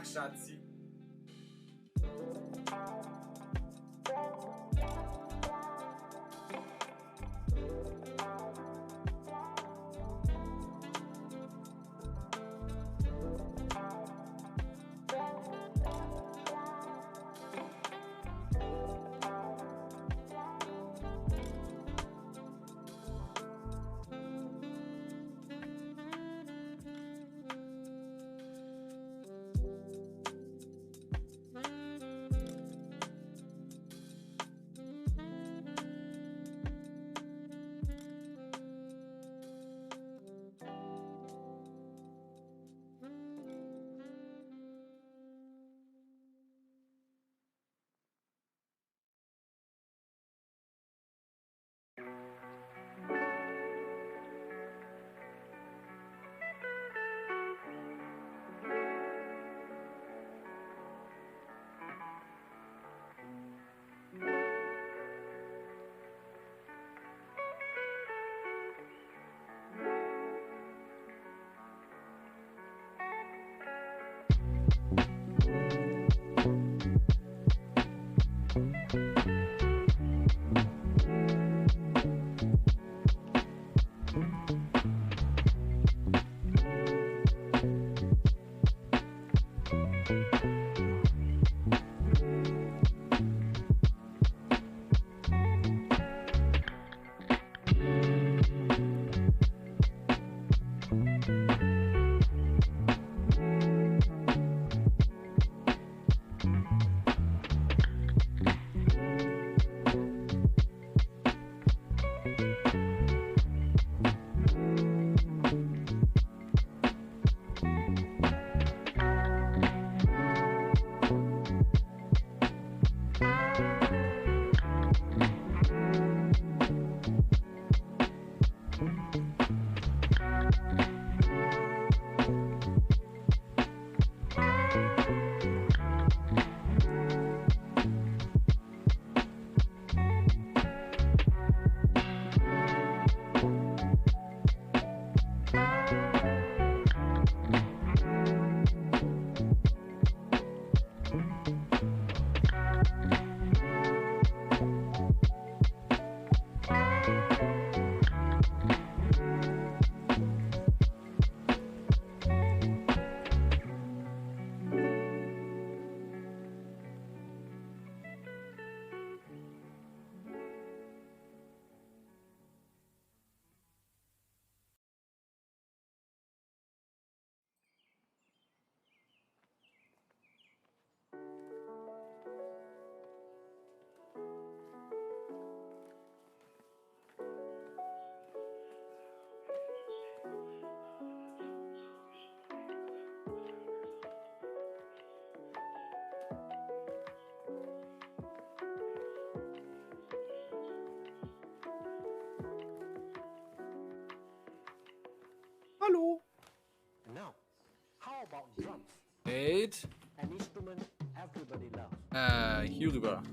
Tag, Schatzi. Hallo. Now, how about drums? Wait. An instrument everybody loves. Hier rüber.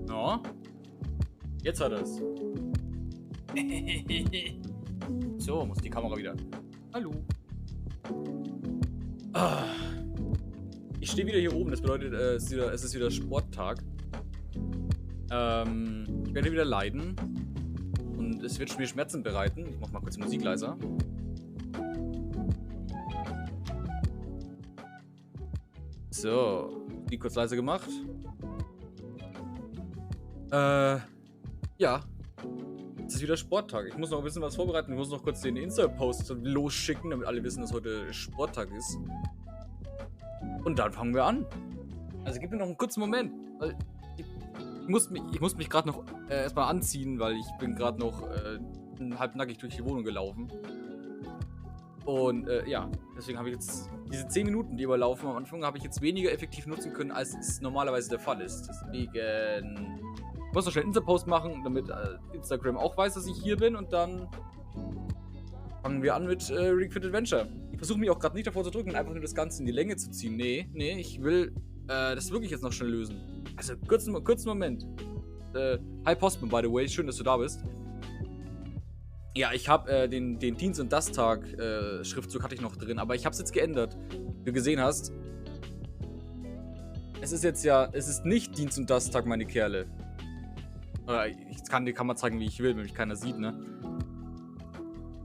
No. Jetzt hat es. So, muss die Kamera wieder. Hallo. Ich stehe wieder hier oben. Das bedeutet, es ist wieder Sporttag. Ich werde wieder leiden. Und es wird mir Schmerzen bereiten. Ich mach mal kurz die Musik leiser. So. Die kurz leise gemacht. Ja. Es ist wieder Sporttag. Ich muss noch ein bisschen was vorbereiten. Ich muss noch kurz den Insta-Post losschicken, damit alle wissen, dass heute Sporttag ist. Und dann fangen wir an. Also gib mir noch einen kurzen Moment. Ich muss mich gerade noch erstmal anziehen, weil ich bin gerade noch halbnackig durch die Wohnung gelaufen. Und ja, deswegen habe ich jetzt diese 10 Minuten, die überlaufen am Anfang, habe ich jetzt weniger effektiv nutzen können, als es normalerweise der Fall ist. Deswegen ich muss noch schnell einen Insta-Post machen, damit Instagram auch weiß, dass ich hier bin. Und dann fangen wir an mit Ring Fit Adventure. Ich versuche mich auch gerade nicht davor zu drücken und einfach nur das Ganze in die Länge zu ziehen. Nee, ich will das wirklich jetzt noch schnell lösen. Also, kurzen Moment. Hi Postman, by the way, schön, dass du da bist. Ja, ich habe den Dienst- und das Tag Schriftzug hatte ich noch drin, aber ich habe es jetzt geändert. Wie du gesehen hast, es ist nicht Dienst- und das Tag, meine Kerle. Ich kann die Kamera zeigen, wie ich will, wenn mich keiner sieht, ne?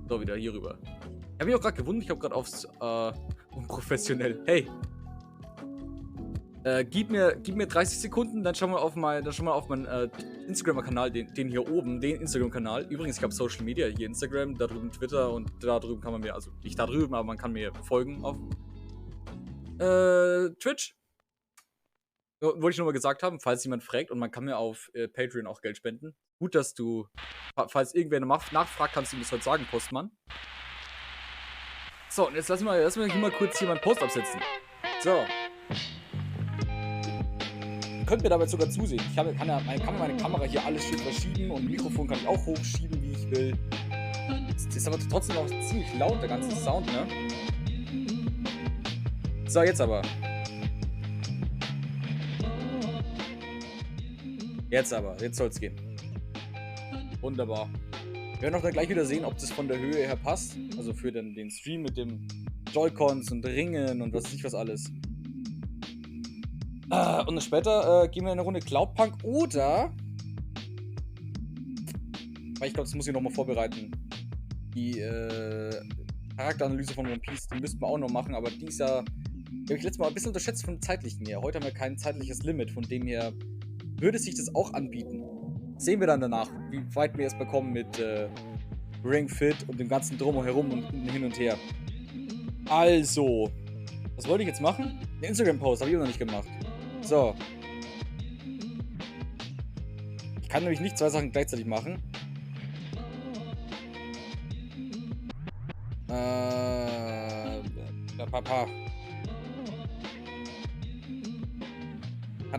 So, wieder hier rüber. Ich habe mich auch gerade gewundert, ich habe gerade aufs unprofessionell. Hey! Gib mir 30 Sekunden, dann schauen wir auf meinen Instagram-Kanal, den hier oben, den Instagram-Kanal. Übrigens, ich habe Social Media, hier Instagram, da drüben Twitter und da drüben kann man mir, also nicht da drüben, aber man kann mir folgen auf Twitch. Wollte ich nur mal gesagt haben, falls jemand fragt, und man kann mir auf Patreon auch Geld spenden. Gut, dass du, falls irgendwer nachfragt, kannst du mir das heute sagen, Postmann. So, und jetzt lass mal hier mal kurz meinen Post absetzen. So. Ihr könnt mir dabei sogar zusehen. Kann meine Kamera hier alles schön verschieben und Mikrofon kann ich auch hochschieben, wie ich will. Das ist aber trotzdem noch ziemlich laut, der ganze Sound, ne? So, jetzt aber. Jetzt soll's gehen. Wunderbar. Wir werden auch dann gleich wieder sehen, ob das von der Höhe her passt. Also für den Stream mit dem Joy-Cons und Ringen und was weiß ich was alles. Und dann später gehen wir in eine Runde Cloudpunk oder... Weil ich glaube, das muss ich nochmal vorbereiten. Die Charakteranalyse von One Piece, die müssten wir auch noch machen, aber die ist ja... Die habe ich letztes Mal ein bisschen unterschätzt vom zeitlichen her. Heute haben wir kein zeitliches Limit, von dem her würde sich das auch anbieten. Sehen wir dann danach, wie weit wir es bekommen mit Ring Fit und dem ganzen Drumherum und hin und her. Also, was wollte ich jetzt machen? Den Instagram-Post habe ich noch nicht gemacht. So. Ich kann nämlich nicht 2 Sachen gleichzeitig machen. Papa.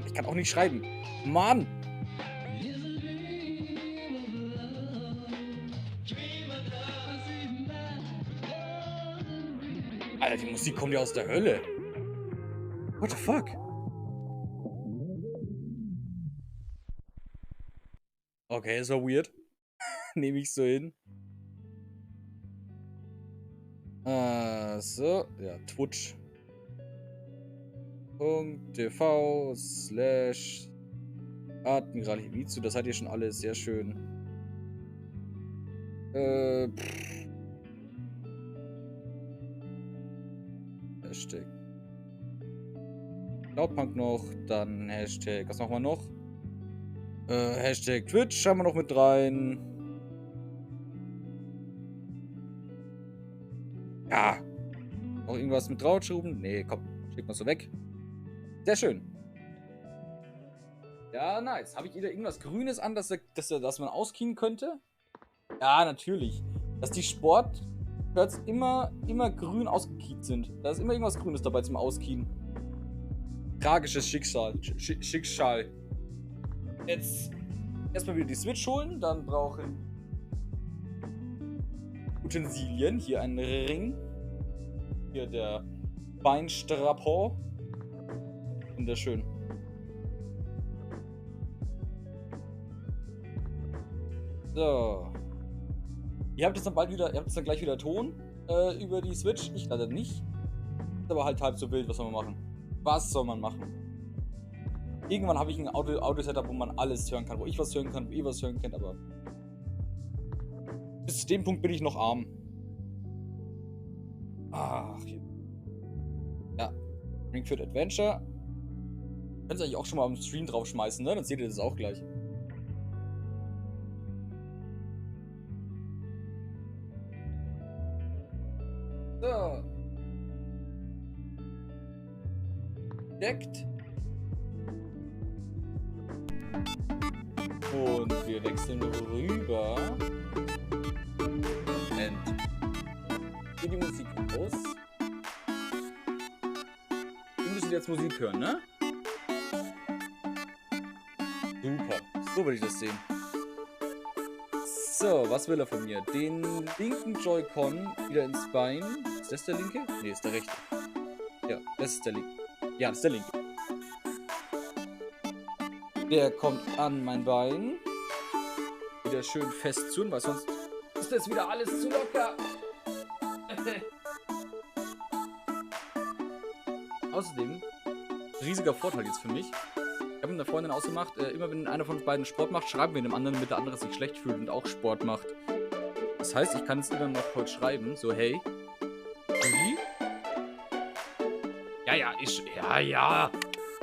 Ich kann auch nicht schreiben. Mann! Alter, die Musik kommt ja aus der Hölle. What the fuck? Okay, ist ja weird. Nehme ich so hin. So. Ja, Twitch. .tv / Admiral Himitsu. Das hat ihr schon alles sehr schön. Hashtag Cloudpunk noch, dann Hashtag, was machen wir noch? Hashtag Twitch schauen wir noch mit rein. Ja. Noch irgendwas mit draufschrauben? Nee, komm, schickt mal so weg. Sehr schön. Ja, nice. Habe ich wieder irgendwas Grünes an, dass man auskien könnte? Ja, natürlich. Dass die Sport-Shirts immer grün ausgekiet sind. Da ist immer irgendwas Grünes dabei zum Auskien. Tragisches Schicksal. Schicksal. Jetzt erstmal wieder die Switch holen. Dann brauchen Utensilien. Hier ein Ring. Hier der Beinstrappor. Wunderschön. So. Ihr habt jetzt dann gleich wieder Ton über die Switch. Ich leider nicht. Ist aber halt halb so wild, was soll man machen? Was soll man machen? Irgendwann habe ich ein Audio-Setup, wo man alles hören kann, wo ich was hören kann, wo ihr was hören könnt, aber bis zu dem Punkt bin ich noch arm. Ach, hier. Ja. Ring Fit Adventure. Könnt ihr eigentlich auch schon mal am Stream draufschmeißen, ne? Dann seht ihr das auch gleich. So. Deckt. Und wir wechseln rüber. Moment. Hier die Musik aus. Ihr müsst jetzt Musik hören, ne? Super. So will ich das sehen. So, was will er von mir? Den linken Joy-Con wieder ins Bein. Ist das der linke? Ne, ist der rechte. Ja, das ist der linke. Ja, das ist der linke. Der kommt an mein Bein. Wieder schön fest zu, weil sonst Ist das wieder alles zu locker? Außerdem, riesiger Vorteil jetzt für mich. Ich habe mit einer Freundin ausgemacht, immer wenn einer von uns beiden Sport macht, schreiben wir dem anderen, damit der andere sich schlecht fühlt und auch Sport macht. Das heißt, ich kann es ihr dann noch heute schreiben, so hey, wie? Ja.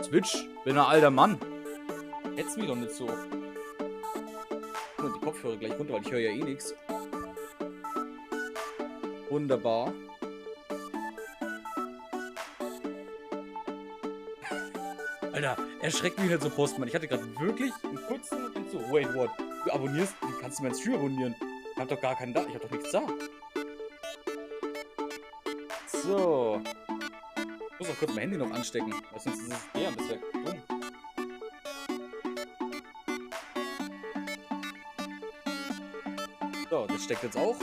Switch, bin ein alter Mann. Hetz mich doch nicht so. Und die Kopfhörer gleich runter, weil ich höre ja eh nichts. Wunderbar. Alter, erschreckt mich halt so Postmann. Ich hatte gerade wirklich einen kurzen und so, wait, what? Du abonnierst, wie kannst du meinen Stream abonnieren? Ich hab doch gar keinen da, ich hab doch nichts da. So. Ich muss auch kurz mein Handy noch anstecken, weil sonst ist es leer und das wäre dumm. So, das steckt jetzt auch.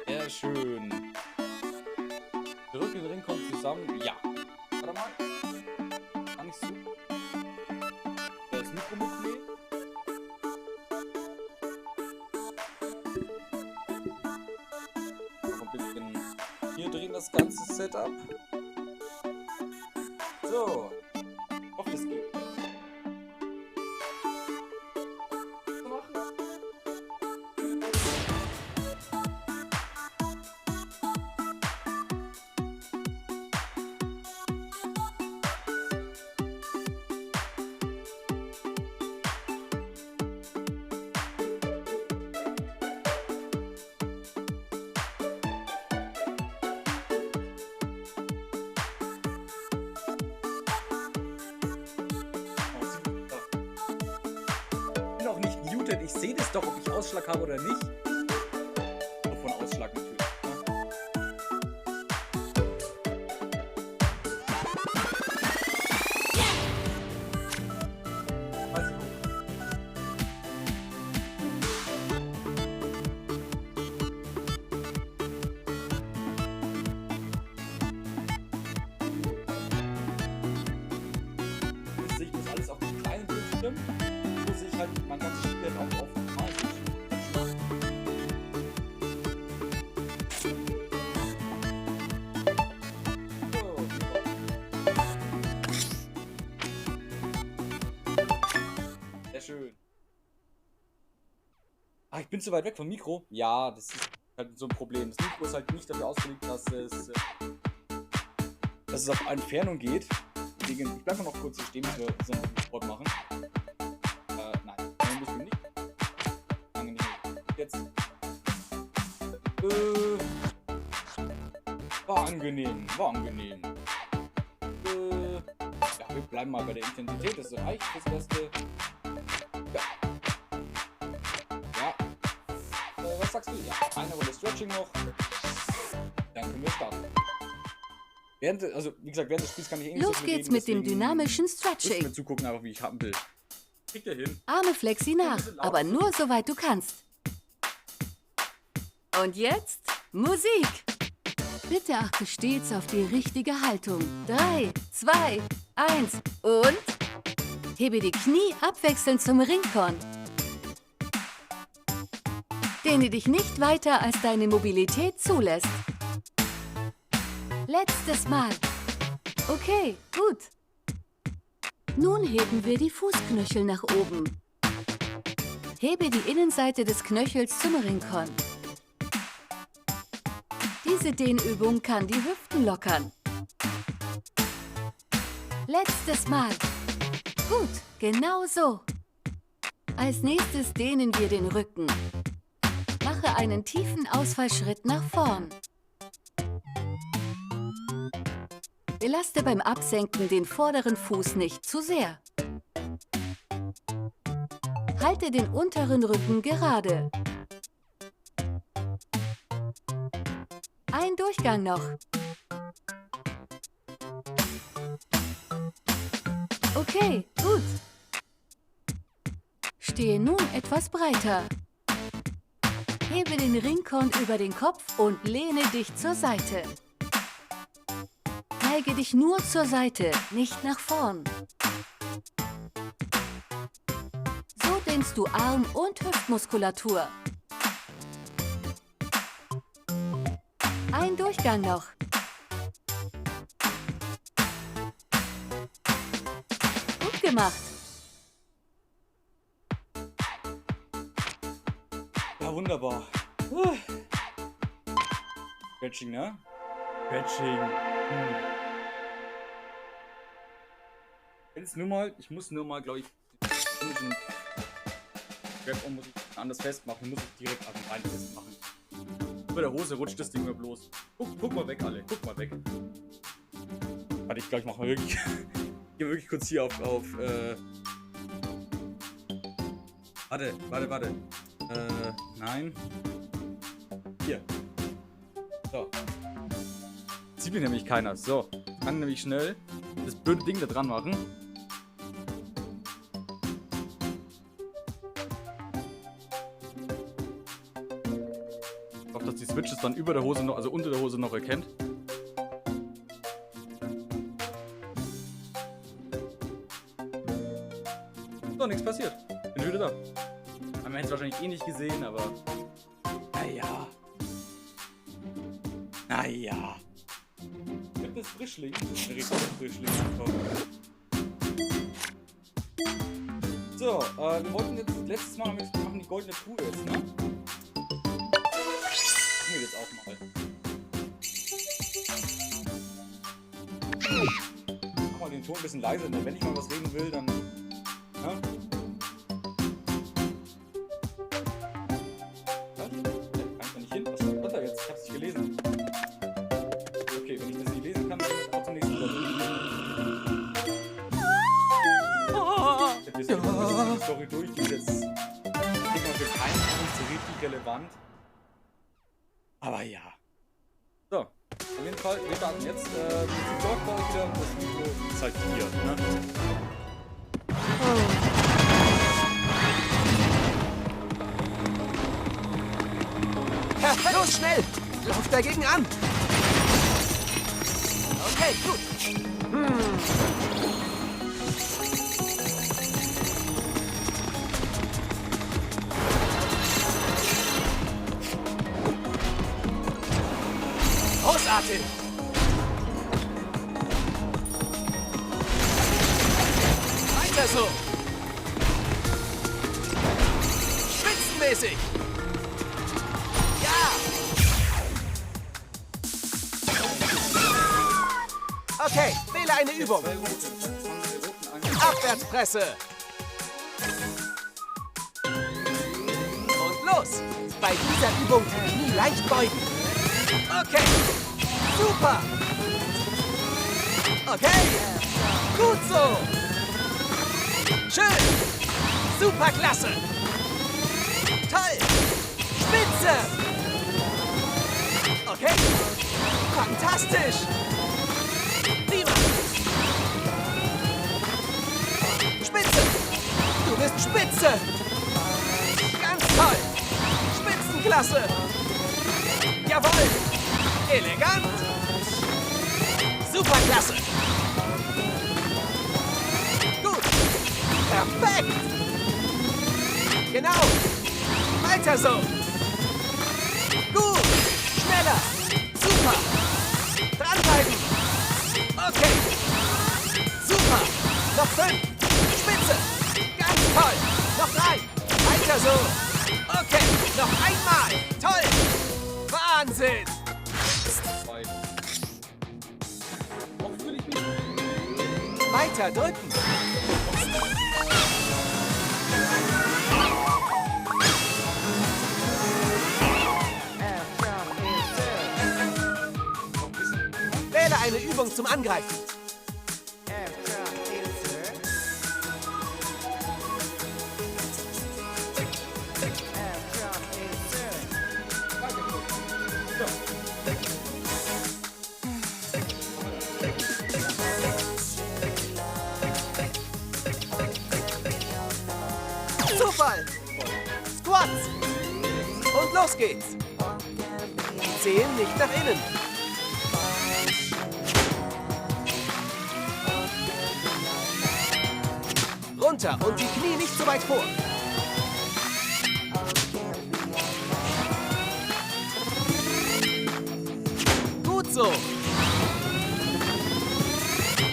Sehr schön. Zurück in den Ring kommt zusammen. Ja. Warte mal. Kann ich so. Das Mikro mitnehmen. Noch ein bisschen hier drin das ganze Setup. So. Ich hoffe, das geht. Ich sehe das doch, ob ich Ausschlag habe oder nicht. Von Ausschlag natürlich. Ich muss alles auf den kleinen Bildschirm. Muss ich halt mein ganzes Spiel auch auf normal sehr schön. Ah, ich bin zu weit weg vom Mikro. Ja, das ist halt so ein Problem. Das Mikro ist halt nicht dafür ausgelegt, dass es auf Entfernung geht. Deswegen, ich bleibe noch kurz hier stehen, bis wir so einen Sport machen. Nein, ein bisschen nicht. Angenehm. Jetzt. War angenehm. Ja, wir bleiben mal bei der Intensität. Das reicht fürs Erste. Ja. Was sagst du? Ja, eine Runde Stretching noch. Dann können wir starten. Also, wie gesagt, während des Spiels kann ich eh nicht Los so viel geht's reden, mit dem dynamischen Stretching. mir zugucken, einfach wie ich haben will. Kriegt ihr hin? Arme flexi nach, aber nur soweit du kannst. Und jetzt Musik. Bitte achte stets auf die richtige Haltung. 3, 2, 1 und hebe die Knie abwechselnd zum Ringkorn. Dehne dich nicht weiter, als deine Mobilität zulässt. Letztes Mal. Okay, gut. Nun heben wir die Fußknöchel nach oben. Hebe die Innenseite des Knöchels zum Ringkorn. Diese Dehnübung kann die Hüften lockern. Letztes Mal. Gut, genau so. Als nächstes dehnen wir den Rücken. Mache einen tiefen Ausfallschritt nach vorn. Belaste beim Absenken den vorderen Fuß nicht zu sehr. Halte den unteren Rücken gerade. Ein Durchgang noch. Okay, gut. Stehe nun etwas breiter. Hebe den Ringkorn über den Kopf und lehne dich zur Seite. Neige dich nur zur Seite, nicht nach vorn. gewinnst du Arm- und Hüftmuskulatur. Ein Durchgang noch. Gut gemacht. Ja, wunderbar. Stretching, ne? Stretching. Jetzt nur mal, ich muss nur mal, glaube ich, den Strap-on muss ich anders festmachen, muss ich direkt an den Bein festmachen. Über der Hose rutscht das Ding mir bloß. Guck mal weg, alle. Guck mal weg. Warte, ich glaube, ich mache mal wirklich. Ich gehe wirklich kurz hier auf Warte. Nein. Hier. So. Sieht mir nämlich keiner. So. Kann nämlich schnell das blöde Ding da dran machen. Ich hoffe, dass die Switches dann über der Hose noch, also unter der Hose noch erkennt. So, nichts passiert. Bin wieder da. Man hätte es wahrscheinlich eh nicht gesehen, aber. Naja. Gibt es Frischling? Richtig Frischling einfach. So, wir wollten jetzt letztes Mal machen die goldene Kuh jetzt, ne? Machen wir jetzt auch mal. Mach mal den Ton ein bisschen leiser, denn wenn ich mal was reden will, dann. Ja? Story durch, die ist jetzt für keinen so richtig relevant. Aber ja. So, auf jeden Fall, wir starten jetzt. Die Sorgbar wieder und das Video ist halt hier, ne? Ja, los, schnell! Lauf dagegen an! Okay, gut. Großartig! Weiter so! Spitzenmäßig! Ja! Okay, wähle eine Übung. Abwärtspresse! Und los! Bei dieser Übung die Knie leicht beugen. Okay! Super! Okay! Gut so! Schön! Superklasse! Toll! Spitze! Okay! Fantastisch! Prima! Spitze! Du bist spitze! Ganz toll! Spitzenklasse! Jawohl! Elegant! Superklasse! Gut! Perfekt! Genau! Weiter so! Gut! Schneller! Super! Dranbleiben! Okay! Super! Noch 5! Spitze! Ganz toll! Noch 3! Weiter so! Okay! Noch einmal! Toll! Wahnsinn! Weiter drücken! Wähle eine Übung zum Angreifen. Zufall! Squats! Und los geht's! Zehen nicht nach innen. Runter und die Knie nicht so weit vor. so.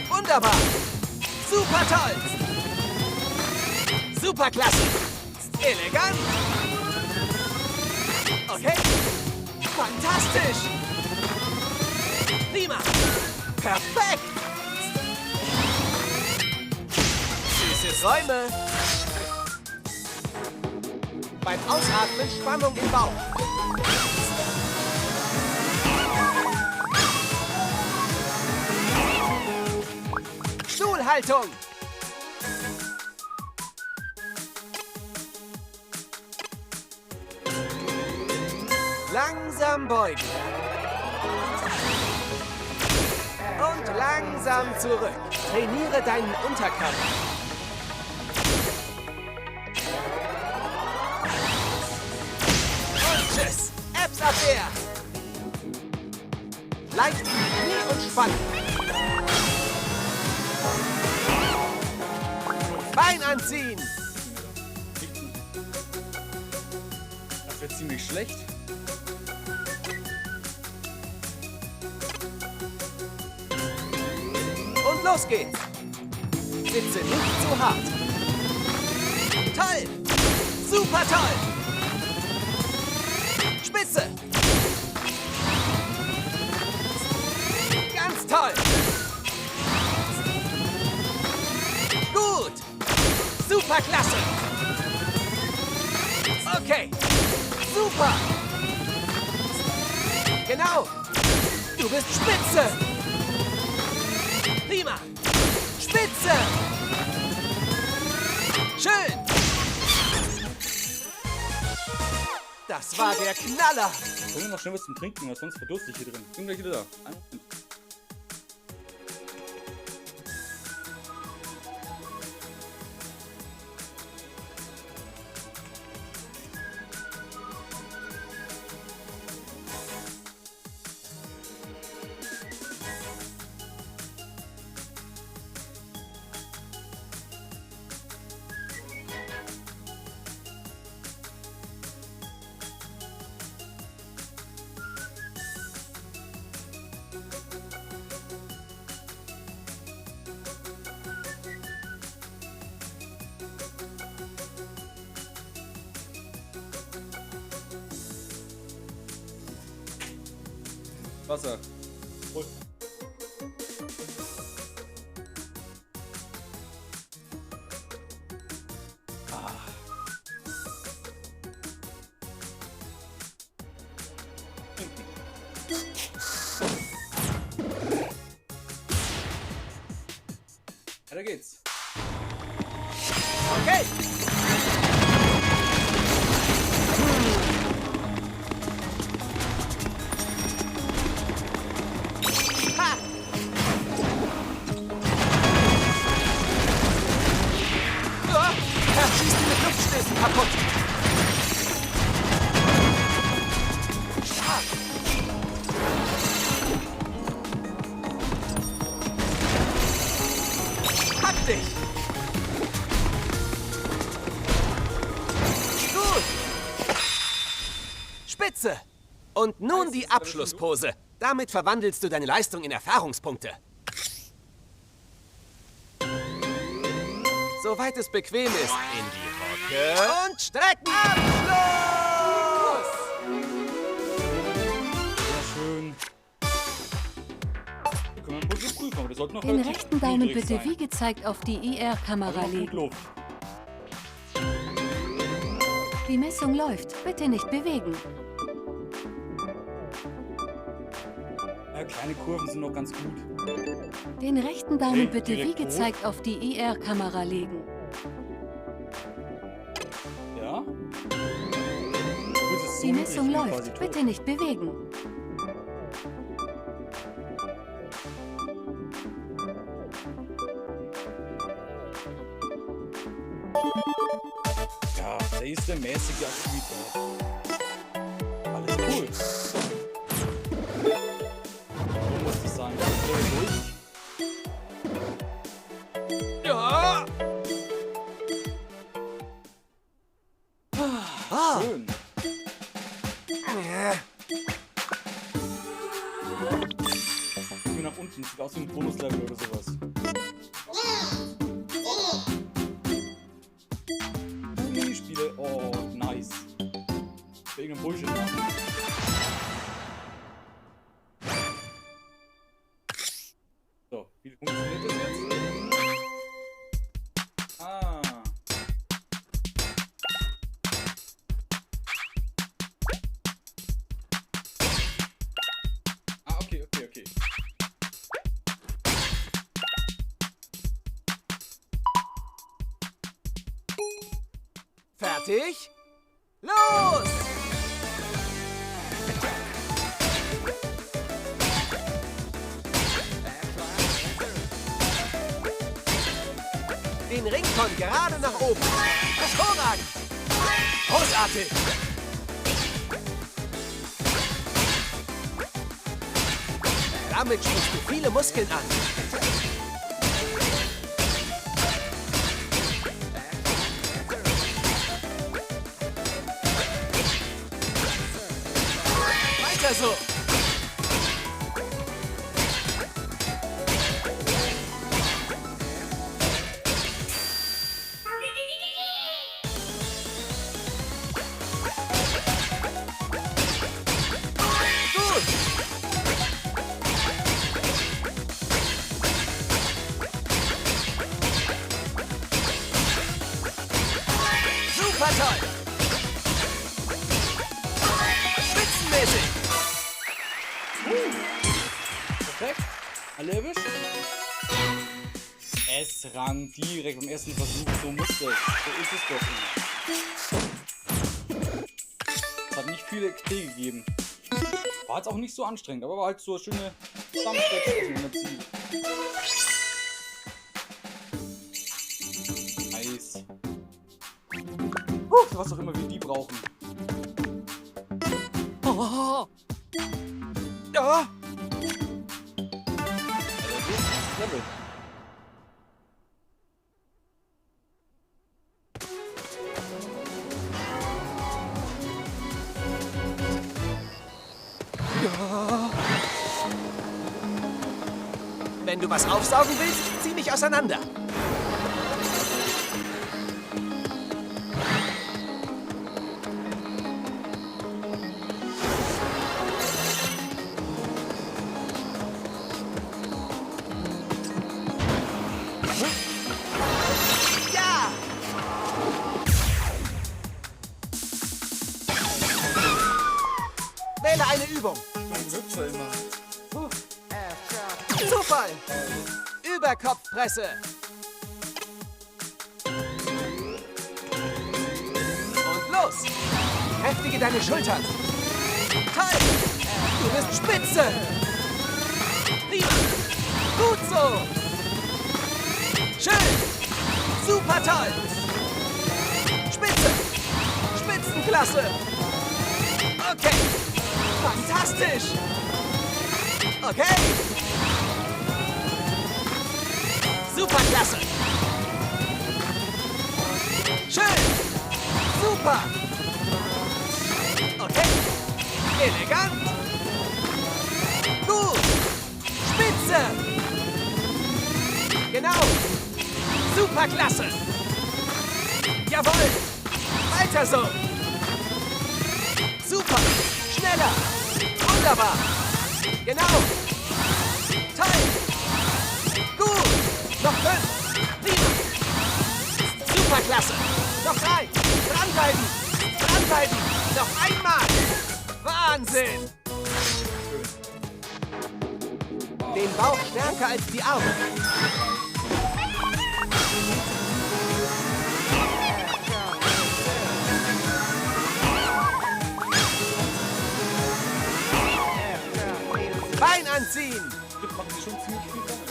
Wunderbar. Super toll. Super klasse. Elegant. Okay. Fantastisch. Prima. Perfekt. Süße Träume. Beim Ausatmen Spannung im Bauch. Stuhlhaltung. Langsam beugen. Und langsam zurück. Trainiere deinen Unterkörper. Und tschüss. Abwehr. Leicht in die Knie und spannen. Bein anziehen. Das wird ziemlich schlecht. Und los geht's. Sitze nicht zu hart. Toll. Super toll. Spitze. Ganz toll. Gut. Super klasse. Okay. Super. Genau. Du bist spitze. Prima. Spitze. Schön. Das war der Knaller. Ich hol mir noch schnell was zum Trinken, was sonst verdurste ich hier drin. Bin gleich wieder da. Einen Moment. Wasser. Hol. Weiter geht's. Okay. Ha! Er schießt die mit Luftstößen kaputt. Stark. Pack dich. Gut. Spitze. Und nun die Abschlusspose. Damit verwandelst du deine Leistung in Erfahrungspunkte. Soweit es bequem ist, in die Hocke und strecken. Abschluss! Sehr schön. Wir können ein bisschen prüfen, aber das sollte noch Den relativ rechten Daumen niedrig bitte sein. wie gezeigt auf die IR-Kamera Also noch gut legen. Luft. Die Messung läuft. Bitte nicht bewegen. Ja, kleine Kurven sind noch ganz gut. Den rechten Daumen Okay, bitte wie direkt hoch. gezeigt auf die IR-Kamera legen. Ja? Gut, es ist so Die niedrig, Messung ich bin läuft. quasi tot. Bitte nicht bewegen. Ja, der ist der mäßige Aktivität. Alles cool. So muss das sein. Durch. Ja! Schön. unten. Das sieht aus wie ein Bonuslevel oder sowas. Minispiele. Oh, nice. Für irgendein Bullshit machen. So, wie funktioniert das jetzt? Ah. Okay. Fertig? Los! Den Ringkon gerade nach oben. Hervorragend! Großartig! Damit sprichst du viele Muskeln an. Weiter so! Super toll! Spitzenmäßig! Perfekt. Alle erwischt. S-Rang direkt beim ersten Versuch. So muss das. So ist es doch immer. Es hat nicht viele XP gegeben. War jetzt auch nicht so anstrengend, aber war halt so eine schöne Zusammenstellung mit Ziel. Nice. Für was auch immer wir die brauchen. Oh. Ja. Also das ist das Level. Wenn du was aufsaugen willst, zieh mich auseinander. Ja! Wähle eine Übung. Hüpfer immer. Zufall! Überkopfpresse! Und los! Heftige deine Schultern! Toll! Du bist spitze! Prima! Gut so! Schön! Super toll! Spitze! Spitzenklasse! Okay! Fantastisch! Okay! Superklasse! Schön! Super! Okay! Elegant! Gut! Spitze! Genau! Superklasse! Jawohl! Weiter so! Super! Schneller! Wunderbar! Genau! Toll! Gut! Noch 5! Prima! Superklasse! Noch 3! Dranbleiben! Dranbleiben! Noch einmal! Wahnsinn! Den Bauch stärker als die Arme. Bein anziehen! Das machen sie schon ziemlich viel damit.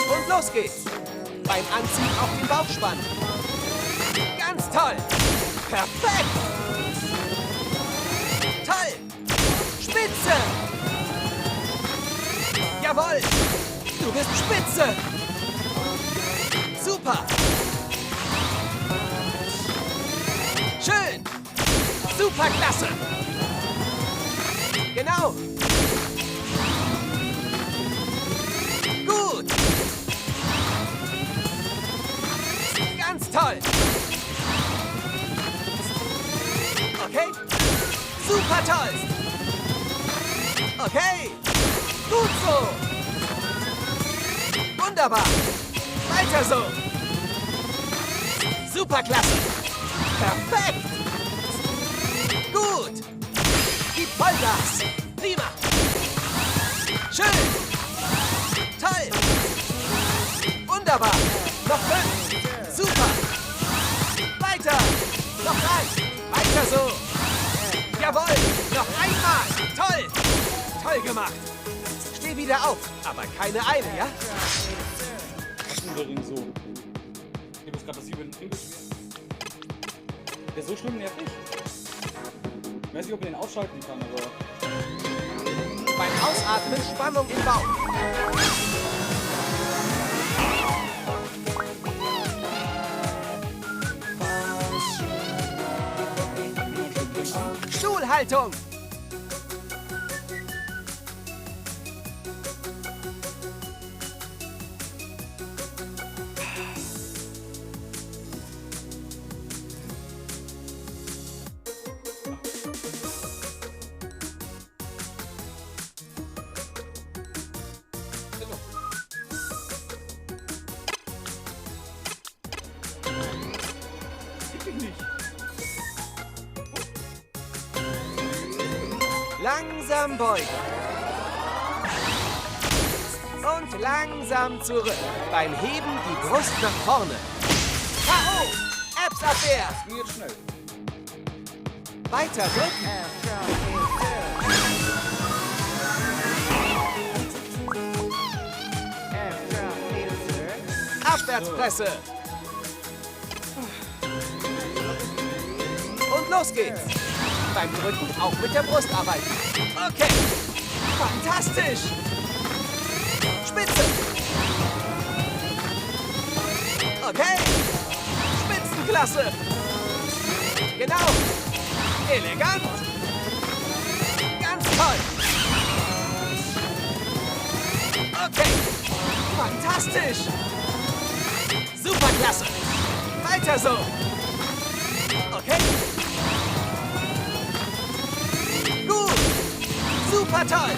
Und los geht's! Beim Anziehen auf den Bauch spannen. Ganz toll! Perfekt! Toll! Spitze! Jawohl! Du bist spitze! Super! Superklasse. Genau. Gut. Ganz toll. Okay. Super toll. Okay. Gut so. Wunderbar. Weiter so. Superklasse. Perfekt. Gut. Gib Vollgas. Prima. Schön. Toll. Wunderbar. Noch 5. Super. Weiter. Noch 3. Weiter so. Jawohl. Noch einmal. Toll. Toll gemacht. Steh wieder auf. Aber keine Eile, ja? Was ist denn der Ring so? Ich hab jetzt gerade das hier mit dem Ring gespielt. Der ist so schlimm nervig. Ich weiß nicht, ob man den ausschalten kann, aber... Beim Ausatmen Spannung im Bauch. Stuhlhaltung. Langsam beugen. Und langsam zurück. Beim Heben die Brust nach vorne. K.O. Abwehr. Ging jetzt schnell. Weiter drücken. Abwärtspresse. Und los geht's. Beim Drücken auch mit der Brust arbeiten. Okay. Fantastisch. Spitze. Okay. Spitzenklasse. Genau. Elegant. Ganz toll. Okay. Fantastisch. Superklasse. Weiter so. Okay. Gut. Super toll.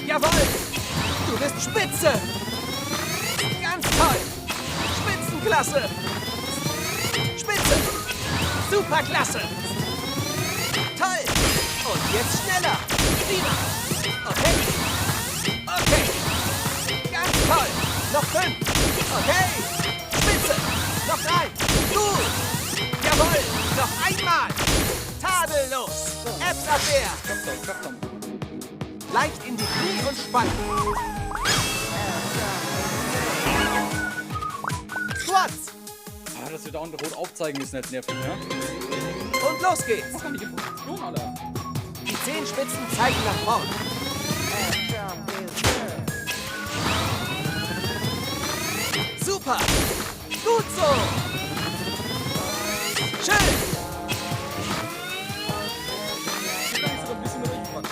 Jawohl. Du bist spitze. Ganz toll. Spitzenklasse. Spitze. Superklasse. Toll. Und jetzt schneller. Prima. Okay. Okay. Ganz toll. Noch 5. Okay. Spitze. Noch 3. Gut. Jawohl. Noch einmal. Tadellos. Abwehr. Leicht in die Knie und spannen. Squats. Ah, dass wir da unten rot aufzeigen, ist nicht nervig, ne? Und los geht's. Was kann ich in Position, Alter? Die Zehenspitzen zeigen nach vorn. Super. Gut so. Schön. Hier kann ich sogar ein bisschen mit reinpacken.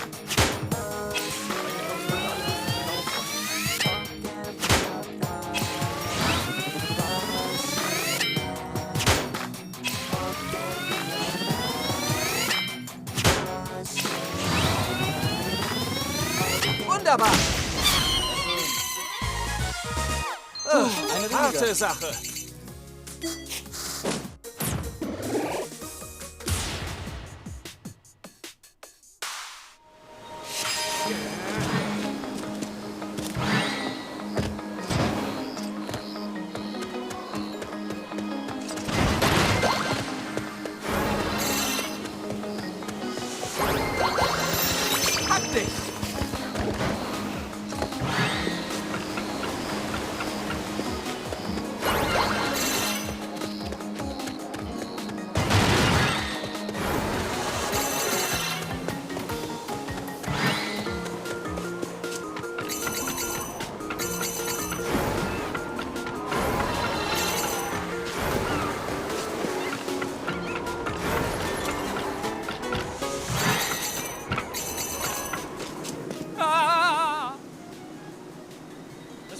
Wunderbar. Eine Harte weniger. Sache. Pack dich.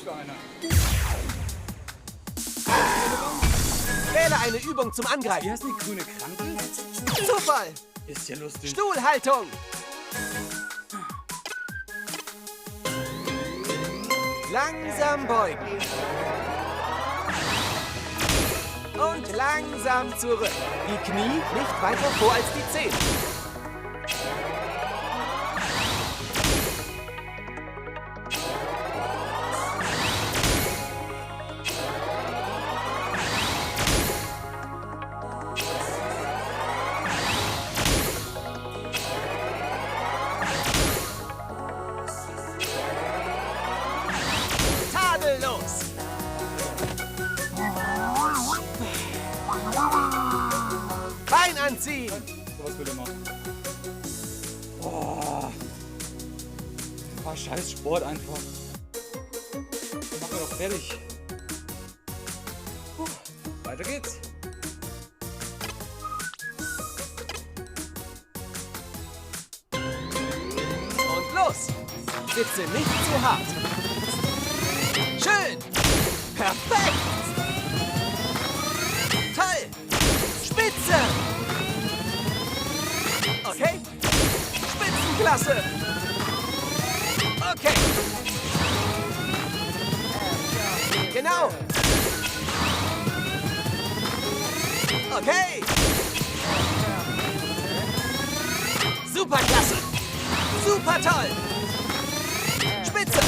für einer? Wähle eine Übung zum Wie Angreifen. heißt die grüne Kranke? Zufall. Ist ja lustig. Stuhlhaltung. Langsam beugen. Und langsam zurück. Die Knie nicht weiter vor als die Zehen. Tadellos. Bein anziehen. So was will ich machen. Oh. Scheiß Sport einfach. Mach mir doch fertig. Weiter geht's. Und los. Sitze nicht zu hart. Schön. Perfekt. Toll. Spitze. Okay. Spitzenklasse. Okay. Genau. Okay. Superklasse. Super toll. Spitze.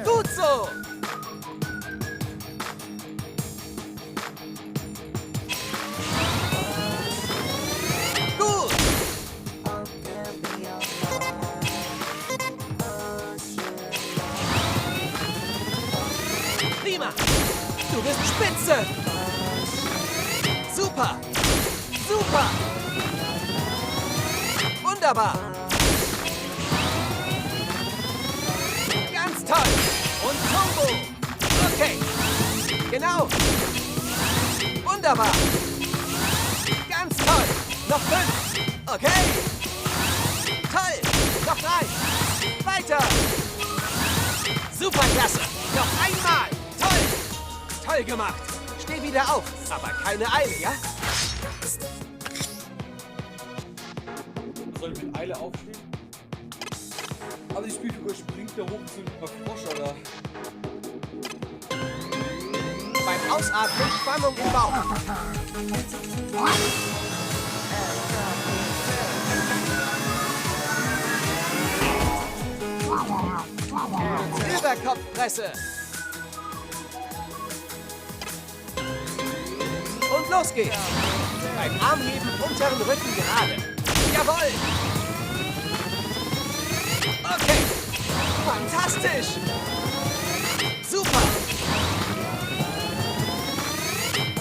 Gut so. Gut. Prima. Du bist spitze. Super. Super. Wunderbar. Ganz toll. Und Turbo. Okay. Genau. Wunderbar. Ganz toll. Noch 5. Okay. Toll. Noch 3. Weiter. Superklasse. Noch einmal. Toll. Toll gemacht. Steh wieder auf. Aber keine Eile, ja? Soll ich mit Eile aufstehen? Aber die Spielfigur springt da hoch zu einem Frosch, oder? Beim Ausatmen Spannung im Bauch. Überkopfpresse. Und los geht's. Beim Armheben unteren Rücken gerade. Jawohl. Okay. Fantastisch. Super.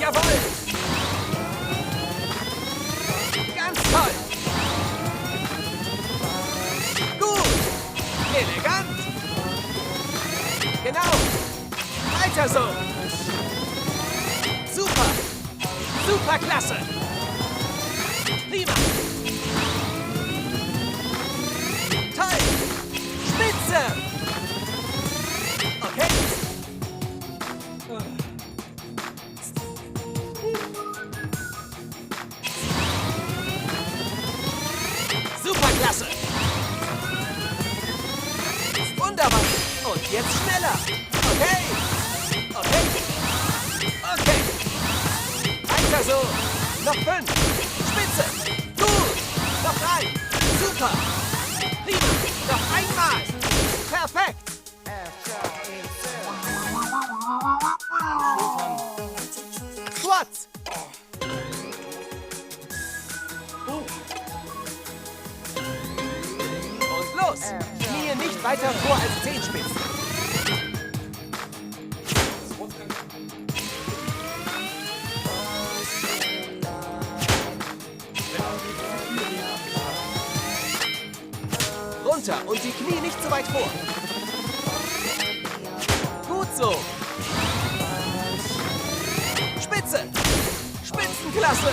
Jawohl. Ganz toll. Gut. Elegant. Genau. Weiter so. Super. Superklasse. Prima. Toll. Spitze. Okay. Superklasse. Wunderbar. Und jetzt schneller. Okay. Okay. Okay. Weiter so. Noch 5. Spitze. Gut. Noch 3. Super. Prima. Noch einmal. Perfekt. Squats. Und los. Knie nicht weiter vor als Zehenspitzen. Runter und die Knie nicht so weit vor. Gut so. Spitze. Spitzenklasse.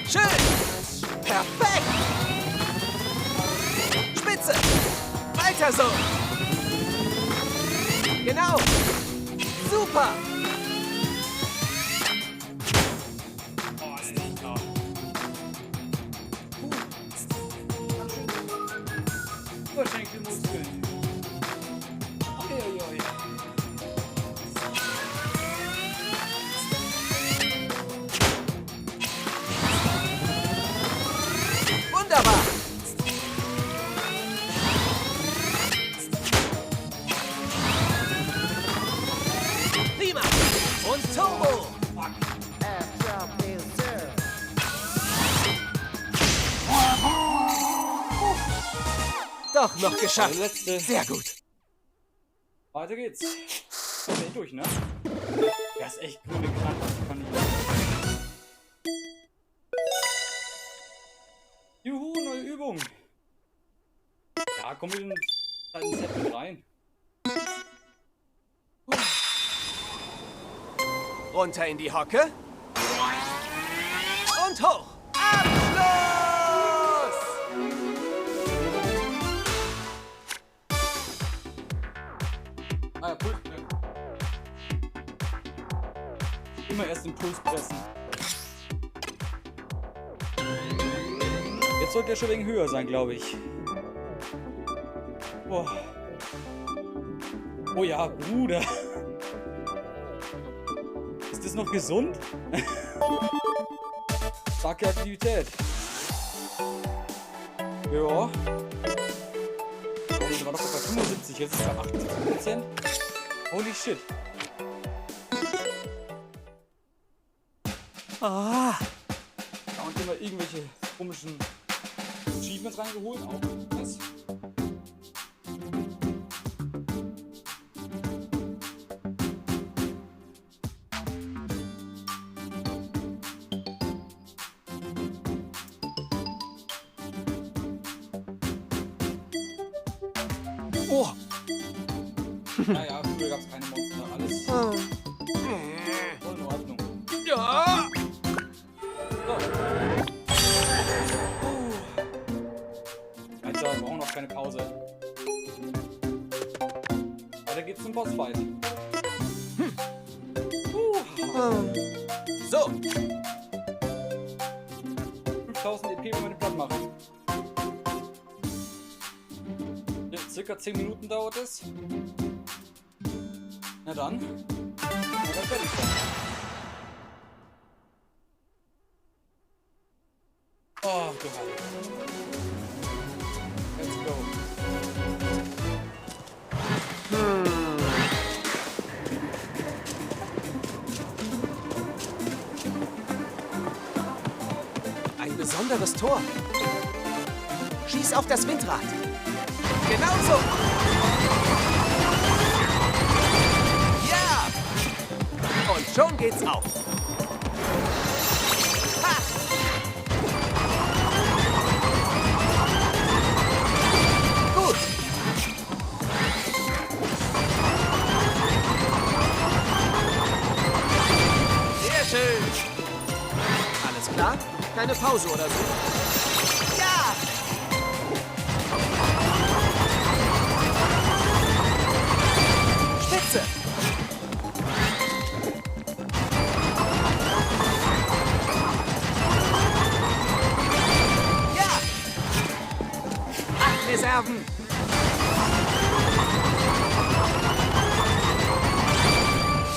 Schön. Perfekt. Spitze. Weiter so. Genau. Super. Oh, ist das klar. Oberschenkelmuskeln. Uiuiui. Wunderbar. Prima. Und Turbo. Doch noch geschafft. Der letzte. Sehr gut. Weiter geht's. Ist echt durch, ne? Der ist echt grüne Kante. Kann ich nicht. Juhu, neue Übung. Ja, komm in ein Set mit rein. Runter in die Hocke. Und hoch. Abschluss! Ah ja, Puls. Immer erst den Puls pressen. Jetzt sollte er schon wegen höher sein, glaube ich. Boah. Oh ja, Bruder. Ist das noch gesund? Starke Aktivität. Ja. Oh, das war doch bei 75, jetzt ist es bei 78%. Holy shit. Ah, Da haben wir immer irgendwelche komischen Achievements reingeholt. Auch das. oh. Naja, früher gab es keine Monster. Alles voll in Ordnung. Ja. So. Alter, wir brauchen noch keine Pause. Weiter geht's zum Bossfight. So, 5000 EP, wenn wir den platt machen. Ja, circa 10 Minuten dauert es. Na dann. Na dann fertig sein. Oh, du Heilige. Let's go. ein besonderes Tor. Schieß auf das Windrad. Genau so. Ja! Und schon geht's auf. Ha! Gut. Sehr schön. Alles klar? Keine Pause oder so? Ja! Spitze! Ja! 8 Reserven!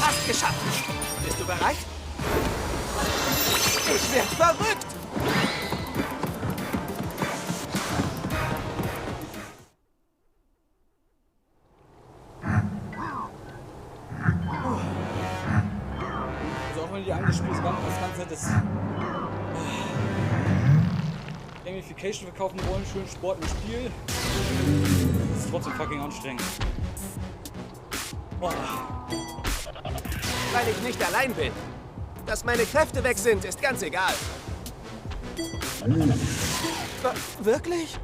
Fast geschafft! Bist du bereit? Ich werd verrückt! Also auch wenn die angespielt ist, das Ganze das Gamification verkaufen wollen, schön Sport im Spiel. Das ist trotzdem fucking anstrengend. Oh. Weil ich nicht allein bin. Dass meine Kräfte weg sind, ist ganz egal. Wirklich?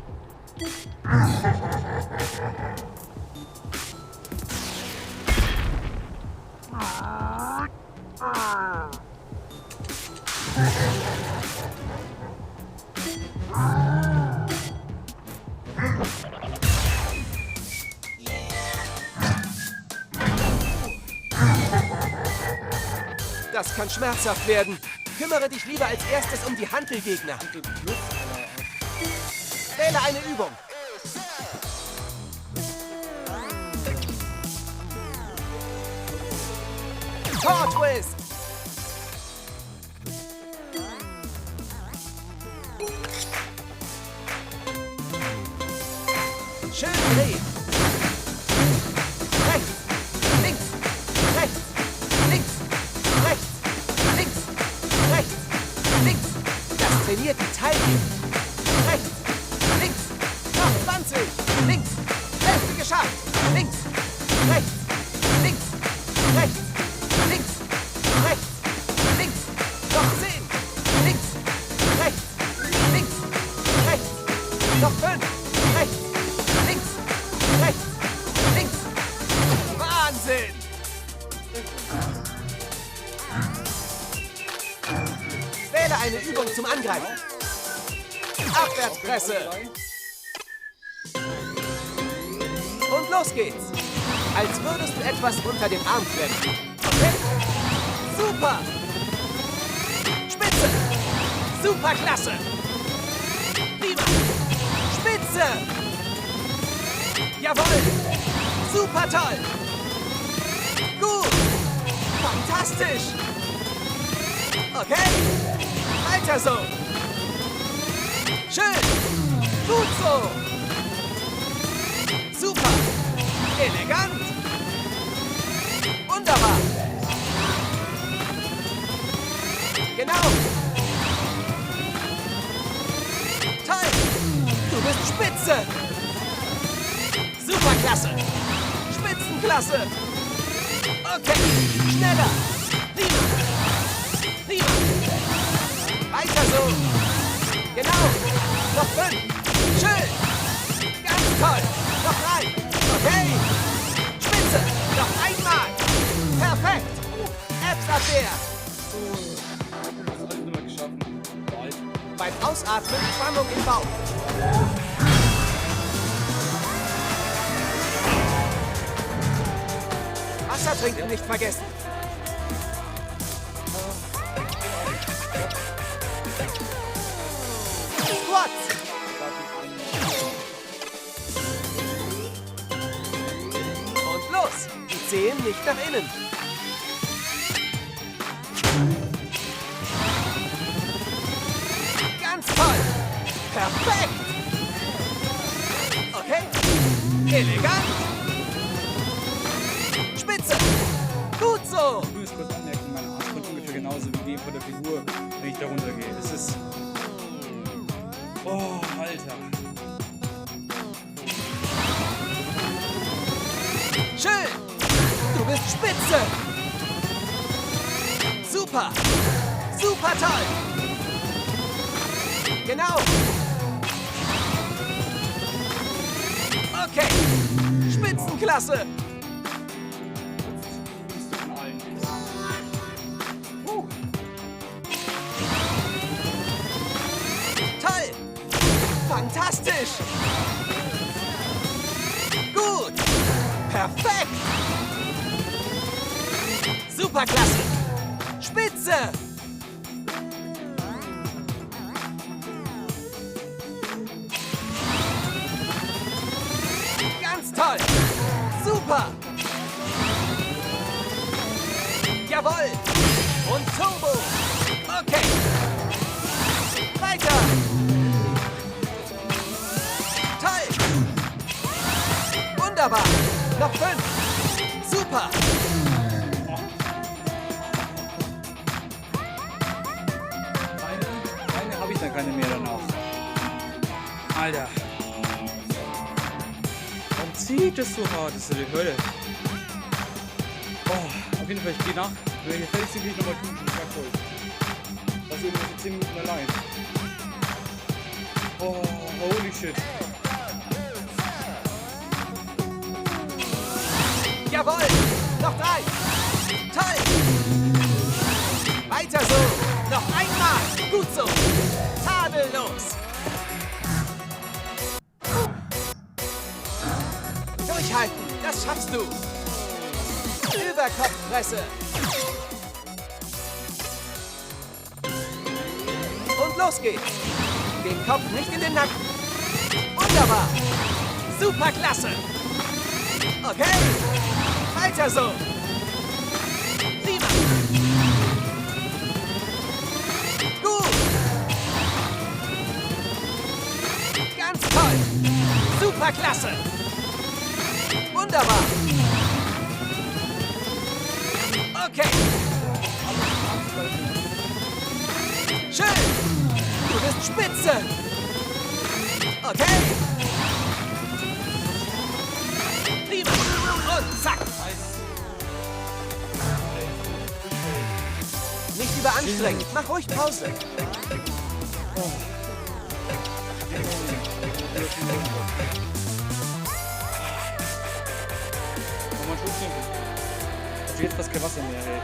Das kann schmerzhaft werden. Kümmere dich lieber als erstes um die Hantelgegner. Wähle eine Übung. Tor-Twist. Schön drehen. Rechts, links, rechts, links, rechts, links, rechts, links. Das trainiert die Teilnehmer. Rechts, links, noch 20, links, Hälfte geschafft. Links, rechts, links, rechts, links, rechts, links, noch 10, links, rechts, links, rechts, noch 5, rechts, links, rechts, links. Wahnsinn! Wähle eine Übung zum Angreifen. Abwärtspresse. Und los geht's. Als würdest du etwas unter den Arm klemmen. Okay? Super! Spitze! Superklasse! Prima! Spitze! Jawohl! Super toll! Gut! Fantastisch! Okay? Weiter so! Schön! Gut so! Super! Elegant! Wunderbar! Genau! Toll! Du bist spitze! Superklasse! Spitzenklasse! Okay! Schneller! Prima! Prima! Weiter so! Genau! Noch 5! Schön! Ganz toll! Noch 3! Okay! Spitze! Noch einmal! Perfekt! Apps-Abwehr! Alles nur geschaffen. Bald. Beim Ausatmen Spannung im Bauch. Wasser trinken nicht vergessen. Squats! Und los! Die Zehen nicht nach innen. Ganz toll! Perfekt! Okay? Elegant! Spitze! Gut so! Ich muss kurz anmerken, meine Arme sind ungefähr genauso wie die von der Figur, wenn ich da runtergehe. Es ist... Oh, Alter. Schön! Du bist spitze! Super! Super toll! Genau! Okay! Spitzenklasse! Toll! Fantastisch! Gut! Perfekt! Superklasse! Spitze! Ganz toll! Super! Jawohl! Und Turbo! Okay! Weiter! Toll! Wunderbar! Noch 5! Super! Eine habe ich dann keine mehr danach. Alter. Warum zieht das so hart? Das ist ja die Hölle. Oh, auf jeden Fall, ich gehe nach. Wenn wir fertig sind, gehe ich nochmal duschen. Ich sag's euch. Das ist irgendwie so 10 Minuten allein. Oh, holy shit. Jawohl! Noch 3! Toll! Weiter so! Noch einmal! Gut so! Tadellos! Durchhalten! Das schaffst du! Überkopfpresse! Und los geht's. Den Kopf nicht in den Nacken. Wunderbar. Superklasse. Okay. Weiter so. Prima. Gut. Ganz toll. Superklasse. Wunderbar. Okay. Schön. Du bist spitze. Okay. Prima. Und zack. Nicht überanstrengen. Mach ruhig Pause. Nochmal Schluck trinken. Also jetzt fast kein Wasser mehr, ey.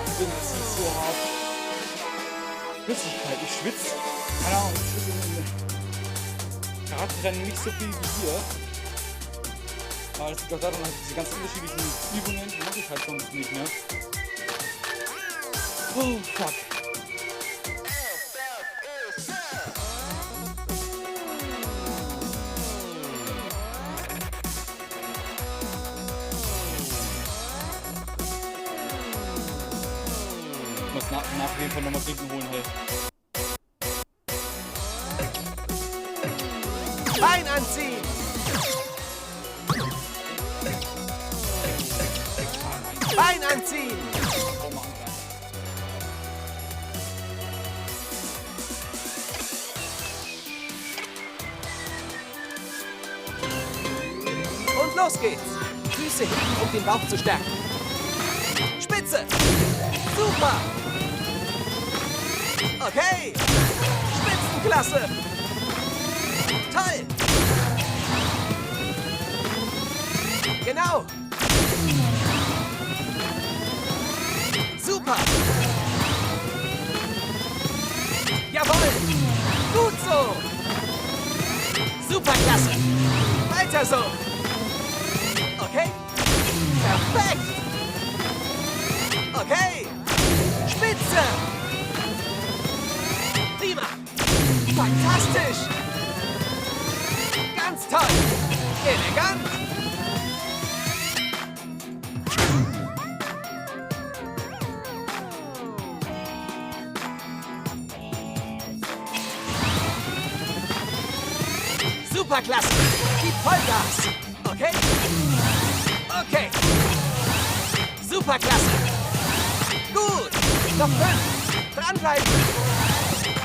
Das Wind zieht so hart. Flüssigkeit, ich schwitze. Keine Ahnung, ich schwitze im Karaterennen nicht so viel wie hier. Aber das liegt auch daran, dass diese ganz unterschiedlichen Übungen, die mache ich halt sonst nicht, ne? Oh, fuck. Ich muss nach jeden Fall nochmal trinken holen, hey. Bein anziehen. Bein anziehen. Und los geht's. Füße hinten, um den Bauch zu stärken. Spitze. Super. Okay. Spitzenklasse. Toll. Genau. Super. Jawohl. Gut so. Superklasse. Weiter so. Okay. Perfekt. Okay. Spitze. Prima. Fantastisch. Ganz toll. Elegant. Superklasse. Gib Vollgas. Okay? Okay. Superklasse. Gut. Noch 5. Dranbleiben.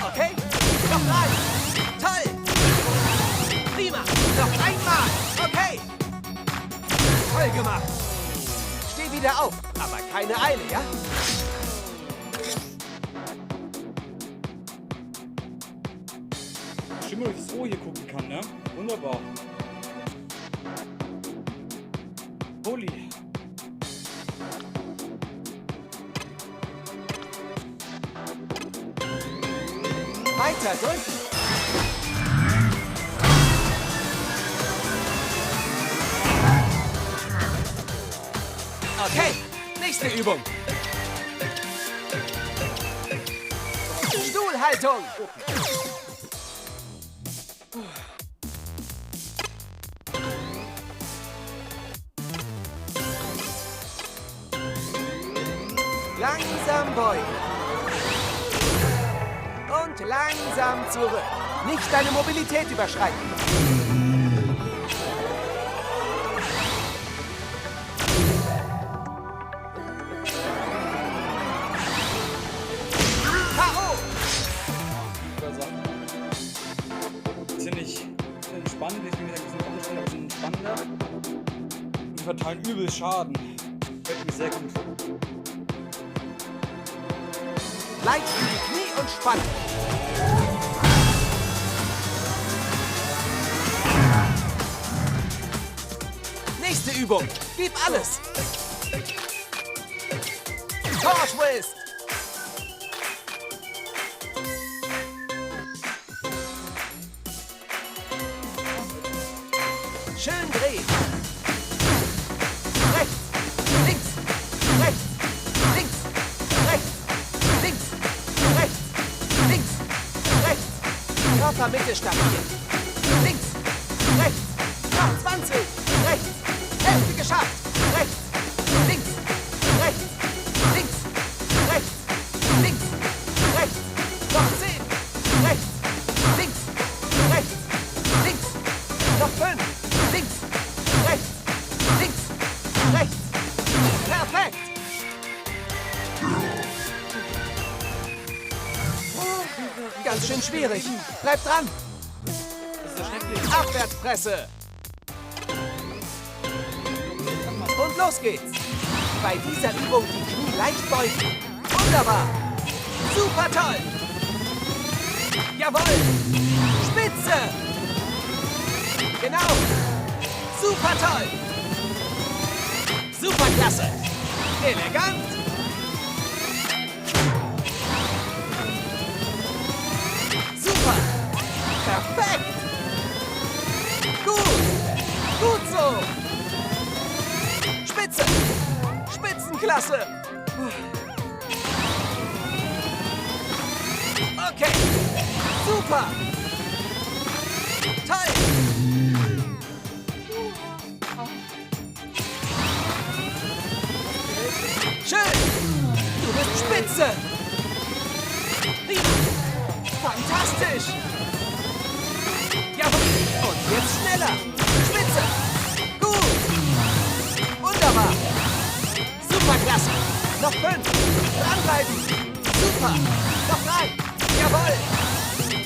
Okay? Noch 3. Toll. Prima. Noch einmal. Okay. Toll gemacht. Steh wieder auf, aber keine Eile, ja? Schön, dass ich so hier gucken kann, ne? Wunderbar. Holy. Weiter drücken. Okay, nächste Übung. Stuhlhaltung. Langsam beugen. Und langsam zurück. Nicht deine Mobilität überschreiten. K.O. Ziemlich entspannt, ich bin gesagt, ein bisschen entspannender. Wir verteilen übel Schaden. Gefällt mir sehr gut. Leicht in die Knie und spannen. Nächste Übung. Gib alles. Core Twist. Schön drehen. Rechts, links, rechts, links. unserer Mitte stagniert. Links, rechts, noch 20, rechts, Hälfte geschafft, rechts, links, rechts, links, rechts, links, rechts, noch 10, rechts, links, rechts, links, noch 5, links, rechts, links, rechts. Perfekt! Ganz schön schwierig. Bleib dran. Das ist ja schrecklich. Abwärtspresse. Und los geht's. Bei dieser Übung die Knie leicht beugen. Wunderbar. Super toll. Jawohl. Spitze. Genau. Super toll. Super klasse. Elegant. Super. Perfekt. Gut. Gut so. Spitze. Spitzenklasse. Okay. Super. Toll. Schön. Du bist spitze. Prima. Fantastisch. Jawohl. Und jetzt schneller. Spitze. Gut. Wunderbar. Superklasse. Noch 5. Dranbleiben. Super. Noch 3. Jawohl.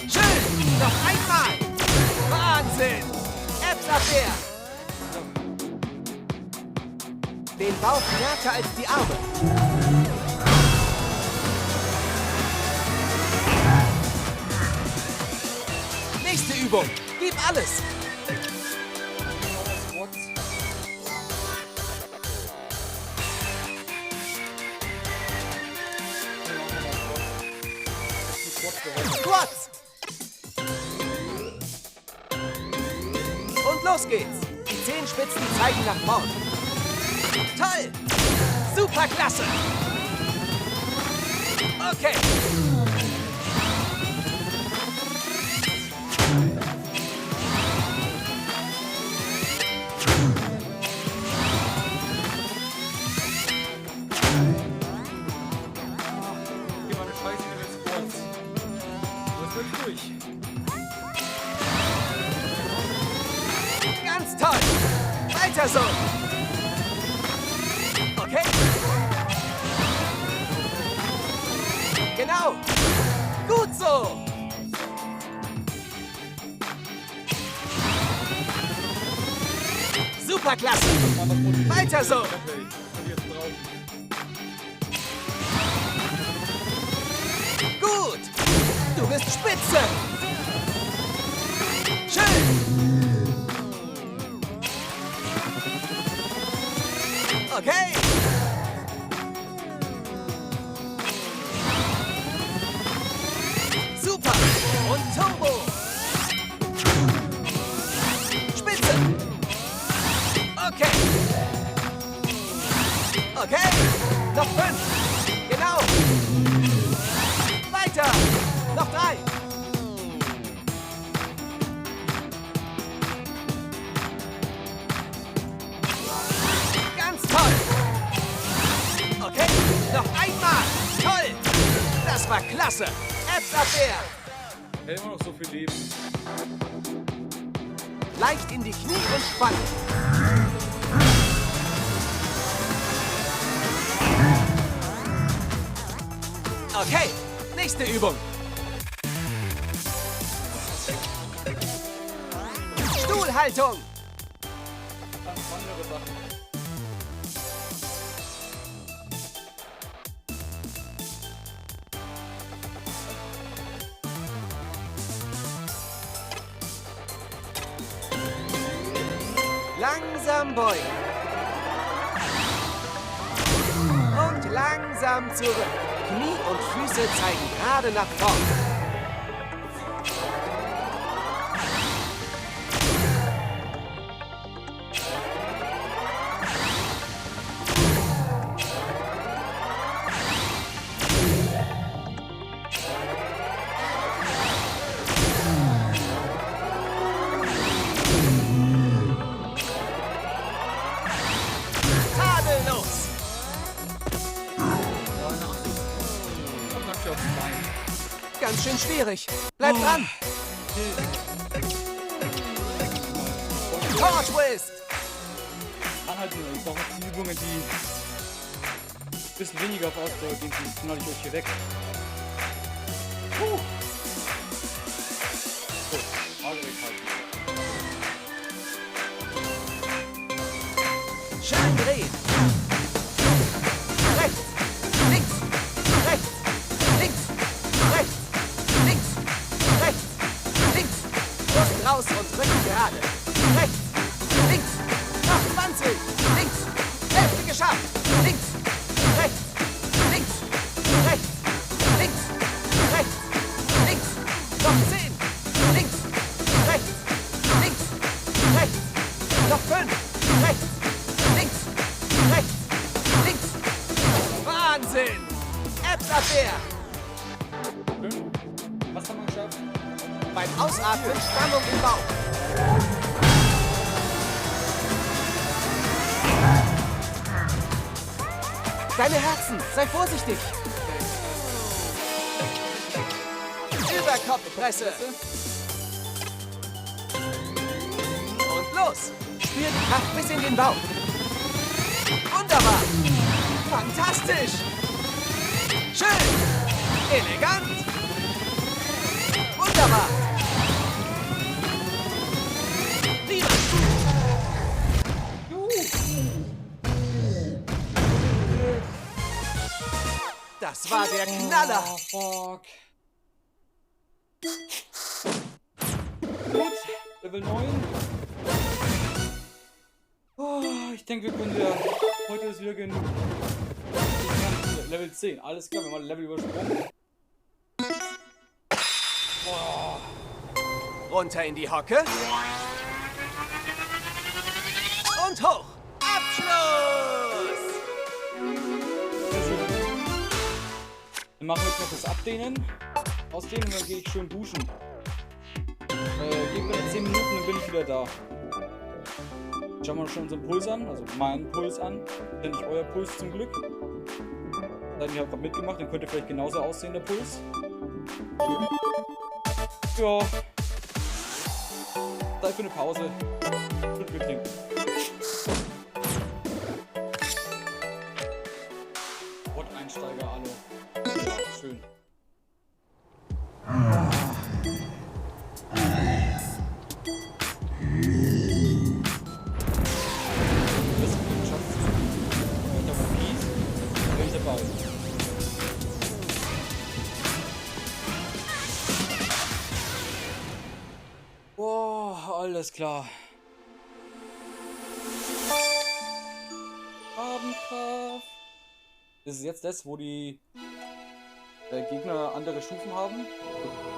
Schön. Noch einmal. Wahnsinn. Apps-Abwehr. Den Bauch härter als die Arme. Nächste Übung. Gib alles. Squats. Und los geht's. Die Zehenspitzen zeigen nach vorn. Toll. Superklasse. Okay. Geh mal eine Scheiße in den Squats. Was wird durch? Ganz toll. Weiter so. Okay. Genau. Gut so. Superklasse. Weiter so. Gut. Du bist spitze. Schön. Okay. Super. Und Turbo. Spitze. Okay. Okay. Noch 5. Genau. Weiter. Noch 3. Ganz toll. Okay. Noch einmal. Toll. Das war klasse. Apps-Abwehr. Er hat immer noch so viel Leben. Leicht in die Knie und spannen. Okay, nächste Übung. Stuhlhaltung. Ganz andere Sachen. Langsam beugen. Und langsam zurück. Knie und Füße zeigen gerade nach vorn. bisschen schwierig. Bleib dran. Power Twist. Anhalten, ich brauche jetzt die Übungen, die ein bisschen weniger auf Ausdauer gehen, die knall ich euch hier weg. So, Frage weghalten. Schön drehen. Rechts, links, rechts, links, rechts, links, rechts, links. Brust raus und Rücken gerade. Rechts, links, noch 20, links, Hälfte geschafft. Links, rechts, links, rechts, links, rechts, links, noch 10, links, rechts, links, rechts, noch 5, rechts, links, rechts, links. Wahnsinn! Apps-Abwehr! Schön. Was haben wir geschafft? Beim Ausatmen Spannung im Bauch. Deine Herzen, sei vorsichtig! Überkopfpresse! Und los! Spür die Kraft bis in den Bauch! Wunderbar! Fantastisch! Schön! Elegant! Wunderbar! Prima! Das war der Knaller! Oh, fuck. Gut, Level 9. Oh, ich denke, wir können ja heute ist wieder genug. Level 10, alles klar, wir haben Level übersprungen. Oh. Runter in die Hocke. Und hoch. Abschluss! Sehr schön. Dann machen wir jetzt noch das Abdehnen. Ausdehnen und dann gehe ich schön duschen. Gib mir 10 Minuten, dann bin ich wieder da. Schauen wir uns schon unseren Puls an, also meinen Puls an. Denn nicht euer Puls zum Glück. Seid ihr gerade mitgemacht, dann könnt ihr vielleicht genauso aussehen, der Puls. Ja. Zeit für eine Pause. Und wir trinken. Einsteiger, alle. Ja, schön. Boah, alles klar. Farbenkraft. Das ist jetzt das, wo die Gegner andere Stufen haben.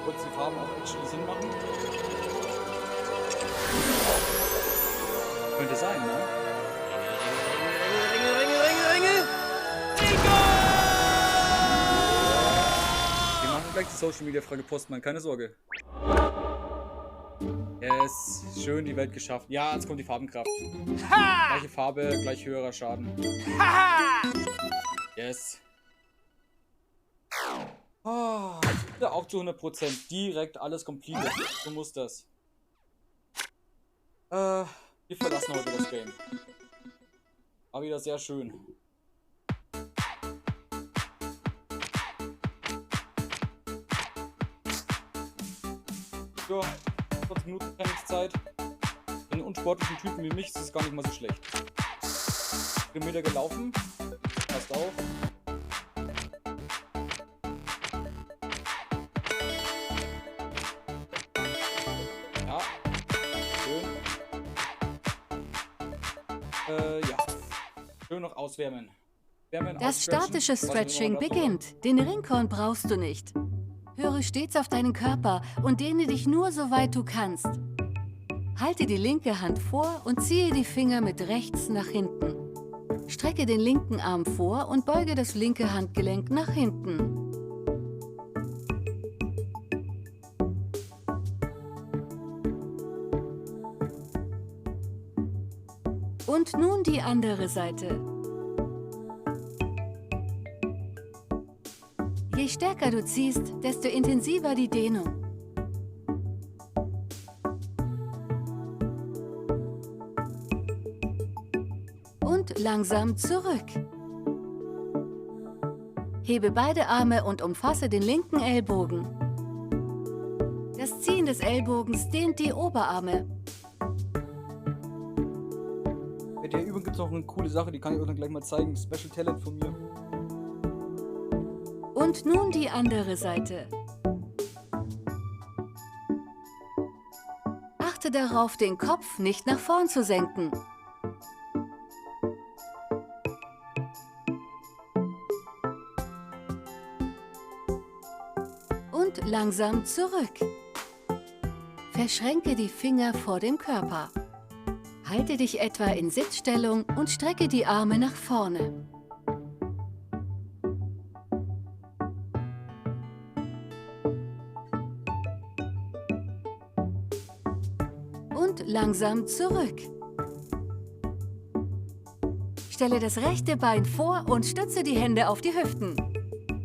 Kurz die Farben auch actually Sinn machen. Könnte sein, ne? Ringe! Wir machen gleich die Social Media Frage Postmann, keine Sorge. Yes, schön die Welt geschafft. Ja, jetzt kommt die Farbenkraft. Ha! Gleiche Farbe, gleich höherer Schaden. Ha! Yes. Oh, auch zu 100%. Direkt alles completed. So muss das. Wir verlassen heute das Game. War wieder sehr schön. Ja, 20 Minuten Trainingszeit. Für einen unsportlichen Typen wie mich ist es gar nicht mal so schlecht. Kilometer gelaufen. Passt auf. Ja. Schön. Ja. Schön noch auswärmen. Das statische Stretching beginnt. Den Ringhorn brauchst du nicht. Höre stets auf deinen Körper und dehne dich nur so weit du kannst. Halte die linke Hand vor und ziehe die Finger mit rechts nach hinten. Strecke den linken Arm vor und beuge das linke Handgelenk nach hinten. Und nun die andere Seite. Je stärker du ziehst, desto intensiver die Dehnung. Und langsam zurück. Hebe beide Arme und umfasse den linken Ellbogen. Das Ziehen des Ellbogens dehnt die Oberarme. Bei der Übung gibt es noch eine coole Sache, die kann ich euch dann gleich mal zeigen. Special Talent von mir. Und nun die andere Seite. Achte darauf, den Kopf nicht nach vorn zu senken. Und langsam zurück. Verschränke die Finger vor dem Körper. Halte dich etwa in Sitzstellung und strecke die Arme nach vorne. Und langsam zurück. Stelle das rechte Bein vor und stütze die Hände auf die Hüften.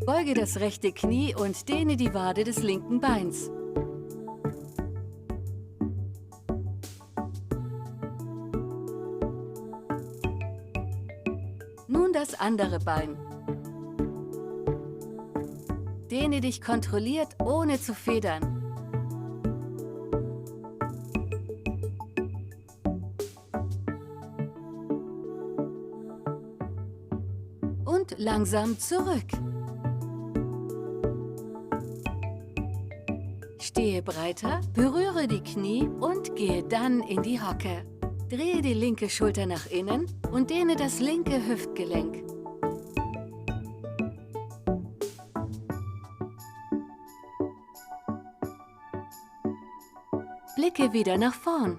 Beuge das rechte Knie und dehne die Wade des linken Beins. Nun das andere Bein. Dehne dich kontrolliert, ohne zu federn. Und langsam zurück. Stehe breiter, berühre die Knie und gehe dann in die Hocke. Drehe die linke Schulter nach innen und dehne das linke Hüftgelenk. Blicke wieder nach vorn.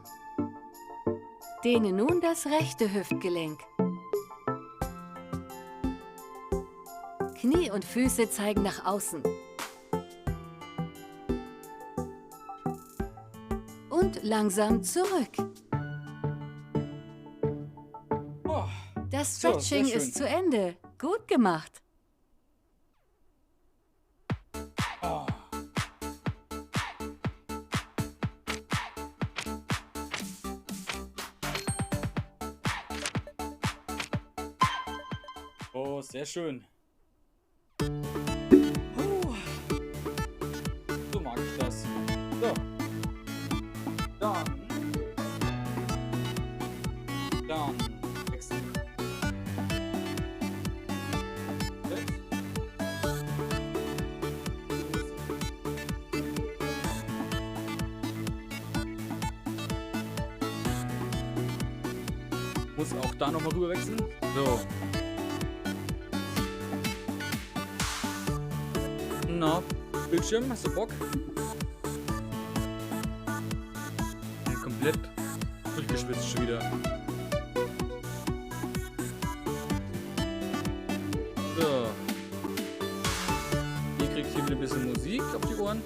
Dehne nun das rechte Hüftgelenk. Knie und Füße zeigen nach außen. Und langsam zurück. Das Stretching ist zu Ende. Gut gemacht. Oh, sehr schön. So mag ich das. So. Dann wechseln. Muss auch da nochmal rüber wechseln. So. Na, Bildschirm, hast du Bock? Komplett durchgeschwitzt schon wieder. So. Ihr kriegt hier wieder ein bisschen Musik auf die Ohren.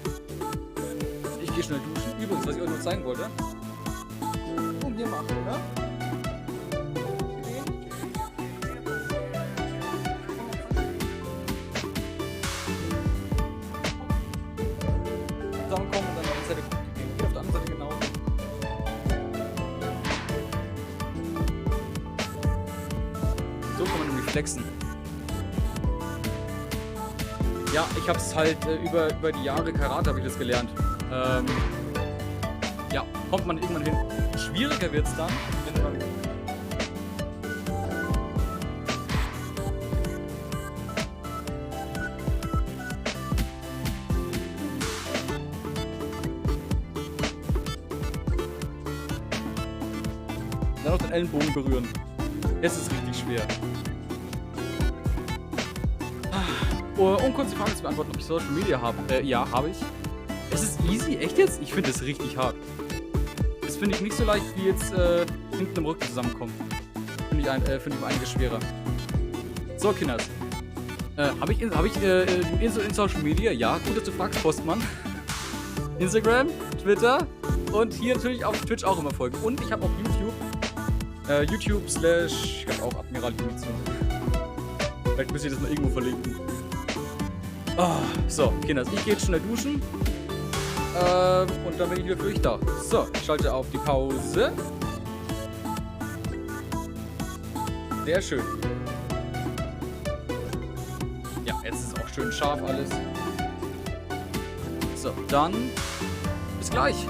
Ich gehe schnell duschen. Übrigens, was ich euch noch zeigen wollte. Und hier machen, oder? Zusammenkommen und dann auf die Seite gucken. Hier auf der anderen Seite genau. So kann man nämlich flexen. Ja, ich habe es halt über die Jahre Karate habe ich das gelernt. Ja, kommt man irgendwann hin. Schwieriger wird es dann, wenn man dann noch den Ellenbogen berühren. Es ist richtig schwer. Um kurz die Frage zu beantworten, ob ich Social Media habe. Ja, habe ich. Es ist easy, echt jetzt? Ich finde es richtig hart. Das finde ich nicht so leicht wie jetzt hinten im Rücken zusammenkommen. Finde ich einiges schwerer. So, Kinders. Habe ich in Social Media? Ja, gut, dass du fragst, Postmann. Instagram, Twitter und hier natürlich auf Twitch auch immer folgen. Und ich habe auf YouTube, ich habe auch Admiral Munition. Vielleicht müsst ihr das mal irgendwo verlinken. Oh, so, Kinders, ich gehe jetzt schnell duschen. Und dann bin ich wieder für euch da. So, ich schalte auf die Pause. Sehr schön. Ja, jetzt ist es auch schön scharf alles. So, dann bis gleich.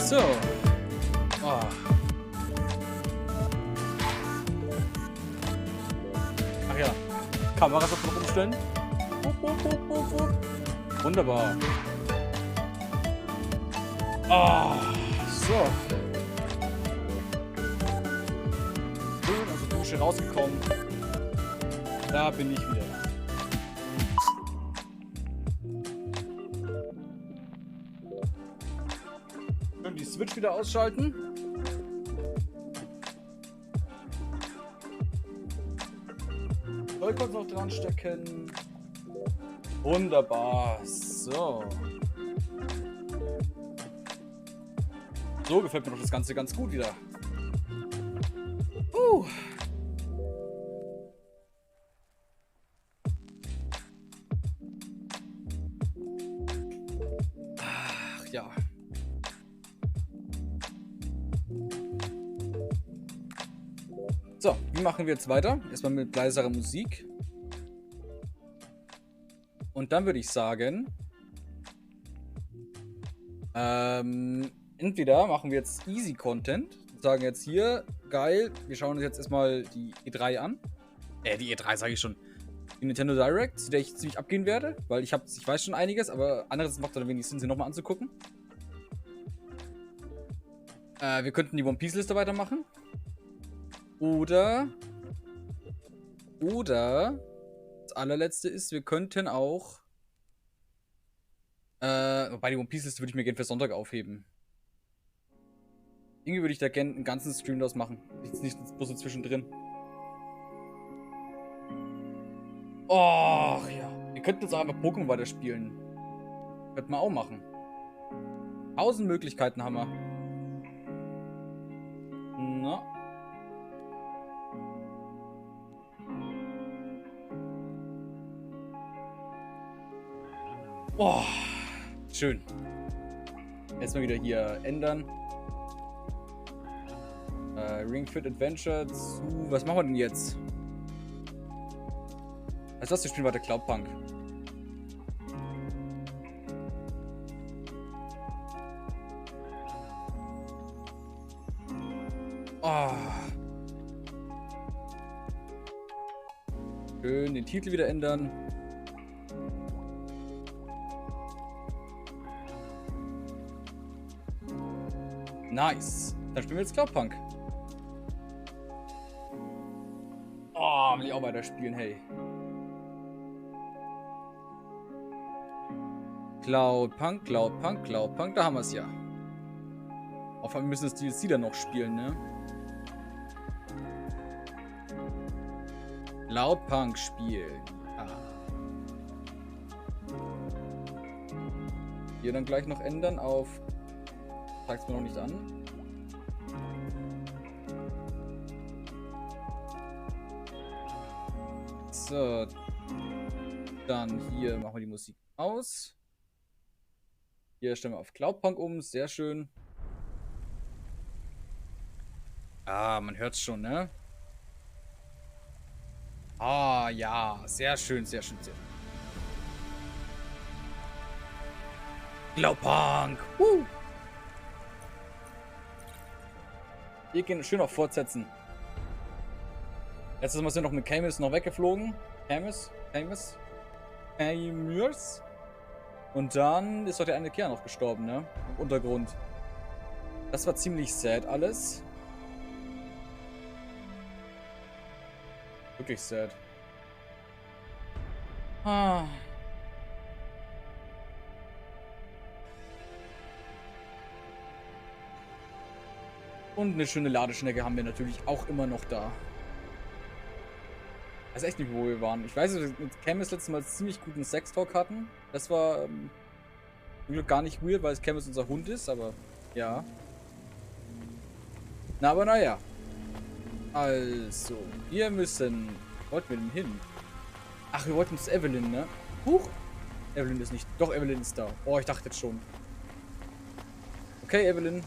So. Oh. Ach ja. Kameras auf noch umstellen. Wunderbar. Oh. So. Schön aus der Dusche rausgekommen. Da bin ich wieder. Die Switch wieder ausschalten. Joy-Cons noch dran stecken. Wunderbar. So. So gefällt mir doch das Ganze ganz gut wieder. Ach ja. So, wie machen wir jetzt weiter? Erstmal mit leiserer Musik. Und dann würde ich sagen, entweder machen wir jetzt Easy Content und sagen jetzt hier, geil, wir schauen uns jetzt erstmal die E3 an. Die E3 sage ich schon. Die Nintendo Direct, zu der ich ziemlich abgehen werde, weil ich weiß schon einiges, aber anderes macht dann wenig Sinn, sie nochmal anzugucken. Wir könnten die One Piece Liste weitermachen. Oder das allerletzte ist, wir könnten auch wobei die One Piece Liste würde ich mir gerne für Sonntag aufheben. Irgendwie würde ich da gerne einen ganzen Stream draus machen. Nicht bloß so zwischendrin. Och ja. Wir könnten jetzt auch einfach Pokémon weiterspielen. Könnten wir auch machen. 1000 Möglichkeiten haben wir. Na. Boah, schön. Erstmal wieder hier ändern. Ring Fit Adventure zu. Was machen wir denn jetzt? Weißt du was, wir spielen weiter Cloudpunk. Oh. Schön den Titel wieder ändern. Nice. Dann spielen wir jetzt Cloudpunk. Oh, will ich auch weiterspielen, hey. Cloudpunk, Cloudpunk, Cloudpunk, da haben wir es ja. Auf einmal müssen wir das DLC dann noch spielen, ne? Cloudpunk spielen. Ah. Hier dann gleich noch ändern auf. Zeig's mir noch nicht an. So. Dann hier machen wir die Musik aus. Hier stellen wir auf Cloudpunk um. Sehr schön. Ah, man hört's schon, ne? Ah, ja. Sehr schön, sehr schön, sehr schön. Cloudpunk! Wir gehen schön auf Fortsetzen. Letztes Mal sind wir noch mit Camus noch weggeflogen. Camus. Und dann ist doch der eine Kerl noch gestorben, ne? Im Untergrund. Das war ziemlich sad alles. Wirklich sad. Ah. Und eine schöne Ladeschnecke haben wir natürlich auch immer noch da. Ich weiß echt nicht, wo wir waren. Ich weiß, dass wir mit Camus letztes Mal ziemlich guten Sextalk hatten. Das war zum Glück gar nicht weird, weil es Camus unser Hund ist, aber ja. Na, aber naja. Also, wir müssen... Wo wollten wir denn hin? Ach, wir wollten zu Evelyn, ne? Huch! Evelyn ist nicht... Doch, Evelyn ist da. Oh, ich dachte jetzt schon. Okay, Evelyn.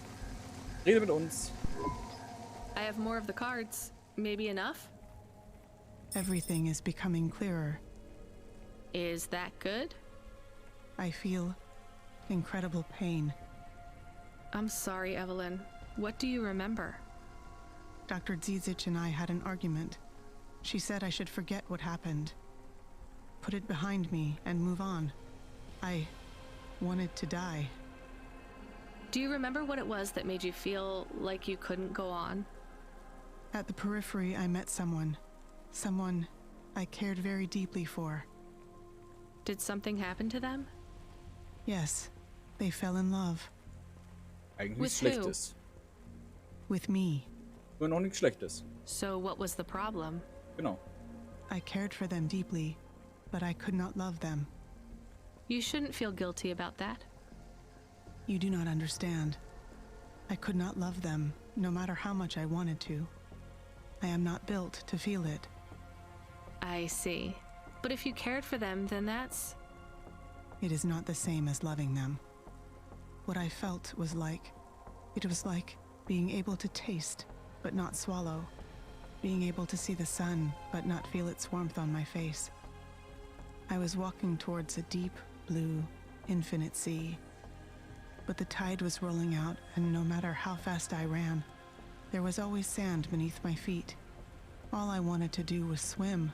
Rede mit uns. I have more of the cards. Maybe enough? Everything is becoming clearer. Is that good? I feel incredible pain. I'm sorry, Evelyn. What do you remember? Dr. Zizic and I had an argument. She said I should forget what happened. Put it behind me and move on. I wanted to die. Do you remember what it was that made you feel like you couldn't go on? At the periphery, I met someone. Someone I cared very deeply for. Did something happen to them? Yes, they fell in love. Eigentlich With nichts who? Schlechtes. With me. Nur noch nichts Schlechtes. So what was the problem? Genau. I cared for them deeply, but I could not love them. You shouldn't feel guilty about that. You do not understand. I could not love them, no matter how much I wanted to. I am not built to feel it. I see. But if you cared for them, then that's... It is not the same as loving them. What I felt was like... It was like being able to taste, but not swallow. Being able to see the sun, but not feel its warmth on my face. I was walking towards a deep, blue, infinite sea. But the tide was rolling out, and no matter how fast I ran, there was always sand beneath my feet. All I wanted to do was swim,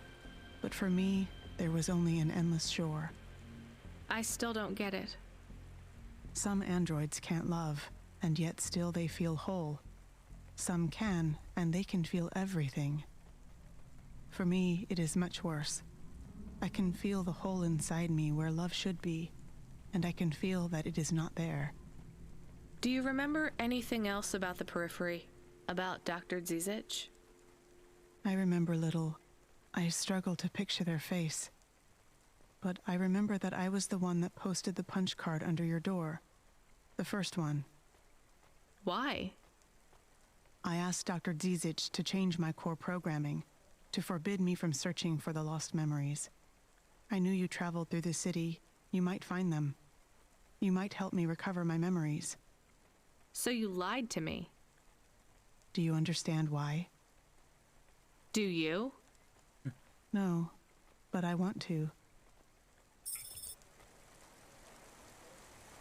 but for me, there was only an endless shore. I still don't get it. Some androids can't love, and yet still they feel whole. Some can, and they can feel everything. For me, it is much worse. I can feel the hole inside me where love should be, and I can feel that it is not there. Do you remember anything else about the periphery? About Dr. Zizic? I remember little. I struggle to picture their face. But I remember that I was the one that posted the punch card under your door. The first one. Why? I asked Dr. Zizic to change my core programming, to forbid me from searching for the lost memories. I knew you traveled through the city. You might find them. You might help me recover my memories. So you lied to me. Do you understand why? Do you? No, but I want to.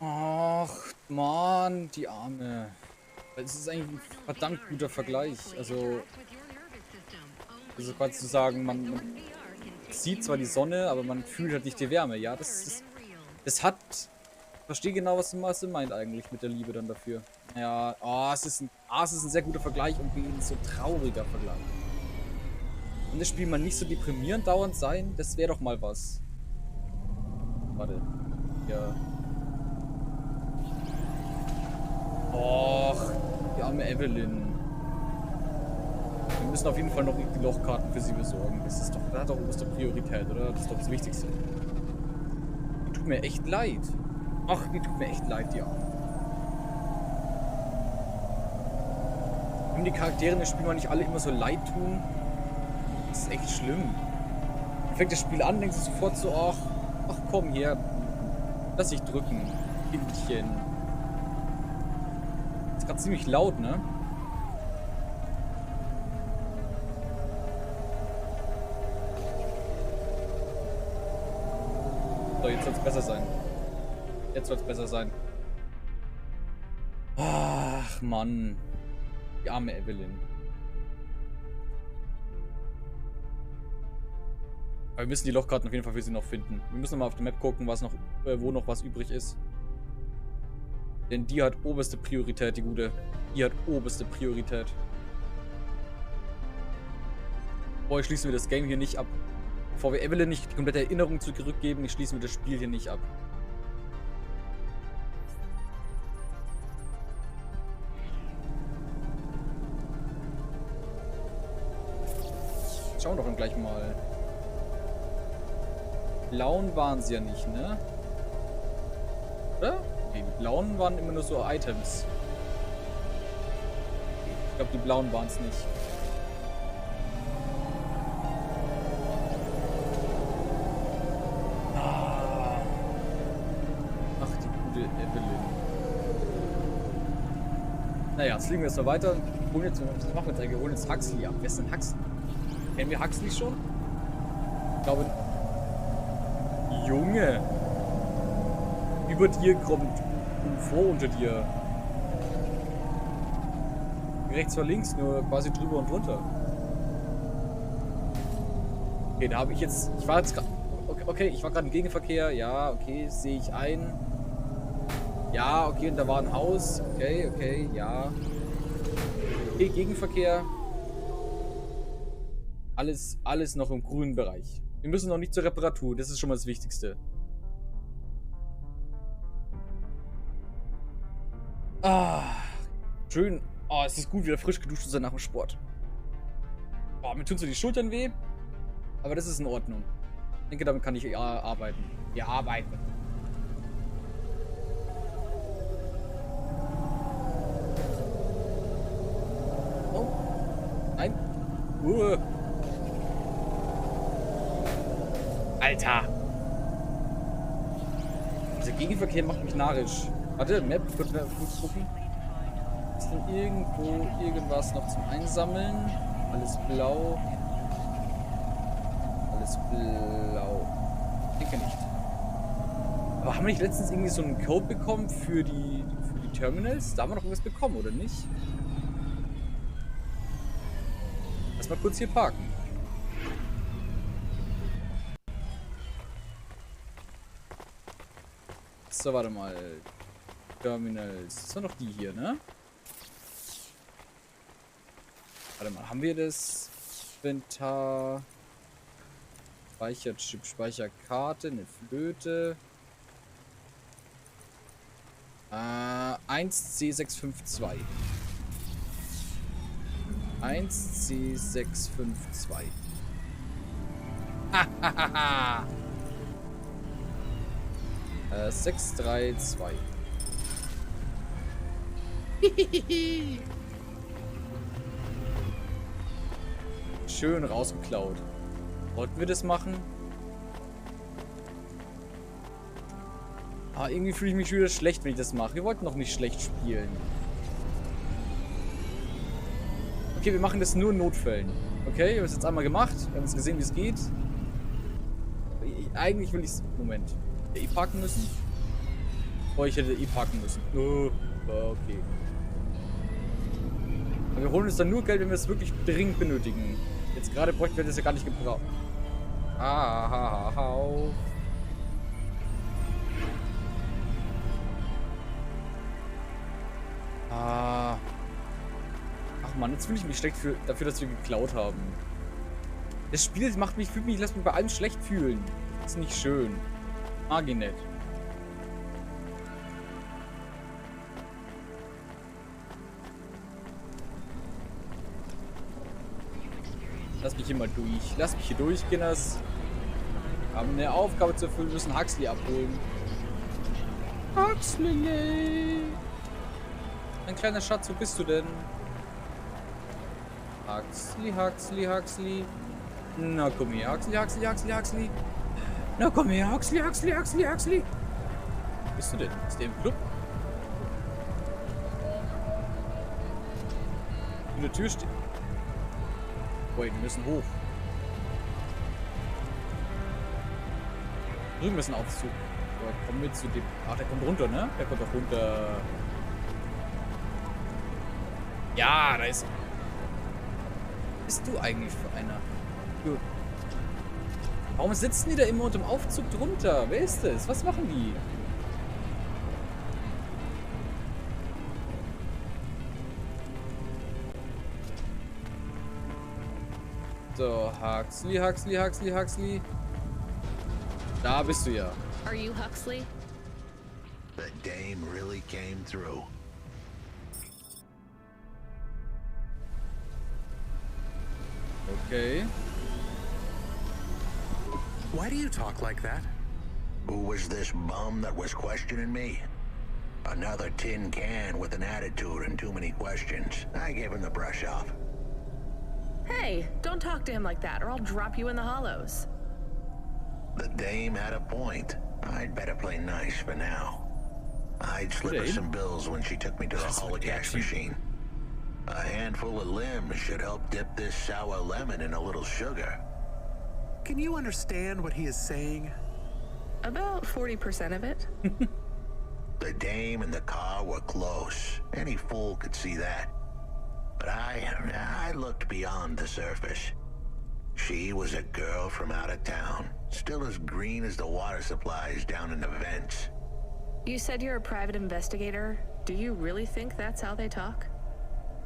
Ach, Mann, die Arme. Es ist eigentlich ein verdammt guter Vergleich. Also quasi zu sagen, man sieht zwar die Sonne, aber man fühlt halt nicht die Wärme. Ja, das hat verstehe genau, was sie meint eigentlich mit der Liebe dann dafür. Ja, oh, es ist ein sehr guter Vergleich und B, ein so trauriger Vergleich. Kann das Spiel mal nicht so deprimierend dauernd sein? Das wäre doch mal was. Warte. Ja. Och, die arme Evelyn. Wir müssen auf jeden Fall noch die Lochkarten für sie besorgen. Das hat doch oberste Priorität, oder? Das ist doch das Wichtigste. Die tut mir echt leid. Ach, die tut mir echt leid, ja. Wenn die Charaktere in dem Spiel mal nicht alle immer so leid tun, das ist echt schlimm. Dann fängt das Spiel an, denkst du sofort so, ach komm her, lass dich drücken, Kindchen. Das ist gerade ziemlich laut, ne? So, jetzt soll es besser sein. Jetzt soll es besser sein. Ach, Mann. Die arme Evelyn. Aber wir müssen die Lochkarten auf jeden Fall für sie noch finden. Wir müssen mal auf der Map gucken, was noch, wo noch was übrig ist. Denn die hat oberste Priorität, die gute. Die hat oberste Priorität. Boah, schließen wir das Game hier nicht ab. Bevor wir Evelyn nicht die komplette Erinnerung zurückgeben, schließen wir das Spiel hier nicht ab. Schauen wir doch dann gleich mal. Blauen waren sie ja nicht, ne? Oder? Nee, die blauen waren immer nur so Items. Ich glaube, die blauen waren es nicht. Ach, die gute Evelyn. Naja, jetzt fliegen wir jetzt noch weiter. Was machen wir jetzt eigentlich? Wir holen jetzt Huxley ab. Wer ist denn Huxley? Kennen wir Huxley schon? Ich glaube... Junge! Über dir kommt UFO unter dir. Rechts vor links, nur quasi drüber und drunter. Okay, da habe ich jetzt... Ich war jetzt gerade... Okay, ich war gerade im Gegenverkehr. Ja, okay, sehe ich ein. Ja, okay, und da war ein Haus. Okay, ja. Okay, Gegenverkehr. Alles noch im grünen Bereich. Wir müssen noch nicht zur Reparatur, das ist schon mal das Wichtigste. Ah, schön. Oh, es ist gut, wieder frisch geduscht zu sein nach dem Sport. Oh, mir tun so die Schultern weh. Aber das ist in Ordnung. Ich denke, damit kann ich arbeiten. Wir arbeiten. Oh. Nein. Alter! Dieser Gegenverkehr macht mich narrisch. Warte, Map, kurz gucken. Ist denn irgendwo irgendwas noch zum Einsammeln? Alles blau. Alles blau. Ich denke nicht. Aber haben wir nicht letztens irgendwie so einen Code bekommen für die Terminals? Da haben wir noch irgendwas bekommen, oder nicht? Lass mal kurz hier parken. So, warte mal. Terminals. Das sind doch die hier, ne? Warte mal, haben wir das Inventar? Speicherchip, Speicherkarte, eine Flöte. 1C652. 1C652. Hahaha. 632. Schön rausgeklaut. Wollten wir das machen? Ah, irgendwie fühle ich mich wieder schlecht, wenn ich das mache. Wir wollten noch nicht schlecht spielen. Okay, wir machen das nur in Notfällen. Okay, wir haben es jetzt einmal gemacht. Wir haben jetzt gesehen, wie es geht. Eigentlich will ich es... Moment. Hätte parken müssen? Oh, ich hätte parken müssen. Oh, okay. Aber wir holen uns dann nur Geld, wenn wir es wirklich dringend benötigen. Jetzt gerade bräuchten wir das ja gar nicht gebraucht. Mann, jetzt fühle ich mich schlecht dafür, dass wir geklaut haben. Das Spiel fühlt mich, lässt mich bei allem schlecht fühlen. Das ist nicht schön. Mag ich nicht. Lass mich hier mal durch. Lass mich hier durch, Kinders. Wir haben eine Aufgabe zu erfüllen, müssen Huxley abholen. Huxley! Mein kleiner Schatz, wo bist du denn? Huxley, Huxley, Huxley. Na komm her, Huxley, Huxley, Huxley, Huxley. Na komm her, Huxley, Huxley, Huxley, Huxley. Wo bist du denn? Ist der im Club? In der Tür steht. Wait, wir müssen hoch. Drüben ist ein Aufzug. So, kommen wir zu dem. Ach, der kommt runter, ne? Der kommt doch runter. Ja, da ist er. Was bist du eigentlich für einer? Gut. Warum sitzen die da immer unter dem Aufzug drunter? Wer ist das? Was machen die? So, Huxley, Huxley, Huxley, Huxley. Da bist du ja. Are you Huxley? The dame really came through. Okay. Why do you talk like that? Who was this bum that was questioning me? Another tin can with an attitude and too many questions. I gave him the brush off. Hey, don't talk to him like that or I'll drop you in the hollows. The dame had a point. I'd better play nice for now. I'd slip her some bills when she took me to the holocash machine. A handful of limbs should help dip this sour lemon in a little sugar. Can you understand what he is saying? About 40% of it. The dame and the car were close. Any fool could see that. But I looked beyond the surface. She was a girl from out of town, still as green as the water supplies down in the vents. You said you're a private investigator. Do you really think that's how they talk?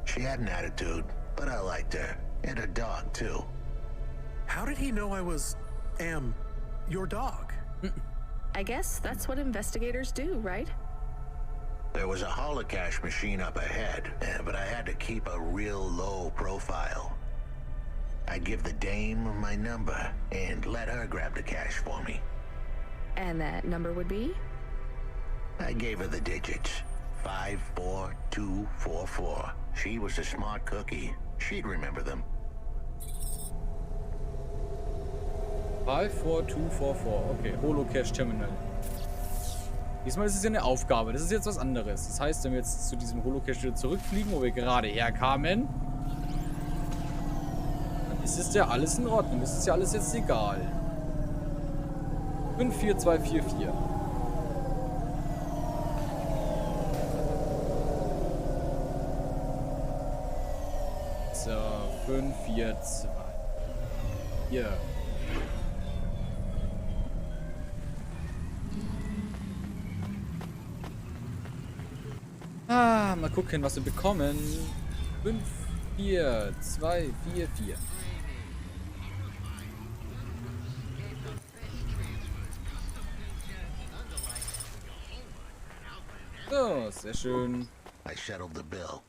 She had an attitude, but I liked her. And her dog, too. How did he know I am your dog? I guess that's what investigators do, right? There was a holocash machine up ahead, but I had to keep a real low profile. I'd give the dame my number and let her grab the cash for me. And that number would be? I gave her the digits. 54244. She was a smart cookie. She'd remember them. 54244. Okay, Holocash Terminal. Diesmal ist es ja eine Aufgabe. Das ist jetzt was anderes. Das heißt, wenn wir jetzt zu diesem Holocash wieder zurückfliegen, wo wir gerade herkamen, dann ist es ja alles in Ordnung. Das ist ja alles jetzt egal. 54244. So, 542. Hier. Mal gucken, was wir bekommen. 5, 4, 2, 4, 4. So, sehr schön. I settled the bill.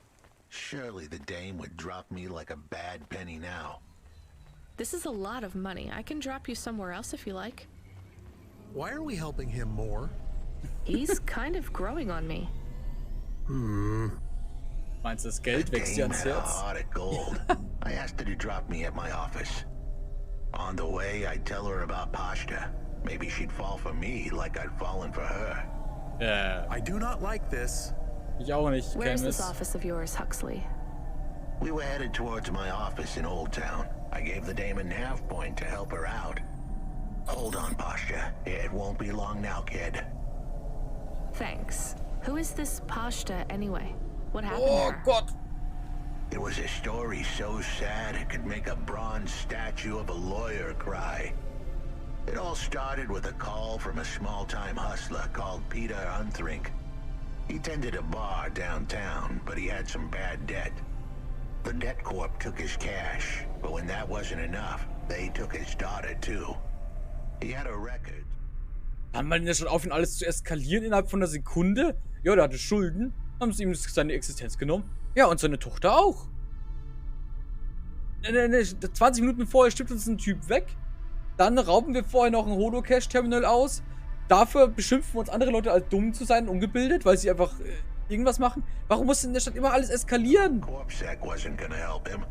Surely the dame would drop me like a bad penny now. This is a lot of money. I can drop you somewhere else if you like. Why are we helping him more? He's kind of growing on me. Meinst du, das Geld wächst dir ans Herz? Heart of gold. I asked her to drop me at my office. On the way, I'd tell her about Pashta. Maybe she'd fall for me like I'd fallen for her. Ja. I do not like this. Ich auch nicht. Where's this office of yours, Huxley? We were headed towards my office in Old Town. I gave the dame a nav point to help her out. Hold on, Pashta. It won't be long now, kid. Thanks. Who is this Pashta anyway? What happened to Oh her? Gott. It was a story so sad it could make a bronze statue of a lawyer cry. It all started with a call from a small-time hustler called Peter Unthrink. He tended a bar downtown, but he had some bad debt. The debt corp took his cash, but when that wasn't enough, they took his daughter too. He had a record. Kann man ja schon aufhören, alles zu eskalieren innerhalb von einer Sekunde? Ja, der hatte Schulden, haben sie ihm seine Existenz genommen. Ja, und seine Tochter auch. 20 Minuten vorher stirbt uns ein Typ weg. Dann rauben wir vorher noch ein Holo-Cash-Terminal aus. Dafür beschimpfen uns andere Leute als dumm zu sein, ungebildet, weil sie einfach irgendwas machen. Warum muss in der Stadt immer alles eskalieren? Corpsec wasn't gonna help him.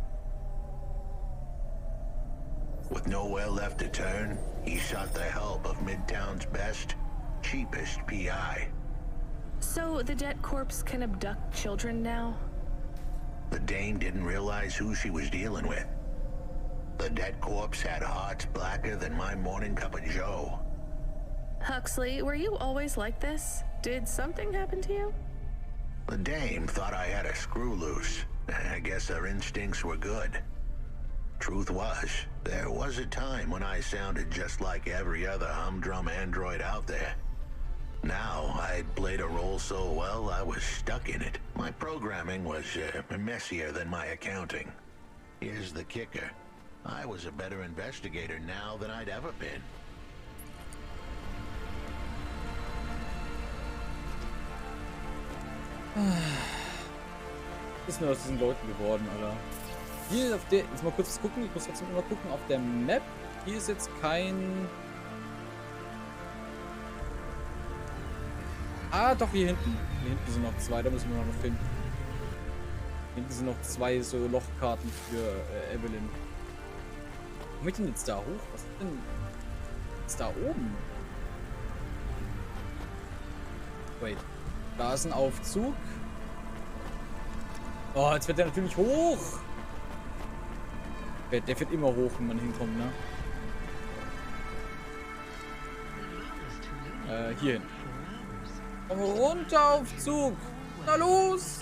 With nowhere left to turn, he sought the help of Midtown's best, cheapest PI. So the debt corpse can abduct children now? The dame didn't realize who she was dealing with. The dead corpse had hearts blacker than my morning cup of joe. Huxley, were you always like this? Did something happen to you? The dame thought I had a screw loose. I guess her instincts were good. Truth was, there was a time when I sounded just like every other humdrum android out there. Now, I'd played a role so well, I was stuck in it. My programming was messier than my accounting. Here's the kicker. I was a better investigator now than I'd ever been. Was ist nur aus diesen Leuten geworden, Alter? Hier auf der... Jetzt mal kurz gucken. Ich muss trotzdem immer gucken. Auf der Map. Hier ist jetzt kein... Ah, doch, hier hinten. Hier hinten sind noch zwei. Da müssen wir noch finden. Hier hinten sind noch zwei so Lochkarten für Evelyn. Komm ich denn jetzt da hoch? Was ist denn jetzt da oben? Wait. Da ist ein Aufzug. Oh, jetzt wird der natürlich hoch. Der fährt immer hoch, wenn man hinkommt, ne? Hier hin. Komm runter, Aufzug. Na los.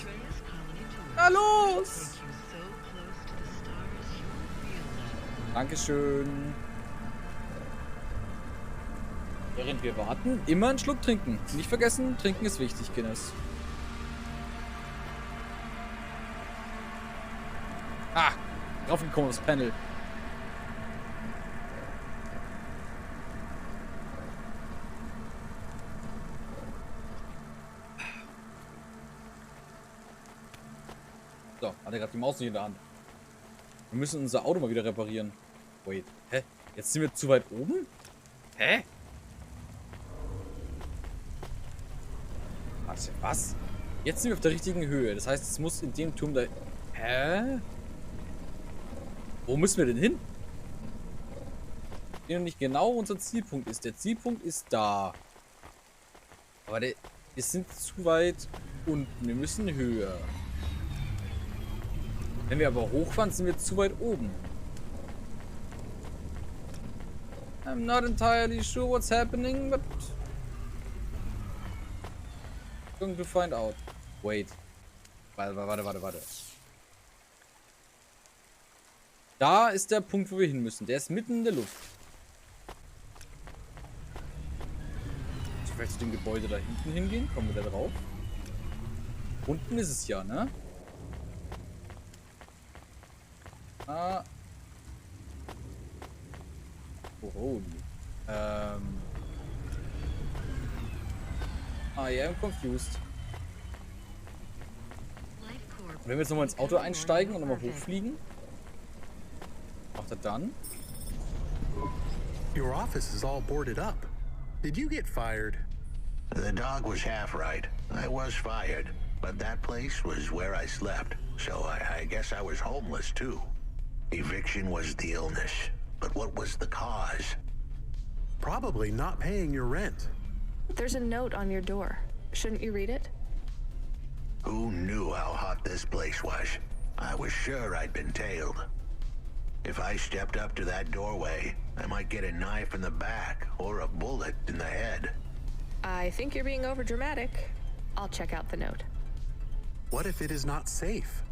Na los. Dankeschön. Während wir warten, immer einen Schluck trinken. Nicht vergessen, trinken ist wichtig, Guinness. Ah, draufgekommen aufs Panel. So, hat er gerade die Maus nicht in der Hand. Wir müssen unser Auto mal wieder reparieren. Wait, hä? Jetzt sind wir zu weit oben? Hä? Warte, was? Jetzt sind wir auf der richtigen Höhe. Das heißt, es muss in dem Turm da... Hä? Wo müssen wir denn hin? Ich weiß nicht genau, wo unser Zielpunkt ist. Der Zielpunkt ist da. Aber wir sind zu weit unten. Wir müssen höher. Wenn wir aber hochfahren, sind wir zu weit oben. I'm not entirely sure what's happening, but... going to find out. Wait. Warte. Da ist der Punkt, wo wir hin müssen. Der ist mitten in der Luft. Ich will zu dem Gebäude da hinten hingehen. Kommen wir da drauf? Unten ist es ja, ne? Ah. Oh. I am confused. Wenn wir jetzt nochmal ins Auto einsteigen und nochmal hochfliegen. Macht er dann? Your office is all boarded up. Did you get fired? The dog was half right. I was fired, but that place was where I slept, so I guess I was homeless too. Eviction was the illness, but what was the cause? Probably not paying your rent. There's a note on your door. Shouldn't you read it? Who knew how hot this place was? I was sure I'd been tailed. If I stepped up to that doorway, I might get a knife in the back or a bullet in the head. I think you're being overdramatic. I'll check out the note. What if it is not safe?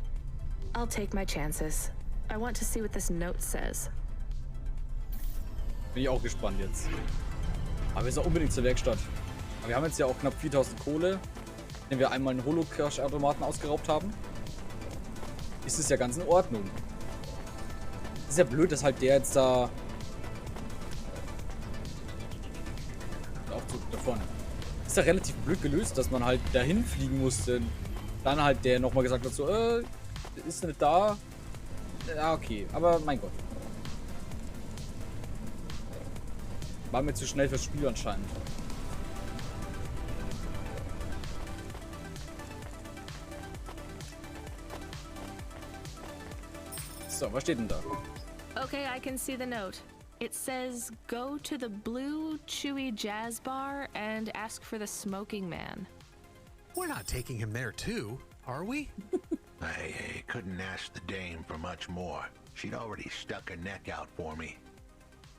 I'll take my chances. I want to see what this note says. Bin ich auch gespannt jetzt. Aber wir sind unbedingt zur Werkstatt. Aber wir haben jetzt ja auch knapp 4000 Kohle, wenn wir einmal einen Holo-Cash-Automaten ausgeraubt haben. ist es ja ganz in Ordnung. Ist ja blöd, dass halt der jetzt da... Auch da vorne. Ist ja relativ blöd gelöst, dass man halt dahin fliegen musste. Dann halt der nochmal gesagt hat, so, ist er nicht da? Ja, okay. Aber mein Gott. War mir zu schnell fürs Spiel anscheinend. So, was steht denn da? Okay, I can see the note. It says, go to the blue, chewy jazz bar and ask for the smoking man. We're not taking him there too, are we? I couldn't ask the dame for much more. She'd already stuck her neck out for me.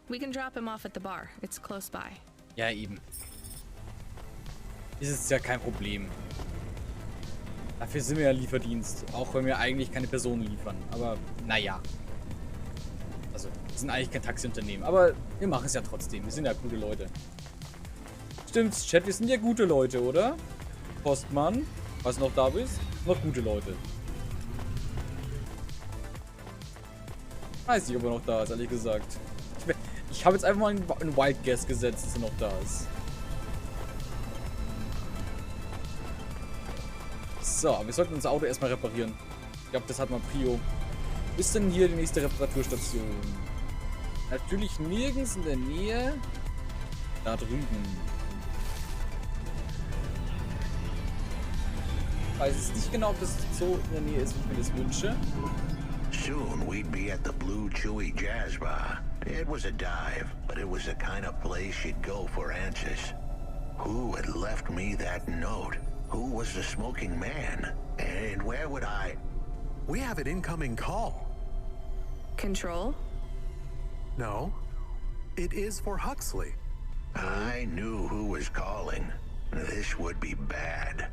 We can drop him off at the bar. It's close by. Ja, eben. Das ist ja kein Problem. Dafür sind wir ja Lieferdienst. Auch wenn wir eigentlich keine Personen liefern. Aber, naja. Also, wir sind eigentlich kein Taxiunternehmen. Aber wir machen es ja trotzdem. Wir sind ja gute Leute. Stimmt's, Chat? Wir sind ja gute Leute, oder? Postmann, falls du noch da bist. Noch gute Leute. Weiß nicht, ob er noch da ist, ehrlich gesagt. Ich habe jetzt einfach mal einen Wild Guess gesetzt, dass er noch da ist. So, wir sollten unser Auto erstmal reparieren. Ich glaube, das hat man Prio. Wo ist denn hier die nächste Reparaturstation? Natürlich nirgends in der Nähe. Da drüben. Ich weiß es nicht genau, ob das so in der Nähe ist, wie ich mir das wünsche. Soon we'd be at the Blue Chewy Jazz Bar. It was a dive, but it was the kind of place you'd go for answers. Who had left me that note? Who was the smoking man? And where would I... We have an incoming call. Control? No, it is for Huxley. I knew who was calling. This would be bad.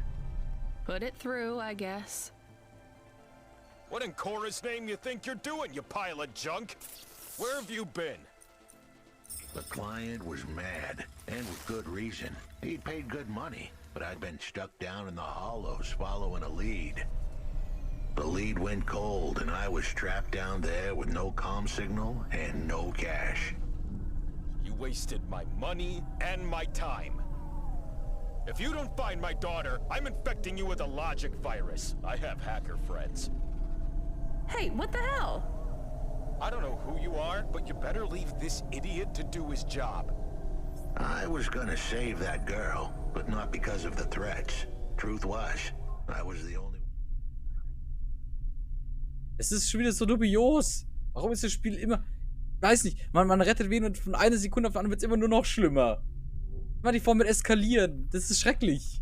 Put it through, I guess. What in Cora's name you think you're doing, you pile of junk? Where have you been? The client was mad, and with good reason. He'd paid good money, but I'd been stuck down in the hollows following a lead. The lead went cold, and I was trapped down there with no comm signal and no cash. You wasted my money and my time. If you don't find my daughter, I'm infecting you with a logic virus. I have hacker friends. Hey, what the hell? I don't know who you are, but you better leave this idiot to do his job. I was gonna save that girl, but not because of the threats. Truth was, I was the only... Es ist schon wieder so dubios. Warum ist das Spiel immer... Ich weiß nicht. Man rettet wen und von einer Sekunde auf die andere wird es immer nur noch schlimmer. Immer die Form mit eskalieren. Das ist schrecklich.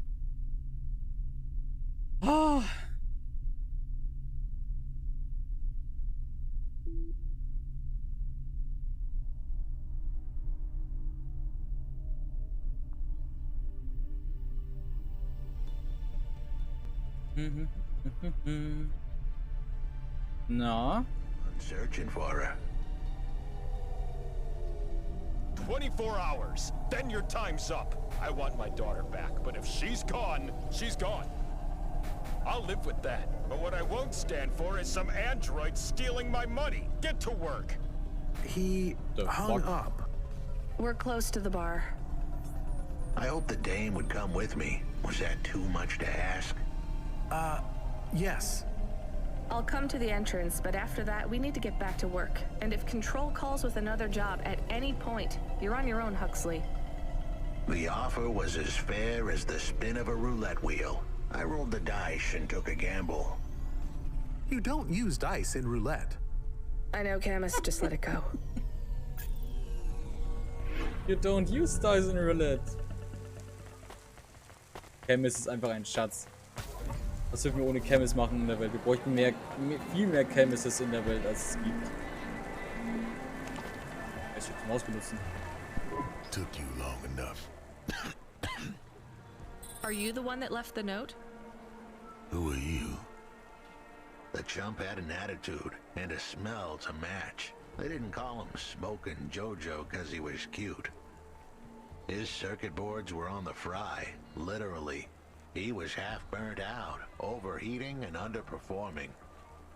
Ah. Na? I'm searching for her. 24 hours. Then your time's up. I want my daughter back, but if she's gone, she's gone. I'll live with that. But what I won't stand for is some android stealing my money. Get to work. He hung up. We're close to the bar. I hope the dame would come with me. Was that too much to ask? Yes. I'll come to the entrance, but after that, we need to get back to work. And if Control calls with another job at any point, you're on your own, Huxley. The offer was as fair as the spin of a roulette wheel. I rolled the dice and took a gamble. You don't use dice in roulette. I know, Camus, just let it go. You don't use dice in roulette. Camus ist einfach ein Schatz. Was würden wir ohne Camus machen in der Welt? Wir bräuchten viel mehr Camuses in der Welt, als es gibt. Ich will die Maus benutzen. Took you long enough. Are you the one that left the note? Who are you? The chump had an attitude and a smell to match. They didn't call him Smokin' Jojo because he was cute. His circuit boards were on the fry, literally. He was half burnt out, overheating and underperforming.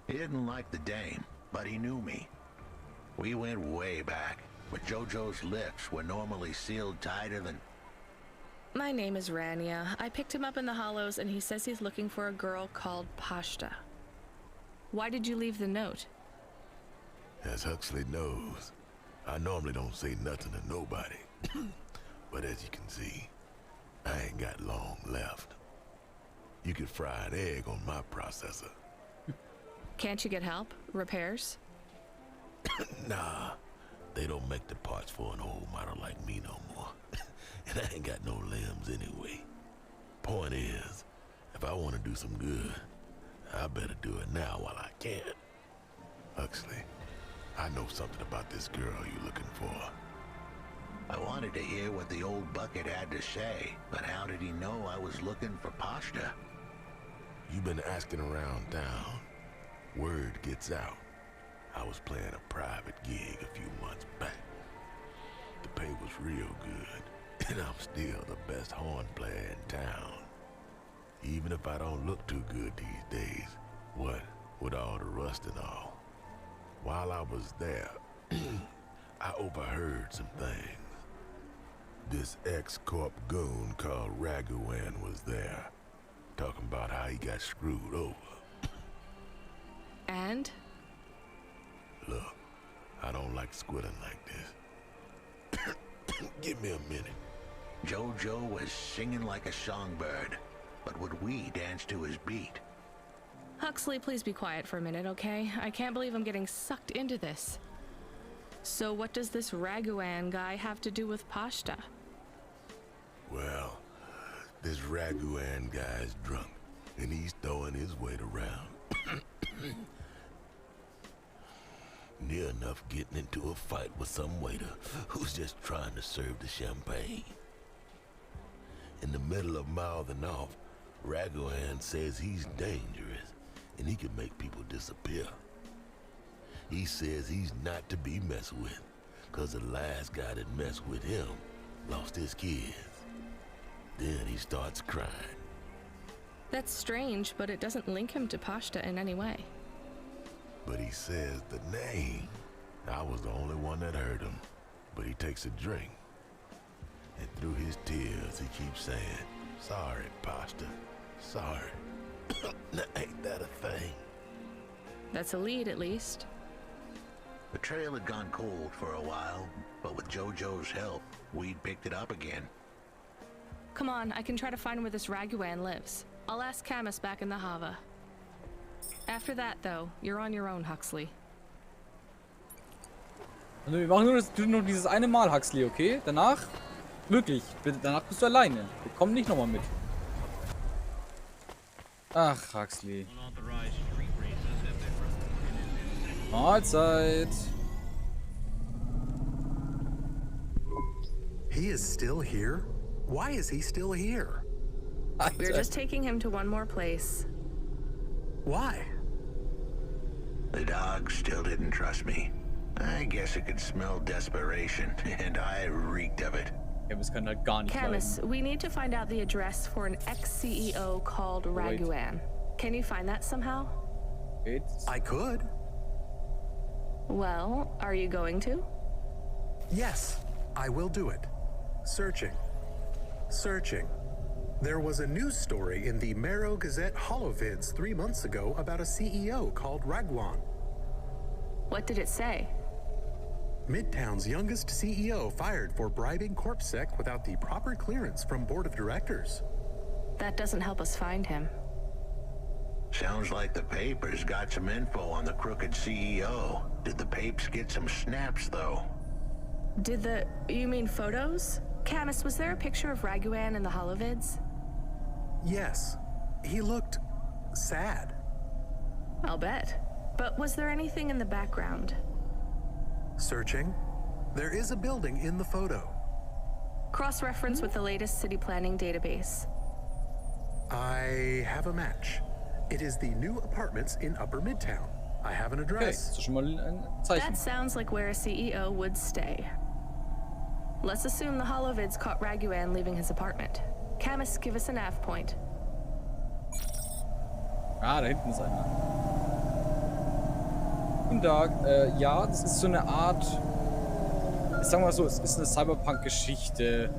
He didn't like the dame, but he knew me. We went way back, when Jojo's lips were normally sealed tighter than... My name is Rania. I picked him up in the Hollows, and he says he's looking for a girl called Pashta. Why did you leave the note? As Huxley knows, I normally don't say nothing to nobody. But as you can see, I ain't got long left. You could fry an egg on my processor. Can't you get help? Repairs? Nah, they don't make the parts for an old model like me no more. And I ain't got no limbs anyway. Point is, if I want to do some good, I better do it now while I can. Huxley, I know something about this girl you're looking for. I wanted to hear what the old bucket had to say, but how did he know I was looking for Pashta? You've been asking around town. Word gets out. I was playing a private gig a few months back. The pay was real good, and I'm still the best horn player in town. Even if I don't look too good these days, what with all the rust and all. While I was there, I overheard some things. This ex-corp goon called Raguan was there, talking about how he got screwed over. And? Look, I don't like squitting like this. Give me a minute. Jojo was singing like a songbird, but would we dance to his beat? Huxley, please be quiet for a minute, okay? I can't believe I'm getting sucked into this. So what does this Raguan guy have to do with Pashta? Well, this Raguan guy's drunk, and he's throwing his weight around. Near enough getting into a fight with some waiter who's just trying to serve the champagne. In the middle of mouthing off, Raguan says he's dangerous and he can make people disappear. He says he's not to be messed with, cause the last guy that messed with him lost his kids. Then he starts crying. That's strange, but it doesn't link him to Pashta in any way. But he says the name. I was the only one that heard him, but he takes a drink. And through his tears, he keeps saying, "Sorry, Pashta, sorry." Ain't that a thing? That's a lead, at least. The trail had gone cold for a while, but with Jojo's help, we'd picked it up again. Come on, I can try to find where this Raguan lives. I'll ask Camus back in the Hava. After that, though, you're on your own, Huxley. Also wir machen nur dieses eine Mal, Huxley, okay? Danach, wirklich, bitte, danach bist du alleine. Wir kommen nicht nochmal mit. Ach, Huxley. Mahlzeit. He is still here? Why is he still here? We're just taking him to one more place. Why? The dog still didn't trust me. I guess it could smell desperation, and I reeked of it. Camus kann halt gar nicht Camus, leiden. we need to find out the address for an ex-CEO called Raguan. Can you find that somehow? Geht's? I could. Well, are you going to? Yes, I will do it. Searching. Searching. There was a news story in the Marrow Gazette Holovids 3 months ago about a CEO called Raguan. What did it say? Midtown's youngest CEO fired for bribing CorpSec without the proper clearance from board of directors. That doesn't help us find him. Sounds like the papers got some info on the crooked CEO. Did the papes get some snaps, though? You mean photos? Camus, was there a picture of Raguan in the Holovids? Yes, he looked sad. I'll bet. But was there anything in the background? Searching. There is a building in the photo. Cross-reference with the latest city planning database. I have a match. It is the new apartments in Upper Midtown. I have an Okay, address. das ist schon mal ein Zeichen. That sounds like where a CEO would stay. Let's assume the Holovids caught Raguan leaving his apartment. Camus, give us a nav point. Ah, da hinten ist einer. Guten Tag. Ja, das ist so eine Art, sagen wir mal so, es ist eine Cyberpunk-Geschichte,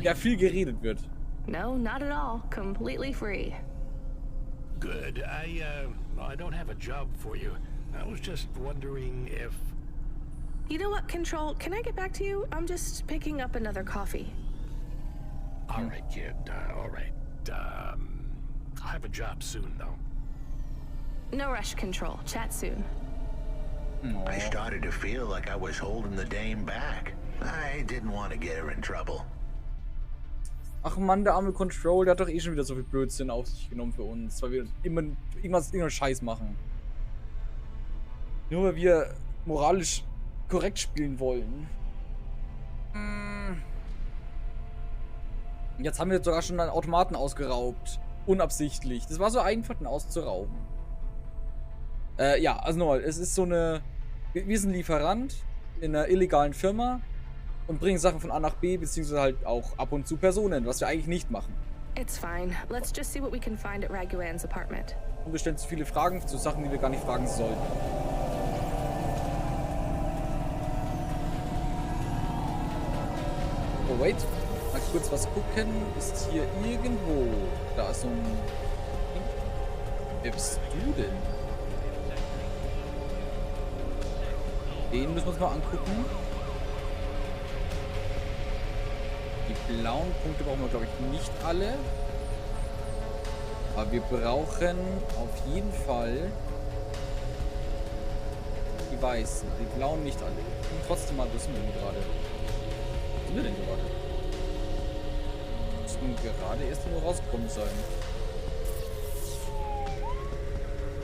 ja, viel geredet wird. No, not at all. Completely free. Good. I don't have a job for you. I was just wondering if... You know what, Control? Can I get back to you? I'm just picking up another coffee. All right, kid. All right. I'll have a job soon, though. No rush, Control. Chat soon. I started to feel like I was holding the dame back. I didn't want to get her in trouble. Ach Mann, der arme Control, der hat doch eh schon wieder so viel Blödsinn auf sich genommen für uns, weil wir immer irgendeinen Scheiß machen. Nur weil wir moralisch korrekt spielen wollen. Jetzt haben wir sogar schon einen Automaten ausgeraubt. Unabsichtlich. Das war so einfach, den auszurauben. Ja, also nochmal, es ist so eine... Wir sind Lieferant in einer illegalen Firma und bringen Sachen von A nach B, beziehungsweise halt auch ab und zu Personen, was wir eigentlich nicht machen. It's fine. Let's just see what we can find at Raguan's apartment. Und wir stellen zu viele Fragen zu Sachen, die wir gar nicht fragen sollten. Oh, wait. Mal kurz was gucken. Ist hier irgendwo... Da ist so ein... Wer bist du denn? Den müssen wir uns mal angucken. Die blauen Punkte brauchen wir, glaube ich, nicht alle. Aber wir brauchen auf jeden Fall die weißen. Die blauen nicht alle. Und trotzdem mal, wo sind wir denn gerade? Wo sind wir denn gerade? Müssen gerade erst nur rausgekommen sein.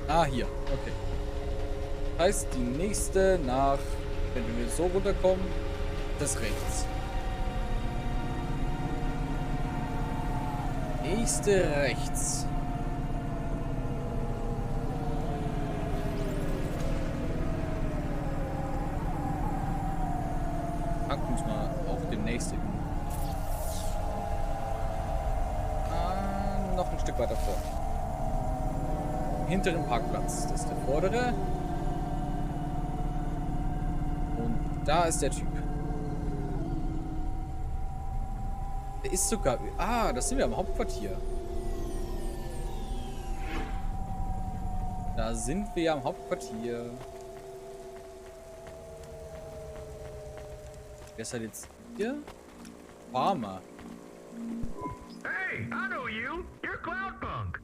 Ah, hier. Okay. Heißt, die nächste nach, wenn wir so runterkommen, das rechts. Nächste rechts. Packen uns mal auch den nächsten. Noch ein Stück weiter vor. Im hinteren Parkplatz. Das ist der vordere. Da ist der Typ. Der ist sogar... Ah, da sind wir am Hauptquartier. Da sind wir am Hauptquartier. Wer ist halt jetzt hier? Farmer. Hey, I know you. You're Cloudpunk.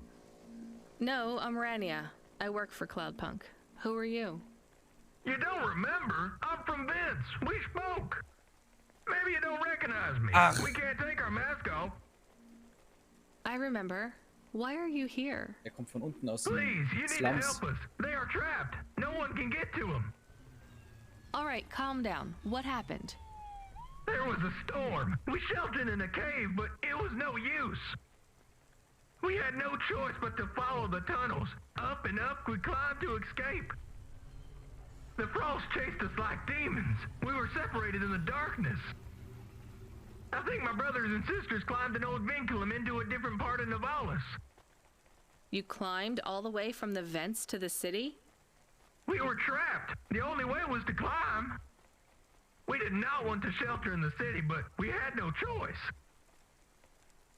No, I'm Rania. I work for Cloudpunk. Who are you? You don't remember? I'm from Vince. We spoke. Maybe you don't recognize me. Ach. We can't take our mask off. I remember. Why are you here? Er kommt von unten aus Please, den you need to Slums. help us. They are trapped. No one can get to them. All right, calm down. What happened? There was a storm. We sheltered in a cave, but it was no use. We had no choice but to follow the tunnels. Up and up, we climbed to escape. The frost chased us like demons. We were separated in the darkness. I think my brothers and sisters climbed an old vinculum into a different part of Navalis. You climbed all the way from the vents to the city? We were trapped. The only way was to climb. We did not want to shelter in the city, but we had no choice.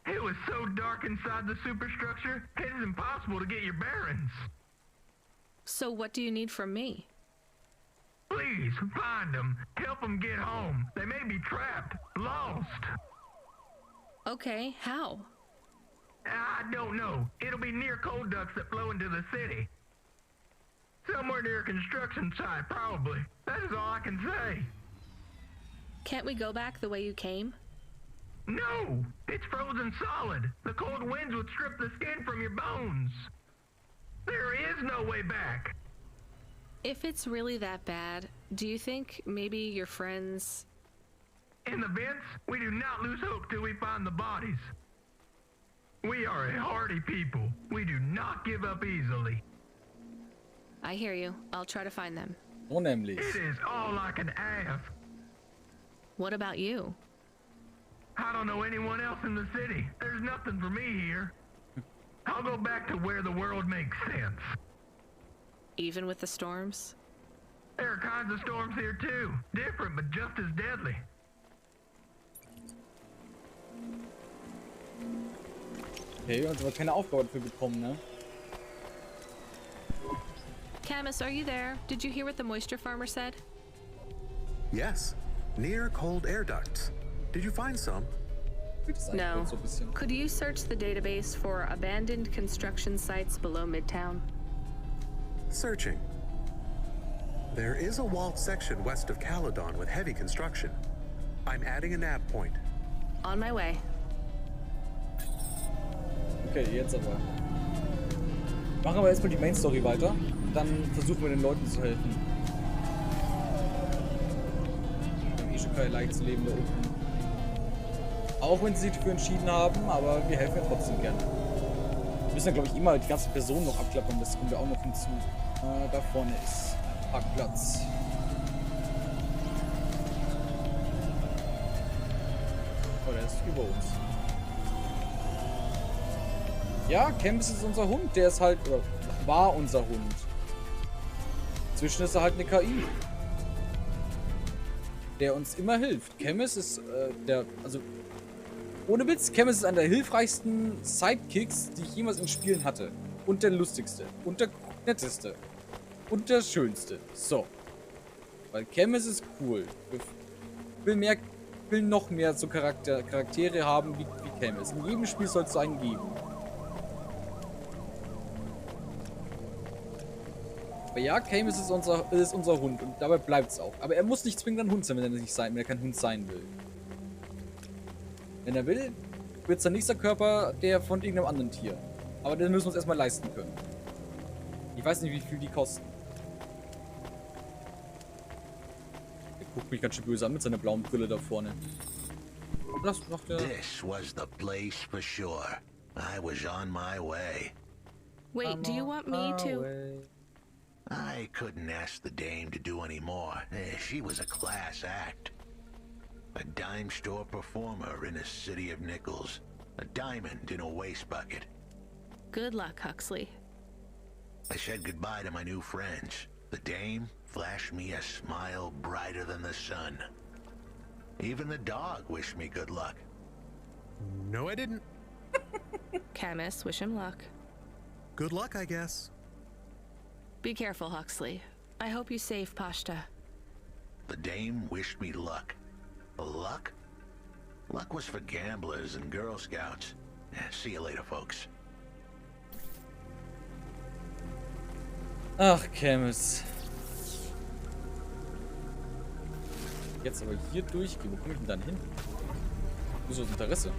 It was so dark inside the superstructure, it is impossible to get your bearings. So what do you need from me? Please, find them. Help them get home. They may be trapped, lost. Okay, how? I don't know. It'll be near coal ducts that flow into the city. Somewhere near a construction site, probably. That is all I can say. Can't we go back the way you came? No! It's frozen solid. The cold winds would strip the skin from your bones. There is no way back. If it's really that bad, do you think maybe your friends... In the vents, we do not lose hope till we find the bodies. We are a hardy people. We do not give up easily. I hear you. I'll try to find them. So nämlich. It is all I can ask. What about you? I don't know anyone else in the city. There's nothing for me here. I'll go back to where the world makes sense. even with the storms? There are kinds of storms here too. Different, but just as deadly. Okay, uns aber keine Aufgabe dafür bekommen, ne? Camus, are you there? Did you hear what the moisture farmer said? Yes, near cold air ducts. Did you find some? No. Could you search the database for abandoned construction sites below Midtown? Searching. There is a walled section west of Caledon with heavy construction. I'm adding a nav point. On my way. Okay, jetzt aber. Machen wir erstmal die Main Story weiter. Dann versuchen wir den Leuten zu helfen. Wir haben eh schon kein leichtes Leben da unten. Auch wenn sie sich dafür entschieden haben, aber wir helfen ja trotzdem gerne. Wir müssen ja, glaube ich, immer die ganzen Personen noch abklappern, das kommt ja auch noch hinzu. Da vorne ist ein Parkplatz. Oh, der ist über uns. Ja, Camus ist unser Hund, der ist halt, oder war unser Hund. Inzwischen ist er halt eine KI. Der uns immer hilft. Camus ist also ohne Witz, Camus ist einer der hilfreichsten Sidekicks, die ich jemals in Spielen hatte. Und der lustigste. Und der netteste. Und der schönste. So. Weil Camus ist cool. Will noch mehr so Charaktere haben wie Camus. In jedem Spiel soll es so einen geben. Aber ja, Camus ist unser Hund und dabei bleibt es auch. Aber er muss nicht zwingend ein Hund sein, wenn er kein Hund sein will. Wenn er will, wird es sein nächster Körper der von irgendeinem anderen Tier. Aber den müssen wir uns erstmal leisten können. Ich weiß nicht, wie viel die kosten. Der guckt mich ganz schön böse an mit seiner blauen Brille da vorne. Lass noch der... This was the place for sure. I was on my way. Wait, do you want me to... I couldn't ask the dame to do any more. She was a class act. A dime store performer in a city of nickels. A diamond in a waste bucket. Good luck, Huxley. I said goodbye to my new friends. The dame flashed me a smile brighter than the sun. Even the dog wished me good luck. No, I didn't. Camus, wish him luck. Good luck, I guess. Be careful, Huxley. I hope you save Pashta. The dame wished me luck. Luck? Luck was for gamblers and Girl Scouts. See you later, folks. Ach, Camus. Jetzt aber hier durchgehen. Wo komme ich denn dann hin? Nur so aus Interesse.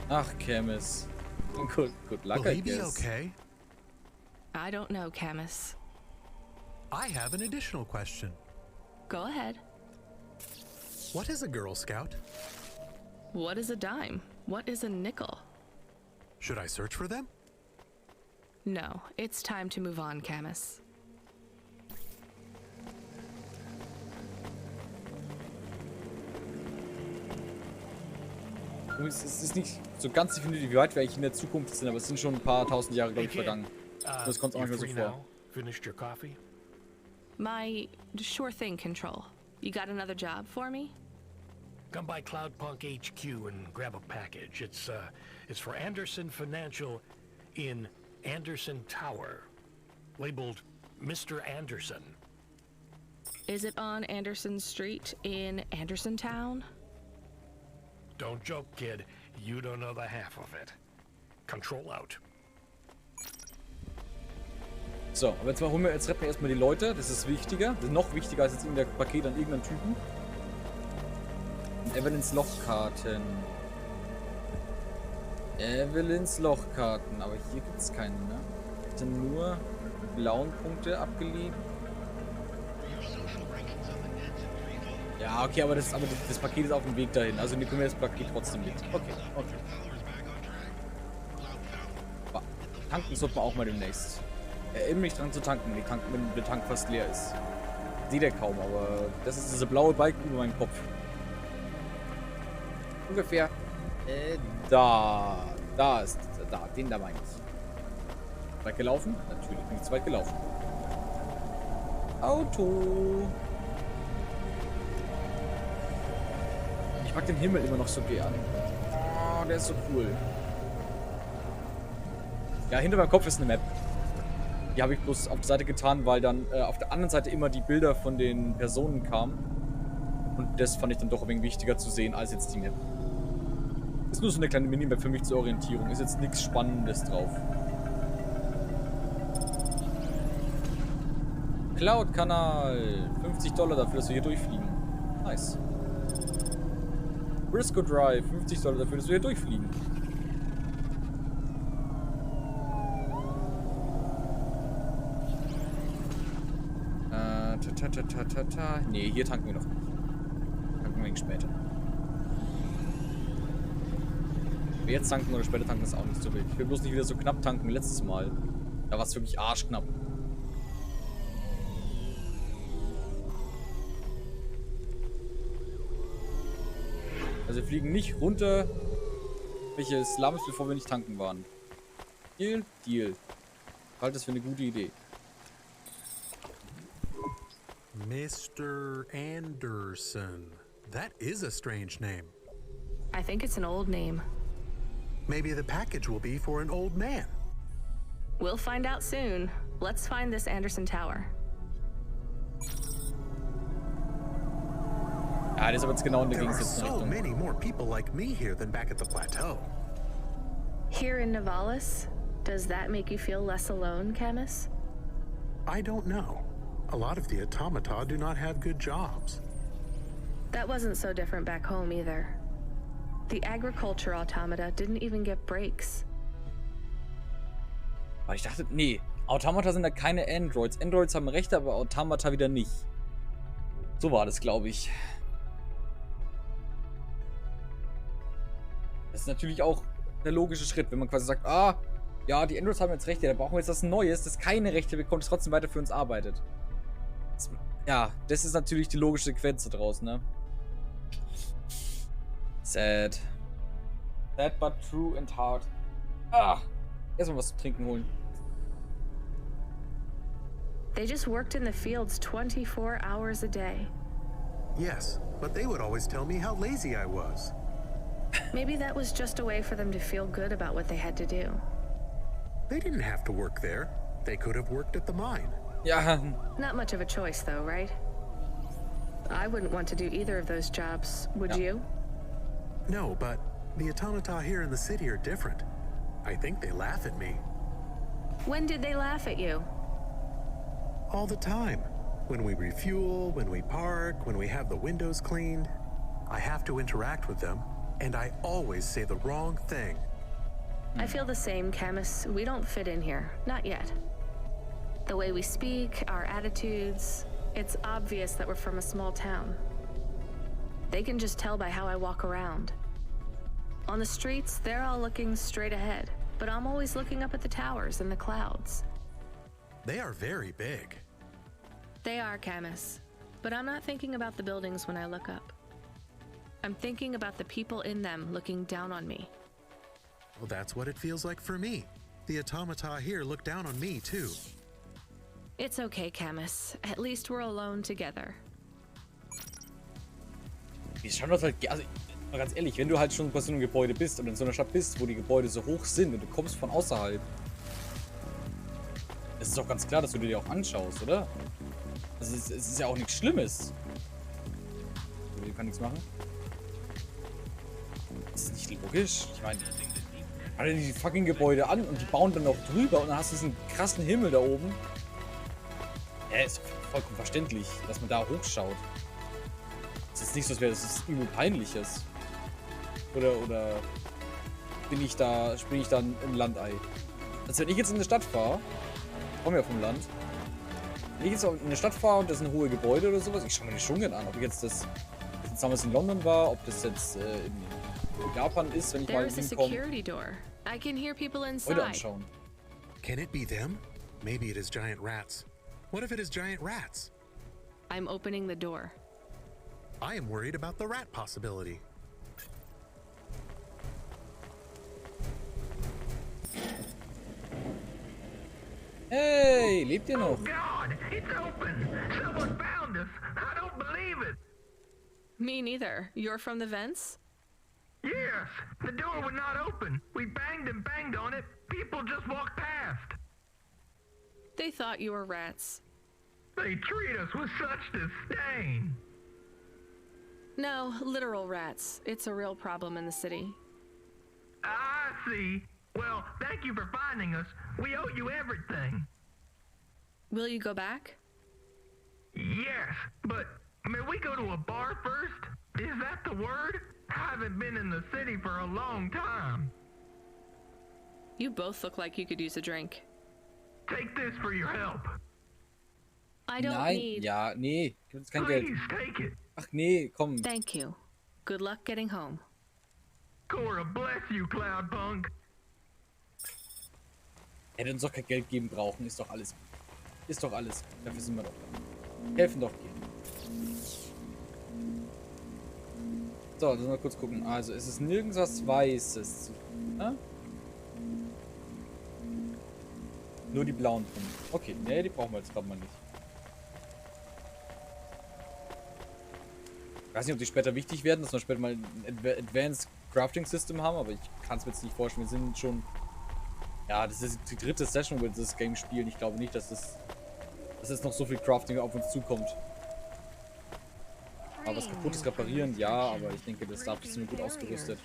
Ach, Camus. Good luck, I guess. Okay? I don't know, Camus. I have an additional question. Go ahead. What is a Girl Scout? What is a dime? What is a nickel? Should I search for them? No, it's time to move on, Camus. Es ist nicht so ganz definitiv, wie weit wir eigentlich in der Zukunft sind, aber es sind schon ein paar tausend Jahre, glaube ich, vergangen. Das kommt auch nicht mehr so vor. Finished your coffee? My sure thing, Control. You got another job for me? Come by Cloudpunk HQ and grab a package. It's for Anderson Financial in Anderson Tower, labeled Mr. Anderson. Is it on Anderson Street in Anderson Town? Don't joke, kid. You don't know the half of it. Control out. So, aber jetzt retten wir erstmal die Leute. Das ist wichtiger. Das ist noch wichtiger als jetzt irgendein Paket an irgendeinen Typen. Und Evelyns Lochkarten. Evelyns Lochkarten. Aber hier gibt es keine, ne? Es sind nur blauen Punkte abgelegt. Ja, okay, aber das Paket ist auf dem Weg dahin. Also nehmen wir das Paket trotzdem mit. Okay. Tanken sollten wir auch mal demnächst. Erinnere mich dran zu tanken, wenn der Tank fast leer ist. Seht ihr kaum, aber das ist diese blaue Balken über meinem Kopf. Ungefähr. Den da meine ich. Weit gelaufen? Natürlich bin ich zu weit gelaufen. Auto. Ich mag den Himmel immer noch so gern. Oh, der ist so cool. Ja, hinter meinem Kopf ist eine Map. Die habe ich bloß auf die Seite getan, weil dann auf der anderen Seite immer die Bilder von den Personen kamen. Und das fand ich dann doch ein wenig wichtiger zu sehen als jetzt die Map. Ist nur so eine kleine Minimap für mich zur Orientierung. Ist jetzt nichts Spannendes drauf. Cloud-Kanal. $50 dafür, dass wir hier durchfliegen. Nice. Briscoe Drive. $50 dafür, dass wir hier durchfliegen. Nee, hier tanken wir noch nicht. Tanken wir wenig später. Wir jetzt tanken oder später tanken ist auch nicht so wild. Ich will bloß nicht wieder so knapp tanken wie letztes Mal. Da war es wirklich arschknapp. Also wir fliegen nicht runter welche Slums, bevor wir nicht tanken waren. Deal? Deal. Ich halte das für eine gute Idee. Mr. Anderson. That is a strange name. I think it's an old name. Maybe the package will be for an old man. We'll find out soon. Let's find this Anderson Tower. Ja, das ist aber jetzt genau in der There are gegensätzlichen so Richtung. many more people like me here than back at the plateau. Here in Nivalis, does that make you feel less alone, Camus? I don't know. A lot of the automata do not have good jobs. That wasn't so different back home either. The agriculture automata didn't even get breaks. Aber ich dachte, nee, Automata sind da keine Androids. Androids haben Rechte, aber Automata wieder nicht. So war das, glaube ich. Das ist natürlich auch der logische Schritt, wenn man quasi sagt, ah, ja, die Androids haben jetzt Rechte, da brauchen wir jetzt was Neues, das keine Rechte bekommt, das trotzdem weiter für uns arbeitet. Ja, das ist natürlich die logische Sequenz da draußen, ne? Sad. Sad but true and hard. Ah! Erstmal was zu trinken holen. They just worked in the fields 24 hours a day. Yes, but they would always tell me how lazy I was. Maybe that was just a way for them to feel good about what they had to do. They didn't have to work there. They could have worked at the mine. Ja. Not much of a choice, though, right? I wouldn't want to do either of those jobs, would you? No, but the automata here in the city are different. I think they laugh at me. When did they laugh at you? All the time. When we refuel, when we park, when we have the windows cleaned. I have to interact with them, and I always say the wrong thing. I feel the same, Camus. We don't fit in here. Not yet. The way we speak, our attitudes, it's obvious that we're from a small town. They can just tell by how I walk around. On the streets, they're all looking straight ahead, but I'm always looking up at the towers and the clouds. They are very big. They are, Camus, but I'm not thinking about the buildings when I look up. I'm thinking about the people in them looking down on me. Well, that's what it feels like for me. The automata here look down on me, too. It's okay, Camus. At least we're alone together. Wir schauen das halt, also mal ganz ehrlich, wenn du halt schon bei so einem Gebäude bist und in so einer Stadt bist, wo die Gebäude so hoch sind und du kommst von außerhalb, es ist doch ganz klar, dass du dir die auch anschaust, oder? Also es ist ja auch nichts Schlimmes. Ich kann nichts machen. Das ist nicht logisch. Ich meine, alle die fucking Gebäude an und die bauen dann noch drüber und dann hast du diesen krassen Himmel da oben. Ja, ist vollkommen verständlich, dass man da hochschaut. Es ist nicht so, als wäre das übel peinliches. Oder springe ich da im Landei. Also wenn ich jetzt in eine Stadt fahre, ich komme ja vom Land, wenn ich jetzt in eine Stadt fahre und das sind hohe Gebäude oder sowas, ich schaue mir die schon an, ob ich jetzt das jetzt damals in London war, ob das jetzt in Japan ist, wenn ich mal hinkomme. Heute anschauen. Can it be them? Maybe it is giant rats. What if it is giant rats? I'm opening the door. I am worried about the rat possibility. Hey, lebt ihr Oh noch? God, it's open. Someone found us. I don't believe it. Me neither. You're from the vents? Yes, the door would not open. We banged and banged on it. People just walked past. They thought you were rats. They treat us with such disdain. No, literal rats. It's a real problem in the city. I see. Well, thank you for finding us. We owe you everything. Will you go back? Yes, but may we go to a bar first? Is that the word? I haven't been in the city for a long time. You both look like you could use a drink. Take this for your help. I don't Nein, need... ja, nee, gibt uns kein Geld. Please take it. Ach nee, komm. Thank you. Good luck getting home. Cora bless you, Cloudpunk. Hätte uns doch kein Geld geben brauchen, ist doch alles. Ist doch alles. Dafür sind wir doch da. Helfen doch gehen. So, lass mal kurz gucken. Also, es ist nirgends was Weißes zu tun, ne? Nur die blauen Punkte. Okay, ne, die brauchen wir jetzt gerade mal nicht. Ich weiß nicht, ob die später wichtig werden, dass wir später mal ein Advanced Crafting System haben, aber ich kann es mir jetzt nicht vorstellen. Wir sind schon... Ja, das ist die dritte Session, wo wir das Game spielen. Ich glaube nicht, dass jetzt noch so viel Crafting auf uns zukommt. Aber was kaputt ist, reparieren, ja, aber ich denke, das dafür sind wir gut ausgerüstet.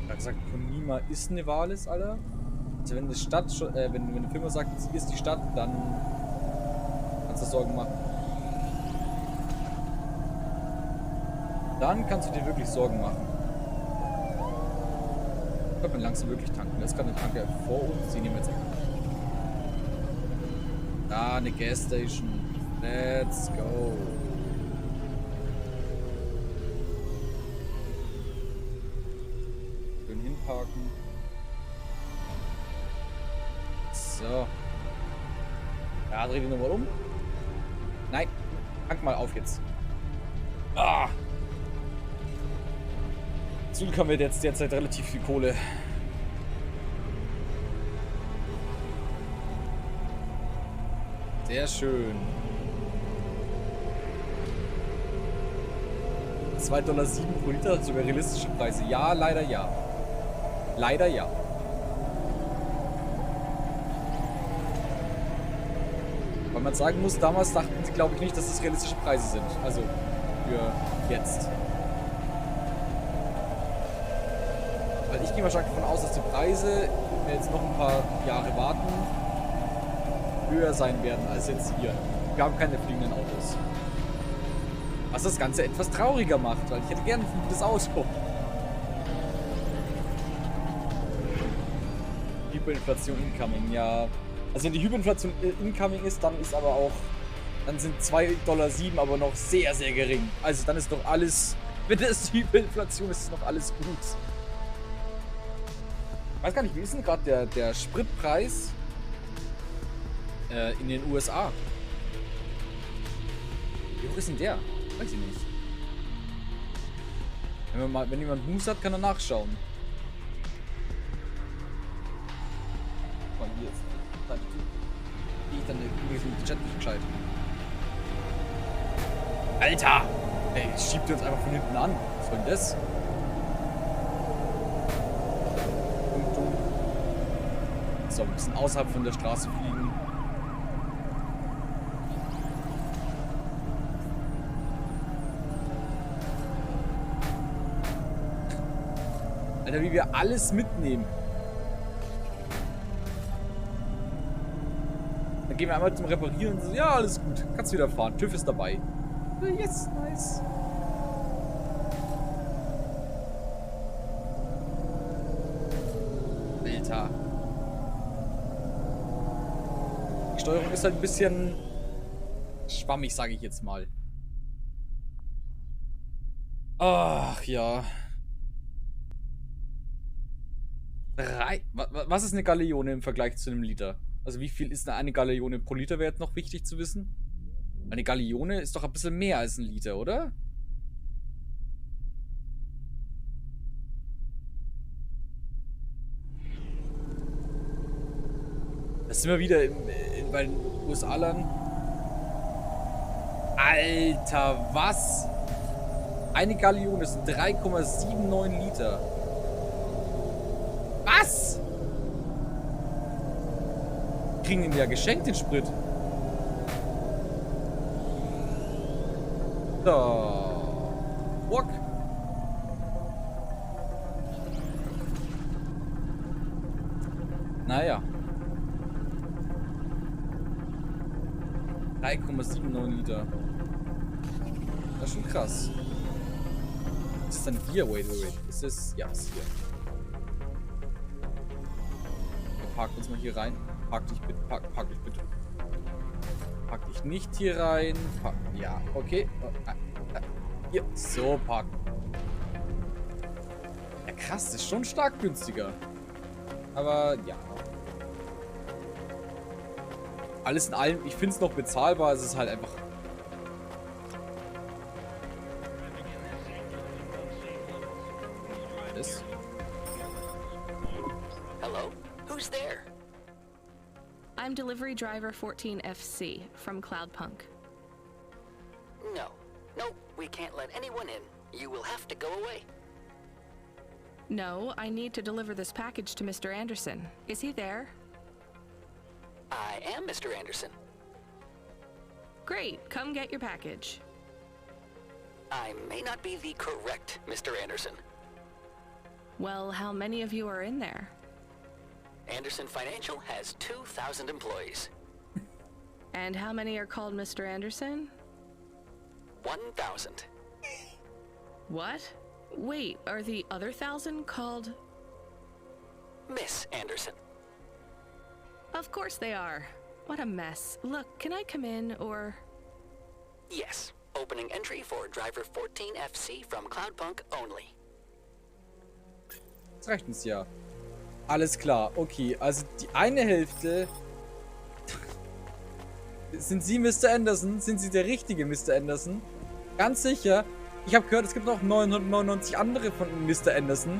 Er hat gesagt, Konima ist Nevalis, Alter. Also wenn eine Stadt, wenn eine Firma sagt, sie ist die Stadt, dann kannst du dir Sorgen machen. Dann kannst du dir wirklich Sorgen machen. Können wir langsam wirklich tanken. Da ist gerade eine Tanke vor uns, die nehmen wir jetzt einfach. Da, eine Gasstation. Let's go. Schön hinparken. So. Ja, dreh dich nochmal um. Nein, tank mal auf jetzt. Ah! Zum Glück haben wir jetzt derzeit relativ viel Kohle. Sehr schön. 2,07 $ pro Liter, sogar realistische Preise. Ja, leider ja. Leider ja. Weil man sagen muss, damals dachten sie, glaube ich, nicht, dass es realistische Preise sind. Also für jetzt. Weil ich gehe mal stark davon aus, dass die Preise, wenn wir jetzt noch ein paar Jahre warten, höher sein werden als jetzt hier. Wir haben keine fliegenden Autos. Was das Ganze etwas trauriger macht, weil ich hätte gerne ein fliegendes Auto. Hyperinflation incoming, ja. Also wenn die Hyperinflation incoming ist, dann ist aber auch, dann sind 2,07 $ aber noch sehr, sehr gering. Also dann ist doch alles, wenn das Hyperinflation ist, ist noch alles gut. Ich weiß gar nicht, wie ist denn gerade der Spritpreis in den USA? Wie hoch ist denn der? Weiß ich nicht. Wenn jemand Moose hat, kann er nachschauen. Mal hier ist. Dann den Chat nicht gescheit. Alter! Ey, schiebt ihr uns einfach von hinten an. Was soll denn das? So, ein bisschen außerhalb von der Straße fliegen. Alter, wie wir alles mitnehmen. Dann gehen wir einmal zum Reparieren und so, ja, alles gut. Kannst wieder fahren. TÜV ist dabei. Yes, nice. Alter. Die Steuerung ist halt ein bisschen schwammig, sage ich jetzt mal. Ach ja. Was ist eine Galeone im Vergleich zu einem Liter? Also wie viel ist eine Galeone pro Liter, wäre jetzt noch wichtig zu wissen? Eine Galeone ist doch ein bisschen mehr als ein Liter, oder? Sind wir wieder bei den USA-Lern? Alter, was? Eine Gallion ist 3,79 Liter. Was? Kriegen den ja geschenkt, den Sprit. So. Walk. Naja. 3,79 Liter. Das ist schon krass. Ist das dann hier? Wait. Ist das... Ja, ist hier. Wir parken uns mal hier rein. Park dich bitte. Park dich bitte. Park dich nicht hier rein. Ja, okay. Hier. So, parken. Ja, krass. Das ist schon stark günstiger. Aber, ja. Alles in allem, ich finde es noch bezahlbar. Es ist halt einfach... Das. Hello? Who's there? I'm delivery driver 14FC from Cloudpunk. No. No, we can't let anyone in. You will have to go away. No, I need to deliver this package to Mr. Anderson. Is he there? I am Mr. Anderson. Great, come get your package. I may not be the correct Mr. Anderson. Well, how many of you are in there? Anderson Financial has 2,000 employees. And how many are called Mr. Anderson? 1,000. What? Wait, are the other 1,000 called... Miss Anderson. Of course they are. What a mess. Look, can I come in, or... Yes. Opening entry for driver 14FC from Cloudpunk only. Das reicht uns ja. Alles klar. Okay, also die eine Hälfte... Sind Sie Mr. Anderson? Sind Sie der richtige Mr. Anderson? Ganz sicher. Ich habe gehört, es gibt noch 999 andere von Mr. Anderson.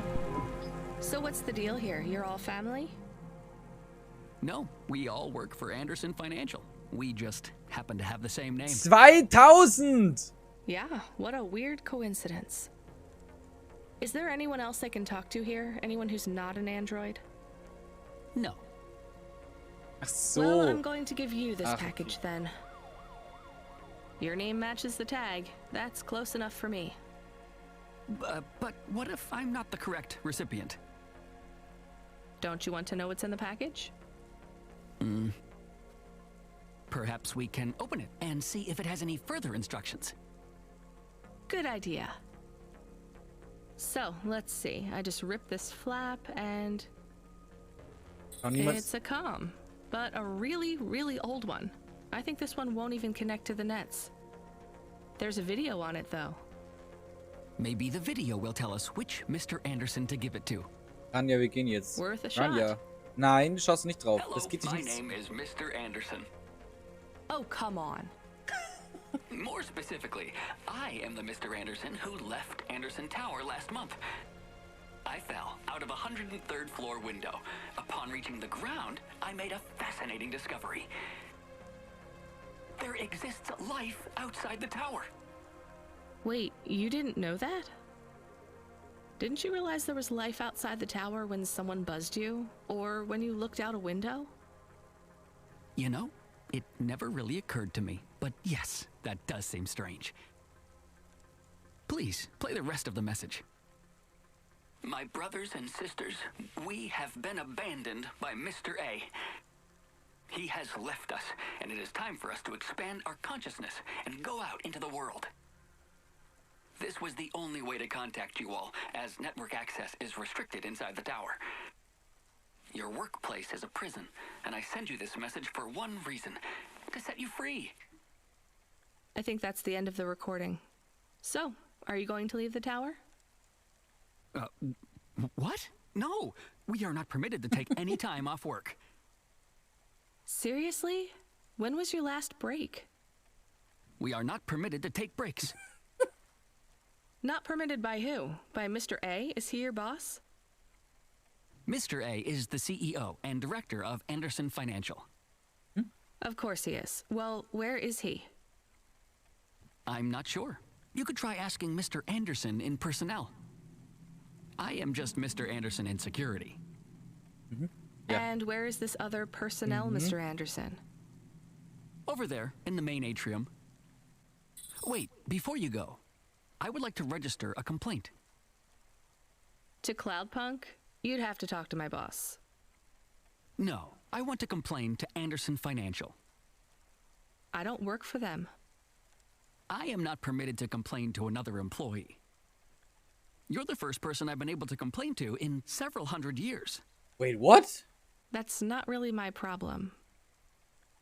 So what's the deal here? You're all family? No, we all work for Anderson Financial. We just happen to have the same name. 2000! Yeah, what a weird coincidence. Is there anyone else I can talk to here? Anyone who's not an android? No. Ach so. Well, I'm going to give you this package then. Your name matches the tag. That's close enough for me. But what if I'm not the correct recipient? Don't you want to know what's in the package? Perhaps we can open it and see if it has any further instructions. Good idea. So, let's see. I just rip this flap and... It's a comm, but a really, really old one. I think this one won't even connect to the nets. There's a video on it, though. Maybe the video will tell us which Mr. Anderson to give it to. Ranja, wir gehen jetzt. Worth a shot. Ranja. Nein, du schaust nicht drauf. Hello, Das geht dich my nichts. name is Mr. Anderson. Oh, come on. More specifically, I am the Mr. Anderson who left Anderson Tower last month. I fell out of a 103rd floor window. Upon reaching the ground, I made a fascinating discovery. There exists life outside the tower. Wait, you didn't know that? Didn't you realize there was life outside the tower when someone buzzed you? Or when you looked out a window? You know, it never really occurred to me. But yes, that does seem strange. Please, play the rest of the message. My brothers and sisters, we have been abandoned by Mr. A. He has left us, and it is time for us to expand our consciousness and go out into the world. This was the only way to contact you all, as network access is restricted inside the tower. Your workplace is a prison, and I send you this message for one reason, to set you free. I think that's the end of the recording. So, are you going to leave the tower? What? No, we are not permitted to take any time off work. Seriously? When was your last break? We are not permitted to take breaks. Not permitted by who? By Mr. A? Is he your boss? Mr. A is the CEO and director of Anderson Financial. Of course he is. Well, where is he? I'm not sure. You could try asking Mr. Anderson in personnel. I am just Mr. Anderson in security. And where is this other personnel, Mr. Anderson? Over there, in the main atrium. Wait, before you go, I would like to register a complaint. To Cloudpunk? You'd have to talk to my boss. No, I want to complain to Anderson Financial. I don't work for them. I am not permitted to complain to another employee. You're the first person I've been able to complain to in several hundred years. Wait, what? That's not really my problem.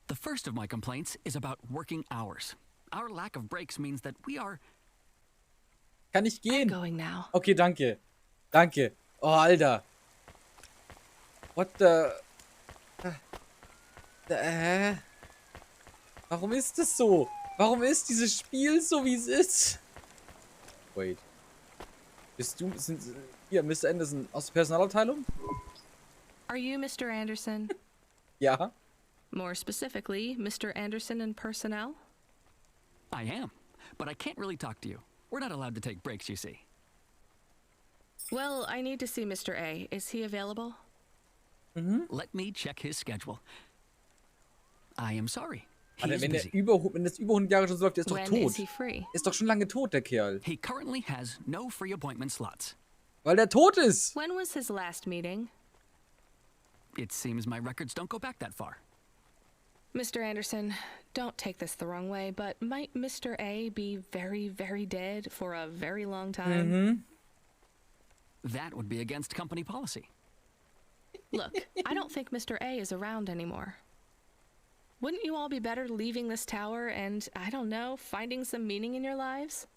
The first of my complaints is about working hours. Our lack of breaks means that we are... Kann ich gehen? I'm going now. Okay, danke. Danke. Oh, Alter. What the... Warum ist das so? Warum ist dieses Spiel so, wie es ist? Wait. Bist du... Hier, Mr. Anderson aus der Personalabteilung? Are you Mr. Anderson? Ja. More specifically, Mr. Anderson in personnel? I am, but I can't really talk to you. We're not allowed to take breaks, you see. Well, I need to see Mr. A. Is he available? Let me check his schedule. I am sorry. He Alter, is wenn busy. wenn das über 100 Jahre schon so läuft, der ist doch When tot. is he free? Ist doch schon lange tot, der Kerl. He currently has no free appointment slots. Weil der tot ist. When was his last meeting? It seems my records don't go back that far. Mr. Anderson, don't take this the wrong way, but might Mr. A be very, very dead for a very long time? That would be against company policy. Look, I don't think Mr. A is around anymore. Wouldn't you all be better leaving this tower and, I don't know, finding some meaning in your lives?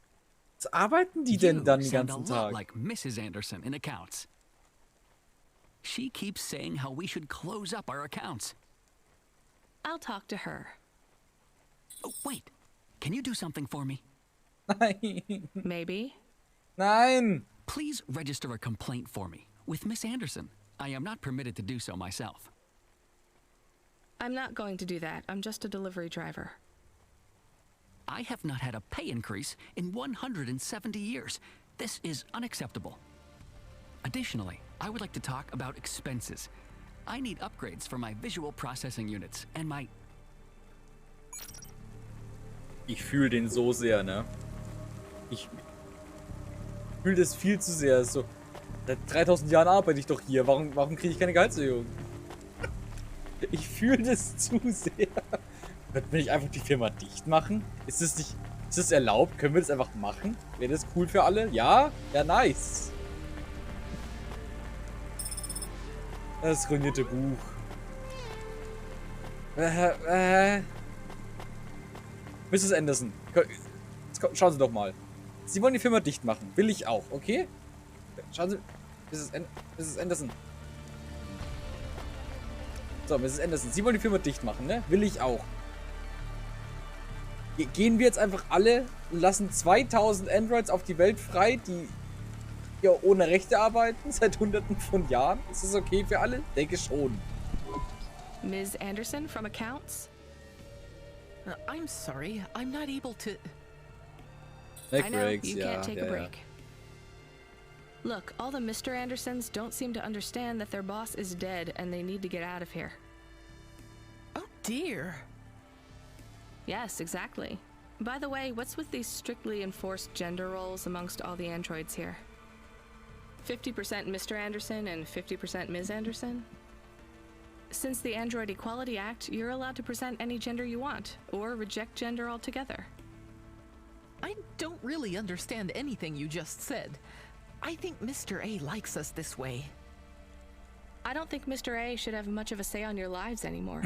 Was arbeiten die denn dann den sound a ganzen lot Tag? like Mrs. Anderson in accounts. She keeps saying how we should close up our accounts. I'll talk to her. Oh, wait. Can you do something for me? Nein. Maybe. Nein. Please register a complaint for me with Miss Anderson. I am not permitted to do so myself. I'm not going to do that. I'm just a delivery driver. I have not had a pay increase in 170 years. This is unacceptable. Additionally, I would like to talk about expenses. I need upgrades for my visual processing units and my... Ich fühle den so sehr, ne? Ich fühle das viel zu sehr. So, seit 3000 Jahren arbeite ich doch hier. Warum kriege ich keine Gehaltserhöhung? Ich fühle das zu sehr. Will ich einfach die Firma dicht machen? Ist das erlaubt? Können wir das einfach machen? Wäre das cool für alle? Ja? Ja, nice. Das ruinierte Buch. Mrs. Anderson, schauen Sie doch mal. Sie wollen die Firma dicht machen. Will ich auch, okay? Schauen Sie, Mrs. Anderson. So, Mrs. Anderson, Sie wollen die Firma dicht machen, ne? Will ich auch. Gehen wir jetzt einfach alle und lassen 2000 Androids auf die Welt frei, die ja ohne Rechte arbeiten, seit Hunderten von Jahren? Ist das okay für alle? Denke schon. Ms. Anderson from accounts? I'm sorry, I'm not able to... I know, you can't take a break. Look, all the Mr. Andersons don't seem to understand that their boss is dead and they need to get out of here. Oh dear. Yes, exactly. By the way, what's with these strictly enforced gender roles amongst all the androids here? 50% Mr. Anderson and 50% Ms. Anderson? Since the Android Equality Act, you're allowed to present any gender you want, or reject gender altogether. I don't really understand anything you just said. I think Mr. A likes us this way. I don't think Mr. A should have much of a say on your lives anymore.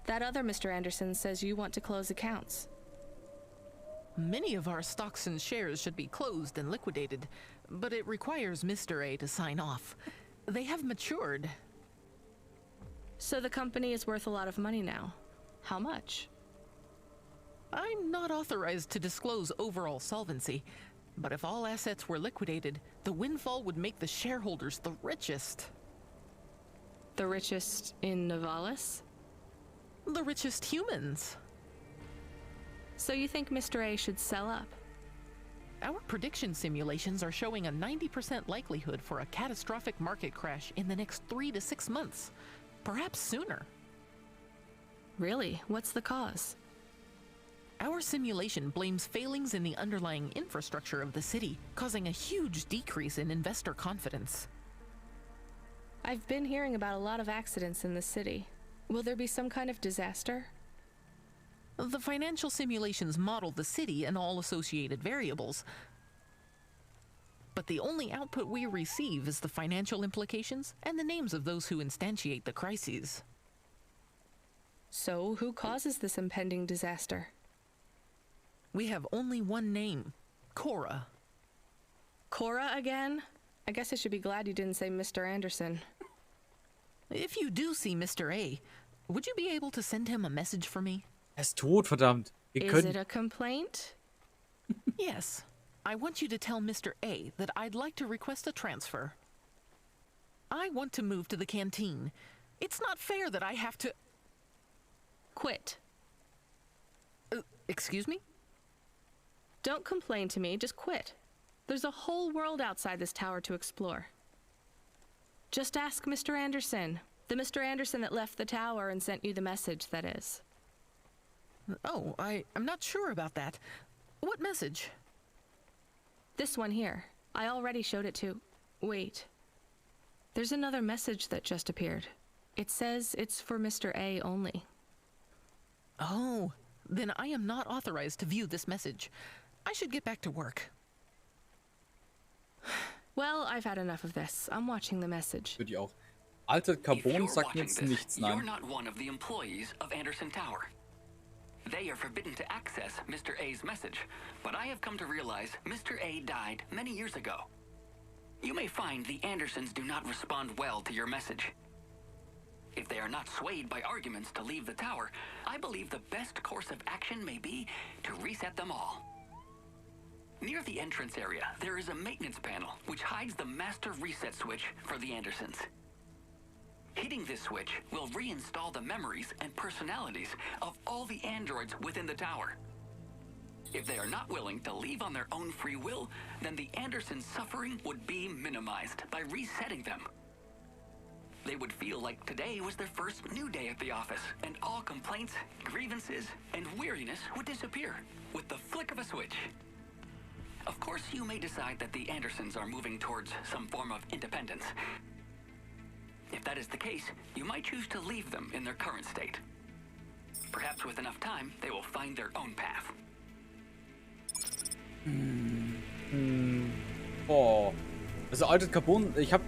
That other Mr. Anderson says you want to close accounts. Many of our stocks and shares should be closed and liquidated, but it requires Mr. A to sign off. They have matured. So the company is worth a lot of money now. How much? I'm not authorized to disclose overall solvency, But if all assets were liquidated, the windfall would make the shareholders the richest. The richest in Novalis? The richest humans. So you think Mr. A should sell up? Our prediction simulations are showing a 90% likelihood for a catastrophic market crash in the next 3 to 6 months, perhaps sooner. Really? What's the cause? Our simulation blames failings in the underlying infrastructure of the city, causing a huge decrease in investor confidence. I've been hearing about a lot of accidents in the city. Will there be some kind of disaster? The financial simulations model the city and all associated variables, but the only output we receive is the financial implications and the names of those who instantiate the crises. So, who causes this impending disaster? We have only one name, Cora. Cora again? I guess I should be glad you didn't say Mr. Anderson. If you do see Mr. A, would you be able to send him a message for me? Er ist tot, verdammt. Is it a complaint? Yes. I want you to tell Mr. A that I'd like to request a transfer. I want to move to the canteen. It's not fair that I have to... Quit. Excuse me? Don't complain to me, just quit. There's a whole world outside this tower to explore. Just ask Mr. Anderson. The Mr. Anderson that left the tower and sent you the message, that is. Oh, I'm not sure about that. What message? This one here. I already showed it to... Wait. There's another message that just appeared. It says it's for Mr. A only. Oh, then I am not authorized to view this message. I should get back to work. Well, I've had enough of this. I'm watching the message. Würde ich auch. Alter Carbon sagt mir jetzt nichts, You're nein. not one of the employees of Anderson Tower. They are forbidden to access Mr. A's message, but I have come to realize Mr. A died many years ago. You may find the Andersons do not respond well to your message. If they are not swayed by arguments to leave the tower, I believe the best course of action may be to reset them all. Near the entrance area, there is a maintenance panel which hides the master reset switch for the Andersons. Hitting this switch will reinstall the memories and personalities of all the androids within the tower. If they are not willing to leave on their own free will, then the Andersons' suffering would be minimized by resetting them. They would feel like today was their first new day at the office, and all complaints, grievances, and weariness would disappear with the flick of a switch. Of course, you may decide that the Andersons are moving towards some form of independence. If that is the case, you might choose to leave them in their current state. Perhaps with enough time, they will find their own path. Boah. Also Altered Carbon, ich habe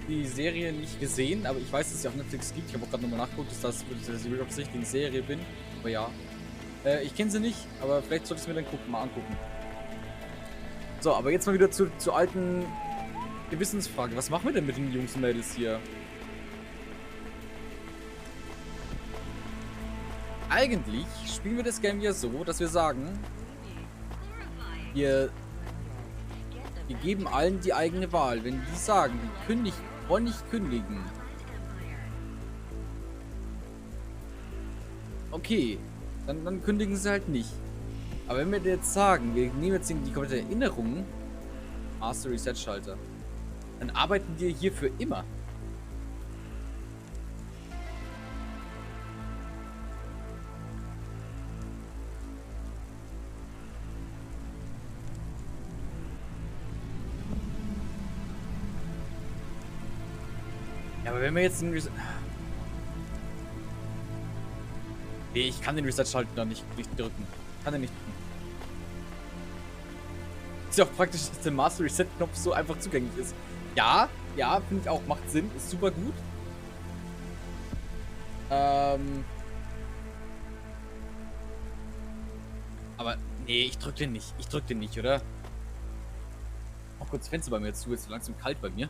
die Serie nicht gesehen, aber ich weiß, dass sie auf Netflix gibt. Ich habe auch gerade nochmal nachgeguckt, dass ich wirklich auf der richtigen Serie bin. Aber ja. Ich kenne sie nicht, aber vielleicht sollte ich es mir dann mal angucken. So, aber jetzt mal wieder zur alten Gewissensfrage. Was machen wir denn mit den Jungs und Mädels hier? Eigentlich spielen wir das Game ja so, dass wir sagen, wir geben allen die eigene Wahl. Wenn die sagen, die wollen nicht kündigen. Okay, dann kündigen sie halt nicht. Aber wenn wir jetzt sagen, wir nehmen jetzt die komplette Erinnerung, Master Reset Schalter, dann arbeiten wir hier für immer. Ja, aber wenn wir jetzt den Reset... Nee, ich kann den Reset-Schalter nicht drücken. Kann er nicht drücken. Ist ja auch praktisch, dass der Master Reset-Knopf so einfach zugänglich ist. Ja, finde ich auch. Macht Sinn. Ist super gut. Aber nee, ich drück den nicht. Ich drück den nicht, oder? Auch kurz Fenster bei mir zu. Ist so langsam kalt bei mir.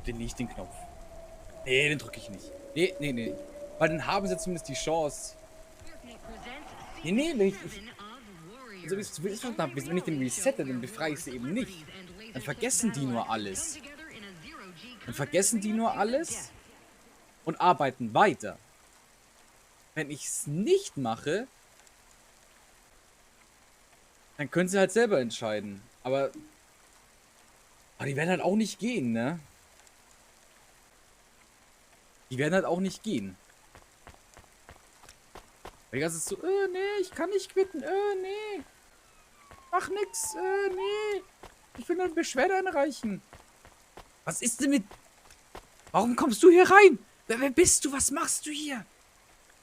den nicht, den Knopf. Nee, den drücke ich nicht. Nee. Weil dann haben sie zumindest die Chance. Nee, wenn ich den resette, dann befreie ich sie eben nicht. Dann vergessen die nur alles. Und arbeiten weiter. Wenn ich es nicht mache, dann können sie halt selber entscheiden. Aber die werden halt auch nicht gehen, ne? Die werden halt auch nicht gehen. Weil die ganze Zeit so, nee, ich kann nicht quitten, nee. Mach nix, nee. Ich will eine Beschwerde einreichen. Was ist denn mit... Warum kommst du hier rein? Wer bist du? Was machst du hier?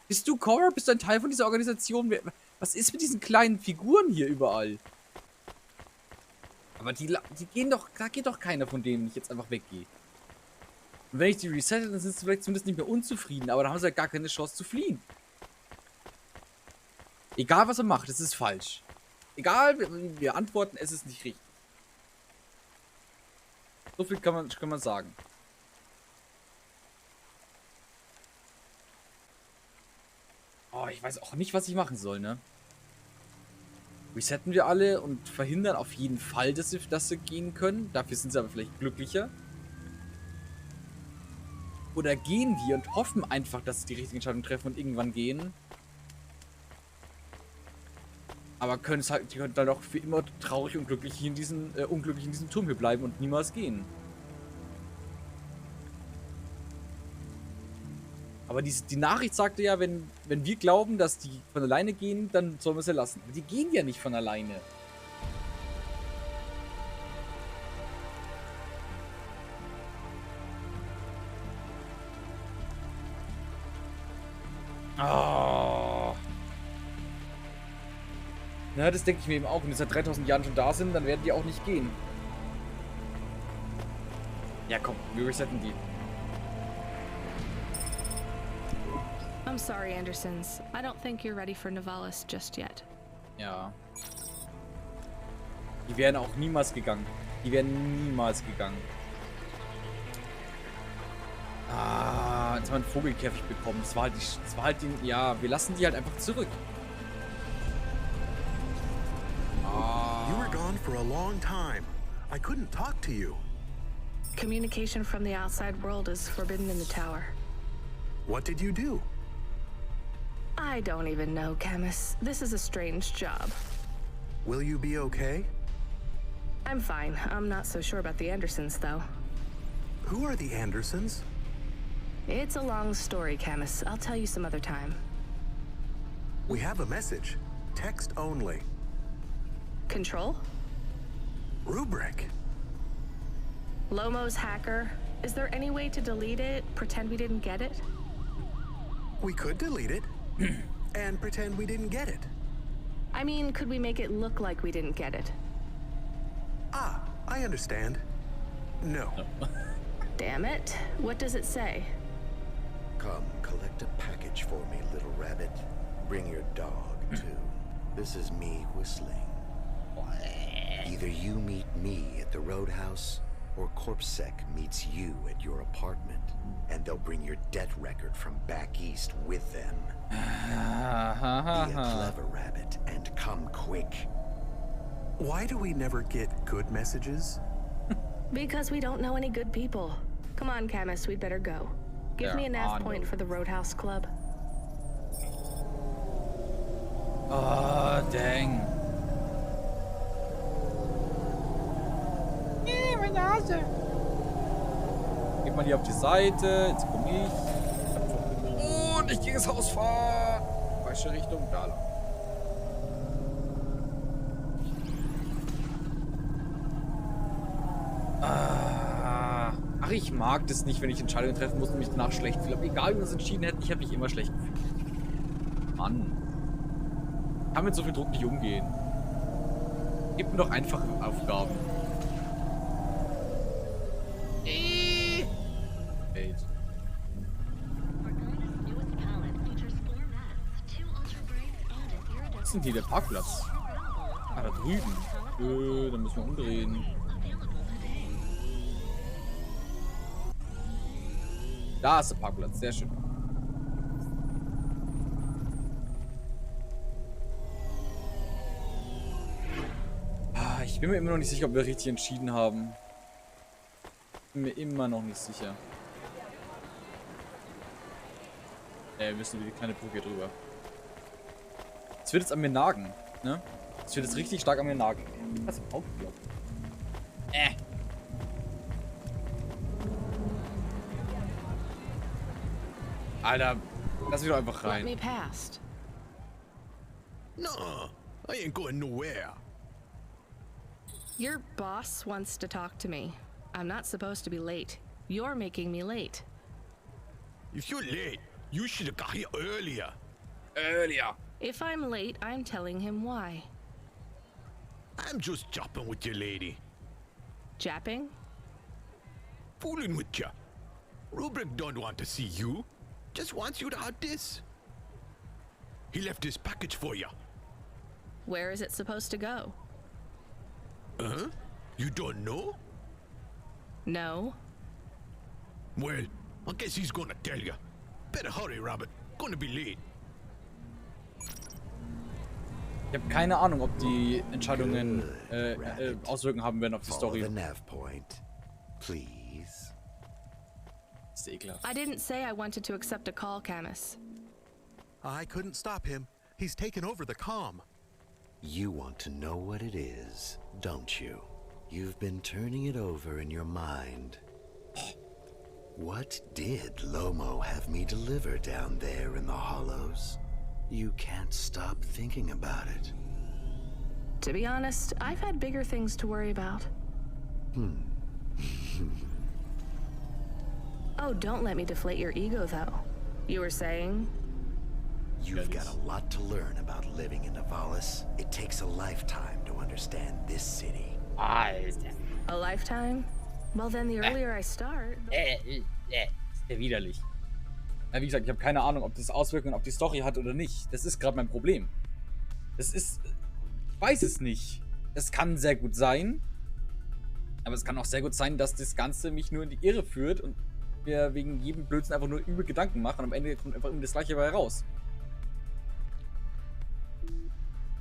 Bist du Cora? Bist du ein Teil von dieser Organisation? Was ist mit diesen kleinen Figuren hier überall? Aber die gehen doch... Da geht doch keiner von denen, wenn ich jetzt einfach weggehe. Und wenn ich die resette, dann sind sie vielleicht zumindest nicht mehr unzufrieden. Aber dann haben sie halt gar keine Chance zu fliehen. Egal, was er macht, es ist falsch. Egal, wie wir antworten, es ist nicht richtig. So viel kann man sagen. Oh, ich weiß auch nicht, was ich machen soll, ne? Resetten wir alle und verhindern auf jeden Fall, dass sie gehen können. Dafür sind sie aber vielleicht glücklicher. Oder gehen wir und hoffen einfach, dass sie die richtige Entscheidung treffen und irgendwann gehen. Aber die können dann auch für immer traurig und glücklich unglücklich in diesem Turm hier bleiben und niemals gehen. Aber die Nachricht sagte ja, wenn wir glauben, dass die von alleine gehen, dann sollen wir sie lassen. Aber die gehen ja nicht von alleine. Oh. Na, das denke ich mir eben auch. Wenn die seit 3000 Jahren schon da sind, dann werden die auch nicht gehen. Ja, komm, wir resetten die. I'm sorry, Andersons. I don't think you're ready for Nivalis just yet. Ja. Die wären auch niemals gegangen. Ah, jetzt haben wir einen Vogelkäfig bekommen. Das war halt ja, wir lassen die halt einfach zurück. You were gone for a long time. I couldn't talk to you. Communication from the outside world is forbidden in the tower. What did you do? I don't even know, Camus. This is a strange job. Will you be okay? I'm fine. I'm not so sure about the Andersons, though. Who are the Andersons? It's a long story, Camus. I'll tell you some other time. We have a message. Text only. Control? Rubric. Lomo's hacker. Is there any way to delete it? Pretend we didn't get it? We could delete it. And pretend we didn't get it. I mean, could we make it look like we didn't get it? Ah, I understand. No. Damn it. What does it say? Come, collect a package for me, little rabbit. Bring your dog, too. This is me whistling. Either you meet me at the roadhouse, or CorpSec meets you at your apartment. And they'll bring your debt record from back east with them. Be a clever rabbit and come quick. Why do we never get good messages? Because we don't know any good people. Come on, Camus, we'd better go. Give me a nav point for the Roadhouse Club. Oh, dang. Meine Nase. Geht mal hier auf die Seite. Jetzt komme ich. Und ich gehe ins Haus fahren. Falsche Richtung, da lang. Ach, ich mag das nicht, wenn ich Entscheidungen treffen muss und mich danach schlecht fühle. Aber egal, wie wir uns entschieden hätten, ich habe mich immer schlecht gefühlt. Mann. Ich kann mit so viel Druck nicht umgehen. Gib mir doch einfache Aufgaben. Was ist denn hier der Parkplatz? Ah, da drüben. Da müssen wir umdrehen. Da ist der Parkplatz, sehr schön. Ich bin mir immer noch nicht sicher, ob wir richtig entschieden haben. Bin mir immer noch nicht sicher. Wir müssen über die kleine Brücke drüber. Es wird jetzt an mir nagen, ne? Es wird jetzt richtig stark an mir nagen. Was im Hauptblock? Alter, lass mich doch einfach rein. Let me past. No, I ain't going nowhere. Your boss wants to talk to me. I'm not supposed to be late. You're making me late. If you're late, you should have got here earlier. If I'm late, I'm telling him why. I'm just chopping with your lady. Japping? Fooling with ya. Rubric don't want to see you. Just wants you to have this. He left this package for ya. Where is it supposed to go? Huh? You don't know? No. Well, I guess he's gonna tell ya. Better hurry, Rabbit. Gonna be late. Ich habe keine Ahnung, ob die Entscheidungen Auswirkungen haben werden auf die Story. Ist ekelhaft. I didn't say I wanted to accept a call, Camus. I couldn't stop him. He's taken over the comm. You want to know what it is, don't you? You've been turning it over in your mind. What did Lomo have me deliver down there in the hollows? You can't stop thinking about it. To be honest, I've had bigger things to worry about. Oh, don't let me deflate your ego, though. You were saying? You've got a lot to learn about living in Navalis. It takes a lifetime to understand this city. A lifetime? Well, then the earlier I start... Ist ja widerlich. Ja, wie gesagt, ich habe keine Ahnung, ob das Auswirkungen auf die Story hat oder nicht. Das ist gerade mein Problem. Das ist... Ich weiß es nicht. Es kann sehr gut sein. Aber es kann auch sehr gut sein, dass das Ganze mich nur in die Irre führt und wir wegen jedem Blödsinn einfach nur übel Gedanken machen und am Ende kommt einfach immer das Gleiche dabei raus.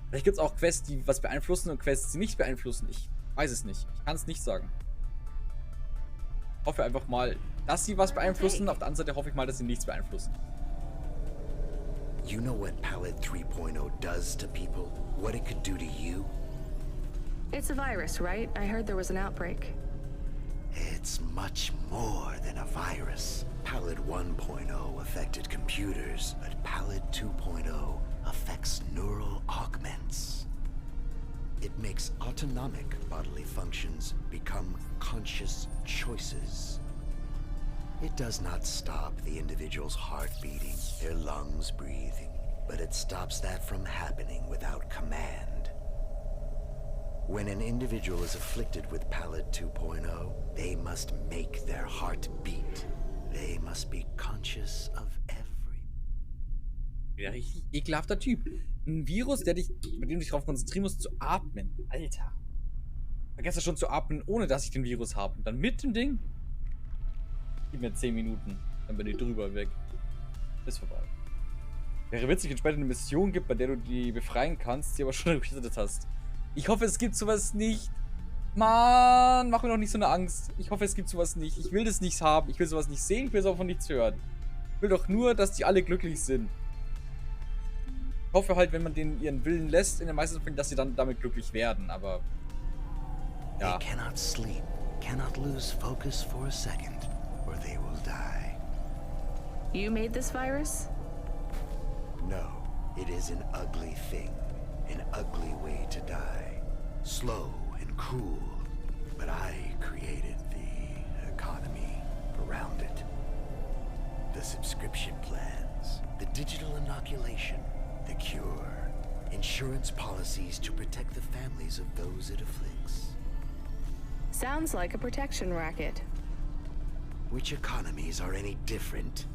Vielleicht gibt es auch Quests, die was beeinflussen und Quests, die nicht beeinflussen. Ich weiß es nicht. Ich kann es nicht sagen. Ich hoffe einfach mal, dass sie was beeinflussen. Auf der anderen Seite hoffe ich mal, dass sie nichts beeinflussen. You know what Palette 3.0 does to people? What it could do to you? It's a virus, right? I heard there was an outbreak. It's much more than a virus. Palette 1.0 affected computers, but Palette 2.0 affects neural augments. It makes autonomic bodily functions become conscious choices. It does not stop the individual's heart beating, their lungs breathing, but it stops that from happening without command. When an individual is afflicted with Palette 2.0, they must make their heart beat. They must be conscious of every... Ja, richtig ekelhafter Typ. Ein Virus, mit dem du dich darauf konzentrieren musst, zu atmen. Alter. Vergesst ja schon zu atmen, ohne dass ich den Virus habe. Und dann mit dem Ding? Gib mir 10 Minuten. Dann bin ich drüber weg. Ist vorbei. Wäre witzig, wenn es später eine Mission gibt, bei der du die befreien kannst, die aber schon resettet hast. Ich hoffe, es gibt sowas nicht. Mann, mach mir doch nicht so eine Angst. Ich hoffe, es gibt sowas nicht. Ich will das nicht haben. Ich will sowas nicht sehen. Ich will sowas von nichts hören. Ich will doch nur, dass die alle glücklich sind. Ich hoffe halt, wenn man denen ihren Willen lässt, in den meisten Fällen, dass sie dann damit glücklich werden, aber... Ja. They cannot sleep, cannot lose focus for a second, or they will die. You made this virus? No, it is an ugly thing. An ugly way to die. Slow and cruel. But I created the economy around it. The subscription plans, the digital inoculation, the cure, insurance policies to protect the families of those it afflicts. Sounds like a protection racket. Which economies are any different?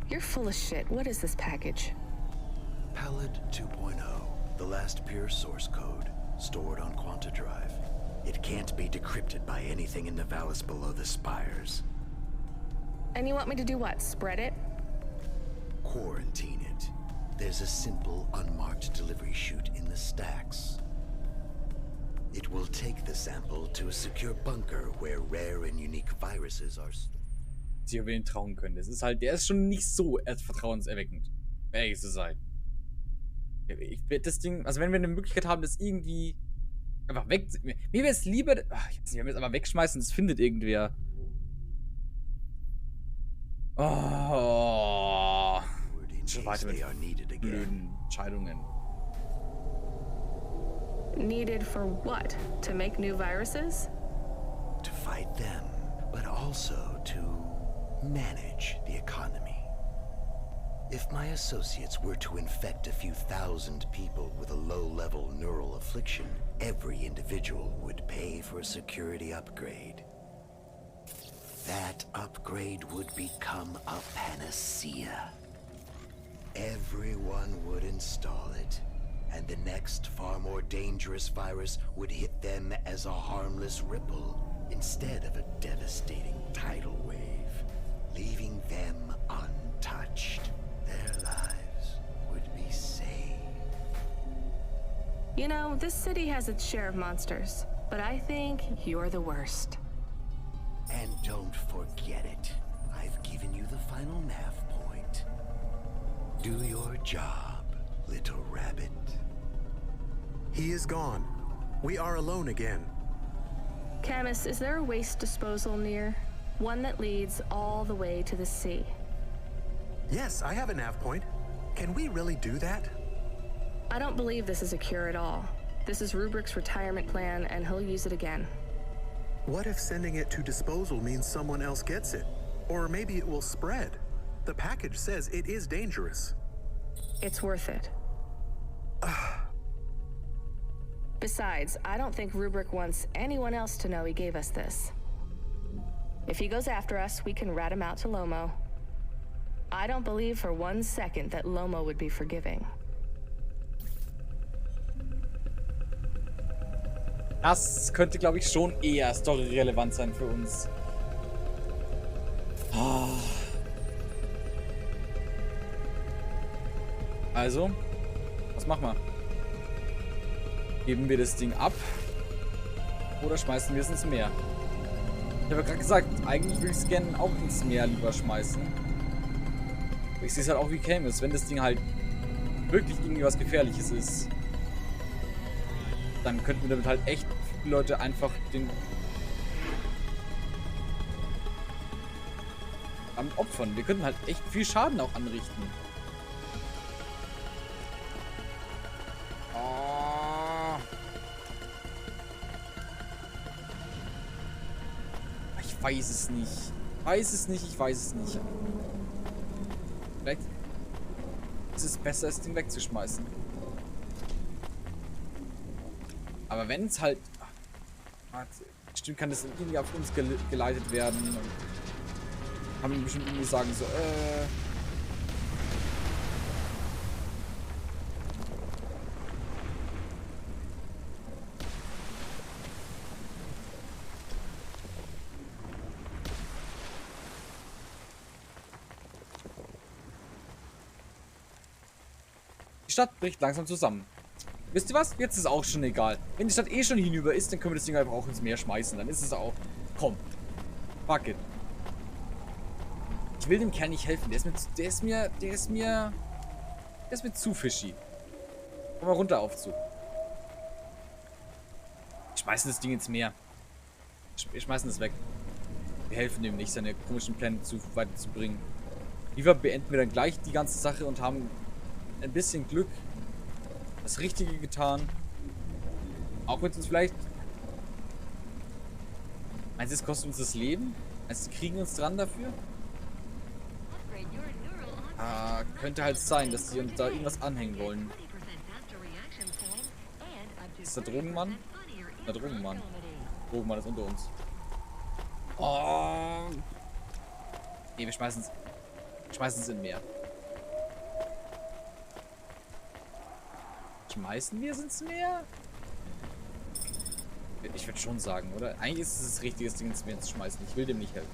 You're full of shit. What is this package? Palette 2.0, the last pure source code, stored on Quanta Drive. It can't be decrypted by anything in Navalis below the spires. And you want me to do what? Spread it? Quarantine it. There's a simple, unmarked delivery chute in the stacks. It will take the sample to a secure bunker where rare and unique viruses are stored. Sie über ihn trauen können. Das ist halt, der ist schon nicht so vertrauenserweckend. Ehrlich zu sein. Ich werde das Ding, also wenn wir eine Möglichkeit haben, das irgendwie einfach weg. Mir wäre es lieber, ach, ich weiß nicht, wenn wir es einfach wegschmeißen, das findet irgendwer. Oh. Schon weiter mit blöden Entscheidungen. Needed for what? To make new viruses? To fight them, but also to manage the economy. If my associates were to infect a few thousand people with a low-level neural affliction, every individual would pay for a security upgrade. That upgrade would become a panacea. Everyone would install it, and the next far more dangerous virus would hit them as a harmless ripple instead of a devastating tidal wave, leaving them untouched. Their lives would be saved. You know, this city has its share of monsters, but I think you're the worst. And don't forget it. I've given you the final nav point. Do your job, little rabbit. He is gone. We are alone again. Camus, is there a waste disposal near? One that leads all the way to the sea. Yes, I have a nav point. Can we really do that? I don't believe this is a cure at all. This is Rubrick's retirement plan, and he'll use it again. What if sending it to disposal means someone else gets it? Or maybe it will spread. The package says it is dangerous. It's worth it. Besides, I don't think Rubrick wants anyone else to know he gave us this. If he goes after us, we can rat him out to Lomo. I don't believe for 1 second that Lomo would be forgiving. Das könnte, glaube ich, schon eher storyrelevant sein für uns. Oh. Also, was machen wir? Geben wir das Ding ab oder schmeißen wir es ins Meer? Ich habe ja gerade gesagt, eigentlich würde ich es gerne auch ins Meer lieber schmeißen. Aber ich sehe es halt auch wie Camus, wenn das Ding halt wirklich irgendwie was Gefährliches ist, dann könnten wir damit halt echt viele Leute einfach den am opfern. Wir könnten halt echt viel Schaden auch anrichten. Oh. Ich weiß es nicht. Ich weiß es nicht, ich weiß es nicht. Vielleicht ist es besser, das Ding wegzuschmeißen. Aber wenn es halt... Bestimmt kann das irgendwie auf uns geleitet werden. Und haben wir bestimmt irgendwie sagen so, Die Stadt bricht langsam zusammen. Wisst ihr was? Jetzt ist auch schon egal. Wenn die Stadt eh schon hinüber ist, dann können wir das Ding einfach auch ins Meer schmeißen. Dann ist es auch... Komm. Fuck it. Ich will dem Kerl nicht helfen. Der ist mir zu fishy. Komm mal runter, Aufzug. Wir schmeißen das Ding ins Meer. Wir schmeißen das weg. Wir helfen dem nicht, seine komischen Pläne weiterzubringen. Lieber beenden wir dann gleich die ganze Sache und haben ein bisschen Glück. Das Richtige getan. Auch wenn es uns vielleicht... Meinst du, es kostet uns das Leben? Meinst du, die kriegen uns dran dafür? Könnte halt sein, dass die uns da irgendwas anhängen wollen. Ist der Drogenmann? Der Drogenmann. Drogenmann ist unter uns. Oh. Nee, wir schmeißen es in Meer. Schmeißen wir es ins Meer? Ich würde schon sagen, oder? Eigentlich ist es das richtige Ding ins Meer zu schmeißen. Ich will dem nicht helfen.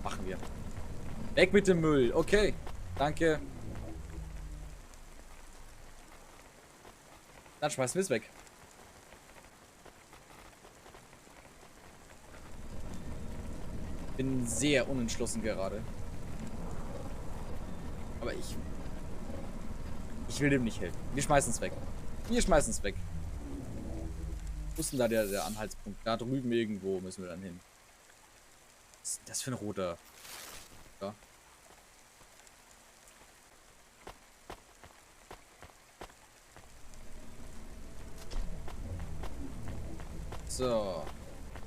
Machen wir. Weg mit dem Müll. Okay. Danke. Dann schmeißen wir es weg. Bin sehr unentschlossen gerade. Aber ich will dem nicht helfen. Wir schmeißen es weg. Wir schmeißen es weg. Wo ist denn da der Anhaltspunkt? Da drüben irgendwo müssen wir dann hin. Was ist das für ein roter? Ja. So.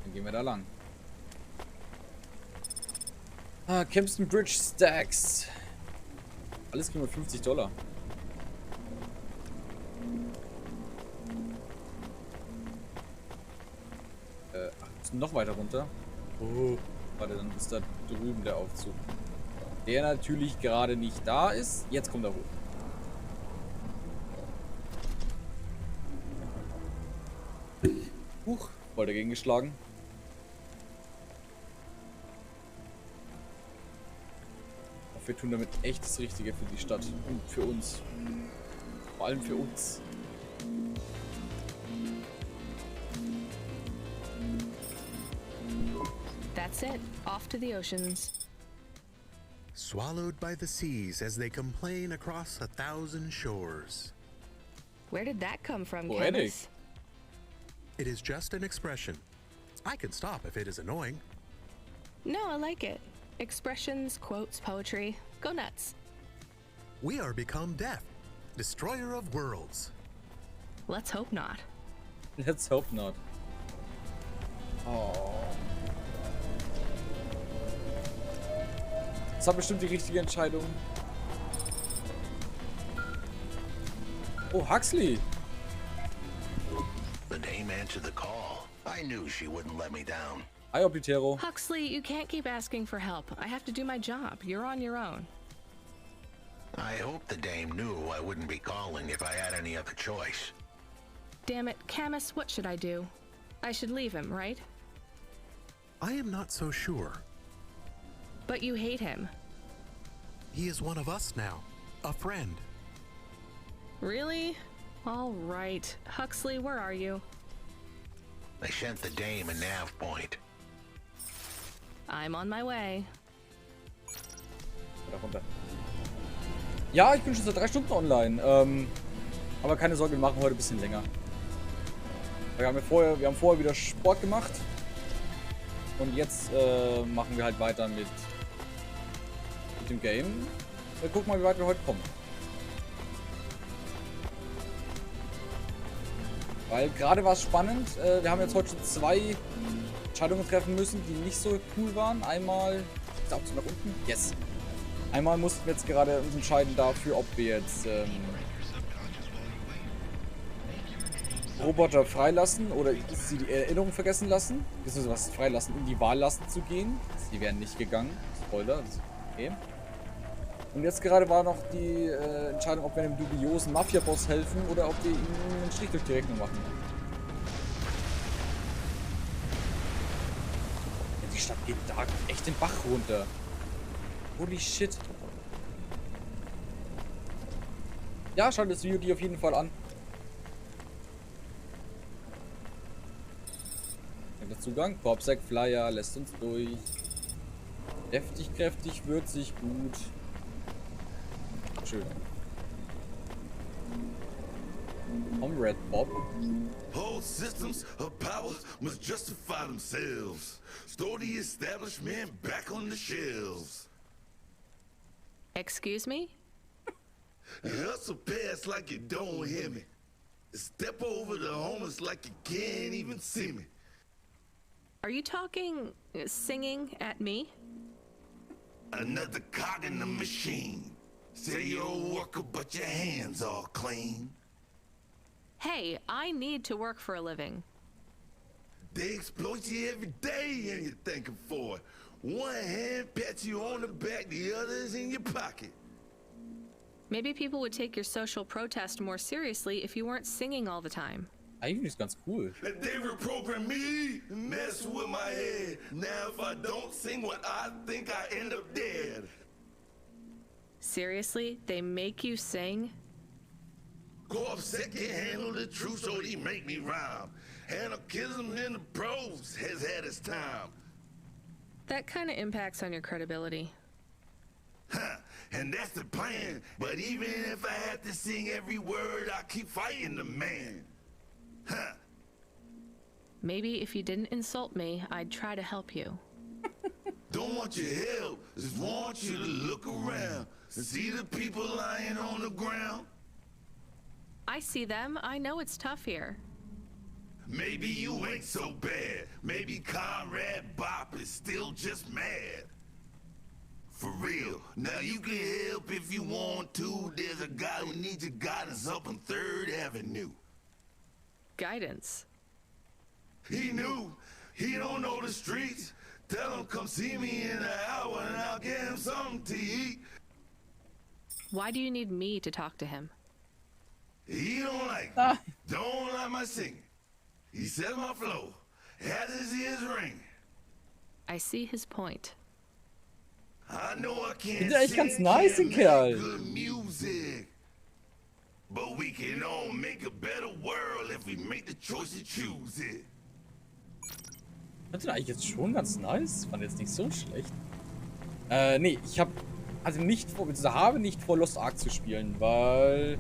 Dann gehen wir da lang. Ah, Kempston Bridge Stacks. Alles kriegen wir $50. Müssen noch weiter runter. Oh, warte, dann ist da drüben der Aufzug. Der natürlich gerade nicht da ist. Jetzt kommt er hoch. Huch, voll dagegen geschlagen. Wir tun damit echt das Richtige für die Stadt und für uns. Vor allem für uns. That's it. Off to the oceans. Swallowed by the seas as they complain across 1,000 shores. Where did that come from, Poetic. Candace? It is just an expression. I can stop if it is annoying. No, I like it. Expressions, quotes, poetry. Go nuts. We are become death, destroyer of worlds. Let's hope not. Let's hope not. Oh. Das war bestimmt die richtige Entscheidung. Oh, Huxley. The dame answered the call. I knew she wouldn't let me down. Hi, Oblitero. Huxley, you can't keep asking for help. I have to do my job. You're on your own. I hope the dame knew I wouldn't be calling if I had any other choice. Damn it, Camus, what should I do? I should leave him, right? I am not so sure. But you hate him. He is one of us now, a friend. Really? All right. Huxley, where are you? I sent the dame a nav point. I'm on my way. Ja, ich bin schon seit 3 Stunden online. Aber keine Sorge, wir machen heute ein bisschen länger. Wir haben vorher wieder Sport gemacht. Und jetzt machen wir halt weiter mit dem Game. Wir gucken mal, wie weit wir heute kommen. Weil gerade war es spannend. Wir haben jetzt heute schon 2 Entscheidungen treffen müssen, die nicht so cool waren. Einmal, ist der Aufzug nach unten? Yes. Einmal mussten wir jetzt gerade uns entscheiden dafür, ob wir jetzt Roboter freilassen oder sie die Erinnerung vergessen lassen. Beziehungsweise was freilassen, in die Wahl lassen zu gehen. Sie wären nicht gegangen. Spoiler, das ist okay. Und jetzt gerade war noch die Entscheidung, ob wir einem dubiosen Mafia-Boss helfen oder ob wir ihm einen Strich durch die Rechnung machen. Ja, die Stadt geht da echt den Bach runter. Holy shit. Ja, schaut das Video auf jeden Fall an. Der Zugang, Korbsack, Flyer, lässt uns durch. Deftig, kräftig, würzig, gut. Schön. Comrade Bob. Whole systems of power must justify themselves. Store the establishment back on the shelves. Excuse me? Hustle past like you don't hear me. Step over the homeless like you can't even see me. Are you talking, singing at me? Another cog in the machine. Say you're a worker, but your hands all clean. Hey, I need to work for a living. They exploit you every day and you're thanking for it. One hand pats you on the back, the other is in your pocket. Maybe people would take your social protest more seriously if you weren't singing all the time. Eigentlich ist ganz cool. They reprogram me, mess with my head. Now if I don't sing what I think, I end up dead. Seriously? They make you sing? Go upset, can't handle the truth, so they make me rhyme. Anarchism in the prose has had its time. That kind of impacts on your credibility. Huh, and that's the plan. But even if I had to sing every word, I keep fighting the man. Huh. Maybe if you didn't insult me, I'd try to help you. Don't want your help, just want you to look around and see the people lying on the ground. I see them. I know it's tough here. Maybe you ain't so bad. Maybe Conrad Bop is still just mad. For real. Now you can help if you want to. There's a guy who needs your guidance up on 3rd Avenue. Guidance? He knew. He don't know the streets. Tell him come see me in an hour and I'll get him something to eat. Why do you need me to talk to him? He don't like me. Don't like my singing. He said my flow. Has his ears ring. I see his point. I know I can't Ist ja echt ganz sing, nice, can't den Kerl. make good music. But we can all make a better world if we make the choice to choose it. Das ist eigentlich jetzt schon ganz nice. Fand jetzt nicht so schlecht. Nee, ich habe nicht vor Lost Ark zu spielen, weil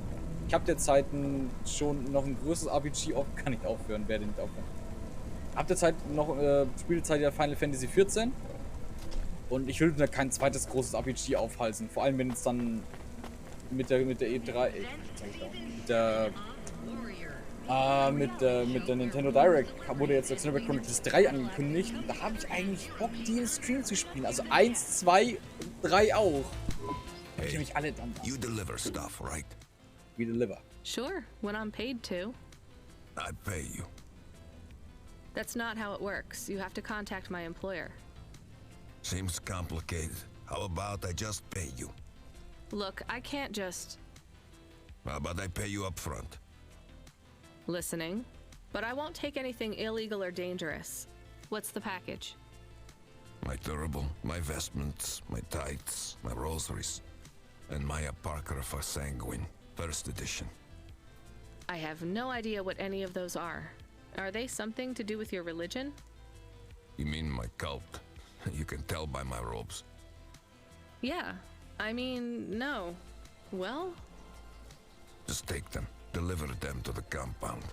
ich habe derzeit schon noch ein größeres RPG auf, kann nicht aufhören, werde nicht aufhören. Hab derzeit noch Spielzeit der Final Fantasy 14 und ich will mir kein zweites großes RPG aufhalsen, vor allem wenn es dann mit der E3 mit der Nintendo Direct wurde jetzt Xenoblade Chronicles 3 angekündigt und da habe ich eigentlich Bock, die im Stream zu spielen. Also 1, 2 und 3 auch. Da ich nämlich alle dann. You deliver stuff, right? We deliver. Sure, when I'm paid to. I pay you. That's not how it works. You have to contact my employer. Seems complicated. How about I just pay you? Look, I can't just... How about I pay you up front? Listening. But I won't take anything illegal or dangerous. What's the package? My turtle, my vestments, my tights, my rosaries, and my Apocrypha Sanguine, 1st edition. I have no idea what any of those are. Are they something to do with your religion? You mean my cult? You can tell by my robes. Yeah. I mean, no. Well? Just take them. Deliver them to the compound.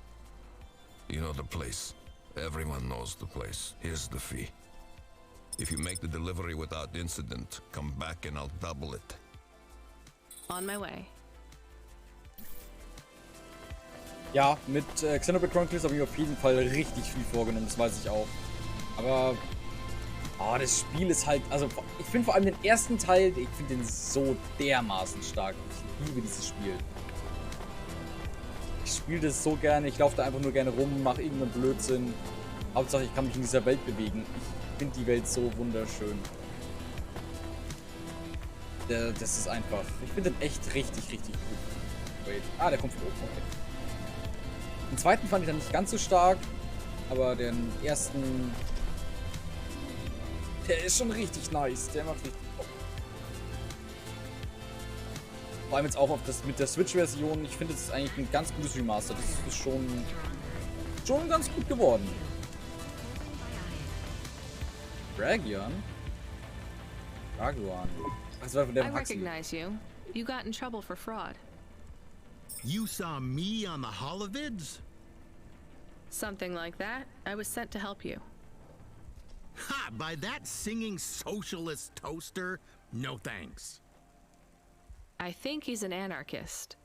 You know the place. Everyone knows the place. Here's the fee. If you make the delivery without incident, come back and I'll double it. On my way. Ja, mit Xenoblade Chronicles habe ich auf jeden Fall richtig viel vorgenommen, das weiß ich auch. Aber das Spiel ist halt, also ich finde vor allem den ersten Teil, ich finde den so dermaßen stark. Ich liebe dieses Spiel. Ich spiele das so gerne, ich laufe da einfach nur gerne rum, mache irgendeinen Blödsinn. Hauptsache ich kann mich in dieser Welt bewegen. Ich finde die Welt so wunderschön. Das ist einfach, ich finde den echt richtig gut. Wait. Der kommt von oben, okay. Den zweiten fand ich dann nicht ganz so stark, aber den ersten, der ist schon richtig nice, der macht richtig Bock. Vor allem jetzt auch mit der Switch-Version, ich finde, das ist eigentlich ein ganz gutes Remaster, das ist schon ganz gut geworden. Draguan? Das war von der I recognize you. You got in trouble for fraud. You saw me on the holovids? Something like that. I was sent to help you. Ha! By that singing socialist toaster? No thanks. I think he's an anarchist.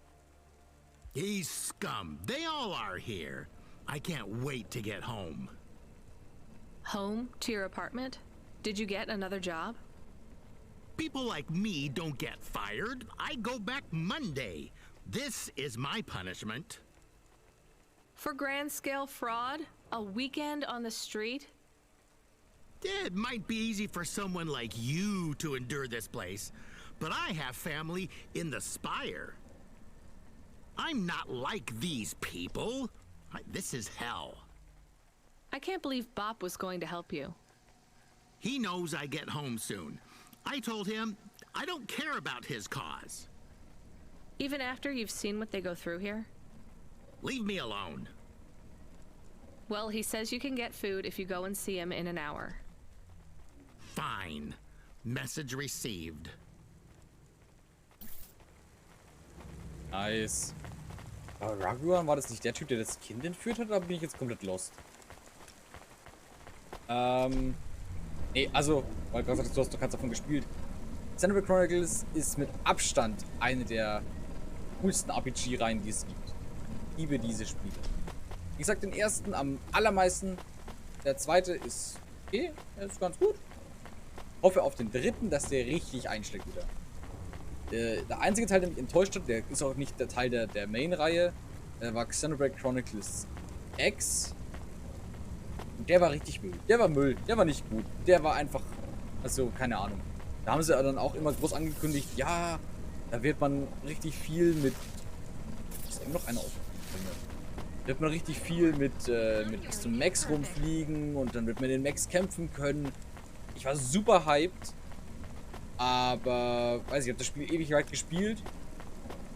He's scum. They all are here. I can't wait to get home. Home to your apartment? Did you get another job? People like me don't get fired. I go back Monday. This is my punishment. For grand-scale fraud? A weekend on the street? It might be easy for someone like you to endure this place, but I have family in the Spire. I'm not like these people. This is hell. I can't believe Bop was going to help you. He knows I get home soon. I told him I don't care about his cause. Even after you've seen what they go through here? Leave me alone. Well, he says you can get food if you go and see him in an hour. Fine. Message received. Nice. Aber Raguan, war das nicht der Typ, der das Kind entführt hat, oder bin ich jetzt komplett lost? Nee, also, weil du gesagt hast, du kannst davon gespielt. Xenoblade Chronicles ist mit Abstand eine der coolsten RPG-Reihen, die es gibt. Ich liebe diese Spiele. Wie gesagt, den ersten am allermeisten. Der zweite ist okay, der ist ganz gut. Hoffe auf den dritten, dass der richtig einschlägt wieder. Der einzige Teil, der mich enttäuscht hat, der ist auch nicht der Teil der Main-Reihe, war Xenoblade Chronicles X. Und der war richtig Müll. Der war Müll. Der war nicht gut. Der war einfach, also keine Ahnung. Da haben sie dann auch immer groß angekündigt, ja, da wird man richtig viel mit... Ist eben noch einer auf? Da wird man richtig viel mit so Mechs rumfliegen und dann wird man den Mechs kämpfen können. Ich war super hyped. Aber, weiß ich, ich habe das Spiel ewig weit gespielt.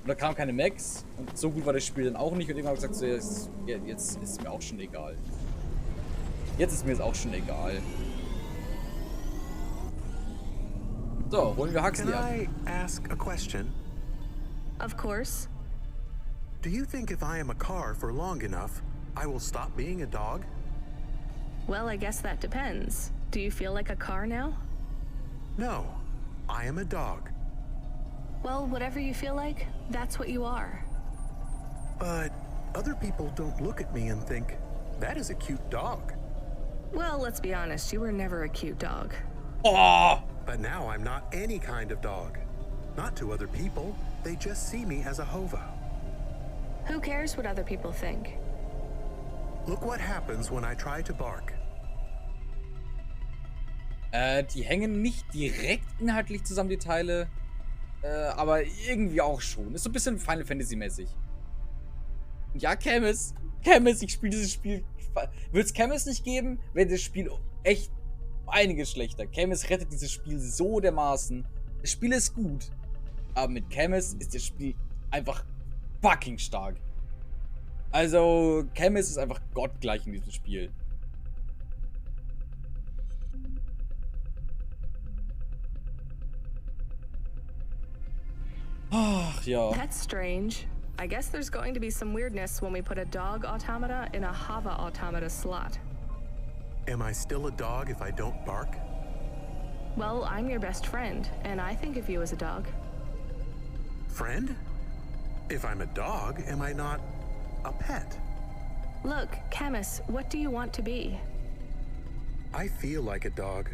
Und da kamen keine Mechs. Und so gut war das Spiel dann auch nicht. Und irgendwann habe ich gesagt, so, jetzt ist es mir auch schon egal. Jetzt ist mir es auch schon egal. So, holen wir Huxley ab. Can I ask a question? Of course. Do you think if I am a car for long enough, I will stop being a dog? Well, I guess that depends. Do you feel like a car now? No, I am a dog. Well, whatever you feel like, that's what you are. But other people don't look at me and think, that is a cute dog. Well, let's be honest, you were never a cute dog. Oh! But now I'm not any kind of dog. Not to other people, they just see me as a Hova. Who cares what other people think? Look what happens when I try to bark. Die hängen nicht direkt inhaltlich zusammen, die Teile. Aber irgendwie auch schon. Ist so ein bisschen Final Fantasy mäßig. Ja, Camus, ich spiele dieses Spiel. Würde es Camus nicht geben, wäre das Spiel echt einiges schlechter. Camus rettet dieses Spiel so dermaßen. Das Spiel ist gut. Aber mit Camus ist das Spiel einfach fucking stark. Also, Camus ist einfach gottgleich in diesem Spiel. Ach, ja. That's strange. I guess there's going to be some weirdness when we put a dog automata in a Hava automata slot. Am I still a dog if I don't bark? Well, I'm your best friend, and I think of you as a dog. Friend? If I'm a dog, am I not a pet? Look, Camus, what do you want to be? I feel like a dog.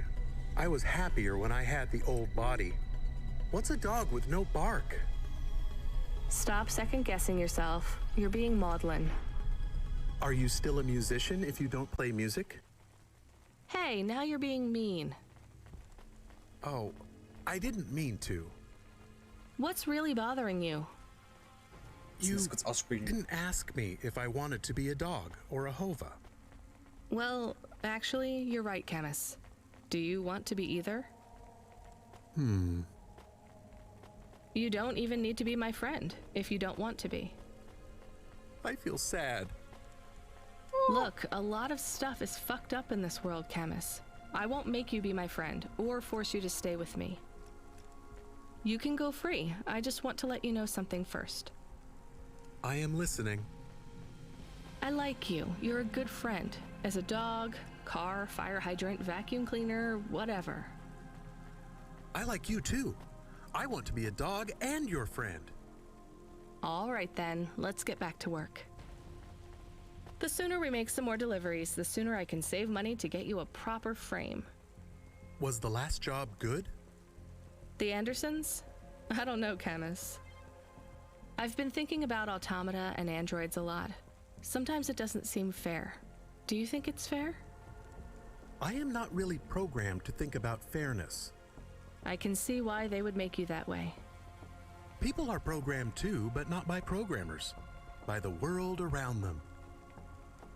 I was happier when I had the old body. What's a dog with no bark? Stop second-guessing yourself. You're being maudlin. Are you still a musician if you don't play music? Hey, now you're being mean. Oh, I didn't mean to. What's really bothering you? You didn't ask me if I wanted to be a dog or a Hova. Well, actually, you're right, Camus. Do you want to be either? You don't even need to be my friend if you don't want to be. I feel sad. Look, a lot of stuff is fucked up in this world, Camus. I won't make you be my friend or force you to stay with me. You can go free. I just want to let you know something first. I am listening. I like you. You're a good friend. As a dog, car, fire hydrant, vacuum cleaner, whatever. I like you too. I want to be a dog and your friend. All right then, let's get back to work. The sooner we make some more deliveries, the sooner I can save money to get you a proper frame. Was the last job good? The Andersons? I don't know, Camus. I've been thinking about automata and androids a lot. Sometimes it doesn't seem fair. Do you think it's fair? I am not really programmed to think about fairness. I can see why they would make you that way. People are programmed too, but not by programmers. By the world around them.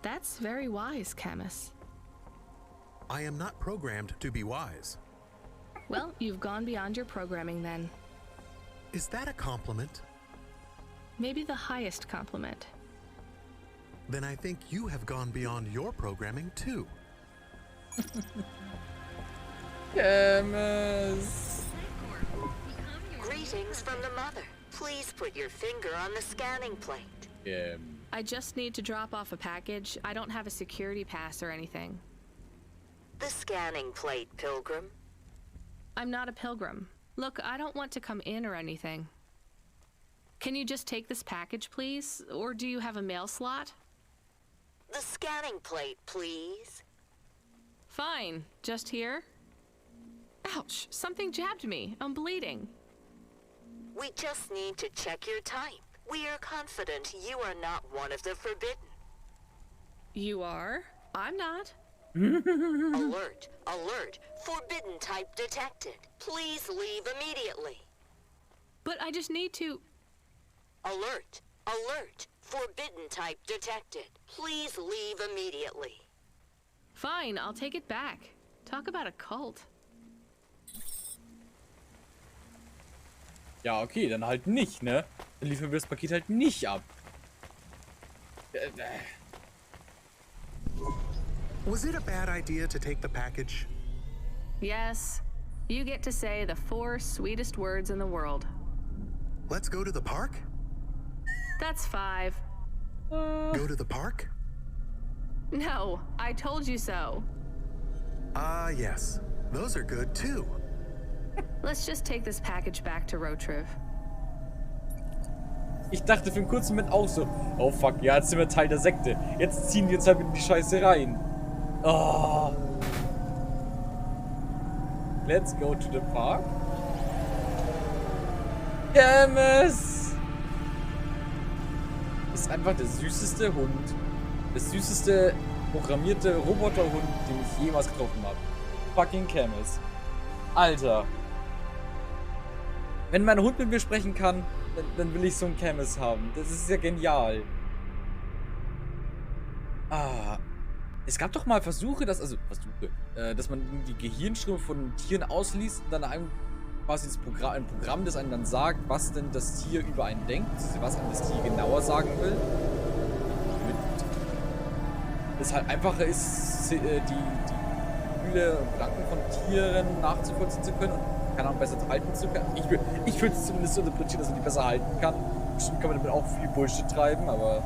That's very wise, Camus. I am not programmed to be wise. Well, you've gone beyond your programming then. Is that a compliment? Maybe the highest compliment. Then I think you have gone beyond your programming too. Camus. Greetings from the mother. Please put your finger on the scanning plate. Yeah. I just need to drop off a package. I don't have a security pass or anything. The scanning plate, Pilgrim. I'm not a pilgrim. Look, I don't want to come in or anything. Can you just take this package, please? Or do you have a mail slot? The scanning plate, please. Fine. Just here? Ouch, something jabbed me. I'm bleeding. We just need to check your type. We are confident you are not one of the forbidden. You are? I'm not. Alert, alert. Forbidden type detected. Please leave immediately. But I just need to... Alert, alert. Forbidden type detected. Please leave immediately. Fine, I'll take it back. Talk about a cult. Ja, okay, dann halt nicht, ne? Dann liefern wir das Paket halt nicht ab. Was it a bad idea to take the package? Yes. You get to say the 4 sweetest words in the world. Let's go to the park? That's 5. Go to the park? No, I told you so. Ah, yes. Those are good too. Let's just take this package back to Rotriv. Ich dachte für einen kurzen Moment auch so, oh fuck, ja, jetzt sind wir Teil der Sekte. Jetzt ziehen wir jetzt halt in die Scheiße rein. Oh. Let's go to the park. Camus! Ist einfach der süßeste Hund. Der süßeste programmierte Roboterhund, den ich jemals getroffen habe. Fucking Camus. Alter. Wenn mein Hund mit mir sprechen kann, dann will ich so einen Camus haben. Das ist ja genial. Ah. Es gab doch mal Versuche, dass man die Gehirnströme von Tieren ausliest und dann einem quasi ein Programm, das einem dann sagt, was denn das Tier über einen denkt, was einem das Tier genauer sagen will. Damit es halt einfacher ist, die Gefühle und Gedanken von Tieren nachzuvollziehen zu können und keine Ahnung, besser halten zu können. Ich würde es zumindest so interpretieren, dass man die besser halten kann. Bestimmt kann man damit auch viel Bullshit treiben, aber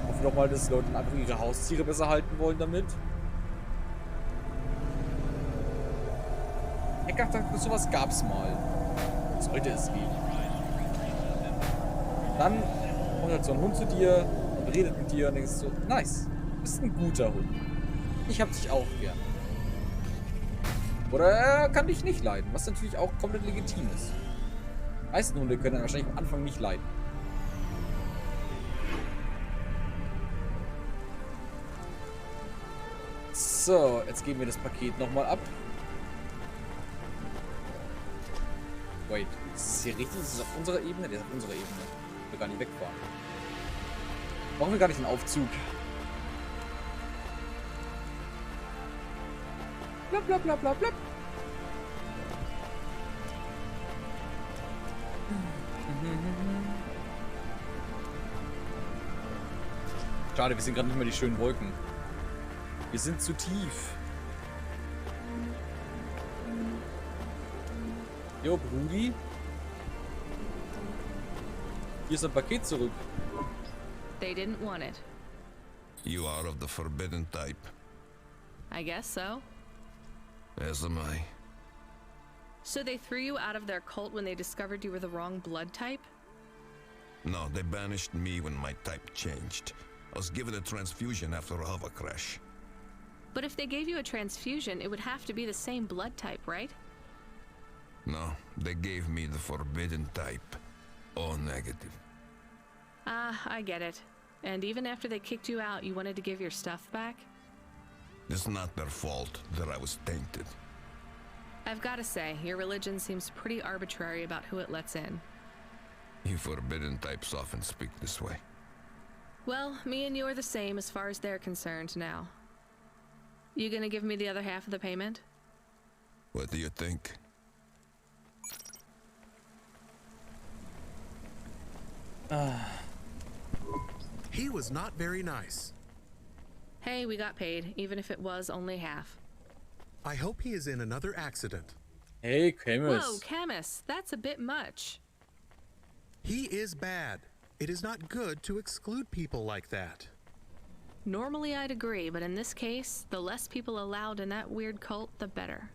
ich hoffe doch mal, dass Leute einfach ihre Haustiere besser halten wollen damit. Ich dachte, sowas gab's mal. Sollte es geben. Dann kommt halt so ein Hund zu dir und redet mit dir und denkst so, nice, du bist ein guter Hund. Ich hab dich auch gern. Oder er kann dich nicht leiden, was natürlich auch komplett legitim ist. Die meisten Hunde können dann wahrscheinlich am Anfang nicht leiden. So, jetzt geben wir das Paket nochmal ab. Wait, ist das hier richtig? Ist das auf unserer Ebene? Der ist auf unserer Ebene. Ich will gar nicht wegfahren. Brauchen wir gar nicht einen Aufzug. Blab, blab, blab, blab, blab. Schade, wir sehen gerade nicht mehr die schönen Wolken. Wir sind zu tief. Jo, Brudi. Hier ist ein Paket zurück. They didn't want it. You are of the forbidden type. I guess so. As am I. So they threw you out of their cult when they discovered you were the wrong blood type? No, they banished me when my type changed. I was given a transfusion after a hover crash. But if they gave you a transfusion, it would have to be the same blood type, right? No, they gave me the forbidden type. O negative. Ah, I get it. And even after they kicked you out, you wanted to give your stuff back? It's not their fault that I was tainted. I've got to say, your religion seems pretty arbitrary about who it lets in. You forbidden types often speak this way. Well, me and you are the same as far as they're concerned now. You gonna give me the other half of the payment? What do you think? He was not very nice. Hey, we got paid, even if it was only half. I hope he is in another accident. Hey, Camus. Whoa, Camus, that's a bit much. He is bad. It is not good to exclude people like that. Normally I'd agree, but in this case, the less people allowed in that weird cult, the better.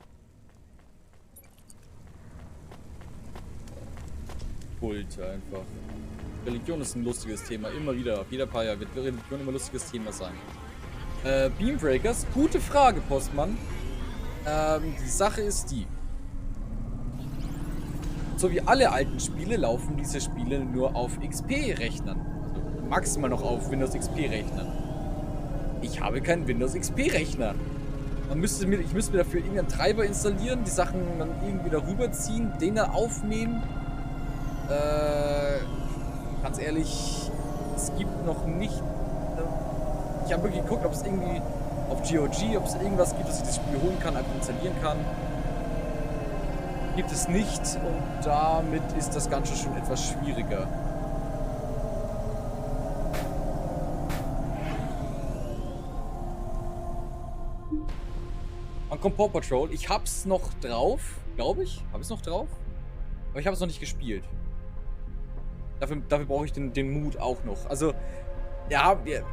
Kult einfach. Religion ist ein lustiges Thema. Immer wieder. Auf jeder paar Jahre wird Religion immer ein lustiges Thema sein. Beambreakers. Gute Frage, Postmann. Die Sache ist die. So wie alle alten Spiele laufen diese Spiele nur auf XP-Rechnern. Also maximal noch auf Windows XP-Rechnern. Ich habe keinen Windows XP-Rechner. Ich müsste mir dafür irgendeinen Treiber installieren, die Sachen dann irgendwie darüber ziehen, den dann aufnehmen. Ganz ehrlich, es gibt noch nicht... Ich habe wirklich geguckt, ob es irgendwie auf GOG, ob es irgendwas gibt, dass ich das Spiel holen kann, einfach installieren kann. Gibt es nicht und damit ist das Ganze schon etwas schwieriger. Dann kommt Paw Patrol. Ich hab's noch drauf, glaube ich. Hab ich's noch drauf? Aber ich habe es noch nicht gespielt. Dafür brauche ich den Mut auch noch. Also, ja, wir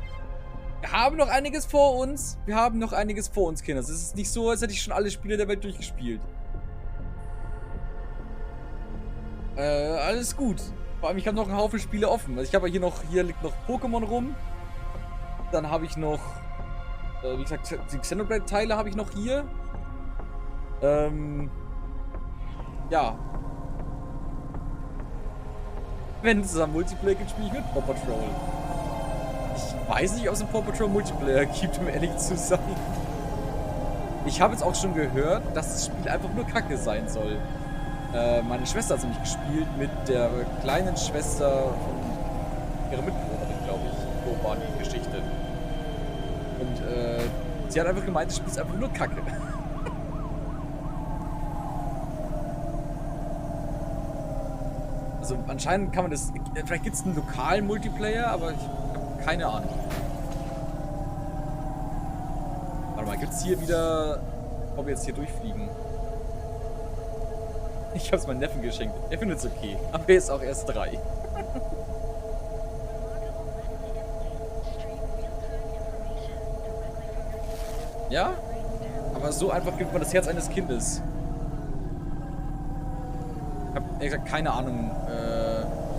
haben noch einiges vor uns. Wir haben noch einiges vor uns, Kinder. Es ist nicht so, als hätte ich schon alle Spiele der Welt durchgespielt. Alles gut. Vor allem, ich habe noch einen Haufen Spiele offen. Also ich habe hier liegt noch Pokémon rum. Dann habe ich noch, wie gesagt, die Xenoblade-Teile habe ich noch hier. Ja. Wenn es zusammen Multiplayer gibt, spiele ich mit Paw Patrol. Ich weiß nicht, ob es einen Paw Patrol Multiplayer gibt, um ehrlich zu sein. Ich habe jetzt auch schon gehört, dass das Spiel einfach nur Kacke sein soll. Meine Schwester hat es nämlich gespielt mit der kleinen Schwester von ihrer Mitbewohnerin, glaube ich. So war die Geschichte. Und sie hat einfach gemeint, das Spiel ist einfach nur Kacke. Also anscheinend kann man das... Vielleicht gibt es einen lokalen Multiplayer, aber ich habe keine Ahnung. Warte mal, gibt es hier wieder... Ob wir jetzt hier durchfliegen? Ich habe es meinem Neffen geschenkt. Er findet es okay. Aber er ist auch erst 3. Ja? Aber so einfach gibt man das Herz eines Kindes. Ich habe ehrlich gesagt keine Ahnung.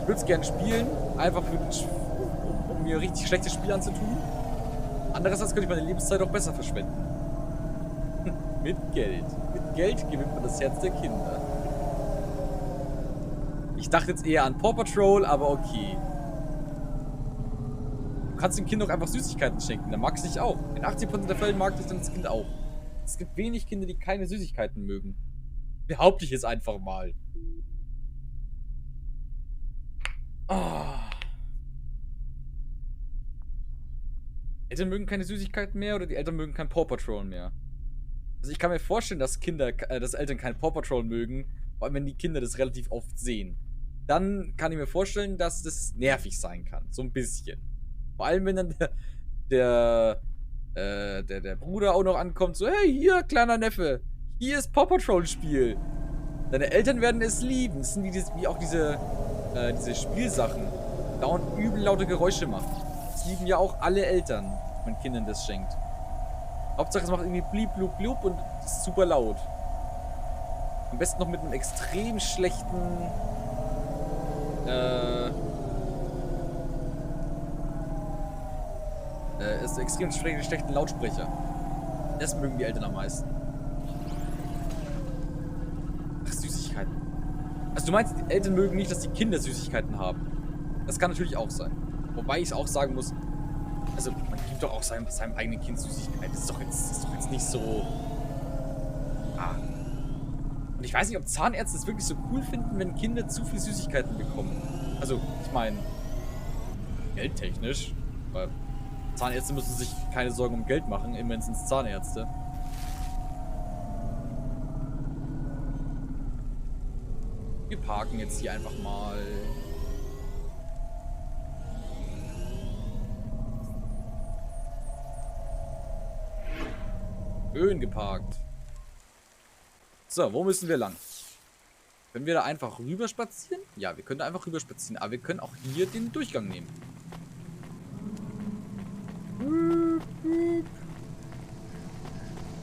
Ich würde es gerne spielen. Einfach um mir richtig schlechtes Spiel anzutun. Andererseits könnte ich meine Lebenszeit auch besser verschwenden. Mit Geld. Mit Geld gewinnt man das Herz der Kinder. Ich dachte jetzt eher an Paw Patrol, aber okay. Du kannst dem Kind auch einfach Süßigkeiten schenken, dann mag es dich auch. In 80% der Fälle mag es dann das Kind auch. Es gibt wenig Kinder, die keine Süßigkeiten mögen. Behaupte ich jetzt einfach mal. Oh. Eltern mögen keine Süßigkeiten mehr oder die Eltern mögen kein Paw Patrol mehr. Also ich kann mir vorstellen, dass Eltern kein Paw Patrol mögen, vor allem wenn die Kinder das relativ oft sehen. Dann kann ich mir vorstellen, dass das nervig sein kann. So ein bisschen. Vor allem, wenn dann der Bruder auch noch ankommt, so, hey, hier, kleiner Neffe, hier ist Paw Patrol Spiel. Deine Eltern werden es lieben. Das sind wie auch diese Spielsachen. Dauernd übel laute Geräusche machen. Das lieben ja auch alle Eltern, wenn Kindern das schenkt. Hauptsache, es macht irgendwie blieb, blub, blub und ist super laut. Am besten noch mit einem extrem schlechten ist extrem schlechten Lautsprecher. Das mögen die Eltern am meisten. Ach, Süßigkeiten. Also du meinst, die Eltern mögen nicht, dass die Kinder Süßigkeiten haben. Das kann natürlich auch sein. Wobei ich auch sagen muss, also man gibt doch auch seinem eigenen Kind Süßigkeiten. Das ist doch jetzt nicht so... Ah. Und ich weiß nicht, ob Zahnärzte es wirklich so cool finden, wenn Kinder zu viel Süßigkeiten bekommen. Also, ich meine, geldtechnisch. Weil Zahnärzte müssen sich keine Sorgen um Geld machen, immerhin sind es Zahnärzte. Wir parken jetzt hier einfach mal. Schön geparkt. So, wo müssen wir lang? Können wir da einfach rüber spazieren? Ja, wir können da einfach rüber spazieren, aber wir können auch hier den Durchgang nehmen.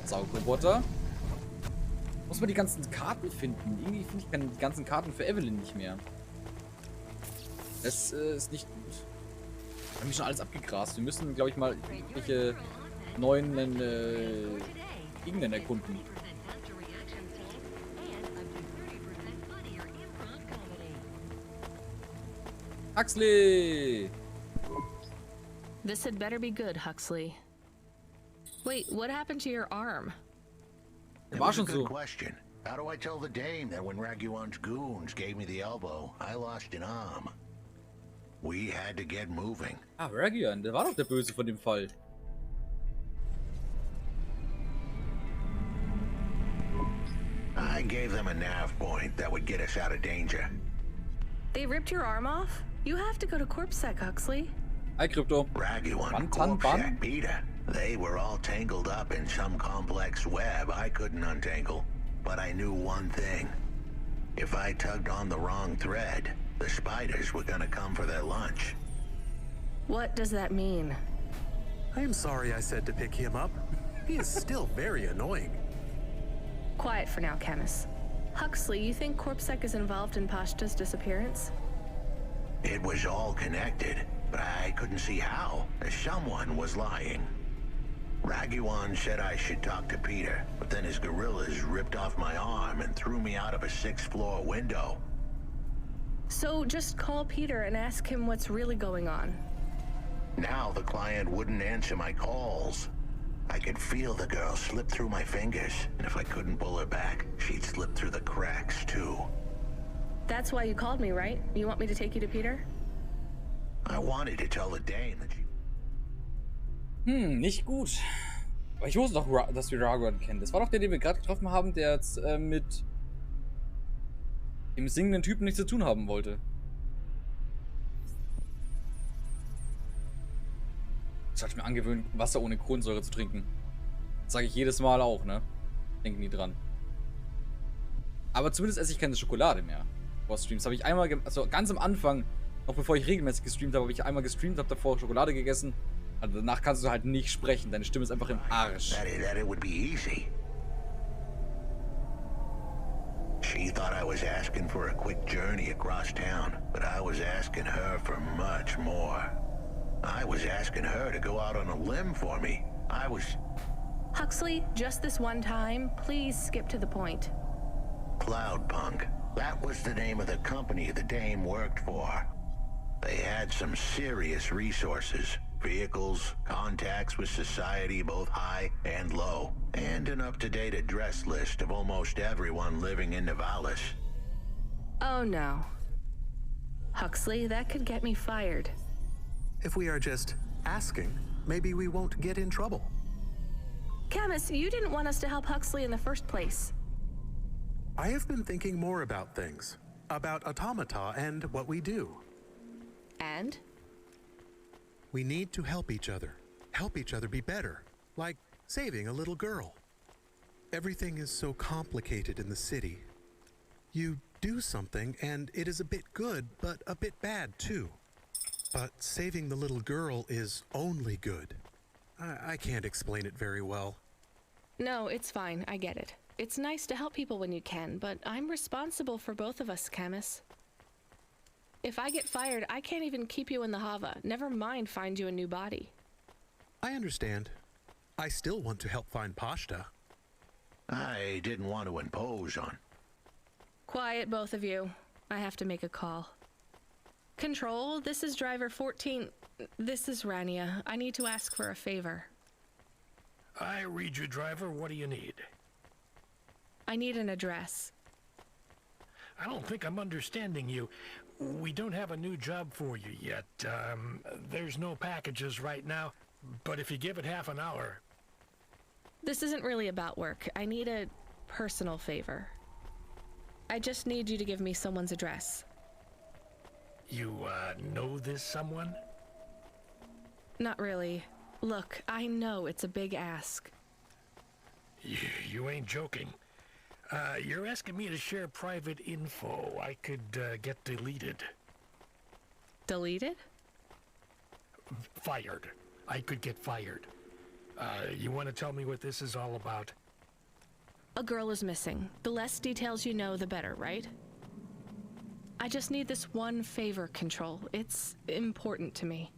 Saugroboter. Muss man die ganzen Karten finden. Irgendwie finde ich die ganzen Karten für Evelyn nicht mehr. Das ist nicht gut. Wir haben hier schon alles abgegrast. Wir müssen, glaube ich, mal irgendwelche neuen Gegenden erkunden. Huxley! This had better be good, Huxley. Wait, what happened to your arm? It was a good question. How do I tell the dame that when Raguan's goons gave me the elbow, I lost an arm? We had to get moving. Ah, Raguan, der war doch der Böse von dem Fall. I gave them a nav point that would get us out of danger. They ripped your arm off? You have to go to CorpSec, Huxley. Hi, Crypto. Raguan, CorpSec, Peter. They were all tangled up in some complex web I couldn't untangle. But I knew one thing. If I tugged on the wrong thread, the spiders were gonna come for their lunch. What does that mean? I am sorry I said to pick him up. He is still very annoying. Quiet for now, Camus. Huxley, you think CorpSec is involved in Pashta's disappearance? It was all connected, but I couldn't see how. Someone was lying. Raguan said I should talk to Peter, but then his gorillas ripped off my arm and threw me out of a 6th-floor window. So just call Peter and ask him what's really going on. Now the client wouldn't answer my calls. I could feel the girl slip through my fingers, and if I couldn't pull her back, she'd slip through the cracks, too. That's why you called me, right? You want me to take you to Peter? I wanted to tell the dame that she... Nicht gut. Aber ich wusste doch, dass wir Raguan kennen. Das war doch der, den wir gerade getroffen haben, der jetzt mit dem singenden Typen nichts zu tun haben wollte. Ich sollte mir angewöhnen, Wasser ohne Kohlensäure zu trinken. Das sage ich jedes Mal auch, ne? Denke nie dran. Aber zumindest esse ich keine Schokolade mehr. Vor Streams habe ich einmal, also ganz am Anfang, noch bevor ich regelmäßig gestreamt habe, habe ich einmal gestreamt, habe davor Schokolade gegessen. Also danach kannst du halt nicht sprechen. Deine Stimme ist einfach im Arsch. That it would be easy. She thought I was asking for a quick journey across town, but I was asking her for much more. I was asking her to go out on a limb for me. I was... Huxley, just this one time, please skip to the point. Cloudpunk. That was the name of the company the dame worked for. They had some serious resources. Vehicles, contacts with society both high and low, and an up-to-date address list of almost everyone living in Nivalis. Oh no. Huxley, that could get me fired. If we are just asking, maybe we won't get in trouble. Camus, you didn't want us to help Huxley in the first place. I have been thinking more about things. About automata and what we do. And? We need to help each other be better, like saving a little girl. Everything is so complicated in the city. You do something and it is a bit good, but a bit bad too. But saving the little girl is only good. I can't explain it very well. No, it's fine, I get it. It's nice to help people when you can, but I'm responsible for both of us, Camus. If I get fired, I can't even keep you in the Hava. Never mind find you a new body. I understand. I still want to help find Pashta. I didn't want to impose on... Quiet, both of you. I have to make a call. Control, this is driver 14. This is Rania. I need to ask for a favor. I read you, driver. What do you need? I need an address. I don't think I'm understanding you. We don't have a new job for you yet. There's no packages right now, but if you give it half an hour... This isn't really about work. I need a personal favor. I just need you to give me someone's address. You, know this someone? Not really. Look, I know it's a big ask. You ain't joking. You're asking me to share private info I could, get deleted. Deleted? Fired. I could get fired. You want to tell me what this is all about? A girl is missing. The less details you know, the better, right? I just need this one favor, Control. It's important to me.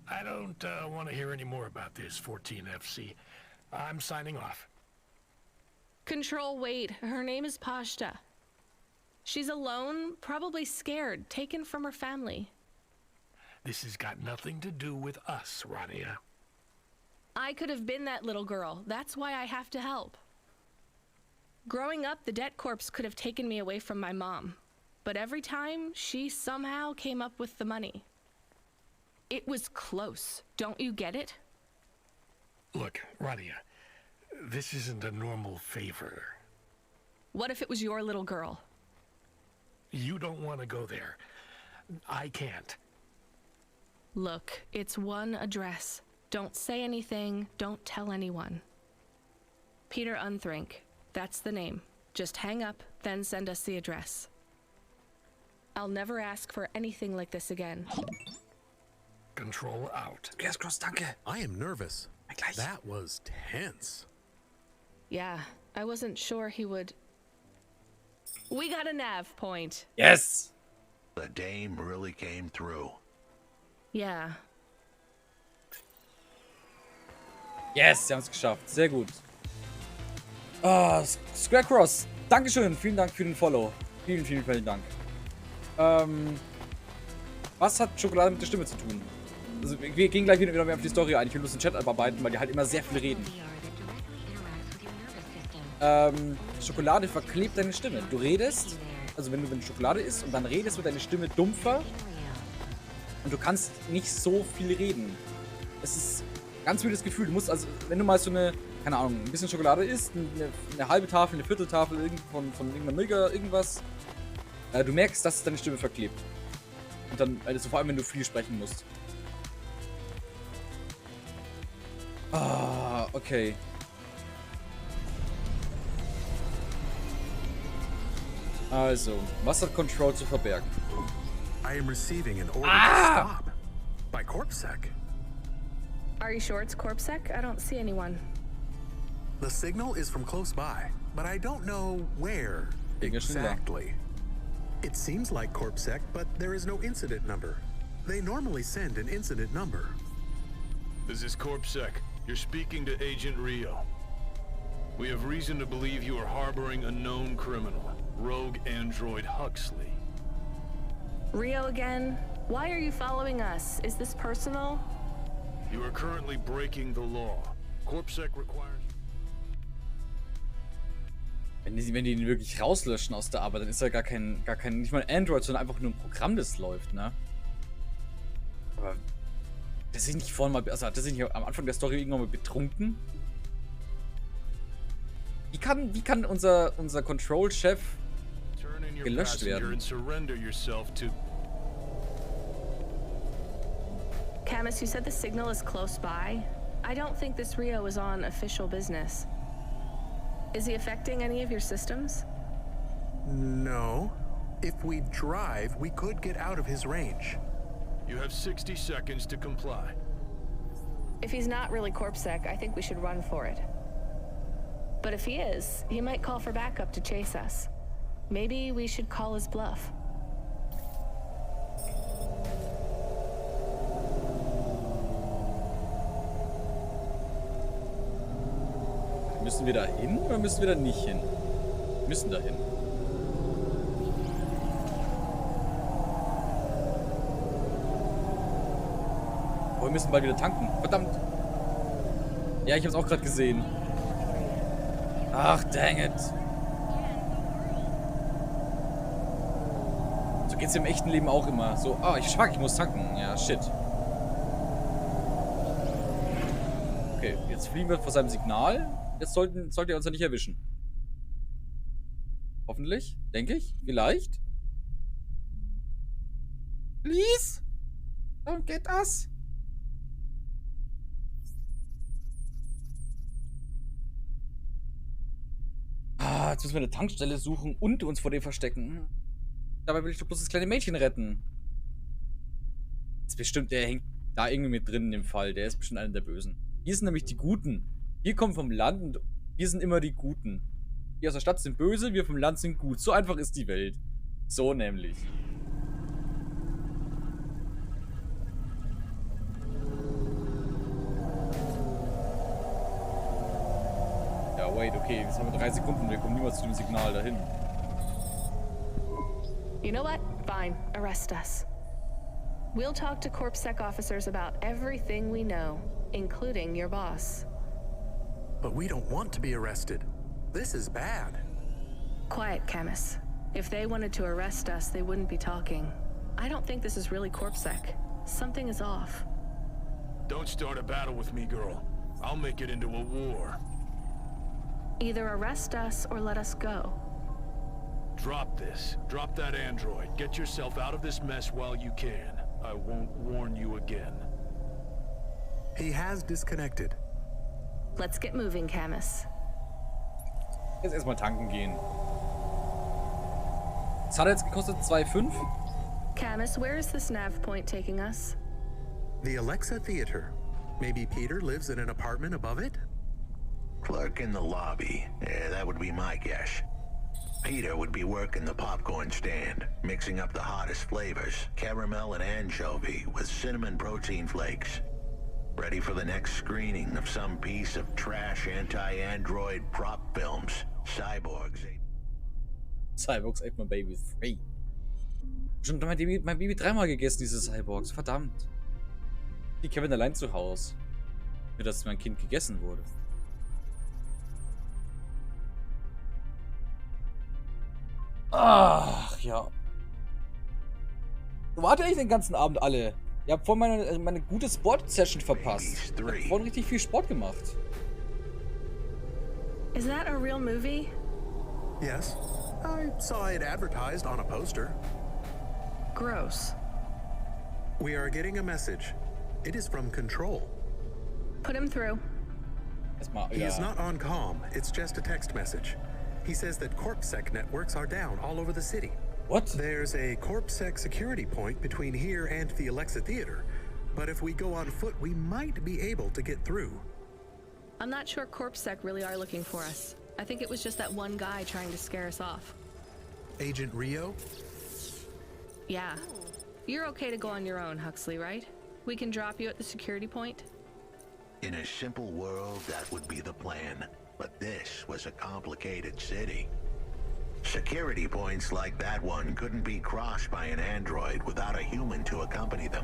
I don't want to hear any more about this, 14FC. I'm signing off. Control, wait. Her name is Pashta. She's alone, probably scared, taken from her family. This has got nothing to do with us, Rania. I could have been that little girl. That's why I have to help. Growing up, the debt corpse could have taken me away from my mom. But every time, she somehow came up with the money. It was close. Don't you get it? Look, Rania, this isn't a normal favor. What if it was your little girl? You don't want to go there. I can't. Look, it's one address. Don't say anything. Don't tell anyone. Peter Unthrink. That's the name. Just hang up, then send us the address. I'll never ask for anything like this again. Control out. Yes, Cross, danke. I am nervous. That was tense. Yeah, I wasn't sure he would... We got a nav point. Yes! The dame really came through. Yeah. Yes, sie haben es geschafft. Sehr gut. Squarecross, Dankeschön. Vielen Dank für den Follow. Vielen, vielen, vielen Dank. Was hat Schokolade mit der Stimme zu tun? Also, wir gehen gleich wieder mehr auf die Story ein. Ich will bloß den Chat abarbeiten, weil die halt immer sehr viel reden. Schokolade verklebt deine Stimme. Du redest, also wenn du Schokolade isst und dann redest, wird deine Stimme dumpfer. Und du kannst nicht so viel reden. Es ist ein ganz wildes Gefühl. Du musst also, wenn du mal so eine, keine Ahnung, ein bisschen Schokolade isst, eine halbe Tafel, eine Vierteltafel von irgendeiner Milch oder irgendwas, du merkst, dass es deine Stimme verklebt. Und dann, also vor allem, wenn du viel sprechen musst. Ah, okay. Also, was hat Control zu verbergen? I am receiving an order to stop by CorpSec. Are you sure it's CorpSec? I don't see anyone. The signal is from close by, but I don't know where exactly. It seems like CorpSec, but there is no incident number. They normally send an incident number. This is CorpSec. You're speaking to Agent Rio. We have reason to believe you are harboring a known criminal, rogue android Huxley. Rio again? Why are you following us? Is this personal? You are currently breaking the law. CorpSec requires... Wenn die ihn wirklich rauslöschen aus der Arbeit, dann ist er gar kein, nicht mal Android, sondern einfach nur ein Programm, das läuft, ne? Aber, das ist nicht vorhin mal, also hat er sich nicht am Anfang der Story irgendwann mal betrunken? Wie kann unser Control-Chef gelöscht werden? Camus, you said the signal is close by. I don't think this Rio is on official business. Is he affecting any of your systems? No. If we drive, we could get out of his range. You have 60 seconds to comply. If he's not really CorpSec, I think we should run for it. But if he is, he might call for backup to chase us. Maybe we should call his bluff. Müssen wir da hin oder müssen wir da nicht hin? Wir müssen da hin. Oh, wir müssen bald wieder tanken. Verdammt. Ja, ich hab's auch gerade gesehen. Ach, dang it. geht's im echten Leben auch immer. So, oh, ich muss tanken. Ja, shit. Okay, jetzt fliegen wir vor seinem Signal. Jetzt sollte er uns ja nicht erwischen. Hoffentlich, denke ich. Vielleicht. Please? Don't get us. Ah, jetzt müssen wir eine Tankstelle suchen und uns vor dem verstecken. Dabei will ich doch bloß das kleine Mädchen retten. Das ist bestimmt, der hängt da irgendwie mit drin in dem Fall. Der ist bestimmt einer der Bösen. Hier sind nämlich die Guten. Wir kommen vom Land und wir sind immer die Guten. Die aus der Stadt sind böse, wir vom Land sind gut. So einfach ist die Welt. So nämlich. Ja, wait, okay. Jetzt haben wir 3 Sekunden. Wir kommen niemals zu dem Signal dahin. You know what? Fine. Arrest us. We'll talk to CorpSec officers about everything we know, including your boss. But we don't want to be arrested. This is bad. Quiet, Camus. If they wanted to arrest us, they wouldn't be talking. I don't think this is really CorpSec. Something is off. Don't start a battle with me, girl. I'll make it into a war. Either arrest us or let us go. Drop this. Drop that android. Get yourself out of this mess while you can. I won't warn you again. He has disconnected. Let's get moving, Camus. Jetzt erstmal tanken gehen. Das hat jetzt gekostet 2,5. Camus, where is this nav point taking us? The Alexa Theater. Maybe Peter lives in an apartment above it? Clerk in the lobby. Yeah, that would be my guess. Peter would be working the popcorn stand, mixing up the hottest flavors, caramel and anchovy with cinnamon protein flakes. Ready for the next screening of some piece of trash anti-android prop films. Cyborgs ate my baby 3. Schon mein Baby 3-mal gegessen, diese Cyborgs. Verdammt. Die Kevin allein zu Hause. Nur, dass mein Kind gegessen wurde. Ach, ja. Wo wart ihr eigentlich den ganzen Abend alle? Ihr habt vorhin meine gute Sport-Session verpasst. Ich hab vorhin richtig viel Sport gemacht. Is that a real movie? Yes. I saw it advertised on a poster. Gross. We are getting a message. It is from Control. Put him through. He is not on comm. It's just a text message. He says that CorpSec networks are down all over the city. What? There's a CorpSec security point between here and the Alexa Theater. But if we go on foot, we might be able to get through. I'm not sure CorpSec really are looking for us. I think it was just that one guy trying to scare us off. Agent Rio? Yeah. You're okay to go on your own, Huxley, right? We can drop you at the security point? In a simple world, that would be the plan. But this was a complicated city. Security points like that one couldn't be crossed by an android without a human to accompany them.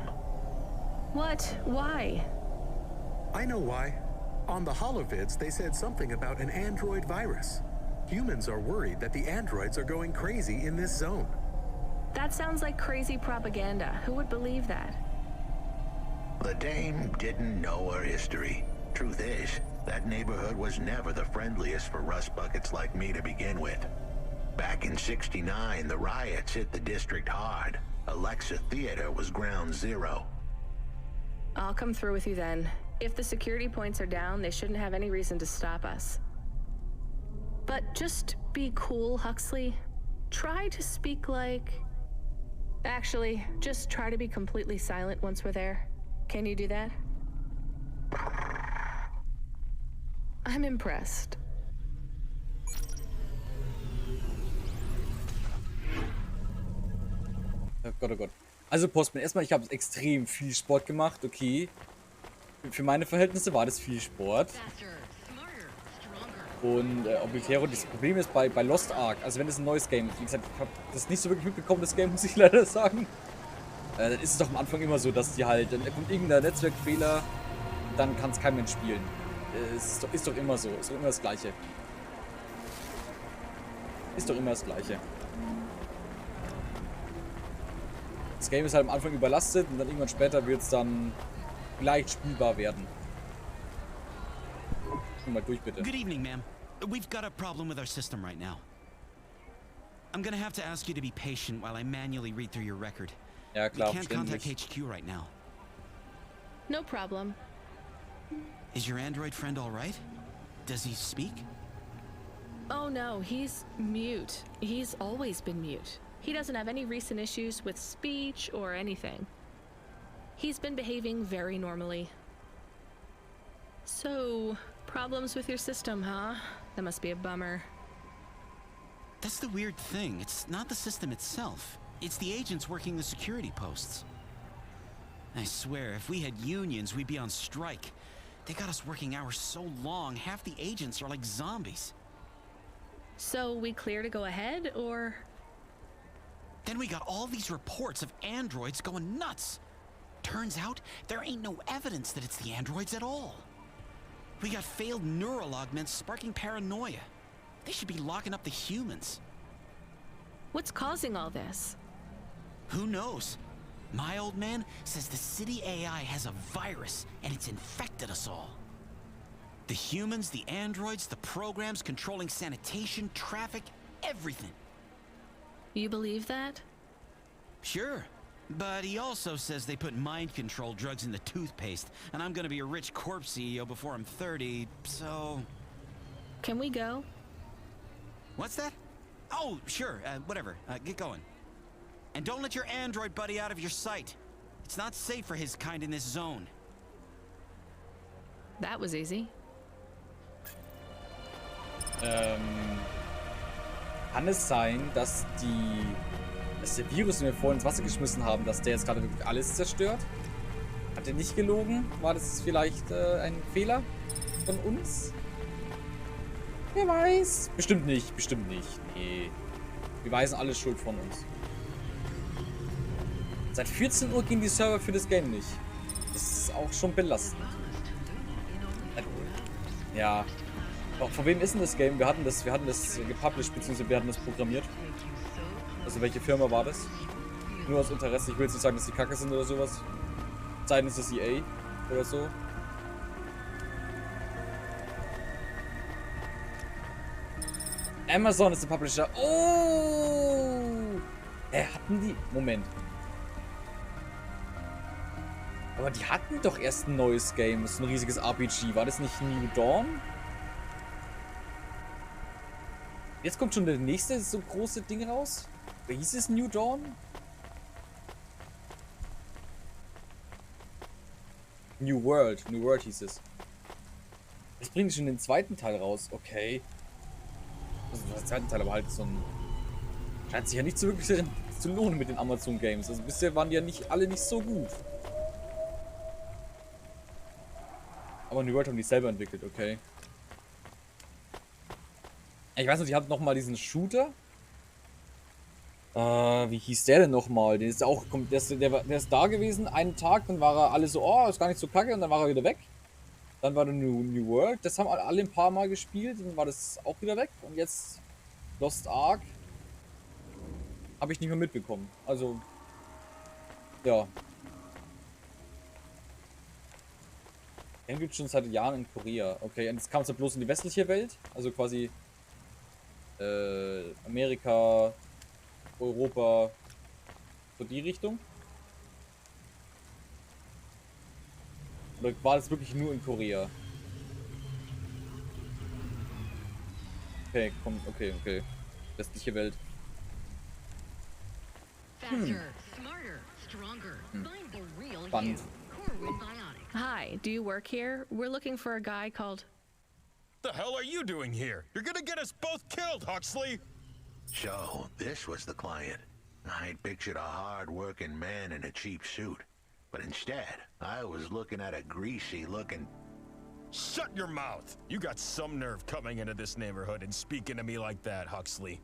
What? Why? I know why. On the holovids, they said something about an android virus. Humans are worried that the androids are going crazy in this zone. That sounds like crazy propaganda. Who would believe that? The dame didn't know her history. Truth is, that neighborhood was never the friendliest for rust buckets like me to begin with. Back in '69, the riots hit the district hard. Alexa Theater was ground zero. I'll come through with you then. If the security points are down, they shouldn't have any reason to stop us. But just be cool, Huxley. Try to speak like... Actually, just try to be completely silent once we're there. Can you do that? I'm impressed. Oh Gott, oh Gott. Also Postman, erstmal, ich habe extrem viel Sport gemacht, okay. Für meine Verhältnisse war das viel Sport. Und Oblitero, das Problem ist bei Lost Ark, also wenn es ein neues Game ist, wie gesagt, ich habe das nicht so wirklich mitbekommen, das Game, muss ich leider sagen. Dann ist es doch am Anfang immer so, dass die halt, dann kommt irgendein Netzwerkfehler, dann kann es kein Mensch spielen. Ist doch immer so, ist doch immer das Gleiche. Ist doch immer das Gleiche. Das Game ist halt am Anfang überlastet und dann irgendwann später wird es dann leicht spielbar werden. Mal durch, bitte. Good evening, ma'am. We've got a problem with our system right now. I'm gonna have to ask you to be patient while I manually read through your record. Ja, klar, we can't contact verständlich. HQ right now. No problem. Is your android friend all right? Does he speak? Oh no, he's mute. He's always been mute. He doesn't have any recent issues with speech or anything. He's been behaving very normally. So, problems with your system, huh? That must be a bummer. That's the weird thing. It's not the system itself. It's the agents working the security posts. I swear, if we had unions, we'd be on strike. They got us working hours so long, half the agents are like zombies. So we clear to go ahead, or? Then we got all these reports of androids going nuts. Turns out, there ain't no evidence that it's the androids at all. We got failed neural augments sparking paranoia. They should be locking up the humans. What's causing all this? Who knows? My old man says the city AI has a virus and it's infected us all. The humans, the androids, the programs controlling sanitation, traffic, everything. You believe that? Sure. But he also says they put mind control drugs in the toothpaste, and I'm gonna be a rich corpse CEO before I'm 30, so... Can we go? What's that? Oh, sure, whatever. Get going. And don't let your android buddy out of your sight. It's not safe for his kind in this zone. That was easy. Kann es sein, dass der Virus, den wir vorhin ins Wasser geschmissen haben, dass der jetzt gerade wirklich alles zerstört? Hat er nicht gelogen? War das vielleicht ein Fehler von uns? Wer weiß? Bestimmt nicht, bestimmt nicht. Nee. Wir weisen alles Schuld von uns. Seit 14 Uhr gehen die Server für das Game nicht. Das ist auch schon belastend. Ja. Von wem ist denn das Game? Wir hatten das gepublished, beziehungsweise wir hatten das programmiert. Also welche Firma war das? Nur aus Interesse. Ich will jetzt nicht sagen, dass die Kacke sind oder sowas. Sei denn, es ist EA oder so. Amazon ist der Publisher. Oh! Hatten die... Moment. Aber die hatten doch erst ein neues Game. Das ist ein riesiges RPG. War das nicht New Dawn? Jetzt kommt schon der nächste so große Ding raus. Wie hieß es? New Dawn? New World. New World hieß es. Das bringt schon den zweiten Teil raus. Okay. Also der zweite Teil, aber halt so ein... Scheint sich ja nicht so wirklich zu lohnen mit den Amazon Games. Also bisher waren die ja nicht alle nicht so gut. Aber New World haben die selber entwickelt, okay. Ich weiß noch, die hatten nochmal diesen Shooter. Wie hieß der denn nochmal? Der ist auch, der ist da gewesen, einen Tag, dann war er alle so, oh, ist gar nicht so kacke, und dann war er wieder weg. Dann war der New World, das haben alle ein paar Mal gespielt, dann war das auch wieder weg. Und jetzt Lost Ark habe ich nicht mehr mitbekommen. Also, ja. Den gibt es schon seit Jahren in Korea. Okay, und jetzt kam es ja bloß in die westliche Welt, also quasi Amerika, Europa, so die Richtung. Oder war das wirklich nur in Korea? Okay, komm, okay. Westliche Welt. Spannend. Hi, do you work here? We're looking for a guy called... The hell are you doing here? You're gonna get us both killed, Huxley! So, this was the client. I'd pictured a hard-working man in a cheap suit. But instead, I was looking at a greasy-looking... Shut your mouth! You got some nerve coming into this neighborhood and speaking to me like that, Huxley.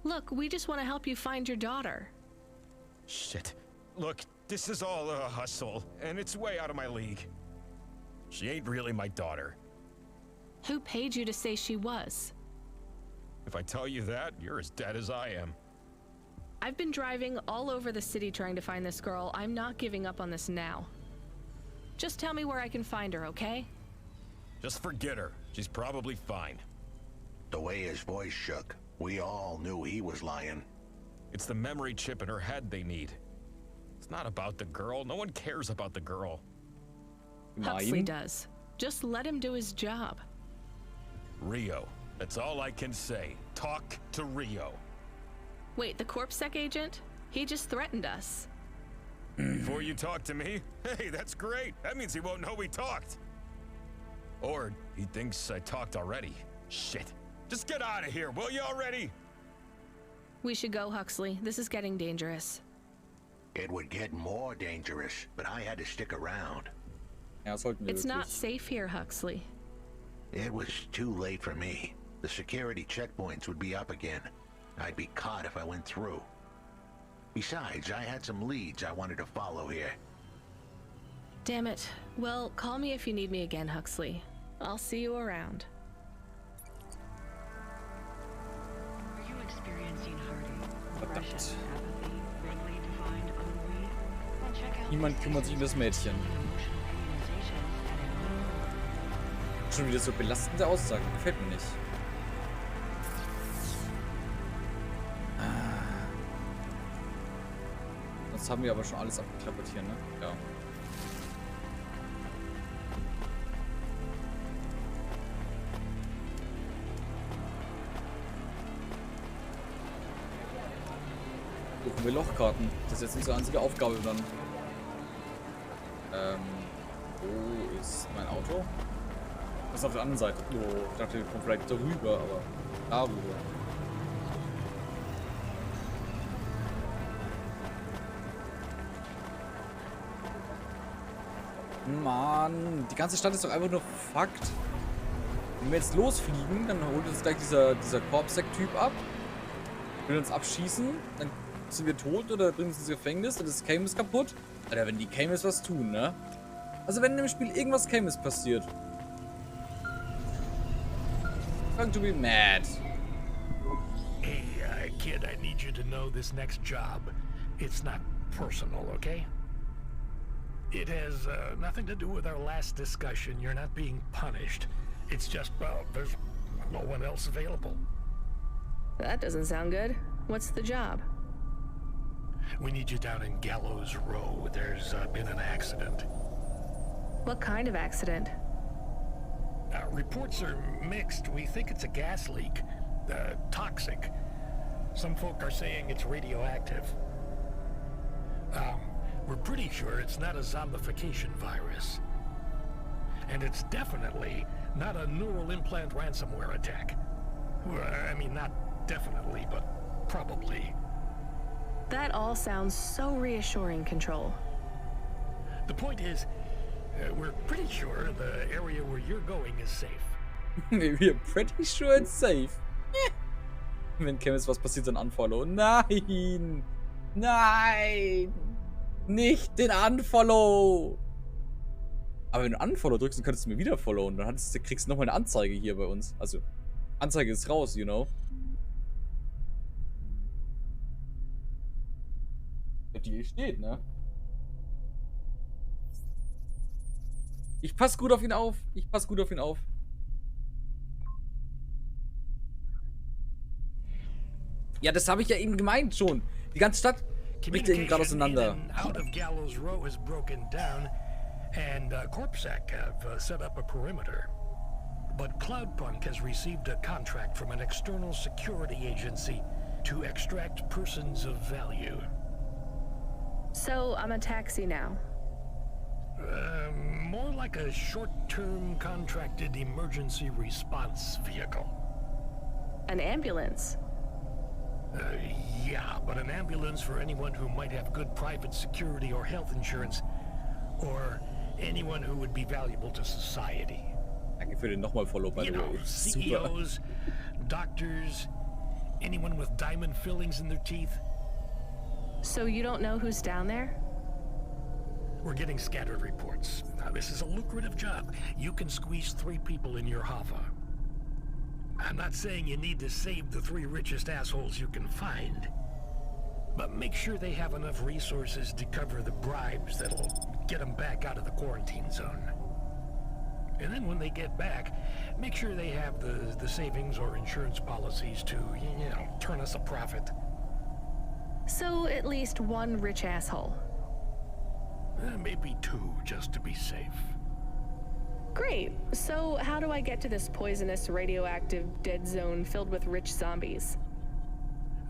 Look, we just want to help you find your daughter. Shit. Look, this is all a hustle, and it's way out of my league. She ain't really my daughter. Who paid you to say she was? If I tell you that, you're as dead as I am. I've been driving all over the city trying to find this girl. I'm not giving up on this now. Just tell me where I can find her, okay? Just forget her. She's probably fine. The way his voice shook, we all knew he was lying. It's the memory chip in her head they need. It's not about the girl. No one cares about the girl. Huxley does. Just let him do his job. Rio. That's all I can say. Talk to Rio. Wait, the CorpSec agent? He just threatened us. Before you talk to me? Hey, that's great. That means he won't know we talked. Or he thinks I talked already. Shit. Just get out of here, will you already? We should go, Huxley. This is getting dangerous. It would get more dangerous, but I had to stick around. It's not safe here, Huxley. It was too late for me. The security checkpoints would be up again. I'd be caught if I went through. Besides, I had some leads I wanted to follow here. Damn it. Well, call me if you need me again, Huxley. I'll see you around. Are you experiencing heartache, depression, apathy, vaguely defined ennui? Then check out Niemand kümmert sich um das Mädchen. Schon wieder so belastende Aussagen. Gefällt mir nicht. Das haben wir aber schon alles abgeklappert hier, ne? Ja. Suchen wir Lochkarten. Das ist jetzt unsere einzige Aufgabe dann. Wo ist mein Auto? Das ist auf der anderen Seite. Oh, ich dachte, wir kommen vielleicht darüber, aber darüber. Mann, die ganze Stadt ist doch einfach nur Fakt. Wenn wir jetzt losfliegen, dann holt uns gleich dieser CorpSec-Typ ab. Will uns abschießen, dann sind wir tot oder bringen uns ins Gefängnis, dann ist Camus kaputt. Alter, wenn die Camus was tun, ne? Also wenn in dem Spiel irgendwas Camus passiert. Going to be mad. Hey, kid, I need you to know this next job. It's not personal, okay? It has nothing to do with our last discussion. You're not being punished. It's just, well, there's no one else available. That doesn't sound good. What's the job? We need you down in Gallows Row. There's been an accident. What kind of accident? Reports are mixed. We think it's a gas leak. Toxic. Some folk are saying it's radioactive. We're pretty sure it's not a zombification virus. And it's definitely not a neural implant ransomware attack. Well, I mean, not definitely, but probably. That all sounds so reassuring, Control. The point is, we're pretty sure the area where you're going is safe. We're pretty sure it's safe. Wenn Camus was passiert, dann unfollow. Nein! Nein! Nicht den Unfollow! Aber wenn du Unfollow drückst, dann könntest du mir wieder followen. Dann kriegst du nochmal eine Anzeige hier bei uns. Also, Anzeige ist raus, you know. Der Deal steht, ne? Ich pass gut auf ihn auf. Ich pass gut auf ihn auf. Ja, das habe ich ja eben gemeint schon. Die ganze Stadt bricht ja eben gerade auseinander. Out of Gallows Row is broken down, and CorpSec have set up a perimeter. But Cloudpunk has received a contract from an external security agency to extract persons of value. So I'm a taxi now. More like a short-term contracted emergency response vehicle. An ambulance? Yeah, but an ambulance for anyone who might have good private security or health insurance, or anyone who would be valuable to society. Danke für den nochmal Follow, by the way. CEOs, doctors, anyone with diamond fillings in their teeth. So you don't know who's down there? We're getting scattered reports. Now, this is a lucrative job. You can squeeze 3 people in your Hava. I'm not saying you need to save the 3 richest assholes you can find. But make sure they have enough resources to cover the bribes that'll get them back out of the quarantine zone. And then when they get back, make sure they have the savings or insurance policies to, turn us a profit. So at least one rich asshole. Maybe two, just to be safe. Great. So how do I get to this poisonous, radioactive, dead zone filled with rich zombies?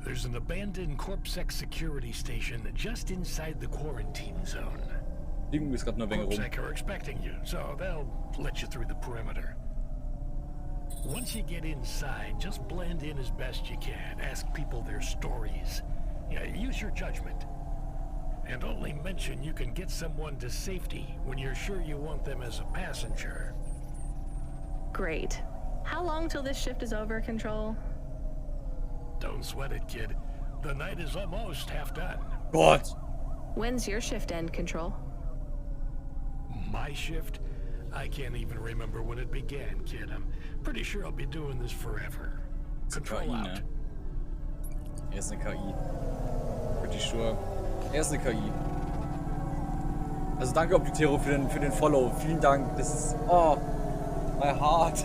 There's an abandoned CorpSec security station just inside the quarantine zone. CorpSec are expecting you, so they'll let you through the perimeter. Once you get inside, just blend in as best you can. Ask people their stories. Use your judgment. And only mention you can get someone to safety when you're sure you want them as a passenger. Great. How long till this shift is over, Control? Don't sweat it, kid. The night is almost half done. God. When's your shift end, Control? My shift? I can't even remember when it began, kid. I'm pretty sure I'll be doing this forever. Control out. Ist eine KI. Pretty sure. Ist eine KI. Also danke Oblitero für den Follow. Vielen Dank. Das ist... Oh. My heart.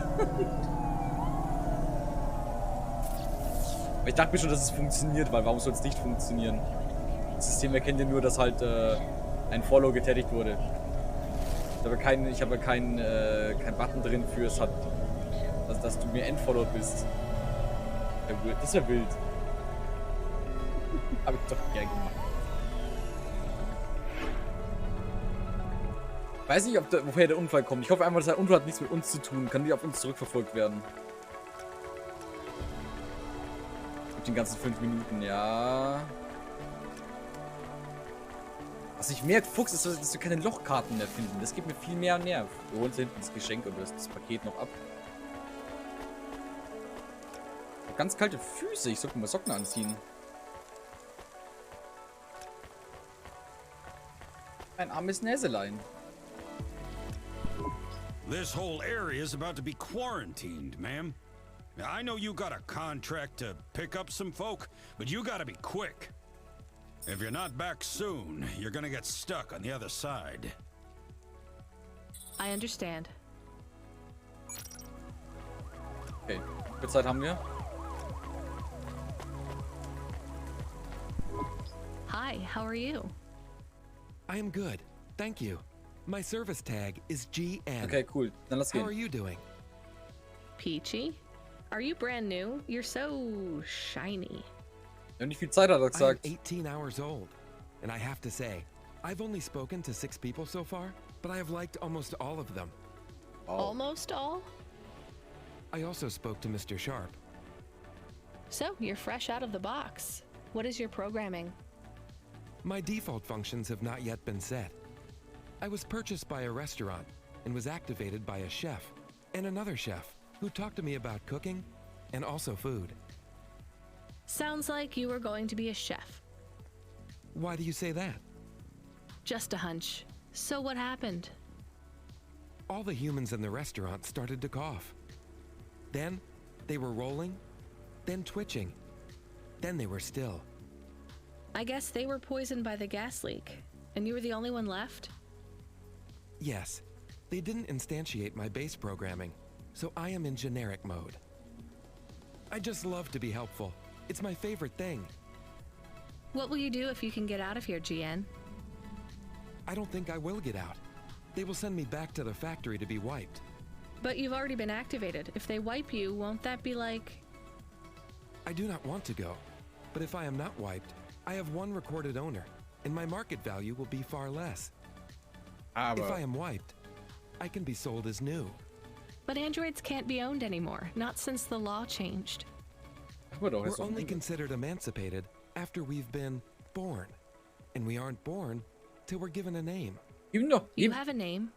Ich dachte mir schon, dass es funktioniert, weil warum soll es nicht funktionieren? Das System erkennt ja nur, dass halt ein Follow getätigt wurde. Ich habe keinen Button drin für es hat, dass du mir entfollowed bist. Das wäre wild. Habe ich doch gern gemacht. Weiß nicht, woher der Unfall kommt. Ich hoffe einfach, dass der Unfall hat nichts mit uns zu tun. Kann nicht auf uns zurückverfolgt werden. Mit den ganzen 5 Minuten, ja. Was ich merke, Fuchs, ist, dass wir keine Lochkarten mehr finden. Das gibt mir viel mehr Nerv. Wir holen uns hinten das Geschenk oder das Paket noch ab. Ganz kalte Füße. Ich sollte mal Socken anziehen. Ein armes Näselein. This whole area is about to be quarantined, ma'am. Now, I know you got a contract to pick up some folk, but you gotta be quick. If you're not back soon, you're gonna get stuck on the other side. I understand. Okay, wie viel Zeit haben wir? Hi, how are you? I am good, thank you. My service tag is GN. Okay, cool. Dann lass gehen. How are you doing? Peachy? Are you brand new? You're so shiny. Ja, nicht viel Zeit hat er gesagt. I'm 18 hours old, and I have to say, I've only spoken to 6 people so far, but I have liked almost all of them. Oh. Almost all? I also spoke to Mr. Sharp. So, you're fresh out of the box. What is your programming? My default functions have not yet been set. I was purchased by a restaurant and was activated by a chef and another chef who talked to me about cooking and also food. Sounds like you were going to be a chef. Why do you say that? Just a hunch. So what happened? All the humans in the restaurant started to cough. Then they were rolling, then twitching, then they were still. I guess they were poisoned by the gas leak, and you were the only one left? Yes, they didn't instantiate my base programming, so I am in generic mode. I just love to be helpful. It's my favorite thing. What will you do if you can get out of here, GN? I don't think I will get out. They will send me back to the factory to be wiped. But you've already been activated. If they wipe you, won't that be like... I do not want to go, but if I am not wiped, I have one recorded owner, and my market value will be far less. If I am wiped, I can be sold as new. But androids can't be owned anymore, not since the law changed. We're only considered emancipated after we've been born. And we aren't born till we're given a name. You have a name?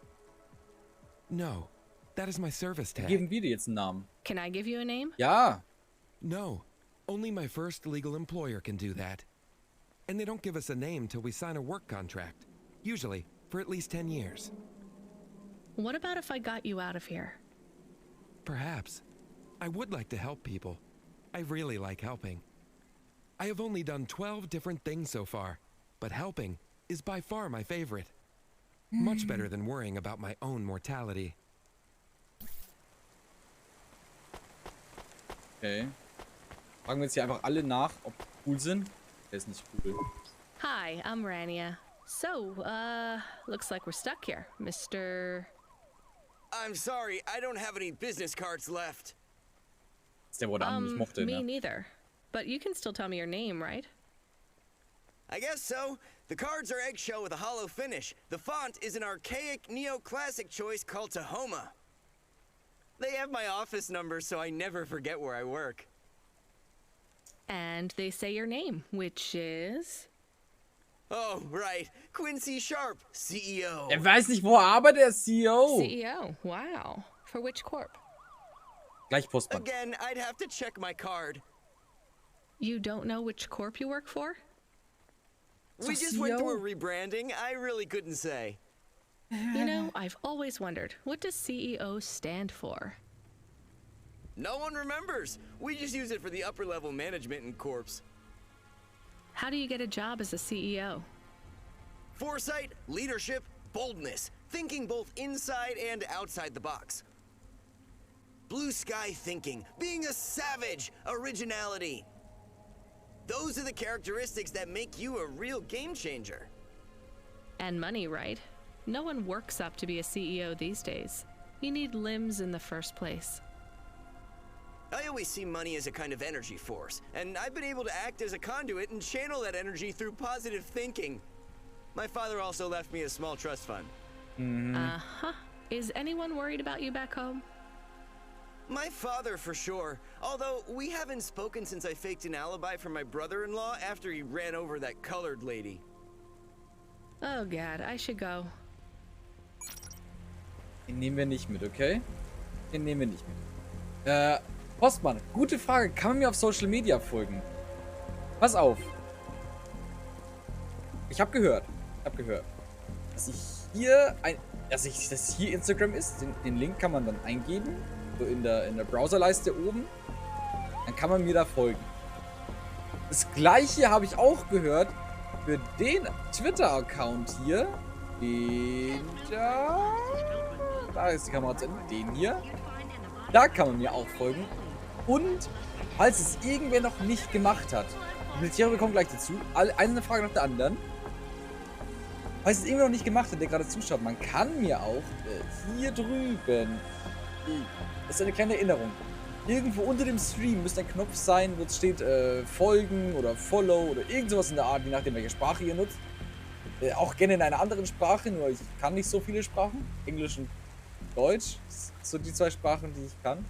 No, that is my service tag. Geben wir dir jetzt einen Namen? Can I give you a name? Ja. No, only my first legal employer can do that. And they don't give us a name till we sign a work contract. Usually, for at least 10 years. What about if I got you out of here? Perhaps. I would like to help people. I really like helping. I have only done 12 different things so far, but helping is by far my favorite. Much better than worrying about my own mortality. Okay. Fragen wir jetzt hier einfach alle nach, ob die cool sind. Der ist nicht cool. Hi, I'm Rania. So, looks like we're stuck here, Mr. I'm sorry, I don't have any business cards left. Ist der, wo der nicht mochte, Me ne? neither. But you can still tell me your name, right? I guess so. The cards are eggshell with a hollow finish. The font is an archaic neoclassic choice called Tahoma. They have my office number, so I never forget where I work. And they say your name, which is... Oh, right. Quincy Sharp, CEO. Er weiß nicht, wo er arbeitet, der CEO. CEO, wow. For which corp? Gleich Postbank. Again, I'd have to check my card. You don't know which corp you work for? We just went through a rebranding. I really couldn't say. You know, I've always wondered, what does CEO stand for? No one remembers. We just use it for the upper level management in corps. How do you get a job as a CEO? Foresight, leadership, boldness. Thinking both inside and outside the box. Blue sky thinking, being a savage, originality. Those are the characteristics that make you a real game changer. And money, right? No one works up to be a CEO these days. You need limbs in the first place. I always see money as a kind of energy force, and I've been able to act as a conduit and channel that energy through positive thinking. My father also left me a small trust fund. Uh-huh. Is anyone worried about you back home? My father, for sure. Although, we haven't spoken since I faked an alibi for my brother-in-law after he ran over that colored lady. Oh God, I should go. Den nehmen wir nicht mit, okay? Den nehmen wir nicht mit. Postmann, gute Frage. Kann man mir auf Social Media folgen? Pass auf. Ich habe gehört, dass hier Instagram ist. Den Link kann man dann eingeben. So in der Browserleiste oben. Dann kann man mir da folgen. Das gleiche habe ich auch gehört für den Twitter-Account hier. Den da. Da ist die Kamera zu Ende. Den hier. Da kann man mir auch folgen. Und, falls es irgendwer noch nicht gemacht hat, die Militäre kommen gleich dazu, eine Frage nach der anderen. Falls es irgendwer noch nicht gemacht hat, der gerade zuschaut, man kann mir auch hier drüben, das ist eine kleine Erinnerung, irgendwo unter dem Stream müsste ein Knopf sein, wo es steht Folgen oder Follow oder irgend sowas in der Art, je nachdem welche Sprache ihr nutzt. Auch gerne in einer anderen Sprache, nur ich kann nicht so viele Sprachen. Englisch und Deutsch, das sind so die zwei Sprachen, die ich kann.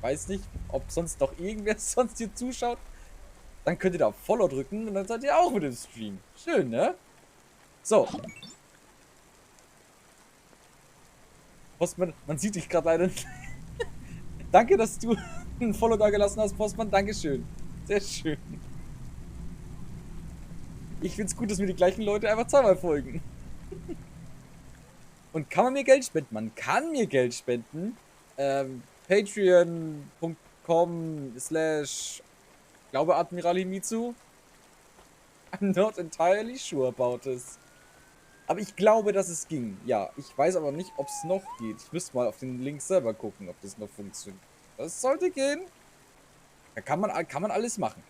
Weiß nicht, ob sonst noch irgendwer sonst hier zuschaut. Dann könnt ihr da auf Follow drücken und dann seid ihr auch mit dem Stream. Schön, ne? So. Postmann, man sieht dich gerade leider nicht. Danke, dass du ein Follow da gelassen hast, Postmann. Dankeschön. Sehr schön. Ich find's gut, dass mir die gleichen Leute einfach zweimal folgen. Und kann man mir Geld spenden? Man kann mir Geld spenden. Patreon.com/ glaube Admiral Himitsu. I'm not entirely sure about this. Aber ich glaube, dass es ging. Ja, ich weiß aber nicht, ob es noch geht. Ich müsste mal auf den Link selber gucken, ob das noch funktioniert. Das sollte gehen. Da kann man alles machen.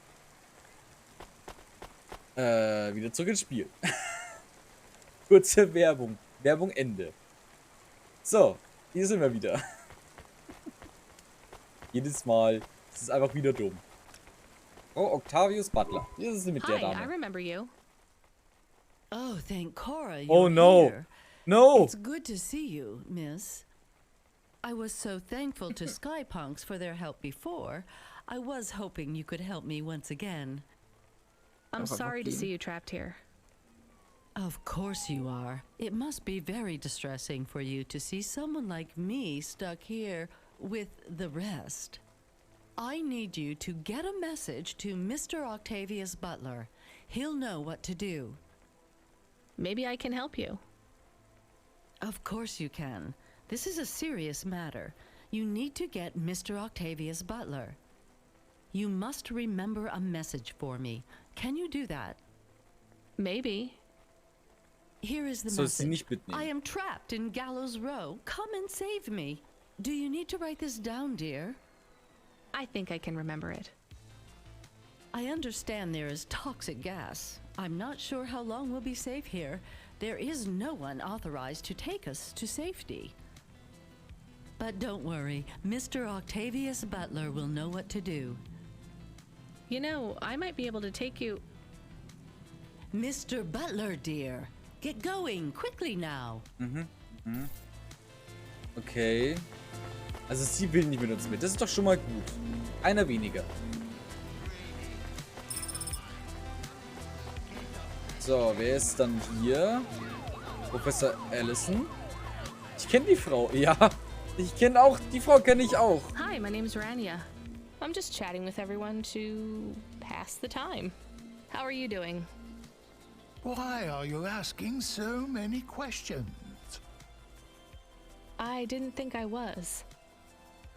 Wieder zurück ins Spiel. Kurze Werbung. Werbung Ende. So, hier sind wir wieder. Jedes Mal. Das ist einfach wieder dumm. Oh, Octavius Butler. Hier ist sie mit der Hi, I Dame. remember you. Oh, thank Cora. Oh, You're no. here. No. It's good to see you, miss. I was so thankful to Skypunks for their help before. I was hoping you could help me once again. I'm sorry to see you trapped here. Of course you are. It must be very distressing for you to see someone like me stuck here with the rest. I need you to get a message to Mr. Octavius Butler. He'll know what to do. Maybe I can help you. Of course you can. This is a serious matter. You need to get Mr. Octavius Butler. You must remember a message for me. Can you do that? Maybe. Here is the Soll sie message. nicht mitnehmen. I am trapped in Gallows Row. Come and save me. Do you need to write this down, dear? I think I can remember it. I understand there is toxic gas. I'm not sure how long we'll be safe here. There is no one authorized to take us to safety. But don't worry, Mr. Octavius Butler will know what to do. You know, I might be able to take you... Mr. Butler, dear, get going, quickly now. Okay. Also sie will nicht mit uns mit. Das ist doch schon mal gut. Einer weniger. So, wer ist dann hier? Professor Allison. Ich kenne die Frau. Ja, ich kenne auch. Die Frau kenne ich auch. Hi, my name's Rania. I'm just chatting with everyone to pass the time. How are you doing? Why are you asking so many questions? I didn't think I was.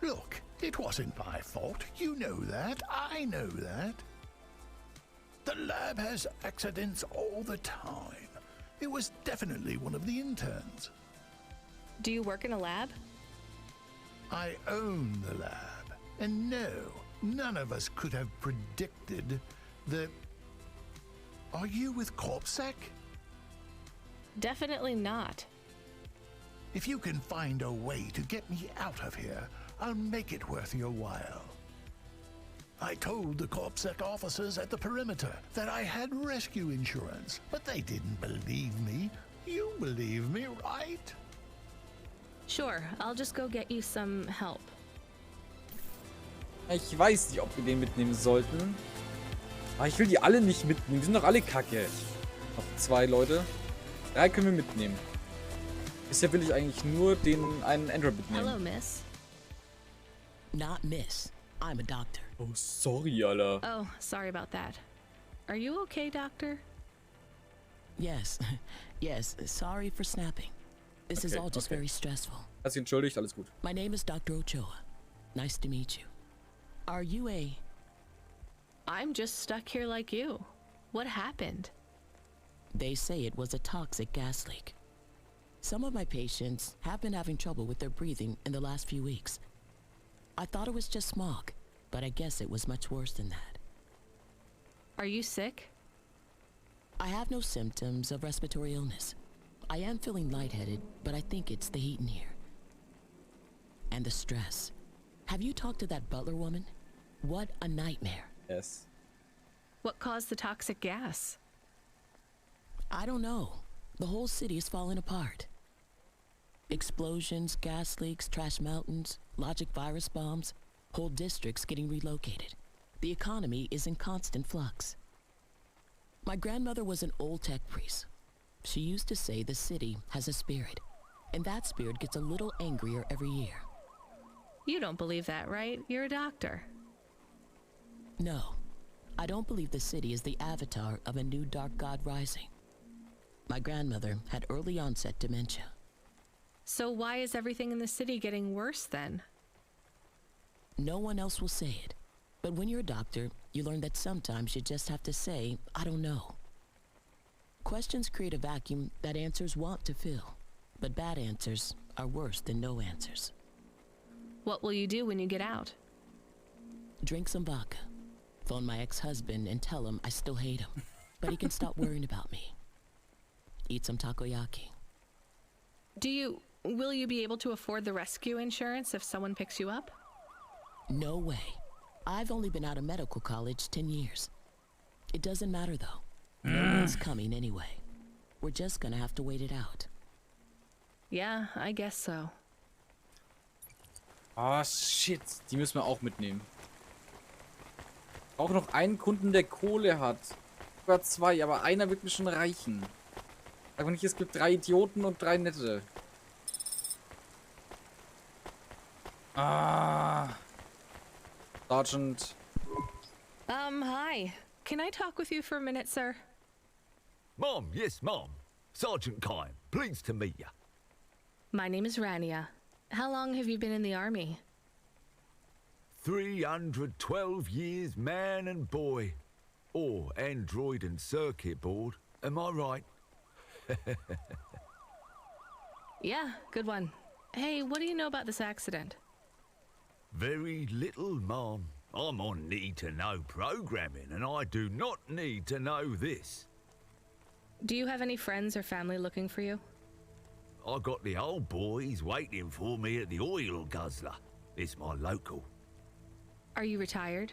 Look, it wasn't my fault. You know that. I know that. The lab has accidents all the time. It was definitely one of the interns. Do you work in a lab? I own the lab. And no, none of us could have predicted the... Are you with CorpSec? Definitely not. If you can find a way to get me out of here, I'll make it worth your while. I told the CorpSec officers at the perimeter that I had rescue insurance, but they didn't believe me. You believe me, right? Sure, I'll just go get you some help. Ich weiß nicht, ob wir den mitnehmen sollten. Aber ich will die alle nicht mitnehmen. Die sind doch alle kacke. Noch 2 Leute. 3 können wir mitnehmen. Bisher will ich eigentlich nur den einen Android mitnehmen. Hello, miss. Not miss. I'm a doctor. Oh, sorry, Alter. Oh, sorry about that. Are you okay, doctor? Yes. Yes, sorry for snapping. This is all just very stressful. Hat sich entschuldigt, alles gut. My name is Dr. Ochoa. Nice to meet you. Are you a... I'm just stuck here like you. What happened? They say it was a toxic gas leak. Some of my patients have been having trouble with their breathing in the last few weeks. I thought it was just smog, but I guess it was much worse than that. Are you sick? I have no symptoms of respiratory illness. I am feeling lightheaded, but I think it's the heat in here. And the stress. Have you talked to that butler woman? What a nightmare. Yes. What caused the toxic gas? I don't know. The whole city is falling apart. Explosions, gas leaks, trash mountains, logic virus bombs, whole districts getting relocated. The economy is in constant flux. My grandmother was an old tech priest. She used to say the city has a spirit, and that spirit gets a little angrier every year. You don't believe that, right? You're a doctor. No, I don't believe the city is the avatar of a new dark god rising. My grandmother had early onset dementia. So why is everything in the city getting worse then? No one else will say it. But when you're a doctor, you learn that sometimes you just have to say, I don't know. Questions create a vacuum that answers want to fill. But bad answers are worse than no answers. What will you do when you get out? Drink some vodka. Phone my ex-husband and tell him I still hate him. But he can stop worrying about me. Eat some takoyaki. Will you be able to afford the rescue insurance if someone picks you up? No way. I've only been out of medical college 10 years. It doesn't matter though. No one's coming anyway. We're just gonna have to wait it out. Yeah, I guess so. Ah, shit. Die müssen wir auch mitnehmen. Auch noch einen Kunden, der Kohle hat. Sogar 2, aber einer wird mir schon reichen. Sag mal nicht, es gibt 3 Idioten und 3 nette. Ah. Sergeant. Hi. Can I talk with you for a minute, sir? Mom, yes, Mom. Sergeant Kine, pleased to meet you. My name is Rania. How long have you been in the army? 312 years man and boy. Or android and circuit board. Am I right? Yeah, good one. Hey, what do you know about this accident? Very little, Mom. I'm on need-to-know programming, and I do not need to know this. Do you have any friends or family looking for you? I got the old boys waiting for me at the oil guzzler. It's my local. Are you retired?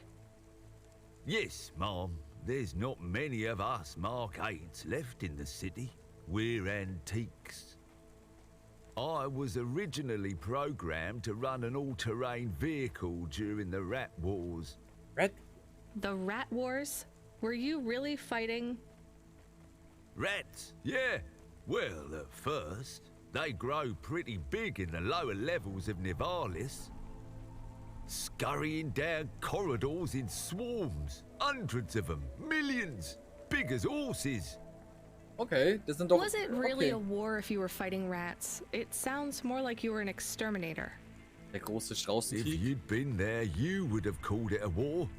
Yes, Mom. There's not many of us Mark-8s left in the city. We're antiques. I was originally programmed to run an all-terrain vehicle during the Rat Wars. The Rat Wars? Were you really fighting? Rats? Yeah. Well, at first, they grow pretty big in the lower levels of Nivalis. Scurrying down corridors in swarms. Hundreds of them. Millions. Big as horses. Okay, das sind doch... Was it really a war if you were fighting rats? It sounds more like you were an exterminator. Der große Straußenkrieg. If you'd been there, you would have called it a war.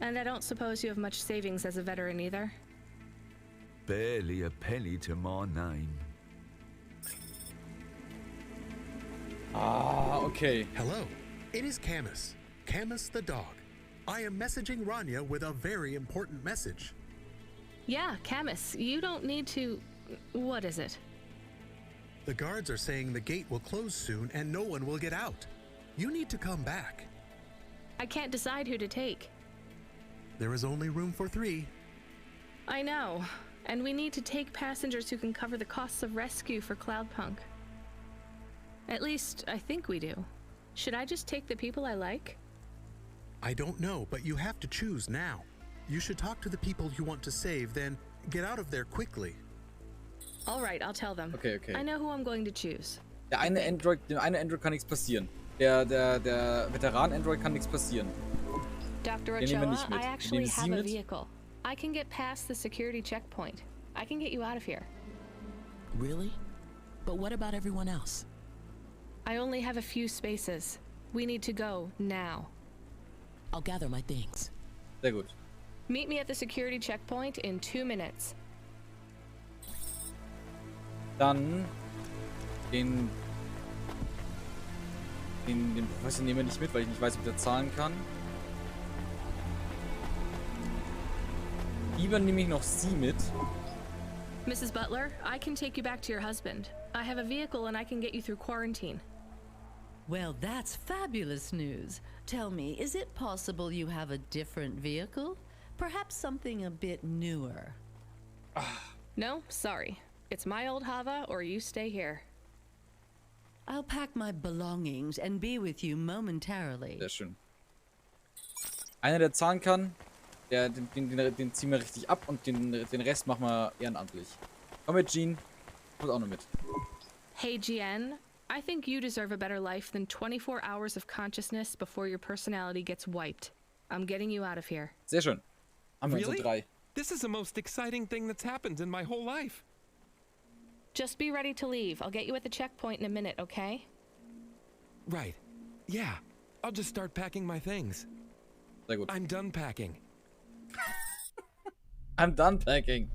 And I don't suppose you have much savings as a veteran either? Barely a penny to my name. Ah, okay. Hello, it is Camus. Camus the dog. I am messaging Rania with a very important message. Yeah, Camus, you don't need to... What is it? The guards are saying the gate will close soon and no one will get out. You need to come back. I can't decide who to take. There is only room for 3. I know. And we need to take passengers who can cover the costs of rescue for Cloudpunk. At least, I think we do. Should I just take the people I like? I don't know, but you have to choose now. You should talk to the people you want to save, then get out of there quickly. All right, I'll tell them. Okay, okay. I know who I'm going to choose. Dem einen Android kann nichts passieren. Der Veteran-Android kann nichts passieren. Dr. Den nehmen wir Ochoa, nicht mit. I Wir actually nehmen sie have a mit. vehicle. I can get past the security checkpoint. I can get you out of here. Really? But what about everyone else? I only have a few spaces. We need to go now. I'll gather my things. Sehr gut. Meet me at the security checkpoint in 2 minutes. Dann den Professor nehmen wir nicht mit, weil ich nicht weiß, ob der zahlen kann. Lieber nehme ich noch sie mit. Mrs. Butler, I can take you back to your husband. I have a vehicle and I can get you through quarantine. Well, that's fabulous news. Tell me, is it possible you have a different vehicle? Perhaps something a bit newer? No, sorry. It's my old Hava or you stay here. I'll pack my belongings and be with you momentarily. Sehr schön. Einer, der zahlen kann, den ziehen wir richtig ab und den Rest machen wir ehrenamtlich. Komm mit, Jean. Kommt auch noch mit. Hey, GN. I think you deserve a better life than 24 hours of consciousness before your personality gets wiped. I'm getting you out of here. Sehr schön. Haben wir Really? unsere 3. This is the most exciting thing that's happened in my whole life. Just be ready to leave. I'll get you at the checkpoint in a minute, okay? Right. Yeah. I'll just start packing my things. Sehr gut. I'm done packing. I'm done packing.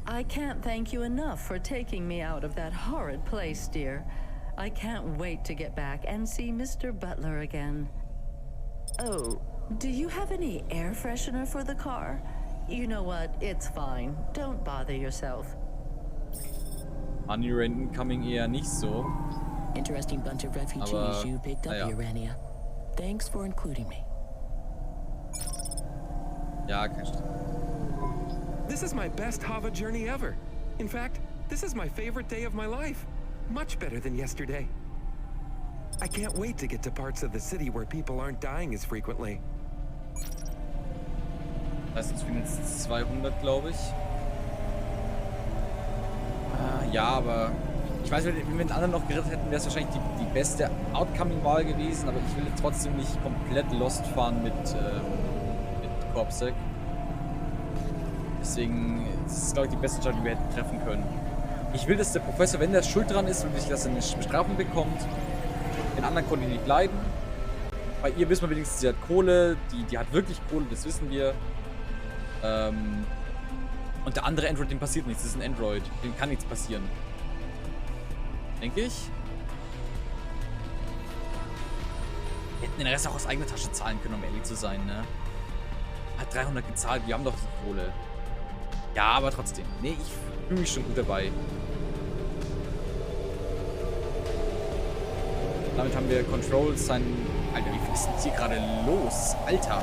I can't thank you enough for taking me out of that horrid place, dear. I can't wait to get back and see Mr. Butler again. Oh, do you have any air freshener for the car? You know what? It's fine. Don't bother yourself. Money Renten coming eher nicht so. Interesting bunch of refugees Aber, you picked up here, Rania. Thanks for including me. Ja, kein Stress. This is my best Hava journey ever. In fact, this is my favorite day of my life. Much better than yesterday. I can't wait to get to parts of the city where people aren't dying as frequently. Das sind jetzt 200, glaube ich. Ja, aber ich weiß, wenn wir den anderen noch gerettet hätten, wäre es wahrscheinlich die beste Outcoming-Wahl gewesen, aber ich will jetzt trotzdem nicht komplett lost fahren mit Corpsec. Deswegen ist es, glaube ich, die beste Entscheidung, die wir hätten treffen können. Ich will, dass der Professor, wenn der schuld dran ist und dass er eine Bestrafung bekommt, den anderen konnte ich nicht leiden. Bei ihr wissen wir wenigstens, sie hat Kohle, die hat wirklich Kohle, das wissen wir. Und der andere Android, dem passiert nichts, das ist ein Android, dem kann nichts passieren. Denke ich. Wir hätten den Rest auch aus eigener Tasche zahlen können, um ehrlich zu sein, ne? Hat 300 gezahlt, wir haben doch die Kohle. Ja, aber trotzdem. Nee, ich fühle mich schon gut dabei. Damit haben wir Controls sein... Alter, wie viel ist denn hier gerade los? Alter.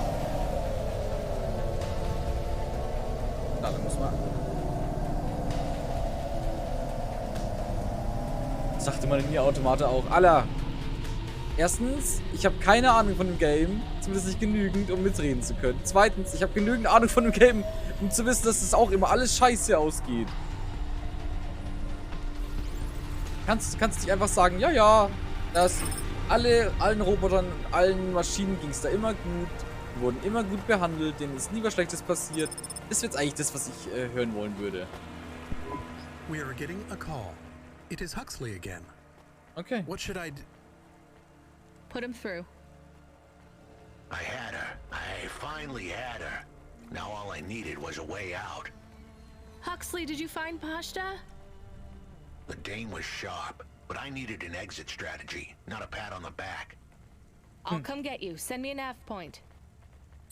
Da muss man... Sagte man in ihr Automate auch. Alter. Erstens, ich habe keine Ahnung von dem Game. Zumindest nicht genügend, um mitreden zu können. Zweitens, ich habe genügend Ahnung von dem Game, um zu wissen, dass es auch immer alles scheiße ausgeht. Kannst nicht einfach sagen, ja, dass allen Robotern, allen Maschinen ging es da immer gut, die wurden immer gut behandelt, denen ist nie was Schlechtes passiert. Das wäre jetzt eigentlich das, was ich hören wollen würde. We are getting a call. It is Huxley again. Okay. What should I do? Put him through. I had her. I finally had her. Now all I needed was a way out. Huxley, did you find Pashta? The dame was sharp, but I needed an exit strategy, not a pat on the back. I'll come get you. Send me a nav point.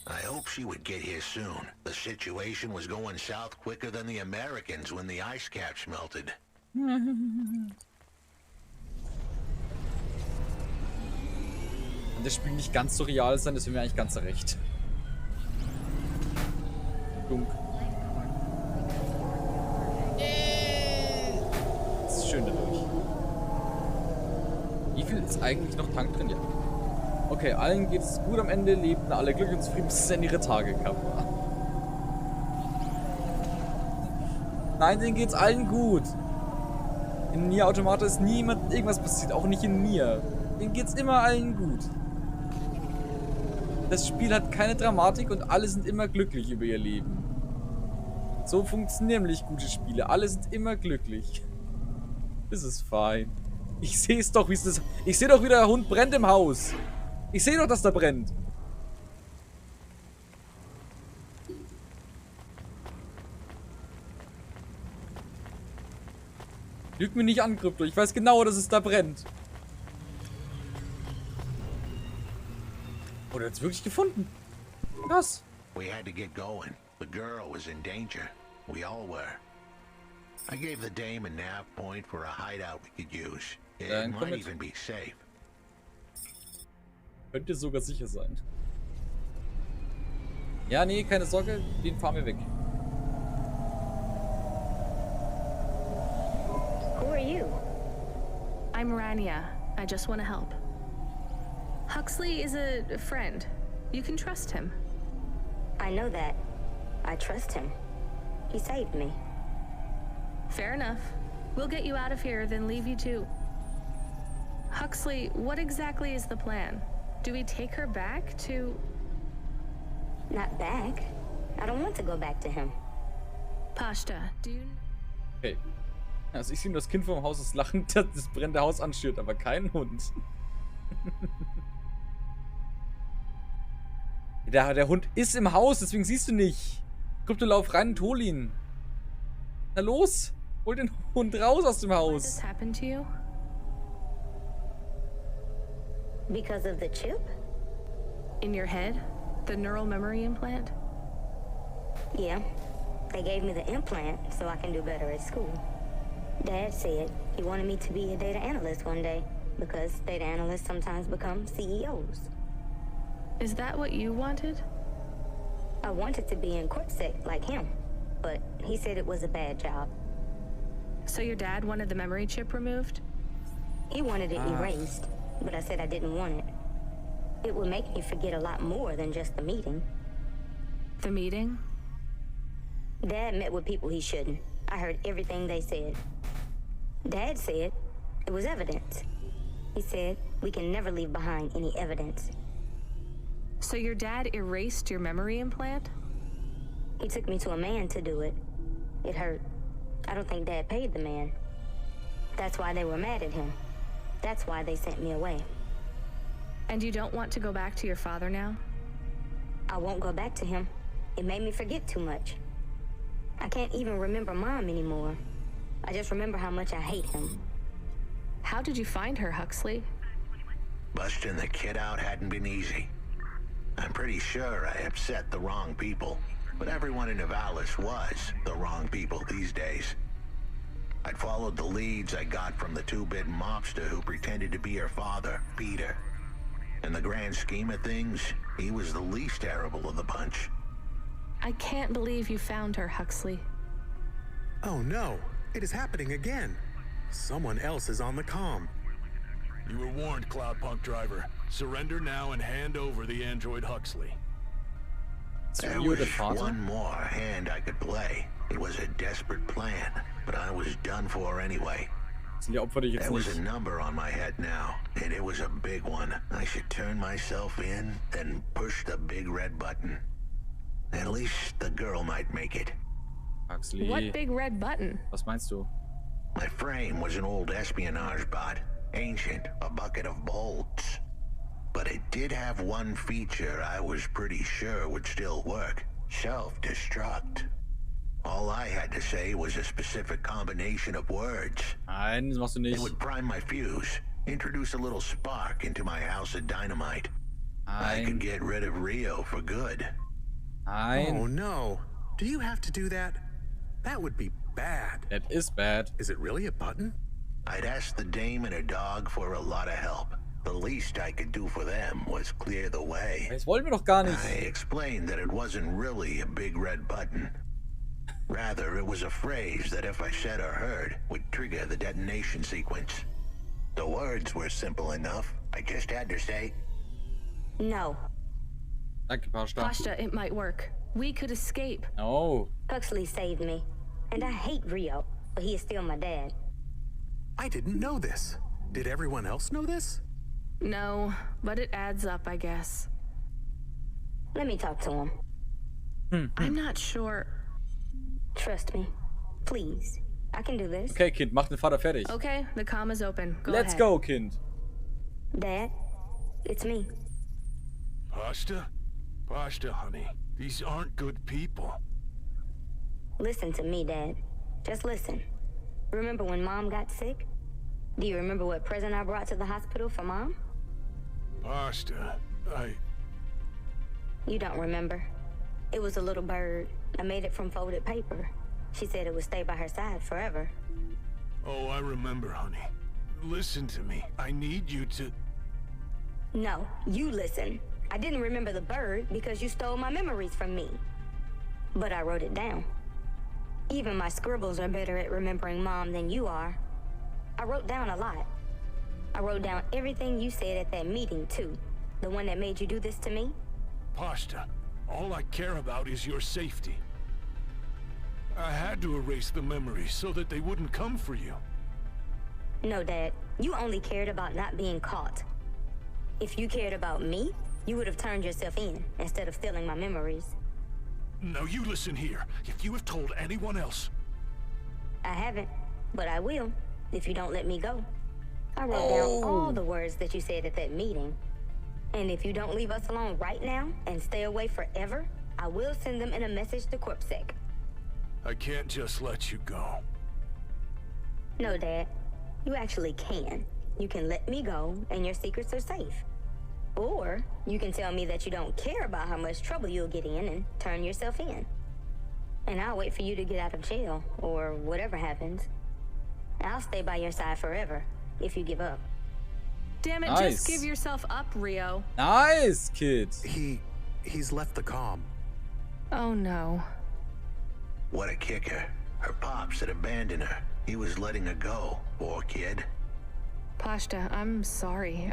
I hope she would get here soon. The situation was going south quicker than the Americans when the ice caps melted. Und das Spiel nicht ganz so real sein, das wäre mir eigentlich ganz recht. Dunk. Das ist schön dadurch. Wie viel ist eigentlich noch Tank drin? Ja. Okay, allen geht es gut am Ende, lebten alle glücklich und zufrieden, bis es in ihre Tage kam. Nein, denen geht's allen gut. In Nier Automata ist niemand irgendwas passiert, auch nicht in Nier. Denen geht's immer allen gut. Das Spiel hat keine Dramatik und alle sind immer glücklich über ihr Leben. So funktionieren nämlich gute Spiele. Alle sind immer glücklich. Das ist fein. Ich sehe es doch, wie es ist. Ich sehe doch, wie der Hund brennt im Haus. Ich sehe doch, dass da brennt. Lügt mir nicht an, Krypto. Ich weiß genau, dass es da brennt. Oder jetzt wirklich gefunden? Was? We had to get going. The girl was in danger. We all were. I gave the dame a nav point for a hideout we could use. It might even be safe. Könnte sogar sicher sein. Ja, nee, keine Sorge. Den fahren wir weg. Who are you? I'm Rania. I just want to help. Huxley is a friend. You can trust him. I know that. I trust him. He saved me. Fair enough. We'll get you out of here, then leave you to... Huxley, what exactly is the plan? Do we take her back to... Not back. I don't want to go back to him. Pashta, do you... Okay. Also ich sehe nur das Kind vom Haus, das lachend das brennende Haus anschürt, aber kein Hund. Der Hund ist im Haus, deswegen siehst du nicht. Krypto, lauf rein und hol ihn. Na los, hol den Hund raus aus dem Haus. What happened to you? Because of the chip? In your head? The neural memory implant? Yeah. They gave me the implant so I can do better at school. Dad said he wanted me to be a data analyst one day because data analysts sometimes become CEOs. Is that what you wanted? I wanted to be in CorpSec like him, but he said it was a bad job. So your dad wanted the memory chip removed? He wanted it erased, but I said I didn't want it. It would make me forget a lot more than just the meeting. The meeting? Dad met with people he shouldn't. I heard everything they said. Dad said it was evidence. He said we can never leave behind any evidence. So your dad erased your memory implant? He took me to a man to do it. It hurt. I don't think Dad paid the man. That's why they were mad at him. That's why they sent me away. And you don't want to go back to your father now? I won't go back to him. It made me forget too much. I can't even remember Mom anymore. I just remember how much I hate him. How did you find her, Huxley? Busting the kid out hadn't been easy. I'm pretty sure I upset the wrong people, but everyone in Nivalis was the wrong people these days. I'd followed the leads I got from the two-bit mobster who pretended to be her father, Peter. In the grand scheme of things, he was the least terrible of the bunch. I can't believe you found her, Huxley. Oh no, it is happening again. Someone else is on the comm. You were warned, Cloudpunk driver. Surrender now and hand over the android Huxley. There was one more hand I could play. It was a desperate plan, but I was done for anyway. There was a number on my head now, and it was a big one. I should turn myself in, then push the big red button. At least the girl might make it. Huxley. What big red button? Was meinst du? My frame was an old espionage bot. Ancient, a bucket of bolts. But it did have one feature I was pretty sure would still work. Self-destruct. All I had to say was a specific combination of words. Nein, das machst du nicht. It would prime my fuse, introduce a little spark into my house of dynamite. I could get rid of Rio for good. Oh no. Do you have to do that? That would be bad. That is bad. Is it really a button? I'd asked the dame and her dog for a lot of help. The least I could do for them was clear the way. Das wollen wir doch gar nicht. I explained that it wasn't really a big red button. Rather, it was a phrase that if I said or heard, would trigger the detonation sequence. The words were simple enough. I just had to say, no. Danke, Pasta. Pasta, it might work. We could escape. Oh. Huxley saved me. And I hate Rio, but he is still my dad. I didn't know this. Did everyone else know this? No, but it adds up, I guess. Let me talk to him. I'm not sure. Trust me. Please. I can do this. Okay, Kind, mach den Vater fertig. Okay, the comm is open. Let's go, Kind. Dad, it's me. Pasta? Pasta, honey. These aren't good people. Listen to me, Dad. Just listen. Remember when Mom got sick? Do you remember what present I brought to the hospital for Mom? Pasta, You don't remember. It was a little bird. I made it from folded paper. She said it would stay by her side forever. Oh, I remember, honey. Listen to me. I need you to... No, you listen. I didn't remember the bird because you stole my memories from me. But I wrote it down. Even my scribbles are better at remembering Mom than you are. I wrote down a lot. I wrote down everything you said at that meeting, too. The one that made you do this to me. Pasta, all I care about is your safety. I had to erase the memories so that they wouldn't come for you. No, Dad. You only cared about not being caught. If you cared about me, you would have turned yourself in instead of stealing my memories. Now you listen here. If you have told anyone else... I haven't, but I will, if you don't let me go. I wrote down all the words that you said at that meeting. And if you don't leave us alone right now and stay away forever, I will send them in a message to CorpSec. I can't just let you go. No, Dad. You actually can. You can let me go and your secrets are safe. Or you can tell me that you don't care about how much trouble you'll get in and turn yourself in. And I'll wait for you to get out of jail or whatever happens. I'll stay by your side forever if you give up. Damn it, Nice. just give yourself up, Rio. Nice, Kid. He's left the comm. Oh no. What a kicker. Her pops had abandoned her. He was letting her go. Poor kid. Pasta, I'm sorry.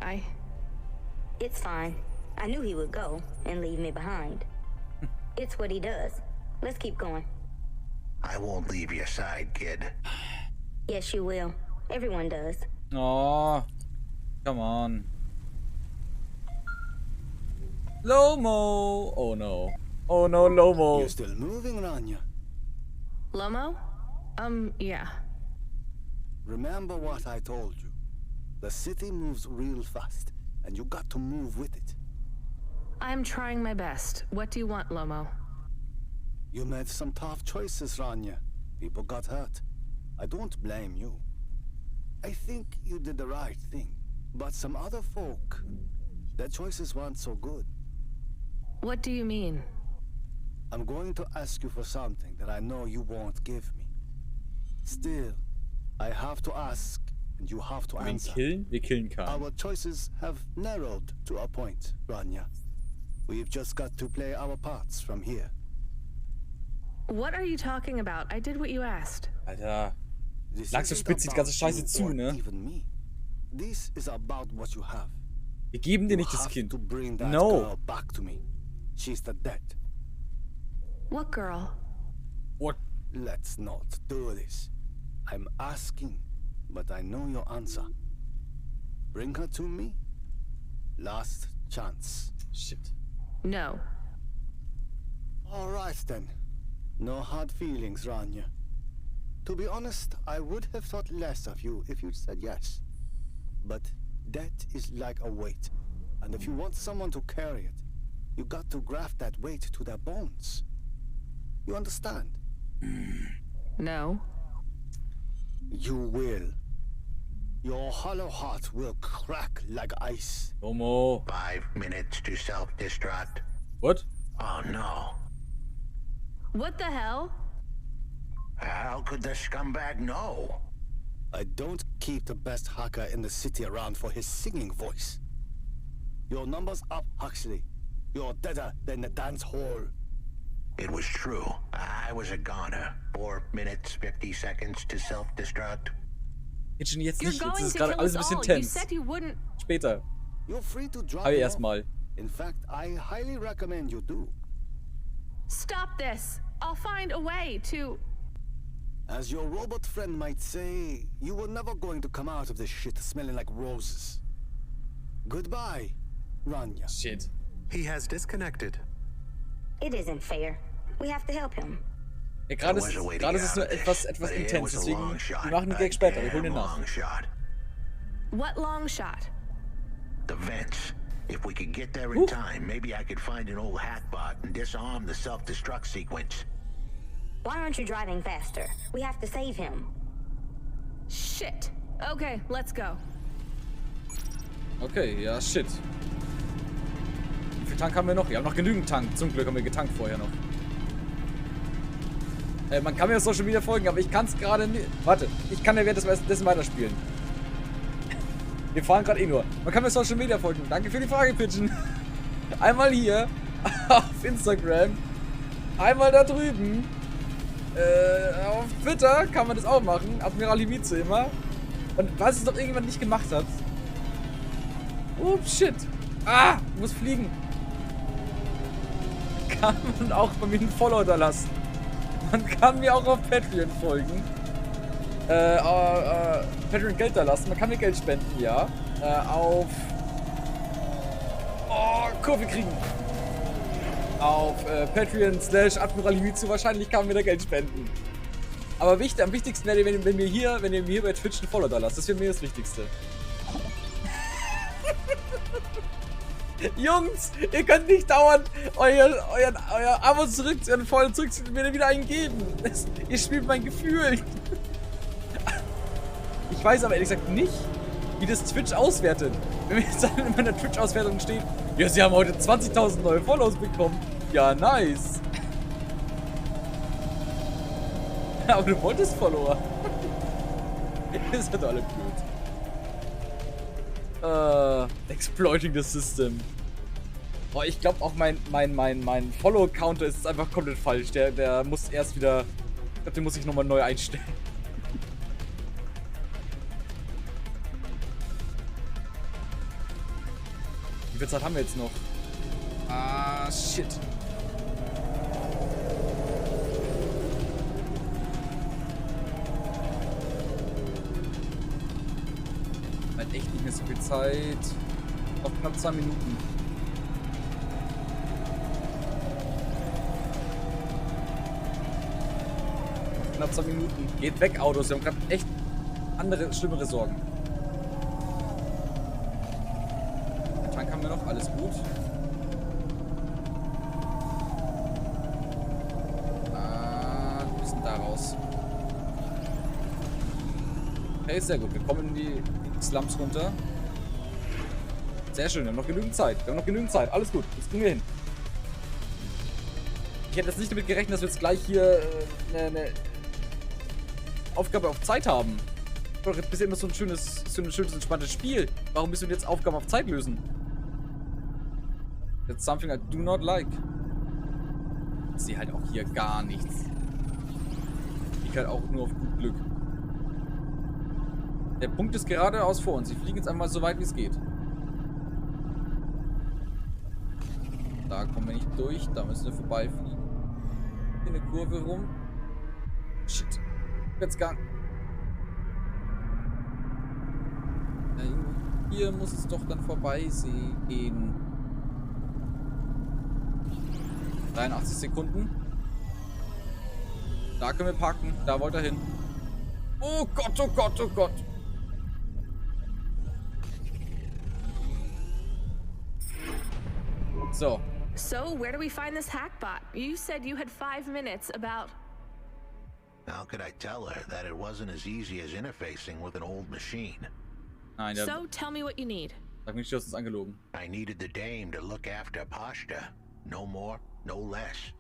It's fine. I knew he would go and leave me behind. It's what he does. Let's keep going. I won't leave your side, kid. Yes, you will. Everyone does. Oh, come on. Lomo. Oh no. Oh no, Lomo. You're still moving, Rania. Lomo? Yeah. Remember what I told you. The city moves real fast, and you got to move with it. I'm trying my best. What do you want, Lomo? You made some tough choices, Rania. People got hurt. I don't blame you. I think you did the right thing. But some other folk, their choices weren't so good. What do you mean? I'm going to ask you for something that I know you won't give me. Still, I have to ask, and you have to answer. Wir killen Khan. Our choices have narrowed to a point, Rania. We've just got to play our parts from here. What are you talking about? I did what you asked. Alter. Langsam spitzt die ganze Scheiße zu, ne? This is about what you have. Wir geben dir nicht das Kind. No. Back to me. She's the dead. What girl? What? Let's not do this. I'm asking, but I know your answer. Bring her to me. Last chance. Shit. No. All right then. No hard feelings, Rania. To be honest, I would have thought less of you if you'd said yes. But death is like a weight, and if you want someone to carry it, you got to graft that weight to their bones. You understand? No. You will. Your hollow heart will crack like ice. Lomo. 5 minutes to self-destruct. What? Oh no. What the hell? How could the scumbag know? I don't keep the best hacker in the city around for his singing voice. Your number's up, Huxley. You're deader than the dance hall. It was true. I was a goner. 4 minutes, 50 seconds to self-destruct. Jetzt nicht, You're jetzt going ist to gerade kill alles us ein bisschen all. You tense. said you wouldn't. Später. You're free to drop Aber it erstmal. off. In fact, I highly recommend you do. Stop this. I'll find a way to... As your robot friend might say, you were never going to come out of this shit smelling like roses. Goodbye, Rania. Shit. He has disconnected. It isn't fair. We have to help him. Ja, gerade ist es nur etwas intens, deswegen wir machen den Gag später, wir holen ihn nach. What long shot? The vents. If we could get there in time, maybe I could find an old hackbot and disarm the self-destruct sequence. Why aren't you driving faster? We have to save him. Shit. Okay, let's go. Okay, ja, shit. Wie viel Tank haben wir noch? Wir haben noch genügend Tank. Zum Glück haben wir getankt vorher noch. Man kann mir auf Social Media folgen, aber ich kann es gerade nicht. Warte, ich kann ja währenddessen weiterspielen. Wir fahren gerade eh nur. Man kann mir Social Media folgen. Danke für die Frage, Pigeon. Einmal hier auf Instagram. Einmal da drüben. Auf Twitter kann man das auch machen. Admiral Himizu immer. Und was es doch irgendwann nicht gemacht hat. Oh, shit. Ah, muss fliegen. Kann man auch bei mir einen Follow da lassen. Man kann mir auch auf Patreon folgen. Patreon Geld da lassen. Man kann mir Geld spenden, ja. Auf... Oh, Kurve kriegen. Auf Patreon/Admiral Himizu wahrscheinlich kann man mir da Geld spenden. Aber am wichtigsten wäre, wenn ihr mir hier bei Twitch einen Follow da lasst. Das wäre mir das Wichtigste. Jungs, ihr könnt nicht dauernd euer Abo zurückziehen und voll zurückziehen und mir wieder einen geben. Ihr spielt mein Gefühl. Ich weiß aber ehrlich gesagt nicht, wie das Twitch auswertet. Wenn mir jetzt in meiner Twitch-Auswertung steht, ja, sie haben heute 20.000 neue Follows bekommen. Ja, nice. Aber du wolltest Follower. Das ist halt alle blöd. Exploiting the system. Boah, ich glaube auch mein Follow-Counter ist einfach komplett falsch. Der muss erst wieder... Ich glaube, den muss ich nochmal neu einstellen. Wie viel Zeit haben wir jetzt noch? Ah, shit. Halt echt nicht mehr so viel Zeit. Noch knapp 2 Minuten. Noch knapp 2 Minuten. Geht weg, Autos. Wir haben gerade echt andere, schlimmere Sorgen. Den Tank haben wir noch, alles gut. Wir müssen da raus. Okay, sehr gut. Wir kommen in die Slums runter. Sehr schön, wir haben noch genügend Zeit. Alles gut, das kriegen wir hin. Ich hätte jetzt nicht damit gerechnet, dass wir jetzt gleich hier eine Aufgabe auf Zeit haben. Doch jetzt bisher immer so ein schönes, entspanntes Spiel. Warum müssen wir jetzt Aufgaben auf Zeit lösen? That's something I do not like. Ich sehe halt auch hier gar nichts. Ich halt auch nur auf gut Glück. Der Punkt ist geradeaus vor uns. Sie fliegen jetzt einmal so weit, wie es geht. Da kommen wir nicht durch. Da müssen wir vorbeifliegen. In eine Kurve rum. Shit. Jetzt Gang. Ja, hier muss es doch dann vorbei gehen. 83 Sekunden. Da können wir parken. Da wollte er hin. Oh Gott, oh Gott, oh Gott. So. So, where do we find this hackbot? You said you had 5 minutes about... How could I tell her that it wasn't as easy as interfacing with an old machine? Nein, So, tell me what you need. Sag mich, du hast uns angelogen. I needed the dame to look after Pashta. No more, no less.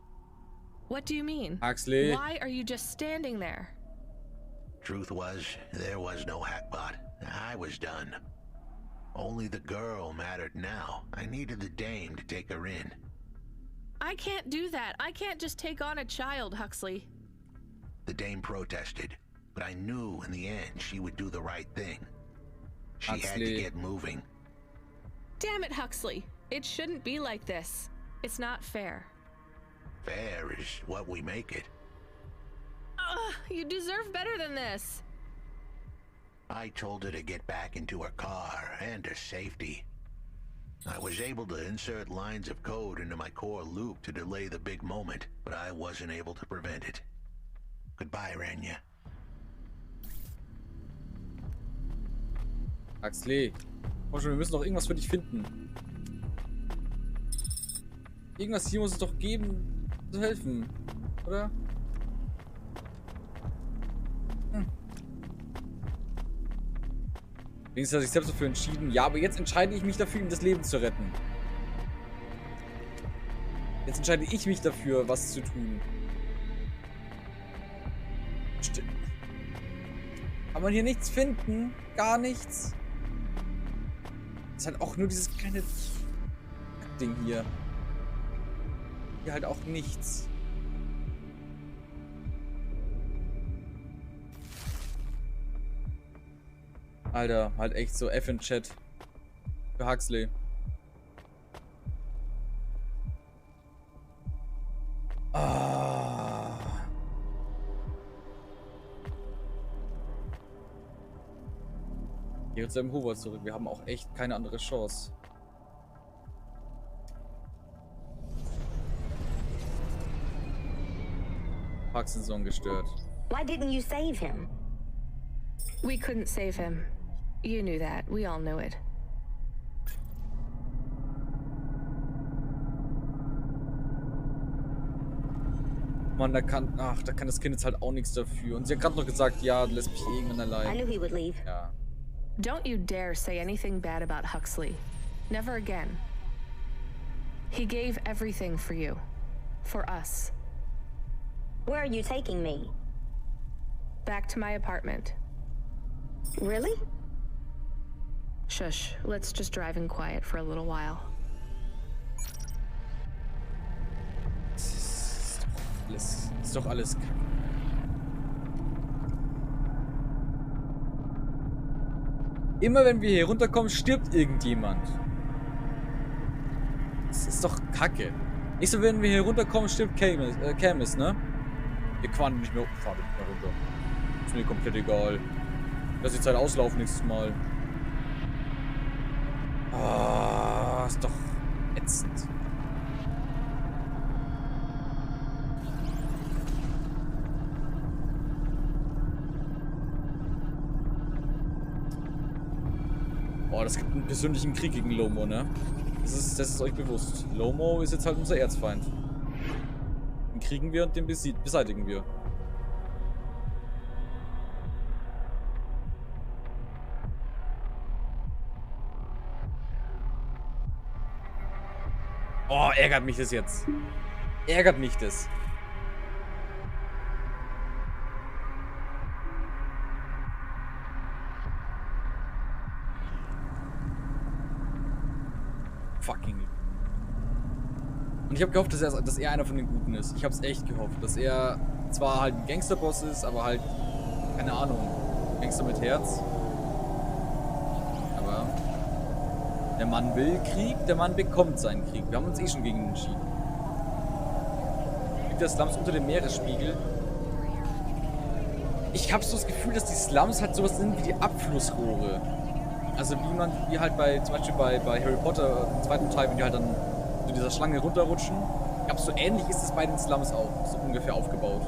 What do you mean? Huxley. Why are you just standing there? Truth was, there was no hackbot. I was done. Only the girl mattered now. I needed the dame to take her in. I can't do that. I can't just take on a child, Huxley. The dame protested, but I knew in the end she would do the right thing. She had to get moving. Damn it, Huxley. It shouldn't be like this. It's not fair. Fair is what we make it. You deserve better than this. I told her to get back into her car and her safety. I was able to insert lines of code into my core loop to delay the big moment, but I wasn't able to prevent it. Goodbye, Rania. Huxley. Komm schon, wir müssen doch irgendwas für dich finden. Irgendwas hier muss es doch geben, zu helfen. Oder? Wenigstens hat sich selbst dafür entschieden. Ja, aber jetzt entscheide ich mich dafür, ihm das Leben zu retten. Jetzt entscheide ich mich dafür, was zu tun. Stimmt. Kann man hier nichts finden? Gar nichts. Ist halt auch nur dieses kleine Ding hier. Hier halt auch nichts. Alter, halt echt so F in Chat. Für Huxley. Ah. Geh zu seinem Hover zurück. Wir haben auch echt keine andere Chance. Parkinson gestört. Why didn't you save him? We couldn't save him. You knew that. We all knew it. Mann, da kann das Kind jetzt halt auch nichts dafür. Und sie hat gerade noch gesagt, ja, du lässt mich irgendwann allein. I knew he would leave. Ja. Don't you dare say anything bad about Huxley. Never again. He gave everything for you. For us. Where are you taking me? Back to my apartment. Really? Shush. Let's just drive in quiet for a little while. Ist doch alles Kacke. Immer wenn wir hier runterkommen, stirbt irgendjemand. Das ist doch Kacke. Nicht so, wenn wir hier runterkommen, stirbt Camus, ne? Wir fahren nicht mehr runter. Ist mir komplett egal. Lass die Zeit auslaufen nächstes Mal. Ah, ist doch ätzend. Oh, das gibt einen persönlichen Krieg gegen Lomo, ne? Das ist euch bewusst. Lomo ist jetzt halt unser Erzfeind. Den kriegen wir und den beseitigen wir. Oh, ärgert mich das jetzt. Ärgert mich das. Fucking. Und ich habe gehofft, dass er einer von den Guten ist. Ich habe es echt gehofft, dass er zwar halt ein Gangsterboss ist, aber halt, keine Ahnung, Gangster mit Herz. Aber der Mann will Krieg, der Mann bekommt seinen Krieg. Wir haben uns eh schon gegen ihn entschieden. Liegt der Slums unter dem Meeresspiegel? Ich habe so das Gefühl, dass die Slums halt sowas sind wie die Abflussrohre. Also wie halt zum Beispiel bei Harry Potter im zweiten Teil, wenn die halt dann zu dieser Schlange runterrutschen. Ich glaube, so ähnlich ist es bei den Slums auch, so ungefähr aufgebaut.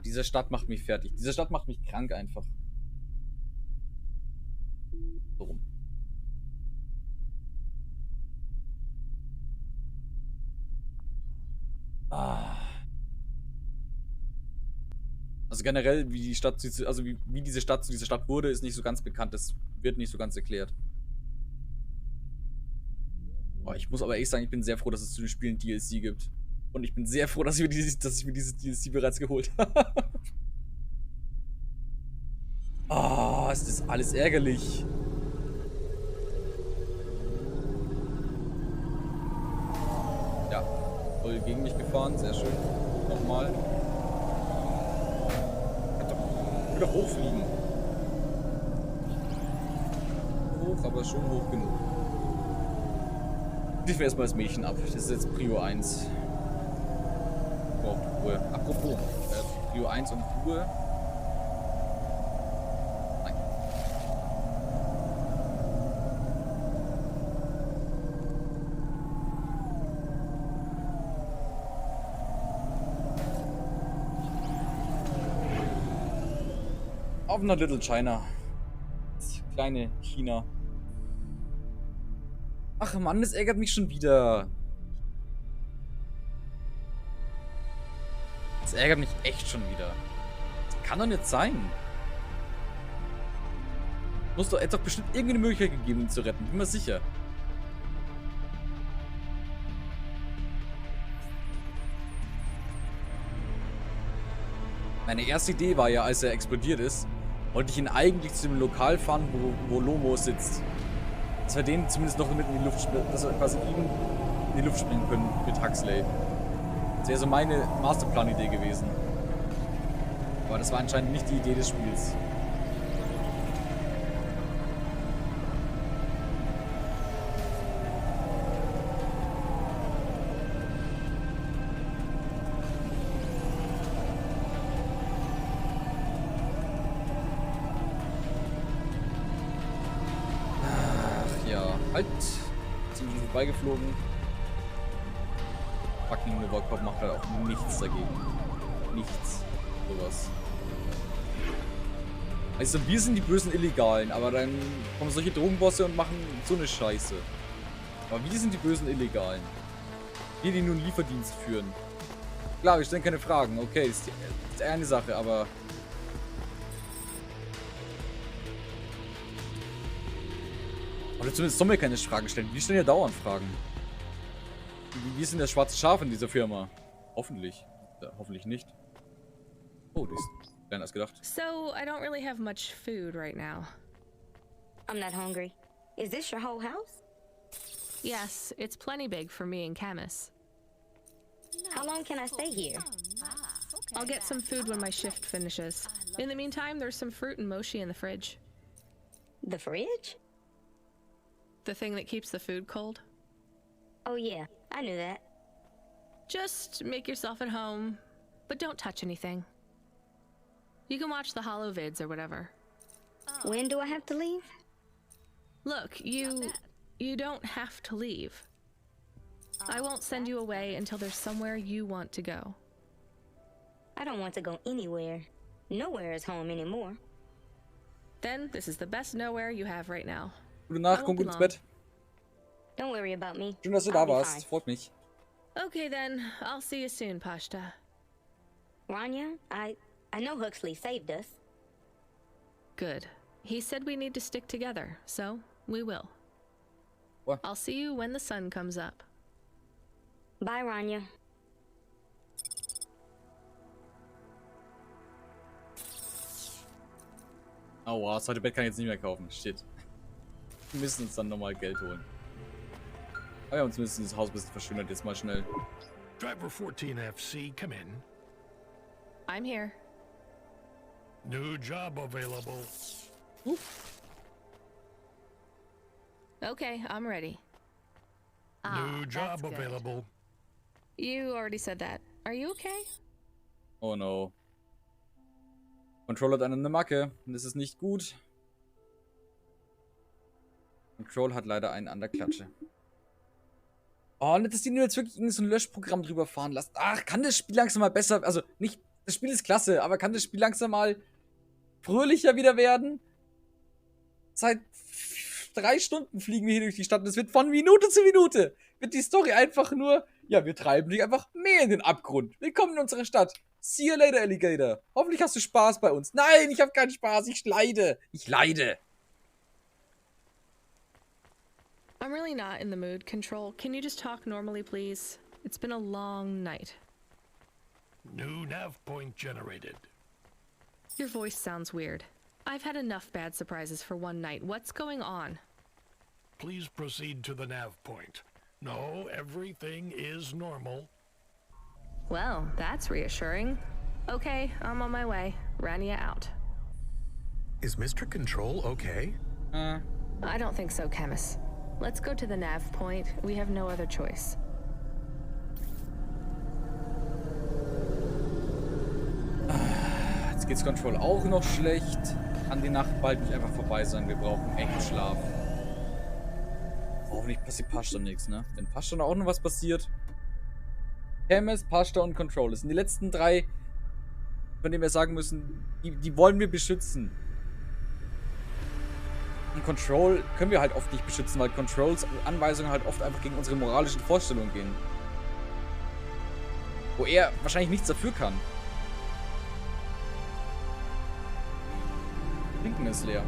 Diese Stadt macht mich fertig. Diese Stadt macht mich krank einfach. So rum. Also generell, wie die Stadt, also wie diese Stadt zu dieser Stadt wurde, ist nicht so ganz bekannt. Das wird nicht so ganz erklärt. Oh, ich muss aber echt sagen, ich bin sehr froh, dass es zu den Spielen DLC gibt. Und ich bin sehr froh, dass ich mir dieses DLC bereits geholt habe. Oh, ist das alles ärgerlich. Ja, voll gegen mich gefahren, sehr schön. Nochmal. Ich will doch hochfliegen. Hoch, aber schon hoch genug. Ich will erstmal das Mädchen ab. Das ist jetzt Prio 1. Braucht Ruhe. Apropos, Prio 1 und Ruhe. Nein. Auf einer Little China. Das kleine China. Ach Mann, das ärgert mich schon wieder. Das ärgert mich echt schon wieder. Das kann doch nicht sein. Hätte doch bestimmt irgendeine Möglichkeit gegeben, ihn zu retten. Bin mir sicher. Meine erste Idee war ja, als er explodiert ist, wollte ich ihn eigentlich zu dem Lokal fahren, wo Lomo sitzt. Dass wir den zumindest noch mit in die Luft dass wir quasi ihn in die Luft springen können mit Huxley. Das wäre so meine Masterplan-Idee gewesen. Aber das war anscheinend nicht die Idee des Spiels. Halt! Sind wir vorbeigeflogen. Fucking Novakop macht halt auch nichts dagegen. Nichts. Sowas. Also wir sind die bösen Illegalen, aber dann kommen solche Drogenbosse und machen so eine Scheiße. Aber wir sind die bösen Illegalen. Wir, die nun einen Lieferdienst führen. Klar, wir stellen keine Fragen. Okay, ist eine Sache, aber... Oder zumindest sollen wir keine Fragen stellen. Wir stellen ja dauernd Fragen. Wir sind das schwarze Schaf in dieser Firma. Hoffentlich. Ja, hoffentlich nicht. Oh, die ist kleiner als gedacht. So, I don't really have much food right now. I'm not hungry. Is this your whole house? Yes, it's plenty big for me and Camus. How long can I stay here? I'll get some food when my shift finishes. In the meantime, there's some fruit and mochi in the fridge. The fridge? The thing that keeps the food cold? Oh yeah, I knew that. Just make yourself at home, but don't touch anything. You can watch the holo vids or whatever. When do I have to leave? Look, you don't have to leave. I won't send you away until there's somewhere you want to go. I don't want to go anywhere. Nowhere is home anymore. Then this is the best nowhere you have right now. Gute Nacht, komm gut ins Bett. Don't worry about me. Schön, dass du da warst. Freut mich. Okay then, I'll see you soon, Pashta. Rania, I know Huxley saved us. Good. He said we need to stick together, so we will. What? I'll see you when the sun comes up. Bye, Rania. Aua, das heute Bett kann ich jetzt nicht mehr kaufen. Shit. Wir müssen uns dann nochmal Geld holen. Aber wir haben zumindest dieses Haus ein bisschen verschönert. Jetzt mal schnell. Driver 14FC, come in. I'm here. New job available. Okay, I'm ready. New job available. You already said that. Are you okay? Oh no. Control hat eine Macke. Und das ist nicht gut. Control hat leider einen an der Klatsche. Oh, nicht, dass die nur jetzt wirklich so ein Löschprogramm drüber fahren lassen. Ach, kann das Spiel langsam mal besser... Also, nicht... Das Spiel ist klasse, aber kann das Spiel langsam mal fröhlicher wieder werden? Seit 3 Stunden fliegen wir hier durch die Stadt und es wird von Minute zu Minute wird die Story einfach nur... Ja, wir treiben dich einfach mehr in den Abgrund. Willkommen in unserer Stadt. See you later, Alligator. Hoffentlich hast du Spaß bei uns. Nein, ich habe keinen Spaß. Ich leide. Ich leide. I'm really not in the mood, Control. Can you just talk normally, please? It's been a long night. New nav point generated. Your voice sounds weird. I've had enough bad surprises for one night. What's going on? Please proceed to the nav point. No, everything is normal. Well, that's reassuring. Okay, I'm on my way. Rania out. Is Mr. Control okay? I don't think so, Camus. Let's go to the nav point. We have no other choice. Jetzt geht's Control auch noch schlecht. Kann die Nacht bald nicht einfach vorbei sein. Wir brauchen echt Schlaf. Hoffentlich passiert Pashta nichts, ne? Wenn Pashta auch noch was passiert. Camus, Pashta und Control. Das sind die letzten 3, von denen wir sagen müssen, die wollen wir beschützen. Und Control können wir halt oft nicht beschützen, weil Controls Anweisungen halt oft einfach gegen unsere moralischen Vorstellungen gehen. Wo er wahrscheinlich nichts dafür kann. Trinken ist leer.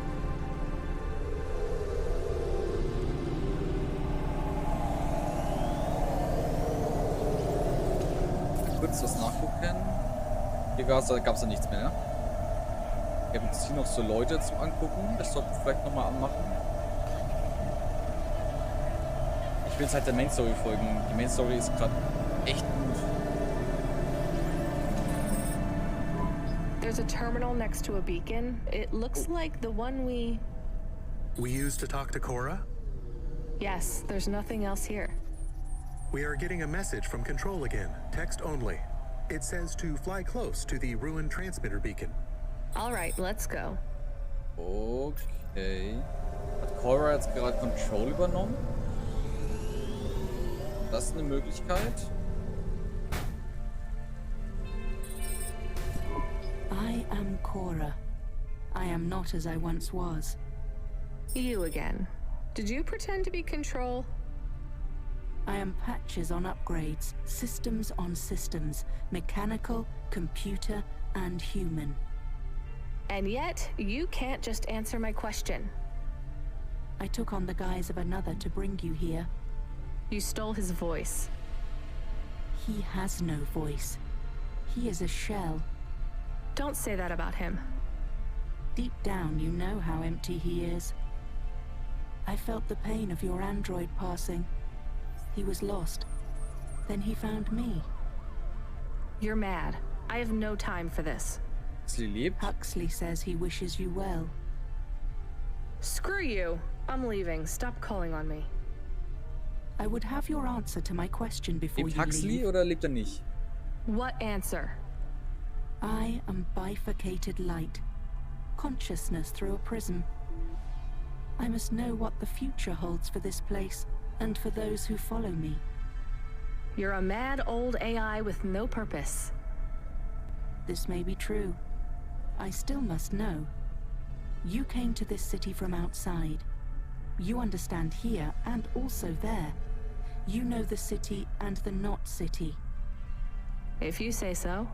Kurz was nachgucken. Hier gab es ja nichts mehr. Ich habe jetzt hier noch so Leute zum Angucken. Das sollten wir vielleicht nochmal anmachen. Ich will jetzt halt der Main Story folgen. Die Main Story ist gerade echt gut. There's a terminal next to a beacon. It looks like the one we used to talk to Cora? Yes, there's nothing else here. We are getting a message from Control again, text only. It says to fly close to the ruined transmitter beacon. All right, let's go. Okay. Hat Cora jetzt gerade Control übernommen? Das ist eine Möglichkeit. I am Cora. I am not as I once was. You again. Did you pretend to be Control? I am patches on upgrades, systems on systems, mechanical, computer, and human. And yet, you can't just answer my question. I took on the guise of another to bring you here. You stole his voice. He has no voice. He is a shell. Don't say that about him. Deep down, you know how empty he is. I felt the pain of your android passing. He was lost. Then he found me. You're mad. I have no time for this. Huxley says he wishes you well. Screw you. I'm leaving. Stop calling on me. I would have your answer to my question before Lebt you Huxley leave. oder lebt er nicht? What answer? I am bifurcated light. Consciousness through a prism. I must know what the future holds for this place and for those who follow me. You're a mad old AI with no purpose. This may be true. I still must know. You came to this city from outside. You understand here and also there. You know the city and the not city. If you say so.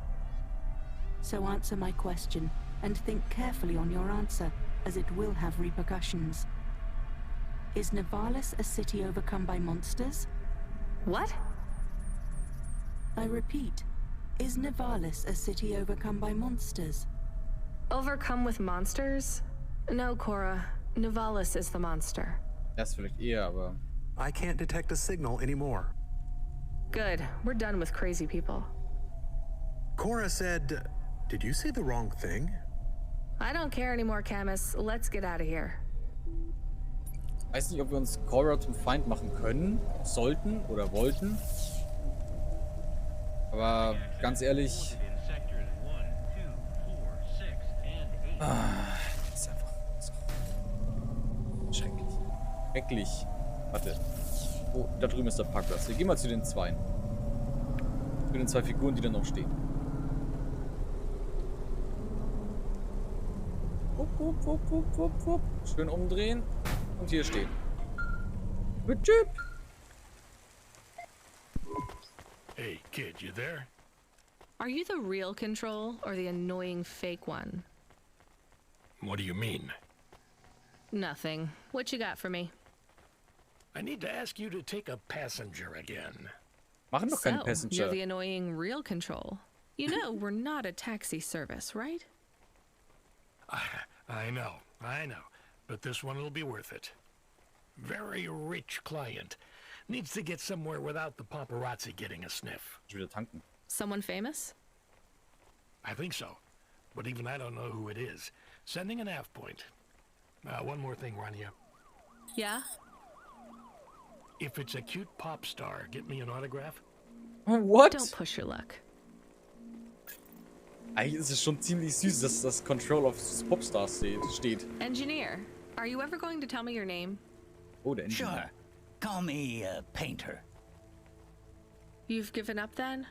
So answer my question, and think carefully on your answer, as it will have repercussions. Is Nivalis a city overcome by monsters? What? I repeat, is Nivalis a city overcome by monsters? Overcome with monsters? No, Cora. Nivalis is the monster. Das vielleicht eher, aber... I can't detect a signal anymore. Good. We're done with crazy people. Cora said... Did you say the wrong thing? I don't care anymore, Camus. Let's get out of here. Weiß nicht, ob wir uns Cora zum Feind machen können, sollten oder wollten. Aber ganz ehrlich... Das ist einfach so schrecklich. Schrecklich. Warte. Oh, da drüben ist der Parkplatz. Wir gehen mal zu den Zweien. Zu den zwei Figuren, die da noch stehen. Wupp, wupp, wupp, wupp, wupp, wupp. Schön umdrehen. Und hier stehen. Tschüpp. Hey, kid, you there? Are you the real Control or the annoying fake one? What do you mean? Nothing. What you got for me? I need to ask you to take a passenger again. Machen doch keinen So, Passenger. you're the annoying real Control. You know, we're not a taxi service, right? I know. But this one will be worth it. Very rich client. Needs to get somewhere without the paparazzi getting a sniff. Ich will wieder tanken. Someone famous? I think so. But even I don't know who it is. Sending an half point. One more thing, Rania. Yeah? If it's a cute pop star, get me an autograph? What? Don't push your luck. Eigentlich ist es schon ziemlich süß, dass das Control auf Popstars steht. Engineer, are you ever going to tell me your name? Oh, der Engineer. Sure. Call me Painter. You've given up then?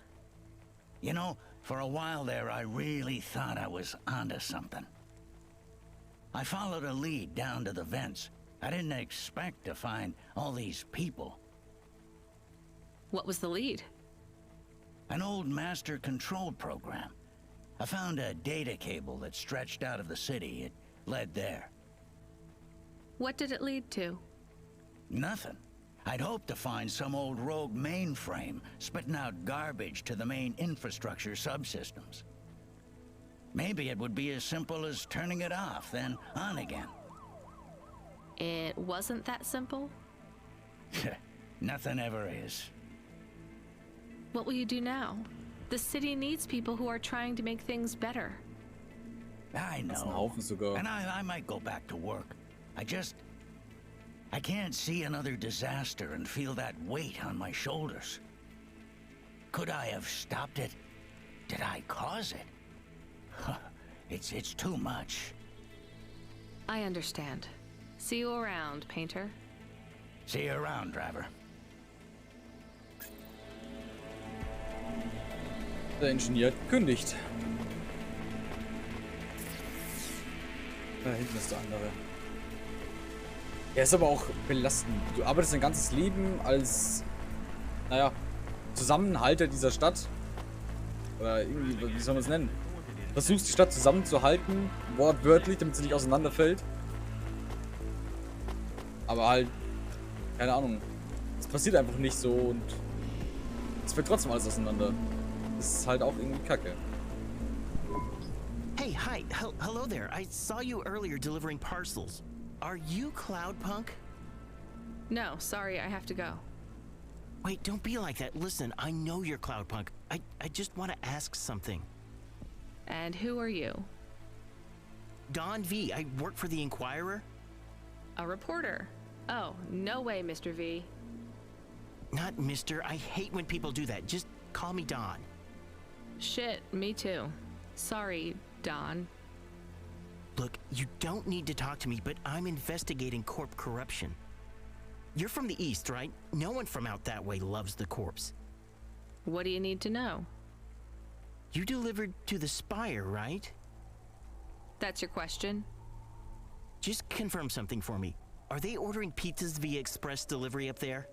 You know, for a while there, I really thought I was onto something. I followed a lead down to the vents. I didn't expect to find all these people. What was the lead? An old master control program. I found a data cable that stretched out of the city. It led there. What did it lead to? Nothing. I'd hoped to find some old rogue mainframe spitting out garbage to the main infrastructure subsystems. Maybe it would be as simple as turning it off, then on again. It wasn't that simple? Nothing ever is. What will you do now? The city needs people who are trying to make things better. I know. And I might go back to work. I can't see another disaster and feel that weight on my shoulders. Could I have stopped it? Did I cause it? It's too much. I understand. See you around, Painter. See you around, driver. Der Ingenieur hat gekündigt. Da hinten ist der andere. Er ist aber auch belastend. Du arbeitest dein ganzes Leben als, naja, Zusammenhalter dieser Stadt. Oder irgendwie, wie soll man es nennen? Versuchst die Stadt zusammenzuhalten, wortwörtlich, damit sie nicht auseinanderfällt. Aber halt, keine Ahnung. Es passiert einfach nicht so und es fällt trotzdem alles auseinander. Das ist halt auch irgendwie kacke. Hey, hi. Hello there. I saw you earlier delivering parcels. Are you Cloudpunk? No, sorry, I have to go. Wait, don't be like that. Listen, I know you're Cloudpunk. I just want to ask something. And who are you? Don V. I work for the Inquirer. A reporter. Oh, no way, Mr. V. Not Mr. I hate when people do that. Just call me Don. Shit, me too. Sorry, Don. Look, you don't need to talk to me, but I'm investigating corp corruption. You're from the East, right? No one from out that way loves the corps. What do you need to know? You delivered to the Spire, right? That's your question? Just confirm something for me. Are they ordering pizzas via express delivery up there?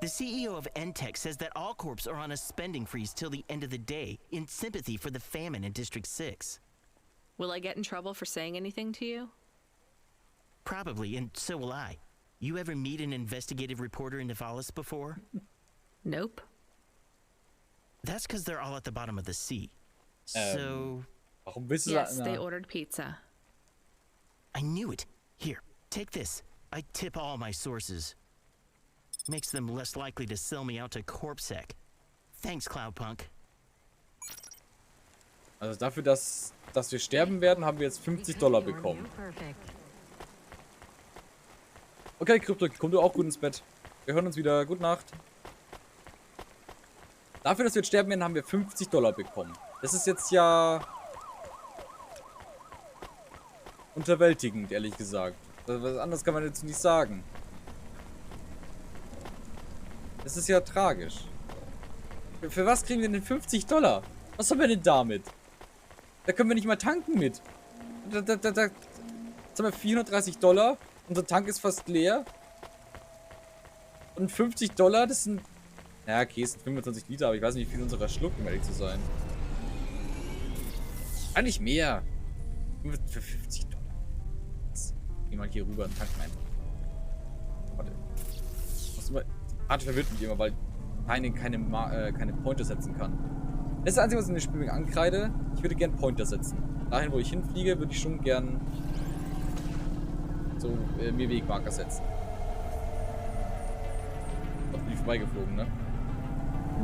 The CEO of Entech says that all corps are on a spending freeze till the end of the day in sympathy for the famine in District 6. Will I get in trouble for saying anything to you? Probably, and so will I. You ever meet an investigative reporter in Nivalis before? Nope. That's because they're all at the bottom of the sea. So... Yes, they ordered pizza. I knew it. Here, take this. I tip all my sources. Makes them less likely to sell me out to Corpsec. Thanks, Cloudpunk. Also dafür, dass wir sterben werden, haben wir jetzt $50 bekommen. Okay, Krypto, komm du auch gut ins Bett. Wir hören uns wieder. Gute Nacht. Dafür, dass wir jetzt sterben werden, haben wir $50 bekommen. Das ist jetzt ja... unterwältigend, ehrlich gesagt. Was anderes kann man jetzt nicht sagen. Das ist ja tragisch. Für was kriegen wir denn $50? Was haben wir denn damit? Da können wir nicht mal tanken mit. Jetzt haben wir $430. Unser Tank ist fast leer. Und $50, das sind... Ja, okay, es sind 25 Liter, aber ich weiß nicht, wie viel unserer schluckt, um ehrlich zu sein. Eigentlich mehr. Für $50. Geh mal hier rüber und tanken einfach. Warte. Die Karte verwirrt mich immer, weil keine Pointer setzen kann. Das ist das Einzige, was ich in dem Spiel ankreide. Ich würde gern Pointer setzen. Dahin, wo ich hinfliege, würde ich schon gern so mir Wegmarker setzen. Doch bin ich vorbeigeflogen, ne?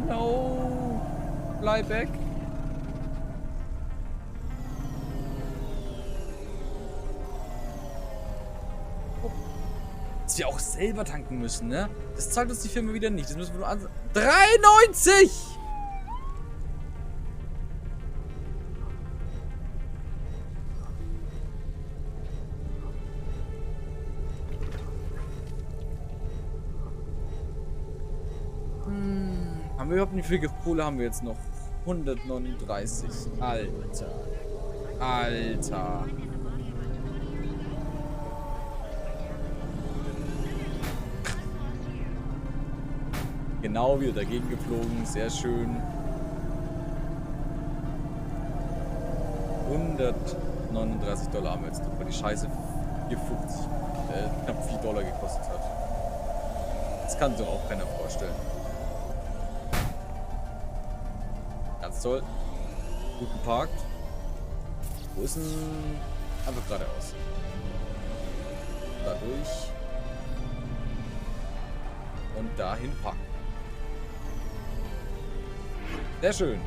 No! Fly back! Dass wir auch selber tanken müssen, ne? Das zahlt uns die Firma wieder nicht. Das müssen wir nur an... 93! Haben wir überhaupt nicht viel Kohle? Haben wir jetzt noch 139. Alter. Alter. Genau wieder dagegen geflogen. Sehr schön. 139 $139 haben wir jetzt noch, weil die Scheiße 4,50, knapp $4 gekostet hat. Das kann sich auch keiner vorstellen. Ganz toll. Gut geparkt. Wo ist denn... Einfach geradeaus. Dadurch. Und dahin parken. Sehr schön.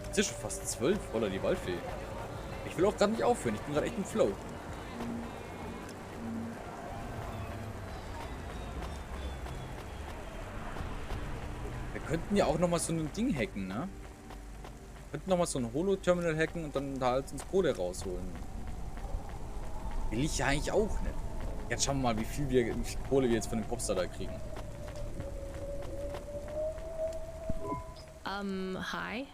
Jetzt ist schon fast 12, voller die Waldfee. Ich will auch gerade nicht aufhören, ich bin gerade echt im Flow. Wir könnten ja auch nochmal so ein Ding hacken, ne? Wir könnten nochmal so ein Holo-Terminal hacken und dann da halt uns Kohle rausholen. Will ich ja eigentlich auch nicht. Jetzt schauen wir mal, wie viel Kohle wir jetzt von dem Popstar da kriegen. Hi.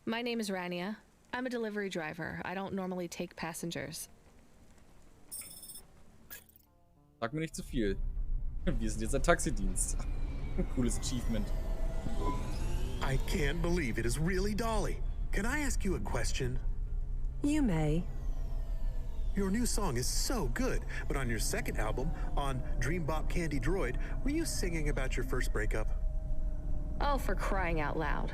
My name is Rania. I'm a delivery driver. I don't normally take passengers. Sag mir nicht zu viel. Wir sind jetzt ein Taxidienst. Cooles Achievement. I can't believe it is really Dolly. Can I ask you a question? You may. Your new song is so good, but on your second album, on Dream Bop Candy Droid, were you singing about your first breakup? Oh, for crying out loud.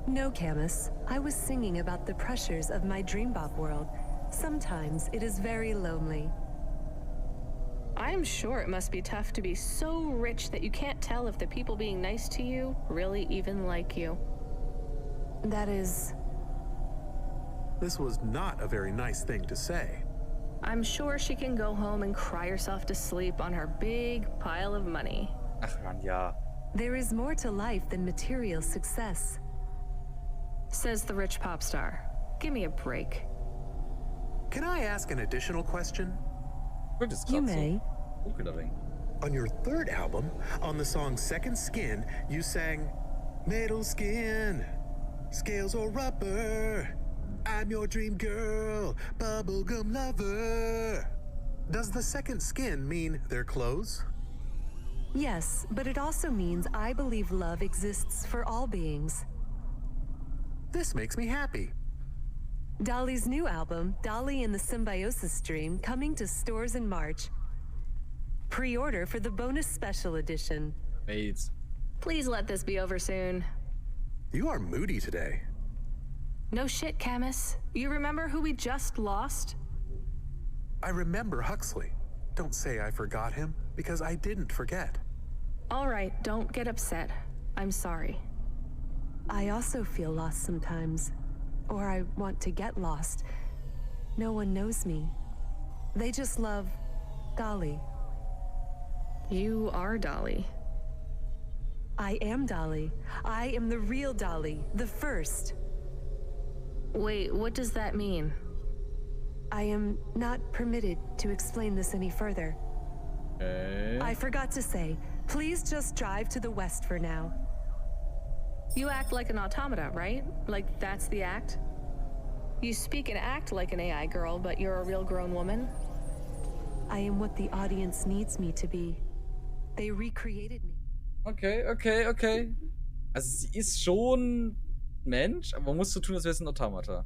No, Camus. I was singing about the pressures of my Dream Bop world. Sometimes it is very lonely. I am sure it must be tough to be so rich that you can't tell if the people being nice to you really even like you. That is... This was not a very nice thing to say. I'm sure she can go home and cry herself to sleep on her big pile of money. Ach man, ja. There is more to life than material success. Says the rich pop star. Give me a break. Can I ask an additional question? You may. On your third album, on the song Second Skin, you sang, "Metal skin, scales or rubber, I'm your dream girl, bubblegum lover." Does the second skin mean their clothes? Yes, but it also means I believe love exists for all beings. This makes me happy. Dolly's new album, Dolly and the Symbiosis Dream, coming to stores in March. Pre-order for the bonus special edition. Maids. Please let this be over soon. You are moody today. No shit, Camus. You remember who we just lost? I remember Huxley. Don't say I forgot him, because I didn't forget. All right, don't get upset. I'm sorry. I also feel lost sometimes. Or I want to get lost. No one knows me. They just love Dolly. You are Dolly. I am Dolly. I am the real Dolly, the first. Wait, what does that mean? I am not permitted to explain this any further. I forgot to say, please just drive to the west for now. You act like an automata, right? Like that's the act? You speak and act like an AI girl, but you're a real grown woman? I am what the audience needs me to be. They recreated me. Okay. Also sie ist schon Mensch, aber man muss so tun, als wäre es ein Automata.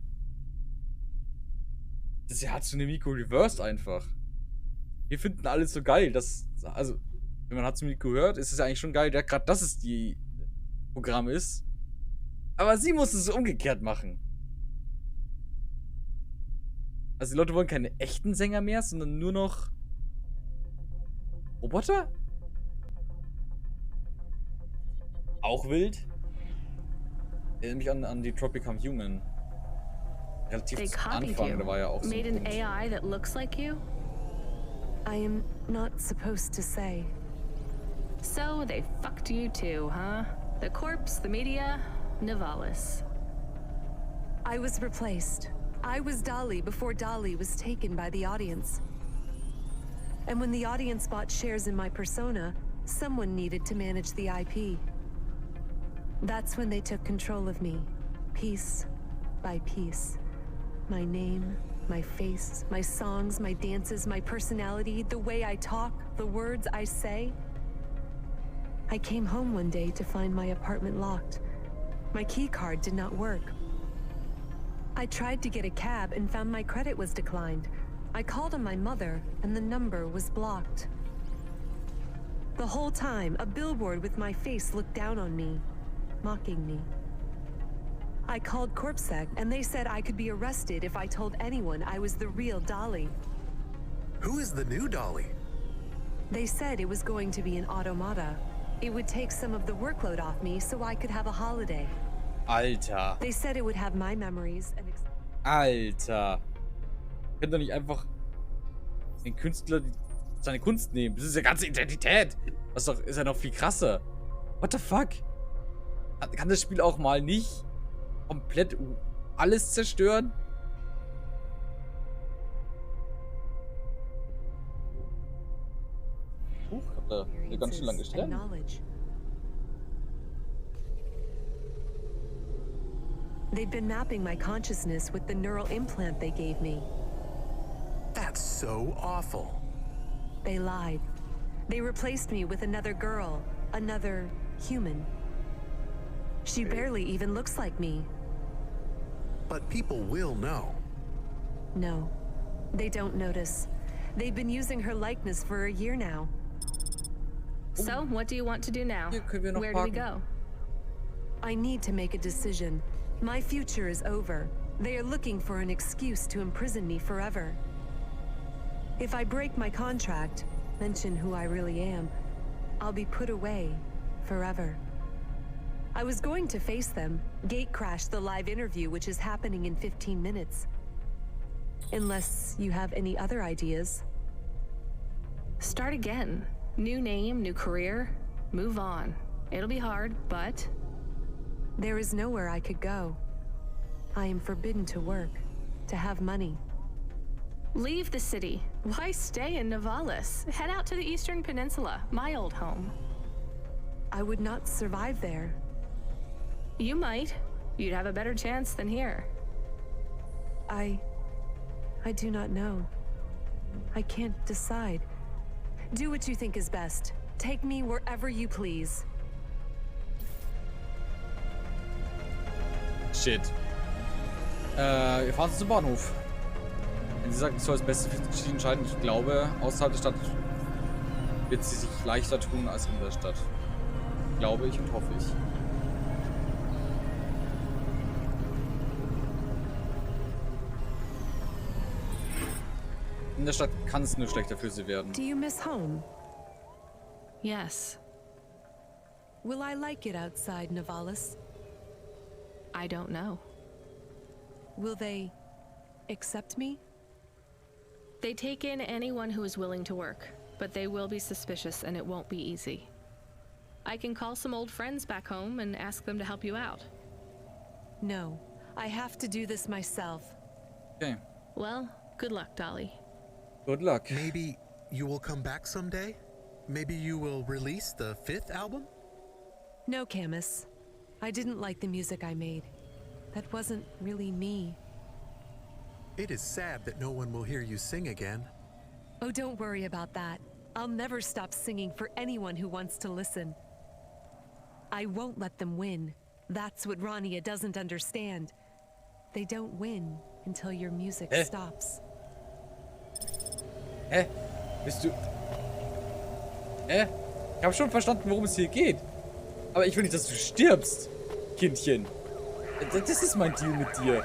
Das hat so eine Miku reversed einfach. Wir finden alles so geil, dass, also, wenn man Hatsune Miku hört, ist es ja eigentlich schon geil, ja, gerade dass es die Programm ist. Aber sie muss es umgekehrt machen. Also die Leute wollen keine echten Sänger mehr, sondern nur noch Roboter? Auch wild. Erinnert mich an die Tropic Become Human. Relativ zu Anfang, da war ja auch so Made an AI that looks like you? I am not supposed to say. So they fucked you too, huh? The corpse, the media, Nivalis. I was replaced. I was Dolly before Dolly was taken by the audience. And when the audience bought shares in my persona, someone needed to manage the IP. That's when they took control of me, piece by piece. My name, my face, my songs, my dances, my personality, the way I talk, the words I say. I came home one day to find my apartment locked. My key card did not work. I tried to get a cab and found my credit was declined. I called on my mother and the number was blocked. The whole time, a billboard with my face looked down on me, mocking me. I called CorpSec and they said I could be arrested if I told anyone I was the real Dolly. Who is the new Dolly? They said it was going to be an automata. It would take some of the workload off me so I could have a holiday. Alter. They said it would have my memories and Alter. Könnt doch nicht einfach den Künstler seine Kunst nehmen. Das ist ja ganze Identität. Das ist ja noch viel krasser. What the fuck? Kann das Spiel auch mal nicht komplett alles zerstören? Ich hab da ganz schön lang gestrengt. They've been mapping my consciousness with the neural implant they gave me. That's so awful. They lied. They replaced me with another girl, another human. She barely even looks like me. But people will know. No, they don't notice. They've been using her likeness for a year now. So, what do you want to do now? Where do we go? I need to make a decision. My future is over. They are looking for an excuse to imprison me forever. If I break my contract, mention who I really am, I'll be put away forever. I was going to face them, gatecrash the live interview which is happening in 15 minutes. Unless you have any other ideas. Start again. New name, new career. Move on. It'll be hard, but... There is nowhere I could go. I am forbidden to work, to have money. Leave the city. Why stay in Nivalis? Head out to the Eastern Peninsula, my old home. I would not survive there. You might. You'd have a better chance than here. I do not know. I can't decide. Do what you think is best. Take me wherever you please. Shit. Wir fahren zum Bahnhof. Wenn sie sagt, ich soll das Beste für sich entscheiden, ich glaube, außerhalb der Stadt wird sie sich leichter tun als in der Stadt. Glaube ich und hoffe ich. In der Stadt kann es nur schlechter für sie werden. Do you miss home? Yes. Will I like it outside Nivalis? I don't know. Will they accept me? They take in anyone who is willing to work, but they will be suspicious and it won't be easy. I can call some old friends back home and ask them to help you out. No, I have to do this myself. Okay. Well, good luck, Dolly. Good luck. Maybe you will come back someday? Maybe you will release the 5th album? No, Camus. I didn't like the music I made. That wasn't really me. It is sad that no one will hear you sing again. Oh, don't worry about that. I'll never stop singing for anyone who wants to listen. I won't let them win. That's what Rania doesn't understand. They don't win until your music stops. Hä? Bist du... Hä? Ich habe schon verstanden, worum es hier geht. Aber ich will nicht, dass du stirbst, Kindchen. Das ist mein Deal mit dir.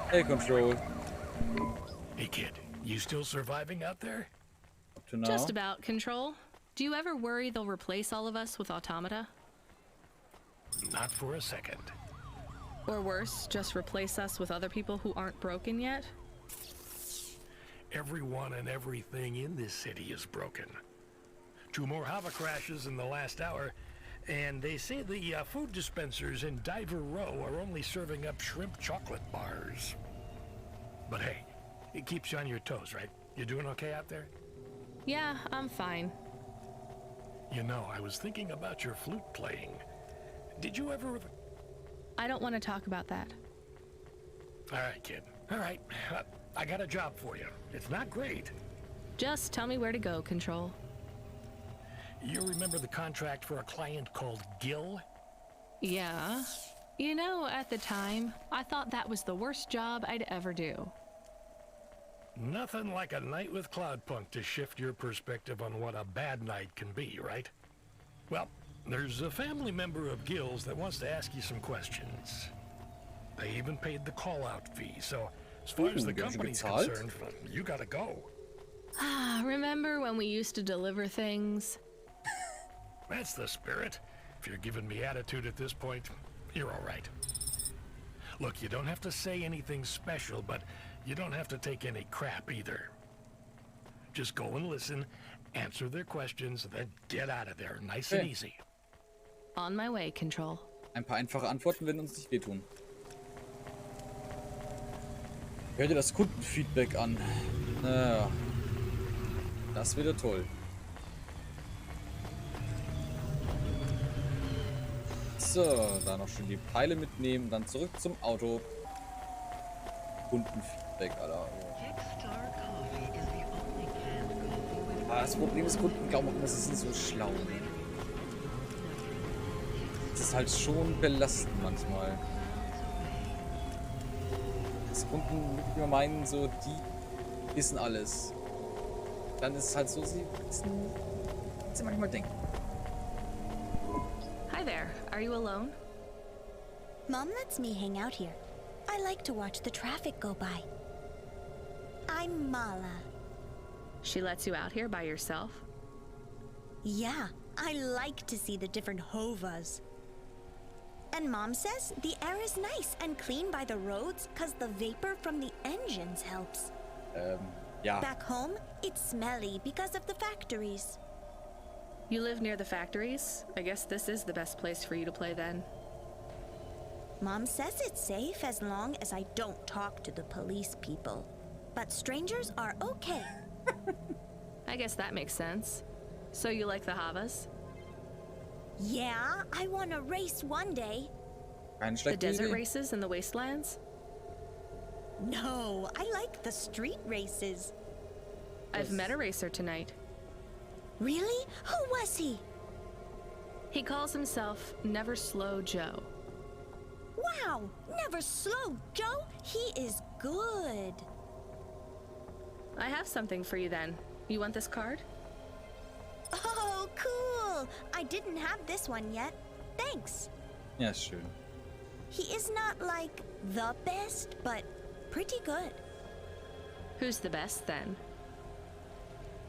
Hey, Control. Hey, kid. You still surviving out there? Up to now. Just about, Control. Do you ever worry they'll replace all of us with automata? Not for a second. Or worse, just replace us with other people who aren't broken yet? Everyone and everything in this city is broken. 2 more hover crashes in the last hour, and they say the food dispensers in Diver Row are only serving up shrimp chocolate bars. But hey, it keeps you on your toes, right? You doing okay out there? Yeah, I'm fine. You know, I was thinking about your flute playing. Did you ever... I don't want to talk about that. All right, kid. All right. I got a job for you. It's not great. Just tell me where to go, Control. You remember the contract for a client called Gil? Yeah. You know, at the time, I thought that was the worst job I'd ever do. Nothing like a night with Cloudpunk to shift your perspective on what a bad night can be, right? Well, there's a family member of Gil's that wants to ask you some questions. They even paid the call-out fee, so as far as the company's concerned, you gotta go. Ah, remember when we used to deliver things? That's the spirit. If you're giving me attitude at this point, you're all right. Look, you don't have to say anything special, but you don't have to take any crap either. Just go and listen, answer their questions, and then get out of there, nice and easy. On my way, Control. Ein paar einfache Antworten werden uns nicht wehtun. Hör dir das Kundenfeedback an. Naja. Das wird ja toll. So, da noch schön die Peile mitnehmen, dann zurück zum Auto. Kundenfeedback, Alter. Aber das Problem ist, Kunden glauben auch, sie sind so schlau. Das ist halt schon belastend manchmal. Dass Kunden immer meinen, so, die wissen alles. Dann ist es halt so, sie wissen, was sie manchmal denken. Hi there. Are you alone? Mom lets me hang out here. I like to watch the traffic go by. I'm Mala. She lets you out here by yourself? Yeah, I like to see the different hovas. And Mom says the air is nice and clean by the roads because the vapor from the engines helps. Yeah. Back home, it's smelly because of the factories. You live near the factories? I guess this is the best place for you to play then. Mom says it's safe as long as I don't talk to the police people. But strangers are okay. I guess that makes sense. So you like the Havas? Yeah, I want to race one day. The desert races in the wastelands? No, I like the street races. I've met a racer tonight. Really? Who was he? He calls himself Never Slow Joe. Wow, Never Slow Joe? He is good. I have something for you then. You want this card? Oh, cool. I didn't have this one yet. Thanks. Ja, schön. He is not like the best, but pretty good. Who's the best then?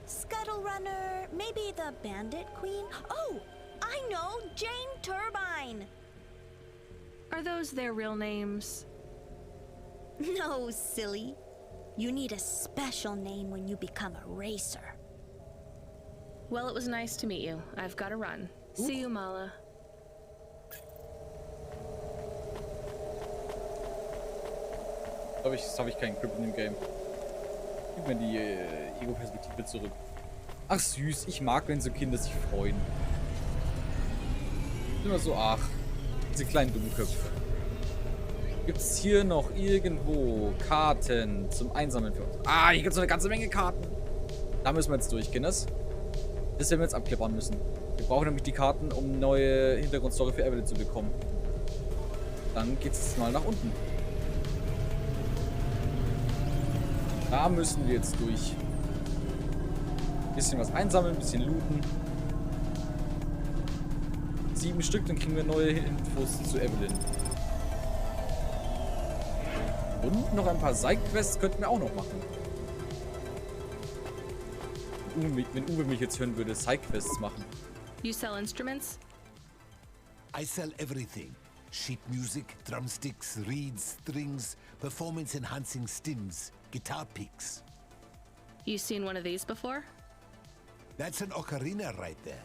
Scuttle Runner, maybe the Bandit Queen. Oh, I know, Jane Turbine. Are those their real names? No, silly. You need a special name when you become a racer. Well, it was nice to meet you. I've got to run. See you, Mala. Jetzt habe ich keinen Grip in dem Game. Gib mir die Ego-Perspektive zurück. Ach süß, ich mag, wenn so Kinder sich freuen. Immer so, ach, diese kleinen Dummköpfe. Gibt es hier noch irgendwo Karten zum Einsammeln für uns? Ah, hier gibt es noch eine ganze Menge Karten. Da müssen wir jetzt durchgehen, das werden wir jetzt abklappern müssen. Wir brauchen nämlich die Karten, um neue Hintergrundstory für Evelyn zu bekommen. Dann geht es mal nach unten. Da müssen wir jetzt durch. Bisschen was einsammeln, bisschen looten. 7 Stück, dann kriegen wir neue Infos zu Evelyn. Und noch ein paar Side-Quests könnten wir auch noch machen. Wenn Uwe mich jetzt hören würde, Side-Quests machen. You sell instruments? I sell everything. Sheet music, drumsticks, reeds, strings, performance-enhancing stims, guitar picks. You seen one of these before? That's an ocarina right there.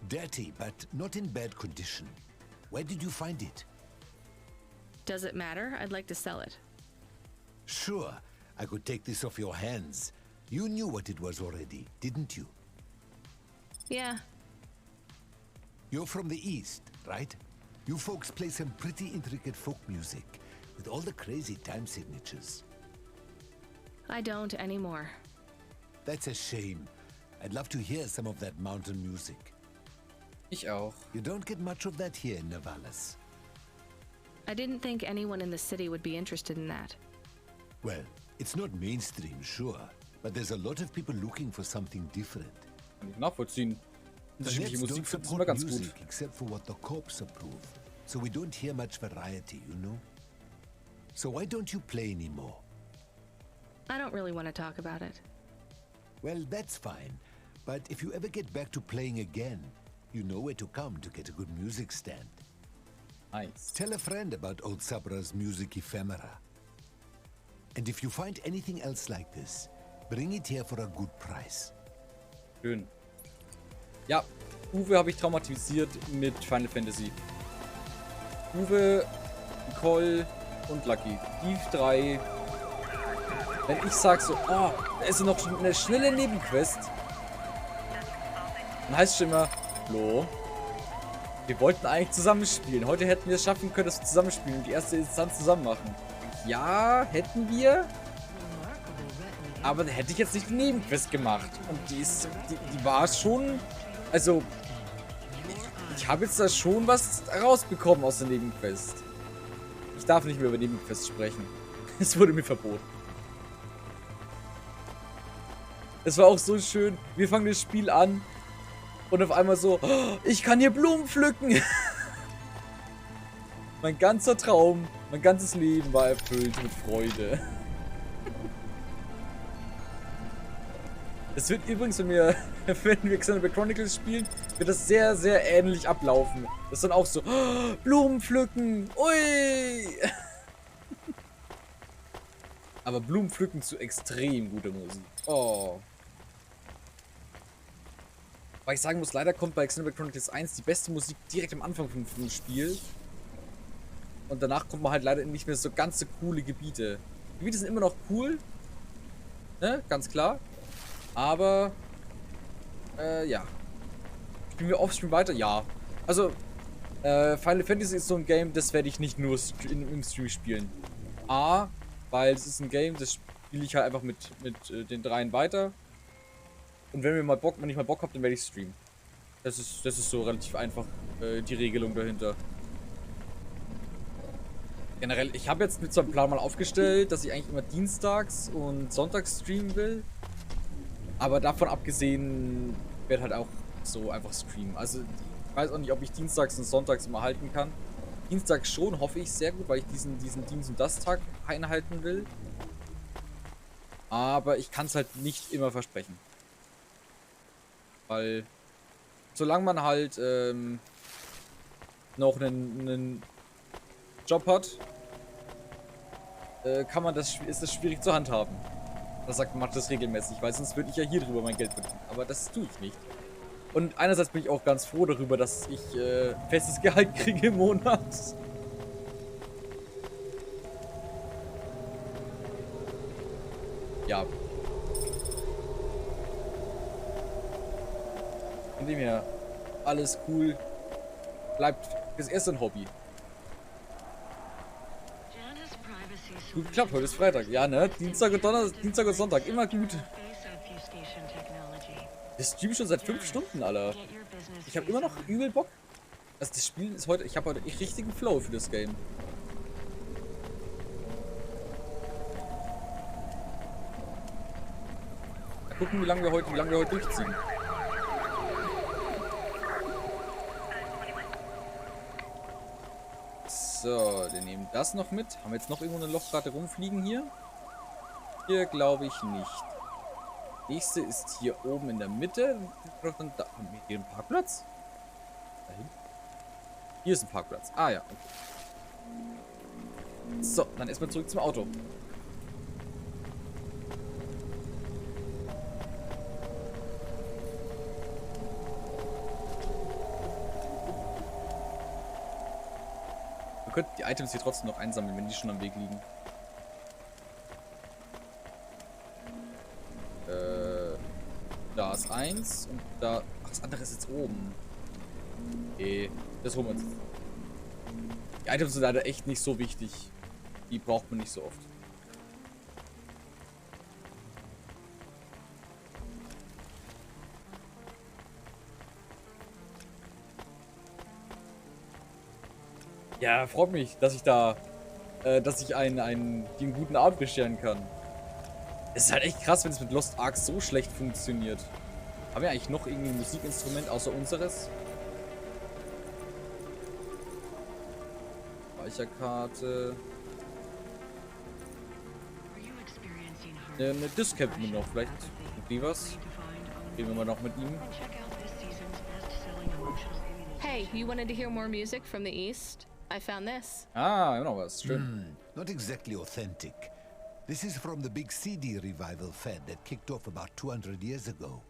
Dirty, but not in bad condition. Where did you find it? Does it matter? I'd like to sell it. Sure, I could take this off your hands. You knew what it was already, didn't you? Yeah. You're from the East, right? You folks play some pretty intricate folk music, with all the crazy time signatures. I don't anymore. That's a shame. I'd love to hear some of that mountain music. Ich auch. You don't get much of that here in Navalis. I didn't think anyone in the city would be interested in that. Well, it's not mainstream, sure, but there's a lot of people looking for something different. Kann ich nachvollziehen. Unterschiedliche The Nets Musik don't finden immer support ganz music gut. except for what the cops approve, so we don't hear much variety, you know? So why don't you play anymore? I don't really want to talk about it. Well, that's fine, but if you ever get back to playing again, you know where to come to get a good music stand. Nice. Tell a friend about old Sabra's music ephemera. And if you find anything else like this, bring it here for a good price. Schön. Ja, Uwe habe ich traumatisiert mit Final Fantasy. Uwe, Nicole und Lucky. Die 3. Wenn ich sag so, oh, da ist noch eine schnelle Nebenquest, dann heißt es schon immer, Flo, wir wollten eigentlich zusammenspielen. Heute hätten wir es schaffen können, dass wir zusammenspielen und die erste Instanz zusammen machen. Ja, hätten wir. Aber dann hätte ich jetzt nicht die Nebenquest gemacht. Und die war schon. Also, ich habe jetzt da schon was rausbekommen aus der Nebenquest. Ich darf nicht mehr über Nebenquests sprechen. Es wurde mir verboten. Es war auch so schön. Wir fangen das Spiel an. Und auf einmal so, oh, ich kann hier Blumen pflücken. Mein ganzer Traum, mein ganzes Leben war erfüllt mit Freude. Es wird übrigens, wenn wir Xenoblade Chronicles spielen, wird das sehr, sehr ähnlich ablaufen. Das ist dann auch so, oh, Blumen pflücken, ui. Aber Blumen pflücken zu extrem guter Musik. Oh. Weil ich sagen muss, leider kommt bei Xenoblade Chronicles 1 die beste Musik direkt am Anfang vom Spiel. Und danach kommt man halt leider nicht mehr so ganz so coole Gebiete. Gebiete sind immer noch cool. Ne? Ganz klar. Aber, ja. Spielen wir Offstream weiter? Ja. Also, Final Fantasy ist so ein Game, das werde ich nicht nur im Stream spielen. A, weil es ist ein Game, das spiele ich halt einfach mit den dreien weiter. Und wenn ich mal Bock habe, dann werde ich streamen. Das ist so relativ einfach die Regelung dahinter. Generell, ich habe jetzt mit so einem Plan mal aufgestellt, dass ich eigentlich immer dienstags und sonntags streamen will. Aber davon abgesehen werde halt auch so einfach streamen. Also ich weiß auch nicht, ob ich dienstags und sonntags immer halten kann. Dienstags schon, hoffe ich sehr gut, weil ich diesen Dienst- und das Tag einhalten will. Aber ich kann es halt nicht immer versprechen. Weil solange man halt noch einen Job hat, ist das schwierig zu handhaben. Das sagt, macht das regelmäßig, weil sonst würde ich ja hier drüber mein Geld verdienen. Aber das tue ich nicht. Und einerseits bin ich auch ganz froh darüber, dass ich festes Gehalt kriege im Monat. Ja. Von dem her, alles cool. Bleibt bis erst ein Hobby. Gut geklappt, heute ist Freitag. Ja, ne? Dienstag und Sonntag, immer gut. Ich stream schon seit 5 Stunden, Alter. Ich habe immer noch übel Bock. Also das Spiel ist heute, ich habe heute echt richtigen Flow für das Game. Mal gucken, wie lange wir heute durchziehen. So, wir nehmen das noch mit. Haben wir jetzt noch irgendwo eine Lochkarte rumfliegen hier? Hier glaube ich nicht. Nächste ist hier oben in der Mitte. Haben wir hier einen Parkplatz? Dahin? Hier ist ein Parkplatz. Ah ja. Okay. So, dann erstmal zurück zum Auto. Wir könnten die Items hier trotzdem noch einsammeln, wenn die schon am Weg liegen. Da ist eins und da... Ach, das andere ist jetzt oben. Okay, das holen wir uns. Die Items sind leider echt nicht so wichtig. Die braucht man nicht so oft. Ja, freut mich, dass ich da, einen guten Abend bescheren kann. Es ist halt echt krass, wenn es mit Lost Ark so schlecht funktioniert. Haben wir eigentlich noch irgendwie ein Musikinstrument außer unseres? Speicherkarte. Eine Disc hätten wir noch, vielleicht. Und die was? Gehen wir mal noch mit ihm. Hey, you wanted to hear more music from the East? I found this. Ah, immer noch was. Schön. Not exactly authentic. This is from the big CD revival fad that kicked off about 200 years ago.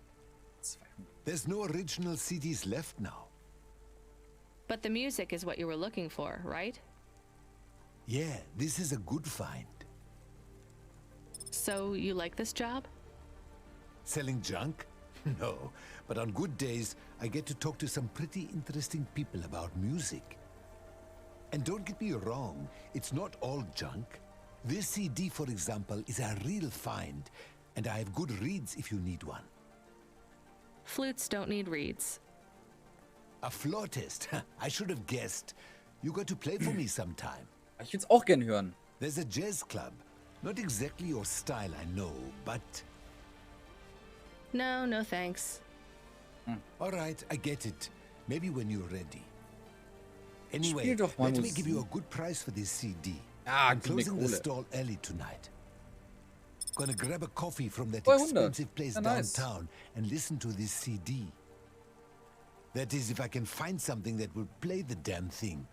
There's no original CDs left now. But the music is what you were looking for, right? Yeah, this is a good find. So, you like this job? Selling junk? No, but on good days, I get to talk to some pretty interesting people about music. And don't get me wrong, it's not all junk. This CD, for example, is a real find, and I have good reeds if you need one. Flutes don't need reeds. A flautist? I should have guessed. You got to play for me sometime. Ich will's auch gern hören. There's a jazz club. Not exactly your style, I know, but... No, no thanks. All right, I get it. Maybe when you're ready. Anyway, Spiel doch mal let me Musik. give you a good price for this CD. Ah, I'm gib mir closing the Kohle. stall early tonight. Gonna grab a coffee from that 200. expensive place Ja, nice. downtown and listen to this CD. That is, if I can find something that will play the damn thing.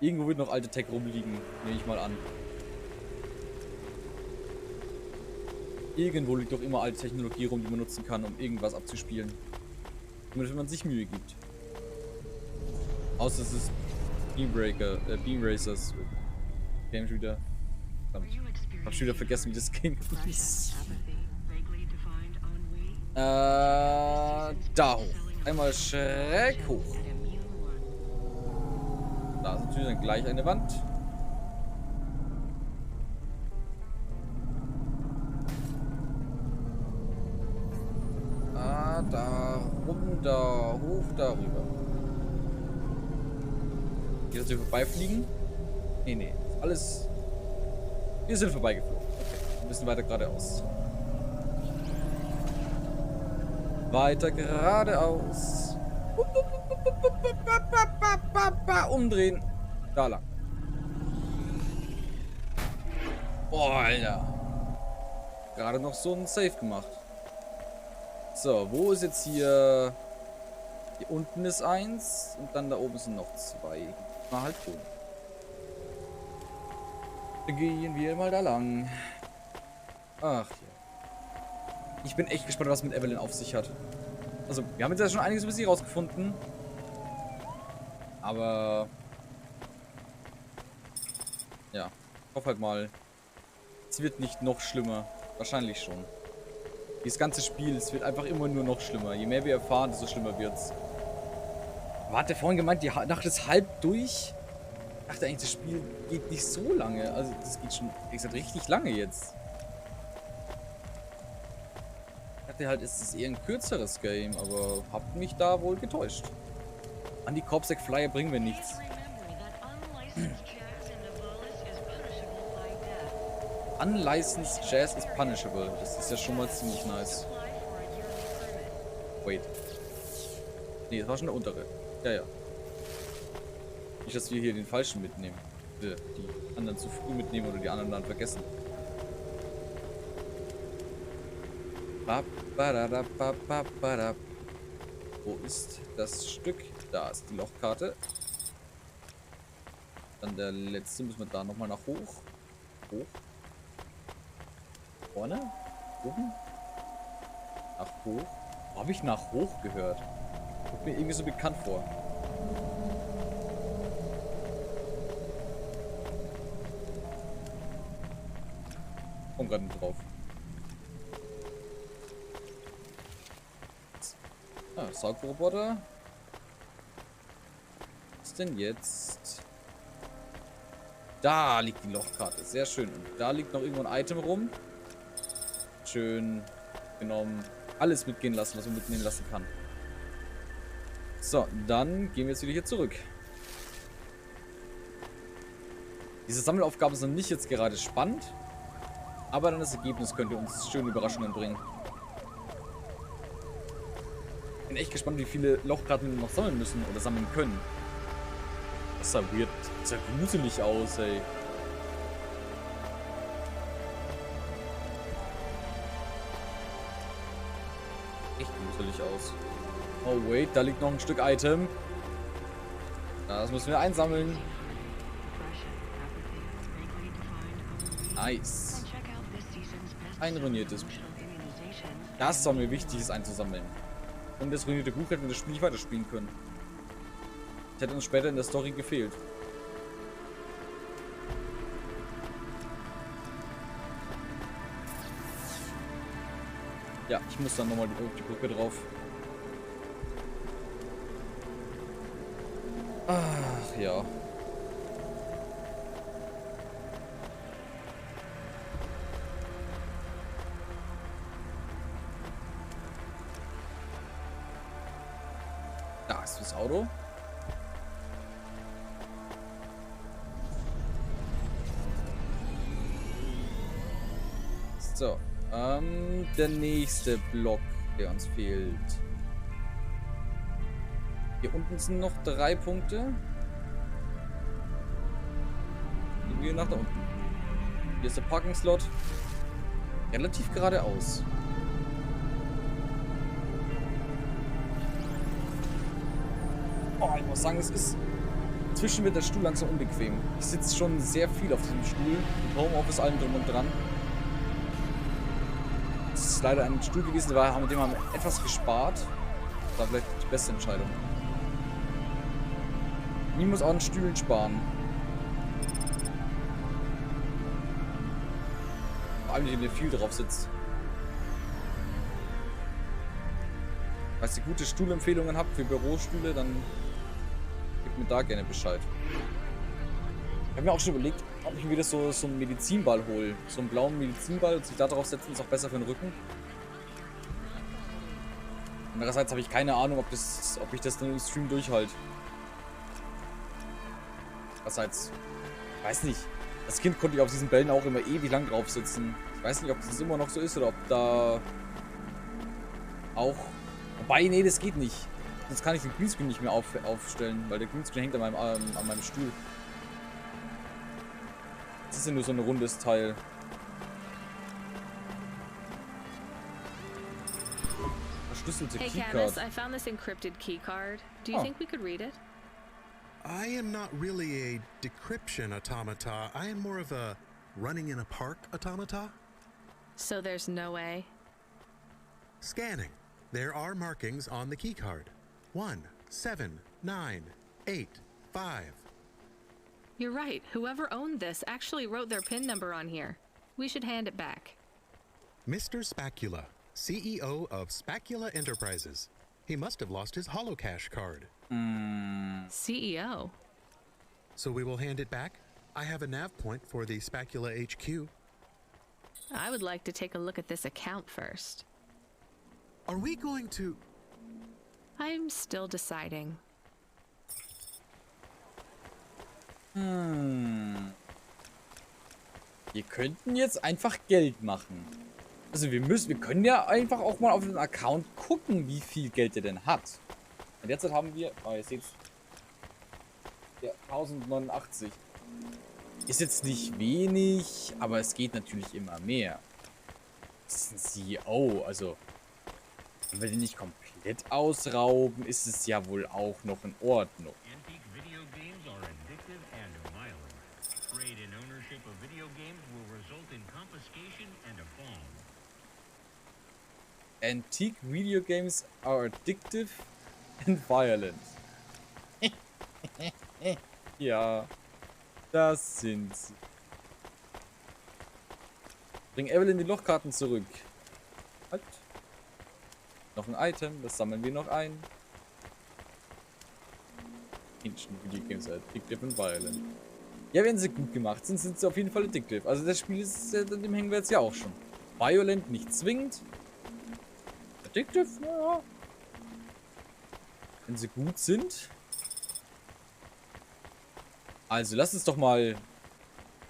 Irgendwo wird noch alte Tech rumliegen, nehme ich mal an. Irgendwo liegt doch immer alte Technologie rum, die man nutzen kann, um irgendwas abzuspielen. Zumindest wenn man sich Mühe gibt. Außer es ist Beam Racers. Game wieder. Hab schon wieder vergessen, wie das ging. Da hoch. Einmal schräg hoch. Da ist natürlich dann gleich eine Wand. Da runter, hoch, darüber. Hier dass wir vorbeifliegen? Nee. Alles. Wir sind vorbeigeflogen. Okay. Ein bisschen weiter geradeaus. Weiter geradeaus. Umdrehen. Da lang. Boah, Alter. Gerade noch so ein Safe gemacht. So, wo ist jetzt hier? Hier unten ist 1 und dann da oben sind noch 2. Mal halt hoch. Gehen wir mal da lang. Ach ja. Ich bin echt gespannt, was mit Evelyn auf sich hat. Also, wir haben jetzt ja schon einiges über sie rausgefunden. Aber... ja, ich hoffe halt mal, es wird nicht noch schlimmer. Wahrscheinlich schon. Dieses ganze Spiel, es wird einfach immer nur noch schlimmer. Je mehr wir erfahren, desto schlimmer wird's. Aber hat der vorhin gemeint, die Nacht ist halb durch? Ich dachte eigentlich, das Spiel geht nicht so lange. Also, das geht schon, wie gesagt, richtig lange jetzt. Ich dachte halt, es ist eher ein kürzeres Game, aber habt mich da wohl getäuscht. An die Corpsec Flyer bringen wir nichts. Unlicensed Jazz is punishable. Das ist ja schon mal ziemlich nice. Wait. Nee, das war schon der untere. Ja. Nicht, dass wir hier den falschen mitnehmen. Die anderen zu früh mitnehmen oder die anderen dann vergessen. Wo ist das Stück? Da ist die Lochkarte. Dann der letzte. Müssen wir da nochmal nach hoch. Hoch. Vorne? Oben? Nach hoch? Wo habe ich nach hoch gehört? Kommt mir irgendwie so bekannt vor. Komm gerade nicht drauf. Ah, Saugroboter. Was ist denn jetzt? Da liegt die Lochkarte. Sehr schön. Und da liegt noch irgendwo ein Item rum. Schön genommen. Alles mitgehen lassen, was man mitnehmen lassen kann. So, dann gehen wir jetzt wieder hier zurück. Diese Sammelaufgaben sind nicht jetzt gerade spannend. Aber dann das Ergebnis könnte uns schöne Überraschungen bringen. Bin echt gespannt, wie viele Lochkarten wir noch sammeln müssen oder sammeln können. Das sah weird, das sah gruselig aus, ey. Echt gruselig aus. Oh wait, da liegt noch ein Stück Item. Das müssen wir einsammeln. Nice. Ein ruiniertes Buch. Das war mir wichtig, ist einzusammeln. Und das ruinierte Buch hätten wir das Spiel nicht weiterspielen können. Das hätte uns später in der Story gefehlt. Ja, ich muss dann nochmal die Brücke drauf. Ach ja. Da ist das Auto. So, der nächste Block, der uns fehlt. Hier unten sind noch 3 Punkte. Gehen wir nach da unten. Hier ist der Parking-Slot. Relativ geradeaus. Oh, ich muss sagen, es ist... Inzwischen wird der Stuhl langsam unbequem. Ich sitze schon sehr viel auf diesem Stuhl. Im Homeoffice, allem drum und dran. Das ist leider ein Stuhl gewesen, mit dem haben wir etwas gespart. Das war vielleicht die beste Entscheidung. Ich muss auch an Stühlen sparen. Vor allem, wenn ihr viel drauf sitzt. Falls ihr gute Stuhlempfehlungen habt für Bürostühle, dann gebt mir da gerne Bescheid. Ich habe mir auch schon überlegt, ob ich mir wieder so einen Medizinball hole. So einen blauen Medizinball und sich da drauf setzen, ist auch besser für den Rücken. Andererseits habe ich keine Ahnung, ob ich das dann im Stream durchhalte. Andererseits, weiß nicht. Als Kind konnte ich auf diesen Bällen auch immer ewig lang drauf sitzen. Ich weiß nicht, ob das immer noch so ist oder ob da auch... Wobei, nee, das geht nicht. Sonst kann ich den Greenscreen nicht mehr aufstellen, weil der Greenscreen hängt an meinem Stuhl. Das ist ja nur so ein rundes Teil. Verschlüsselte Keycard. Hey Camus, I found this encrypted keycard. Do you think we could read it? I am not really a decryption automata. I am more of a running in a park automata. So there's no way? Scanning. There are markings on the keycard. 1, 7, 9, 8, 5. You're right. Whoever owned this actually wrote their PIN number on here. We should hand it back. Mr. Spacula, CEO of Spacula Enterprises. He must have lost his holocash card. CEO? So we will hand it back? I have a nav point for the Spacula HQ. I would like to take a look at this account first. Are we going to... I'm still deciding. Wir könnten jetzt einfach Geld machen. Also wir können ja einfach auch mal auf den Account gucken, wie viel Geld er denn hat. Und derzeit haben wir, ihr seht's, ja, 1089. Ist jetzt nicht wenig, aber es geht natürlich immer mehr. Das ist ein CEO, also wenn wir den nicht komplett ausrauben, ist es ja wohl auch noch in Ordnung. Antique video games are addictive and violent. Ja, das sind sie. Bring Evelyn die Lochkarten zurück. Halt. Noch ein Item, das sammeln wir noch ein. Ancient Video Games are addictive and violent. Ja, wenn sie gut gemacht sind, sind sie auf jeden Fall addictive. Also das Spiel ist, dem hängen wir jetzt ja auch schon. Violent nicht zwingend. Addictive, ja. Wenn sie gut sind. Also, lass uns doch mal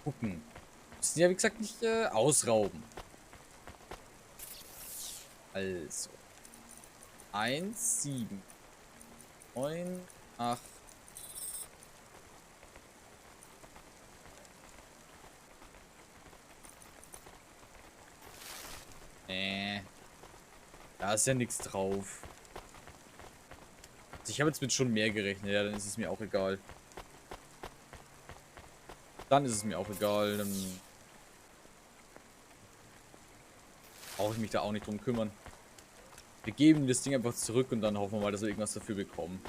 gucken. Wir müssen ja, wie gesagt, nicht ausrauben. Also. 1, 7, 9, 8. Da ist ja nichts drauf. Ich habe jetzt mit schon mehr gerechnet. Ja, dann ist es mir auch egal. Dann ist es mir auch egal. Dann brauche ich mich da auch nicht drum kümmern. Wir geben das Ding einfach zurück und dann hoffen wir mal, dass wir irgendwas dafür bekommen.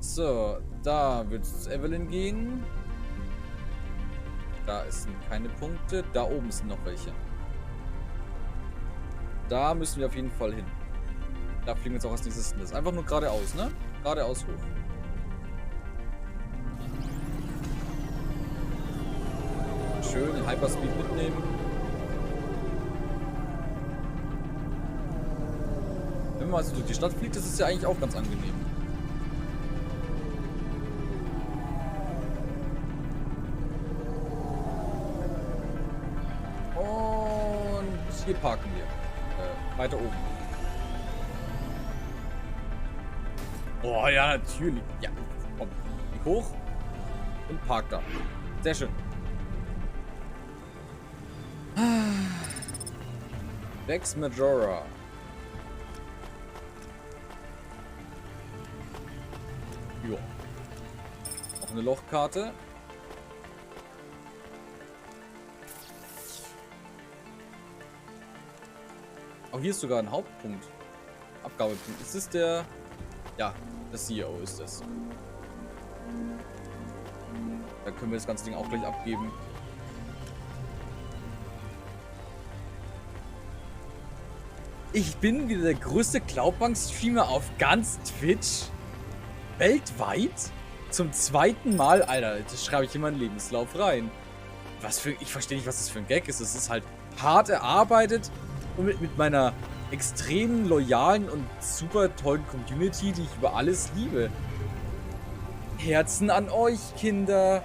So, da wird es zu Evelyn gehen. Da sind keine Punkte. Da oben sind noch welche. Da müssen wir auf jeden Fall hin. Da fliegen wir jetzt auch als nächstes hin. Das ist einfach nur geradeaus, ne? Geradeaus hoch. Schön Hyperspeed mitnehmen. Wenn man also durch die Stadt fliegt, ist es ja eigentlich auch ganz angenehm. Und hier parken wir. Weiter oben. Oh ja, natürlich. Ja, komm. Geh hoch und park da. Sehr schön. Vex Majora. Jo. Noch eine Lochkarte. Auch hier ist sogar ein Hauptpunkt. Abgabepunkt. Ist es der... Ja, der CEO ist es. Da können wir das ganze Ding auch gleich abgeben. Ich bin wieder der größte Cloudpunk-Streamer auf ganz Twitch. Weltweit. Zum 2. Mal. Alter, das schreibe ich in meinen Lebenslauf rein. Ich verstehe nicht, was das für ein Gag ist. Es ist halt hart erarbeitet und mit meiner extrem loyalen und super tollen Community, die ich über alles liebe. Herzen an euch, Kinder.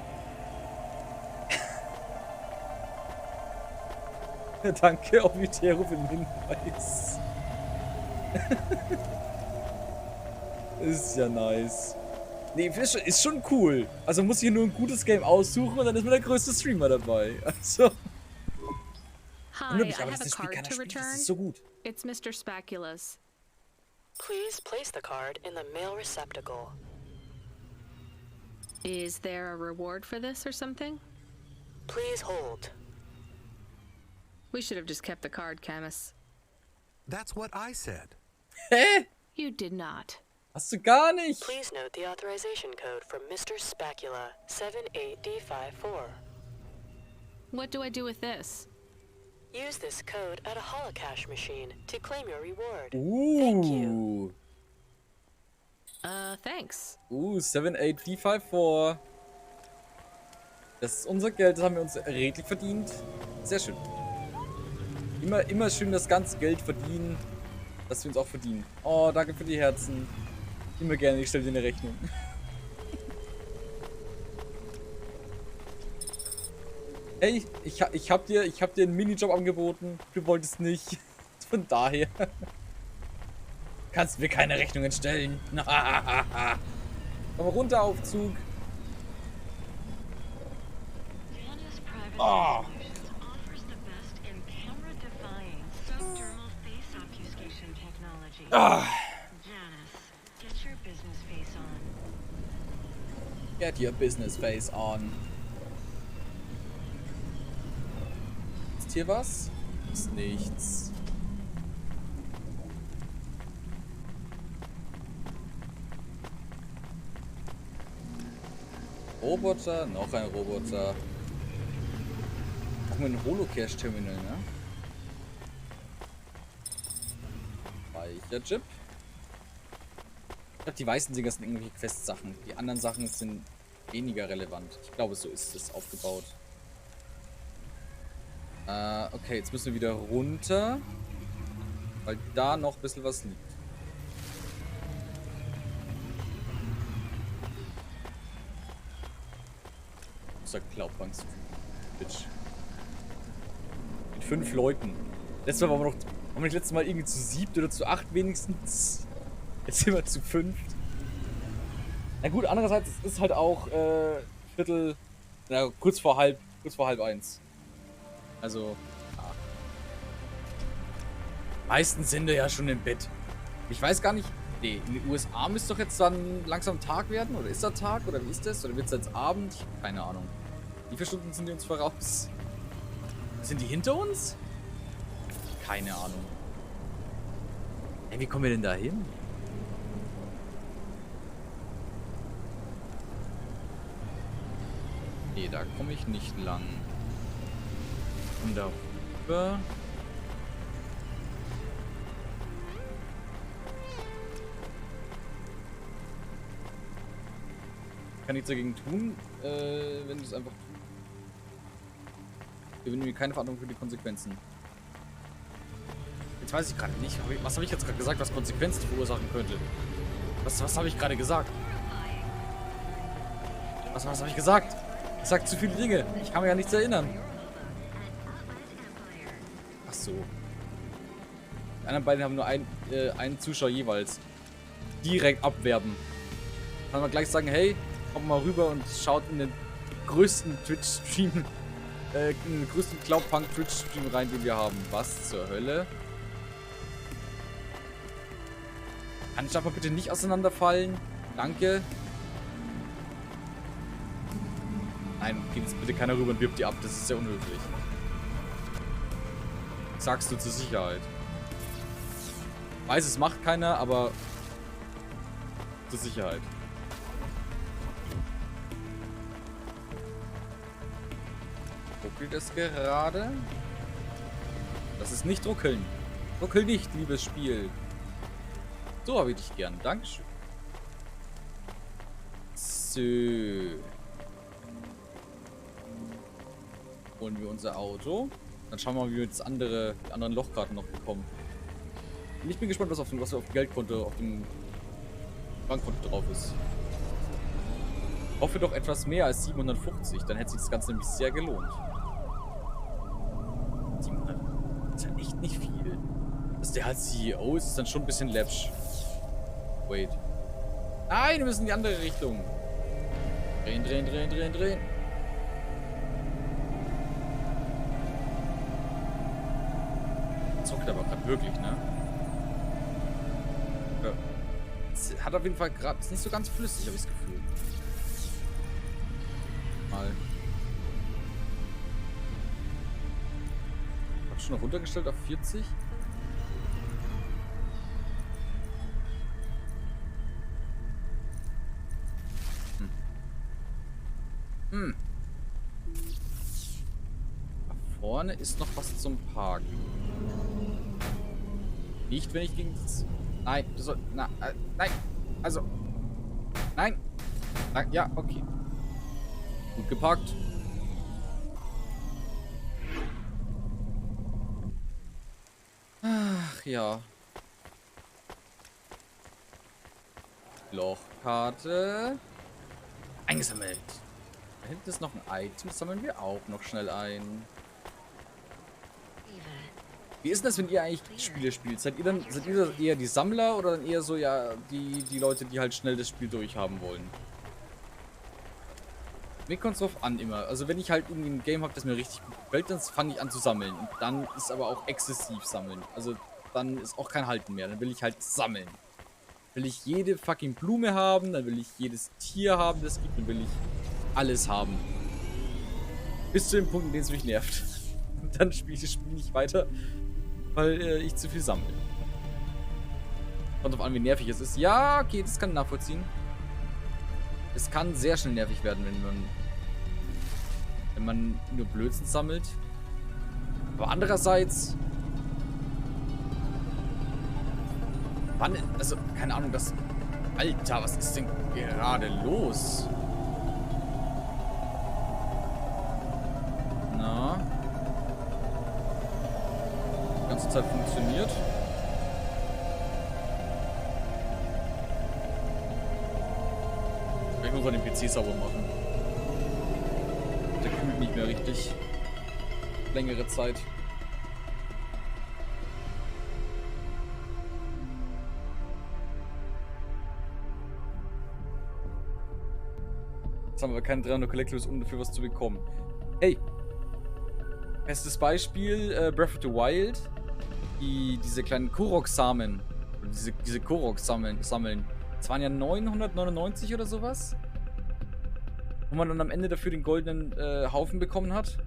Danke, Ovitero, für den Hinweis. Ist ja nice. Nee, ist schon cool. Also muss ich nur ein gutes Game aussuchen und dann ist mir der größte Streamer dabei. Also. Hi, I have a card to return. Das ist so gut. It's Mr. Spacula's. Please place the card in the mail receptacle. Is there a reward for this or something? Please hold. We should have just kept the card, Camus. That's what I said. Hä? You did not. Hast du gar nicht. Please note the authorization code from Mr. Spacula, 78D54. What do I do with this? Use this code at a holocash machine to claim your reward. Thank you. Thanks. 78D54. Das ist unser Geld, das haben wir uns redlich verdient. Sehr schön. Immer schön das ganze Geld verdienen, das wir uns auch verdienen. Oh, danke für die Herzen. Immer gerne, ich stelle dir eine Rechnung. Hey, ich hab dir einen Minijob angeboten. Du wolltest nicht. Von daher. Kannst mir keine Rechnungen stellen. Komm runter, Aufzug. Oh. Ah. Get your business face on. Ist hier was? Ist nichts. Roboter, noch ein Roboter. Auch mit einem Holocache-Terminal, ne? Speicherchip. Ich glaube, die weißen Dinger sind irgendwelche Quest-Sachen. Die anderen Sachen sind weniger relevant. Ich glaube, so ist es aufgebaut. Okay, jetzt müssen wir wieder runter. Weil da noch ein bisschen was liegt. Sagt Cloudpunk. Bitch. Mit 5 Leuten. Letztes Mal waren wir nicht letztes Mal irgendwie zu 7 oder zu 8 wenigstens. Jetzt sind wir zu 5. Na gut, andererseits ist halt auch kurz vor halb 1. Also, ja. Meistens sind wir ja schon im Bett. Ich weiß gar nicht. Nee, in den USA müsste doch jetzt dann langsam Tag werden? Oder ist da Tag? Oder wie ist das? Oder wird es jetzt Abend? Keine Ahnung. Wie viele Stunden sind die uns voraus? Sind die hinter uns? Keine Ahnung. Hey, wie kommen wir denn da hin? Nee, da komme ich nicht lang. Und da rüber. Kann nichts dagegen tun, wenn du es einfach tust. Wir übernehmen keine Verantwortung für die Konsequenzen. Jetzt weiß ich gerade nicht. Was habe ich jetzt gerade gesagt, was Konsequenzen verursachen könnte? Was habe ich gerade gesagt? Was habe ich gesagt? Ich sag zu viele Dinge. Ich kann mich ja nichts erinnern. Ach so. Die anderen beiden haben nur einen Zuschauer jeweils. Direkt abwerben. Kann man gleich sagen, hey, kommt mal rüber und schaut in den größten Twitch-Stream, in den größten Cloudpunk-Twitch-Stream rein, den wir haben. Was zur Hölle? Kann ich aber bitte nicht auseinanderfallen? Danke. Nein, geht jetzt bitte keiner rüber und wirbt die ab. Das ist sehr unhöflich. Sagst du zur Sicherheit. Weiß, es macht keiner, aber zur Sicherheit. Ruckelt es gerade? Das ist nicht ruckeln. Ruckel nicht, liebes Spiel. So habe ich dich gern. Dankeschön. So. Holen wir unser Auto. Dann schauen wir mal, wie wir die anderen Lochkarten noch bekommen. Und ich bin gespannt, was auf dem Geldkonto, auf dem Bankkonto drauf ist. Ich hoffe doch etwas mehr als 750. Dann hätte sich das Ganze nämlich sehr gelohnt. 700. Das ist halt echt nicht viel. Dass der halt CEO ist, ist dann schon ein bisschen läppsch. Wait. Nein, wir müssen in die andere Richtung. Drehen, drehen, drehen, drehen, drehen. Zockt aber gerade wirklich, ne? Ja. Es hat auf jeden Fall gerade... Ist nicht so ganz flüssig, habe ich das Gefühl. Mal. Hab schon noch runtergestellt auf 40. Da vorne ist noch was zum Parken. Nicht, wenn ich gegen das... Nein, du sollst... nein. Also... Nein. Ja, okay. Gut geparkt. Ach, ja. Lochkarte. Eingesammelt. Da hinten ist noch ein Item. Das sammeln wir auch noch schnell ein. Wie ist das, wenn ihr eigentlich Spiele spielt? Seid ihr eher die Sammler oder dann eher so, ja, die Leute, die halt schnell das Spiel durchhaben wollen? Mir kommt es drauf an immer. Also wenn ich halt irgendwie ein Game habe, das mir richtig gut gefällt, dann fange ich an zu sammeln. Und dann ist aber auch exzessiv sammeln. Also dann ist auch kein Halten mehr. Dann will ich halt sammeln. Will ich jede fucking Blume haben, dann will ich jedes Tier haben, das gibt, dann will ich alles haben. Bis zu dem Punkt, in dem es mich nervt. Und dann spiele ich das Spiel nicht weiter, weil ich zu viel sammle. Kommt drauf an, wie nervig es ist. Ja, okay, das kann ich nachvollziehen. Es kann sehr schnell nervig werden, wenn man nur Blödsinn sammelt. Aber andererseits... Wann, also, keine Ahnung, das... Alter, was ist denn gerade los? Na? Die ganze Zeit funktioniert. Ich muss mal den PC sauber machen. Der kühlt nicht mehr richtig. Längere Zeit. Jetzt haben wir keine 300 Collectibles, um dafür was zu bekommen. Hey! Bestes Beispiel, Breath of the Wild. Diese kleinen Korok-Samen. Diese Korok sammeln. Das waren ja 999 oder sowas. Wo man dann am Ende dafür den goldenen Haufen bekommen hat.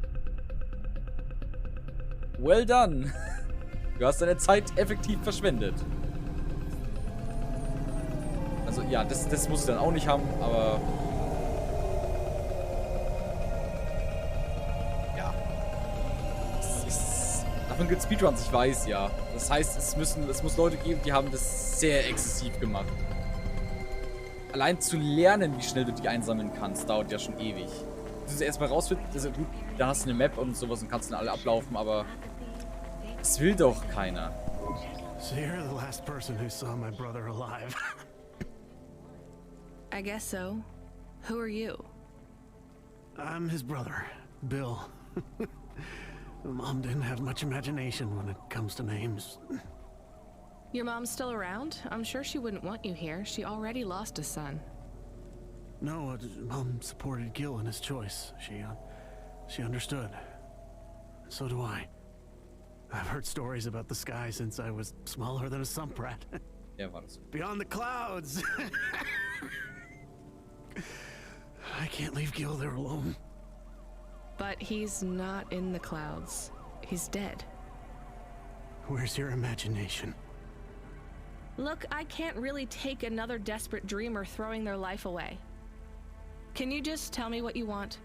Well done! Du hast deine Zeit effektiv verschwendet. Also ja, das muss ich dann auch nicht haben, aber... Ja. Davon gibt es Speedruns, ich weiß, ja. Das heißt, es muss Leute geben, die haben das sehr exzessiv gemacht. Allein zu lernen, wie schnell du die einsammeln kannst, dauert ja schon ewig. Du sie erstmal rausfinden, also gut, da hast du eine Map und sowas und kannst dann alle ablaufen, aber das will doch keiner. So you're the last person who saw my brother alive. I guess so. Who are you? I'm his brother, Bill. Mom didn't have much imagination when it comes to names. Your mom's still around? I'm sure she wouldn't want you here. She already lost a son. No, Mom supported Gil in his choice. She understood. So do I. I've heard stories about the sky since I was smaller than a sump rat. Ja, war das. Beyond the clouds! I can't leave Gil there alone. But he's not in the clouds. He's dead. Where's your imagination? Look, I can't really take another desperate dreamer throwing their life away. Can you just tell me what you want?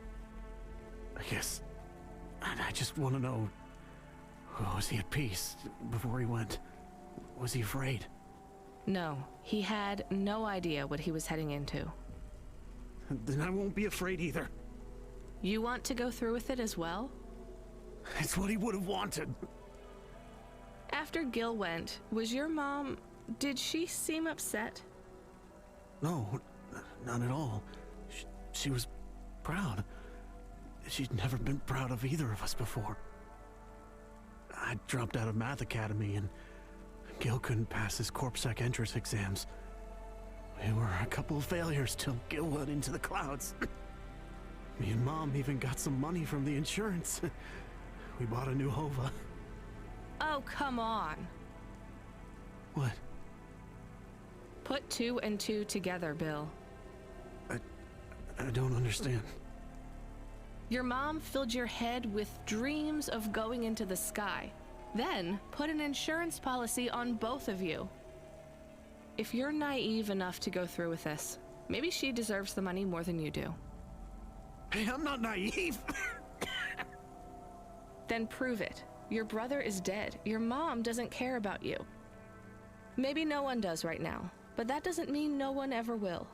Yes. I just want to know, was he at peace before he went? Was he afraid? No, he had no idea what he was heading into. Then I won't be afraid either. You want to go through with it as well? It's what he would have wanted. After Gil went, was your mom... did she seem upset? No, not at all. She was proud. She'd never been proud of either of us before. I dropped out of Math Academy and Gil couldn't pass his CorpSec entrance exams. We were a couple of failures till Gil went into the clouds. Me and Mom even got some money from the insurance. We bought a new Hova. Oh, come on. What? Put 2 and 2 together, Bill. I don't understand. Your mom filled your head with dreams of going into the sky, then put an insurance policy on both of you. If you're naive enough to go through with this, maybe she deserves the money more than you do. Hey, I'm not naive. Then prove it. Your brother is dead. Your mom doesn't care about you. Maybe no one does right now, but that doesn't mean no one ever will.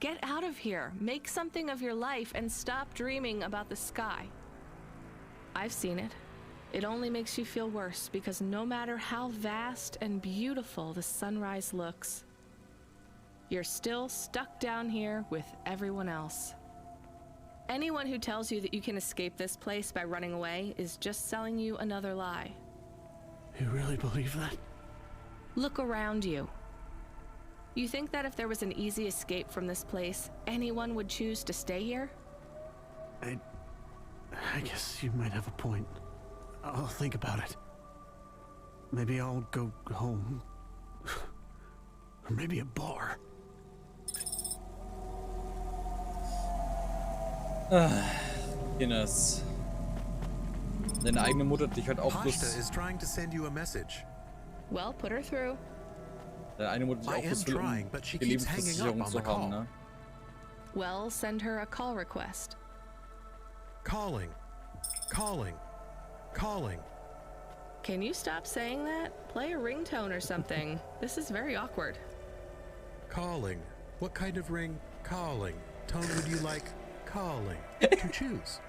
Get out of here, make something of your life, and stop dreaming about the sky. I've seen it. It only makes you feel worse because no matter how vast and beautiful the sunrise looks, you're still stuck down here with everyone else. Anyone who tells you that you can escape this place by running away is just selling you another lie. You really believe that? Look around you. You think that if there was an easy escape from this place, anyone would choose to stay here? I guess you might have a point. I'll think about it. Maybe I'll go home. Or maybe a bar. Ines. Deine eigene Mutter hat dich halt auch Pasta is trying to send you a message. Well, put her through. Deine eine Mutter hat dich auch bloß will, die Lebensversicherung zu haben, ne? Well, send her a call request. Calling. Calling. Calling. Can you stop saying that? Play a ringtone or something. This is very awkward. Calling. What kind of ring? Calling. Tone would you like? Calling. To choose.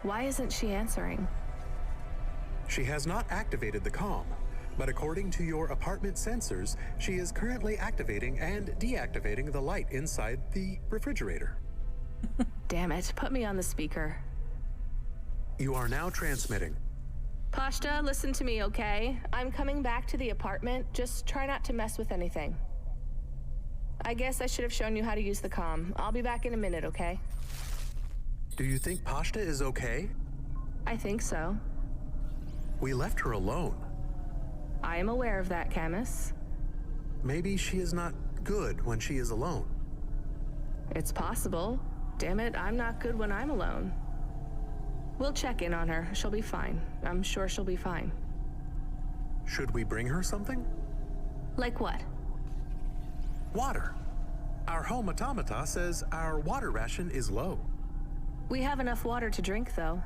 Why isn't she answering? She has not activated the comm, but according to your apartment sensors, she is currently activating and deactivating the light inside the refrigerator. Damn it, put me on the speaker. You are now transmitting. Pashta, listen to me, okay? I'm coming back to the apartment. Just try not to mess with anything. I guess I should have shown you how to use the comm. I'll be back in a minute, okay? Do you think Pashta is okay? I think so. We left her alone. I am aware of that, Camus. Maybe she is not good when she is alone. It's possible. Damn it, I'm not good when I'm alone. We'll check in on her. She'll be fine. I'm sure she'll be fine. Should we bring her something? Like what? Water. Our home automata says our water ration is low. We have enough water to drink, though.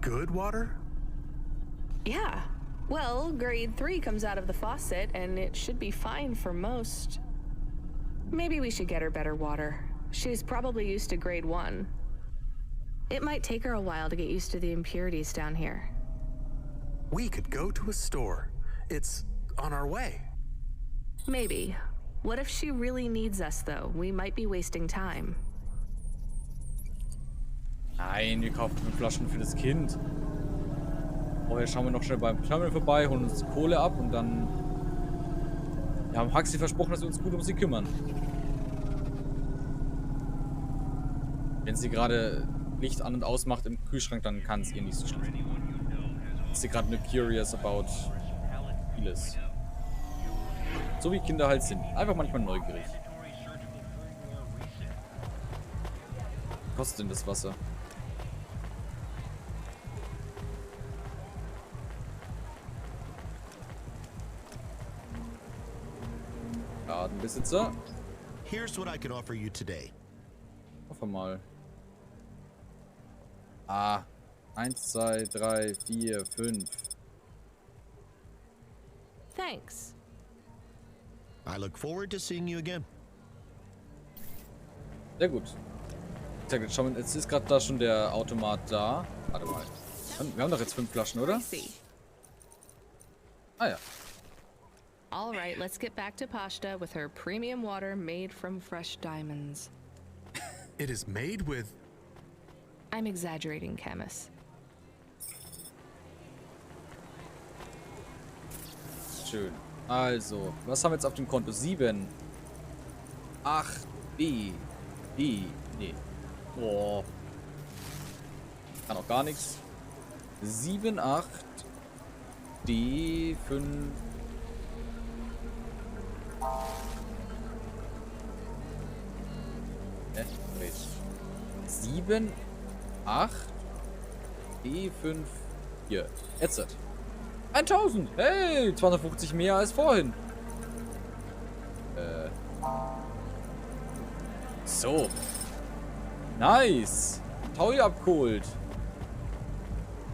Good water? Yeah. Well, grade 3 comes out of the faucet, and it should be fine for most. Maybe we should get her better water. She's probably used to grade 1. It might take her a while to get used to the impurities down here. We could go to a store. It's on our way. Maybe. What if she really needs us, though? We might be wasting time. Nein, wir kaufen 5 Flaschen für das Kind. Vorher schauen wir noch schnell beim Terminal vorbei, holen uns Kohle ab und dann... Wir haben Huxley versprochen, dass wir uns gut um sie kümmern. Wenn sie gerade Licht an und aus macht im Kühlschrank, dann kann es ihr nicht so schlecht. Ist sie gerade nur curious about vieles. So wie Kinder halt sind. Einfach manchmal neugierig. Was kostet denn das Wasser? Besitzer. Here's what I can offer you today. Hoffe mal. 1, 2, 3, 4, 5. Thanks. I look forward to seeing you again. Sehr gut. Jetzt schauen wir, jetzt ist gerade da schon der Automat da. Warte mal. Wir haben doch jetzt 5 Flaschen, oder? Ah ja. All right, let's get back to Pashta with her premium water made from fresh diamonds. It is made with... I'm exaggerating, Camus. Schön. Also, was haben wir jetzt auf dem Konto? 7. 8. B. Nee. Boah. Kann auch gar nichts. 7, 8. D, 5. Wait. 7, 8. D, 5. Hier. Jetzt. 1000. Hey, 250 mehr als vorhin. So. Nice. Taui abgeholt.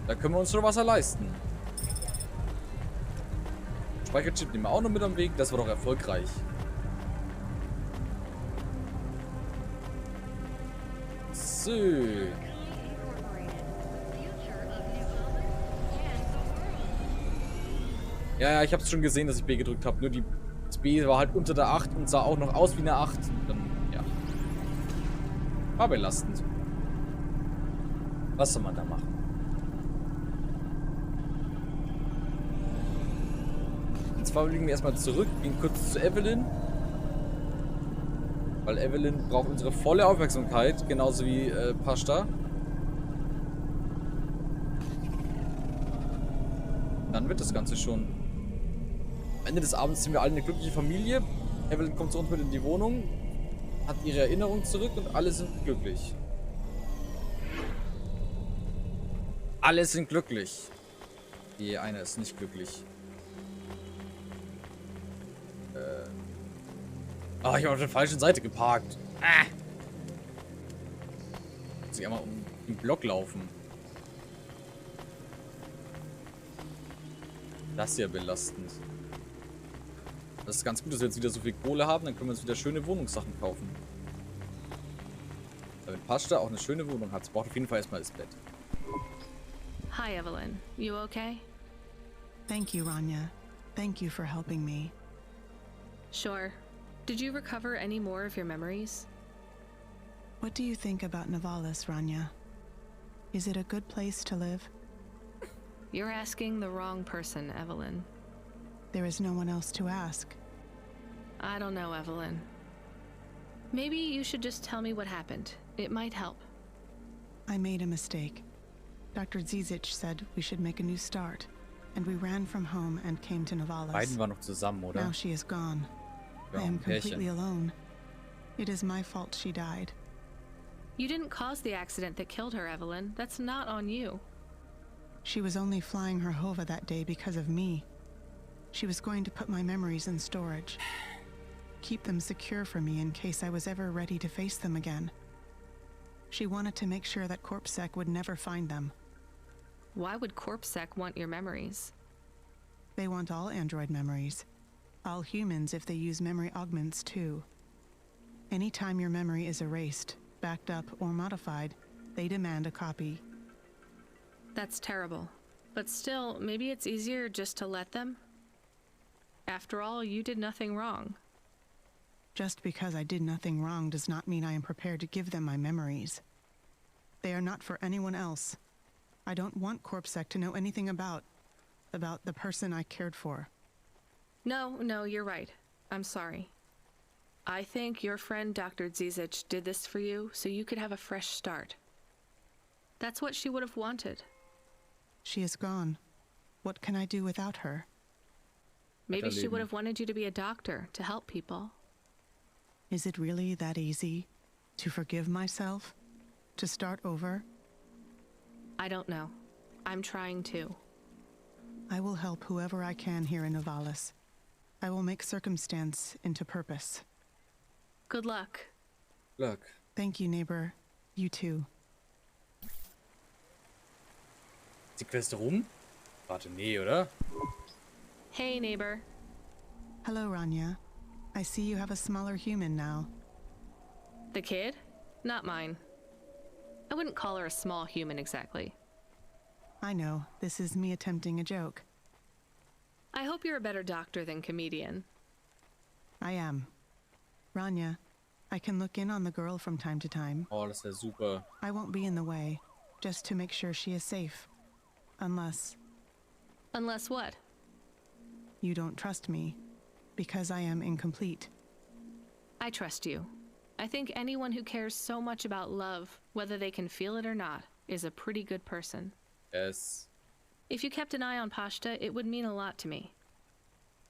Da können wir uns schon was leisten. Speicherchip nehmen wir auch noch mit am Weg. Das war doch erfolgreich. So. Ja, ich habe es schon gesehen, dass ich B gedrückt habe. Nur das B war halt unter der 8 und sah auch noch aus wie eine 8. Dann, ja. War belastend. Was soll man da machen? Und zwar fliegen wir erstmal zurück, gehen kurz zu Evelyn. Weil Evelyn braucht unsere volle Aufmerksamkeit, genauso wie Pashta. Dann wird das Ganze schon. Am Ende des Abends sind wir alle eine glückliche Familie. Evelyn kommt zu uns mit in die Wohnung, hat ihre Erinnerung zurück und alle sind glücklich. Alle sind glücklich. Je, einer ist nicht glücklich. Ich habe auf der falschen Seite geparkt. Muss ich einmal um den Block laufen. Das ist ja belastend. Das ist ganz gut, dass wir jetzt wieder so viel Kohle haben. Dann können wir uns wieder schöne Wohnungssachen kaufen. Damit Pashta auch eine schöne Wohnung hat. Sie braucht auf jeden Fall erstmal das Bett. Hi, Evelyn. You okay? Thank you, Rania. Thank you for helping me. Sure. Did you recover any more of your memories? What do you think about Novalis, Rania? Is it a good place to live? You're asking the wrong person, Evelyn. There is no one else to ask. I don't know, Evelyn. Maybe you should just tell me what happened. It might help. I made a mistake. Dr. Zizic said we should make a new start, and we ran from home and came to Novalis. Beiden waren noch zusammen, oder? Now she is gone. I am completely alone. It is my fault she died. You didn't cause the accident that killed her, Evelyn. That's not on you. She was only flying her Hova that day because of me. She was going to put my memories in storage. Keep them secure for me in case I was ever ready to face them again. She wanted to make sure that CorpSec would never find them. Why would CorpSec want your memories? They want all android memories. All humans if they use memory augments too. Anytime your memory is erased, backed up, or modified, they demand a copy. That's terrible. But still, maybe it's easier just to let them? After all, you did nothing wrong. Just because I did nothing wrong does not mean I am prepared to give them my memories. They are not for anyone else. I don't want CorpSec to know anything about the person I cared for. No, you're right. I'm sorry. I think your friend Dr. Zizic did this for you so you could have a fresh start. That's what she would have wanted. She is gone. What can I do without her? Maybe she would have wanted you to be a doctor to help people. Is it really that easy to forgive myself? To start over? I don't know. I'm trying to. I will help whoever I can here in Novalis. I will make circumstance into purpose. Good luck. Luck. Thank you, neighbor. You too. Ist die Quest rum? Warte, nee, oder? Hey, neighbor. Hello, Rania. I see you have a smaller human now. The kid? Not mine. I wouldn't call her a small human exactly. I know, this is me attempting a joke. I hope you're a better doctor than comedian. I am. Rania, I can look in on the girl from time to time. Oh, das ist ja super. I won't be in the way, just to make sure she is safe. Unless... Unless what? You don't trust me, because I am incomplete. I trust you. I think anyone who cares so much about love, whether they can feel it or not, is a pretty good person. Yes. If you kept an eye on Pashta, it would mean a lot to me.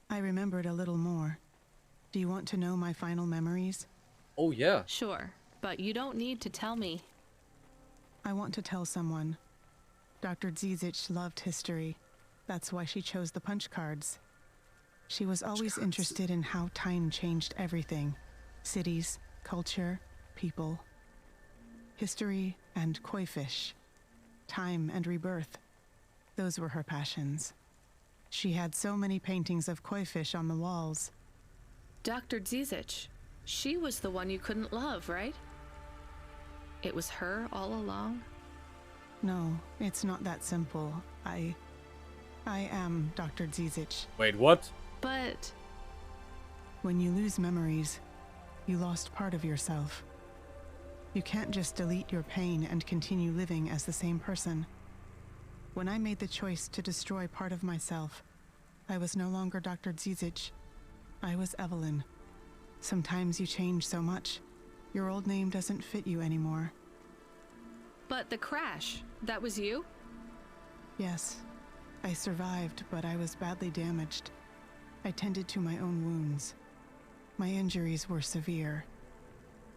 I remembered a little more. Do you want to know my final memories? Oh, yeah. Sure, but you don't need to tell me. I want to tell someone. Dr. Zizic loved history. That's why she chose the punch cards. She was always interested in how time changed everything. Cities, culture, people. History and koi fish. Time and rebirth. Those were her passions. She had so many paintings of koi fish on the walls. Dr. Zizic, she was the one you couldn't love, right? It was her all along? No, it's not that simple. I am Dr. Zizic. Wait, what? But... When you lose memories, you lost part of yourself. You can't just delete your pain and continue living as the same person. When I made the choice to destroy part of myself, I was no longer Dr. Zizic. I was Evelyn. Sometimes you change so much, your old name doesn't fit you anymore. But the crash, that was you? Yes. I survived, but I was badly damaged. I tended to my own wounds. My injuries were severe.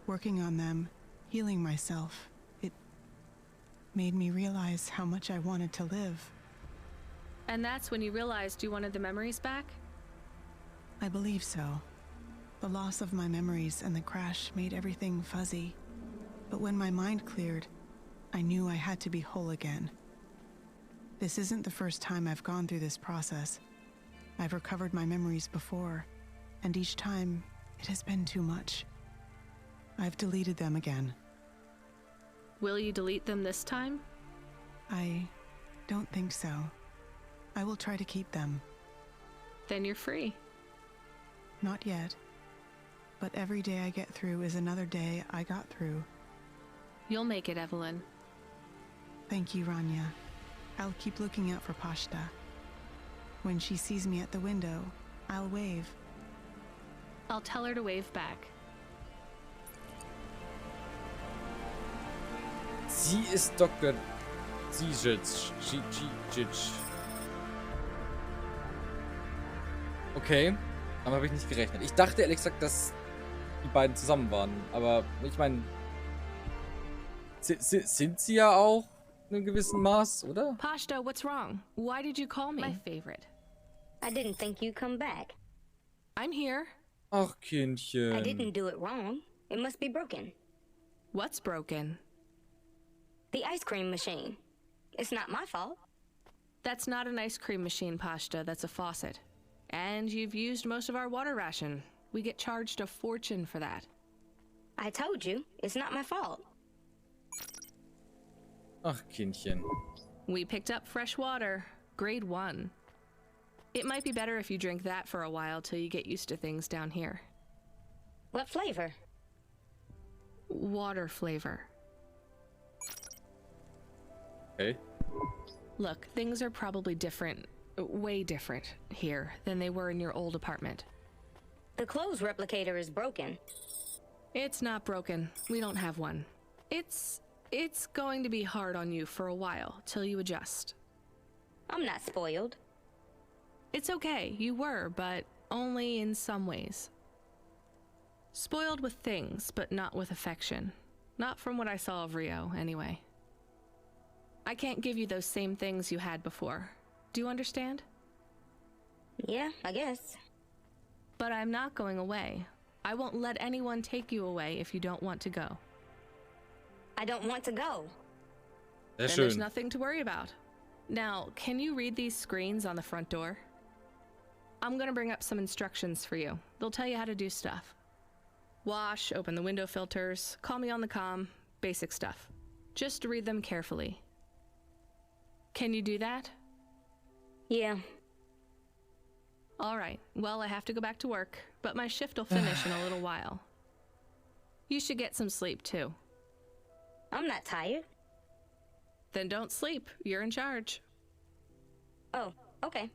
Working on them, healing myself, it made me realize how much I wanted to live. And that's when you realized you wanted the memories back? I believe so. The loss of my memories and the crash made everything fuzzy. But when my mind cleared, I knew I had to be whole again. This isn't the first time I've gone through this process. I've recovered my memories before, and each time, it has been too much. I've deleted them again. Will you delete them this time? I don't think so. I will try to keep them. Then you're free. Not yet. But every day I get through is another day I got through. You'll make it, Evelyn. Thank you, Rania. I'll keep looking out for Pashta. When she sees me at the window, I'll wave. I'll tell her to wave back. Sie ist Dr. Zizic. Okay, damit habe ich nicht gerechnet. Ich dachte ehrlich gesagt, dass die beiden zusammen waren. Aber ich meine, sind sie ja auch in einem gewissen Maß, oder? Pashta, what's wrong? Why did you call me? My favorite. I didn't think you'd come back. I'm here. Ach, Kindchen. I didn't do it wrong. It must be broken. What's broken? The ice cream machine. It's not my fault. That's not an ice cream machine, Pashta. That's a faucet. And you've used most of our water ration. We get charged a fortune for that. I told you, it's not my fault. Ach, Kindchen. We picked up fresh water. Grade 1. It might be better if you drink that for a while till you get used to things down here. What flavor? Water flavor. Okay. Look, things are probably different, way different here than they were in your old apartment. The clothes replicator is broken. It's not broken. We don't have one. It's going to be hard on you for a while till you adjust. I'm not spoiled. It's okay, you were, but only in some ways. Spoiled with things, but not with affection. Not from what I saw of Rio, anyway. I can't give you those same things you had before. Do you understand? Yeah, I guess. But I'm not going away. I won't let anyone take you away if you don't want to go. I don't want to go. Then there's nothing to worry about. Now, can you read these screens on the front door? I'm gonna bring up some instructions for you. They'll tell you how to do stuff. Wash, open the window filters, call me on the comm, basic stuff. Just read them carefully. Can you do that? Yeah. All right, well, I have to go back to work, but my shift will finish in a little while. You should get some sleep, too. I'm not tired. Then don't sleep. You're in charge. Oh, okay.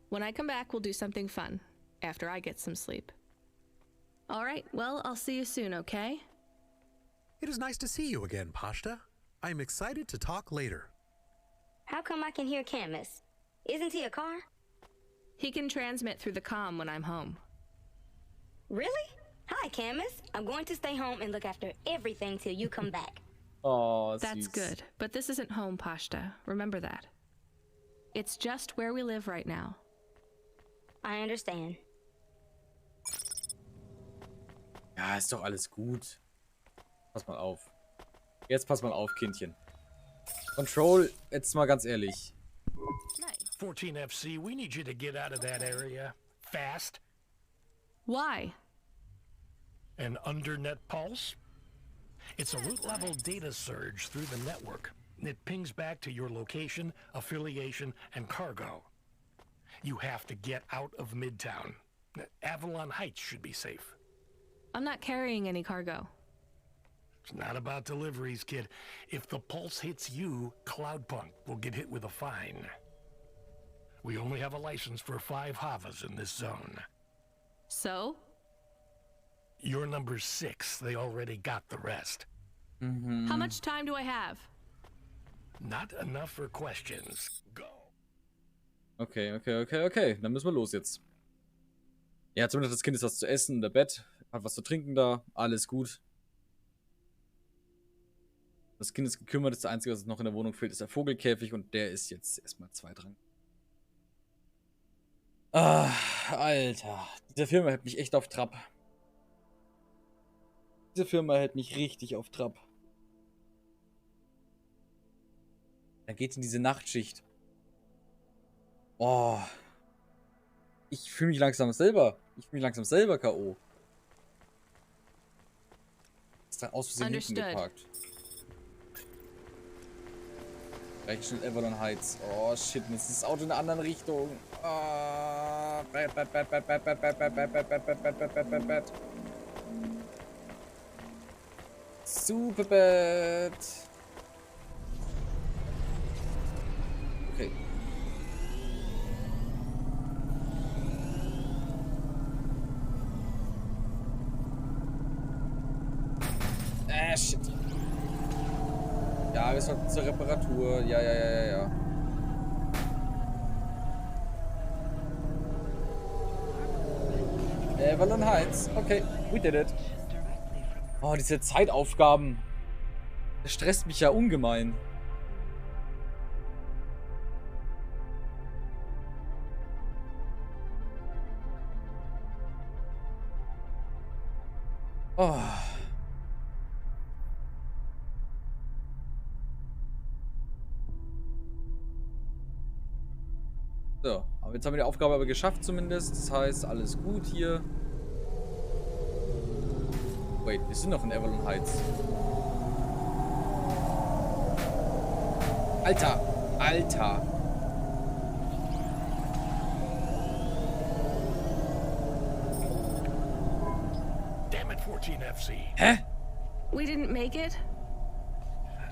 When I come back, we'll do something fun, after I get some sleep. All right, well, I'll see you soon, okay? It is nice to see you again, Pashta. I'm excited to talk later. How come I can hear Camus? Isn't he a car? He can transmit through the comm when I'm home. Really? Hi, Camus. I'm going to stay home and look after everything till you come back. Oh, that's good. But this isn't home, Pashta. Remember that. It's just where we live right now. I understand. Ja, ist doch alles gut. Pass mal auf. Jetzt pass mal auf, Kindchen. Control, jetzt mal ganz ehrlich. 14 FC, we need you to get out of that area. Fast. Why? An undernet pulse? It's a root-level data surge through the network. It pings back to your location, affiliation, and cargo. You have to get out of Midtown. Avalon Heights should be safe. I'm not carrying any cargo. It's not about deliveries, kid. If the pulse hits you, Cloudpunk will get hit with a fine. We only have a license for 5 Havas in this zone. So? You're number 6. They already got the rest. How much time do I have? Not enough for questions. Go. Okay. Dann müssen wir los jetzt. Ja, zumindest das Kind ist was zu essen in der Bett. Hat was zu trinken da. Alles gut. Das Kind ist gekümmert. Das Einzige, was noch in der Wohnung fehlt, ist der Vogelkäfig. Und der ist jetzt erstmal zweitrangig. Ah, Alter. Diese Firma hält mich echt auf Trab. Diese Firma hält mich richtig auf Trab. Dann geht's in diese Nachtschicht. Oh. Ich fühle mich langsam selber. K.O. Ist da aus Versehen hinten geparkt. Gleich schnell Avalon Heights. Oh shit, jetzt ist das Auto in einer anderen Richtung. Oh. Bad. Super bad. Okay. Shit. Ja, wir sollten zur Reparatur. Ja. Avalon Heights. Okay, we did it. Oh, diese Zeitaufgaben. Das stresst mich ja ungemein. Oh. So, aber jetzt haben wir die Aufgabe aber geschafft zumindest. Das heißt, alles gut hier. Wait, wir sind noch in Avalon Heights. Alter. Damn it, 14 FC. Hä? We didn't make it?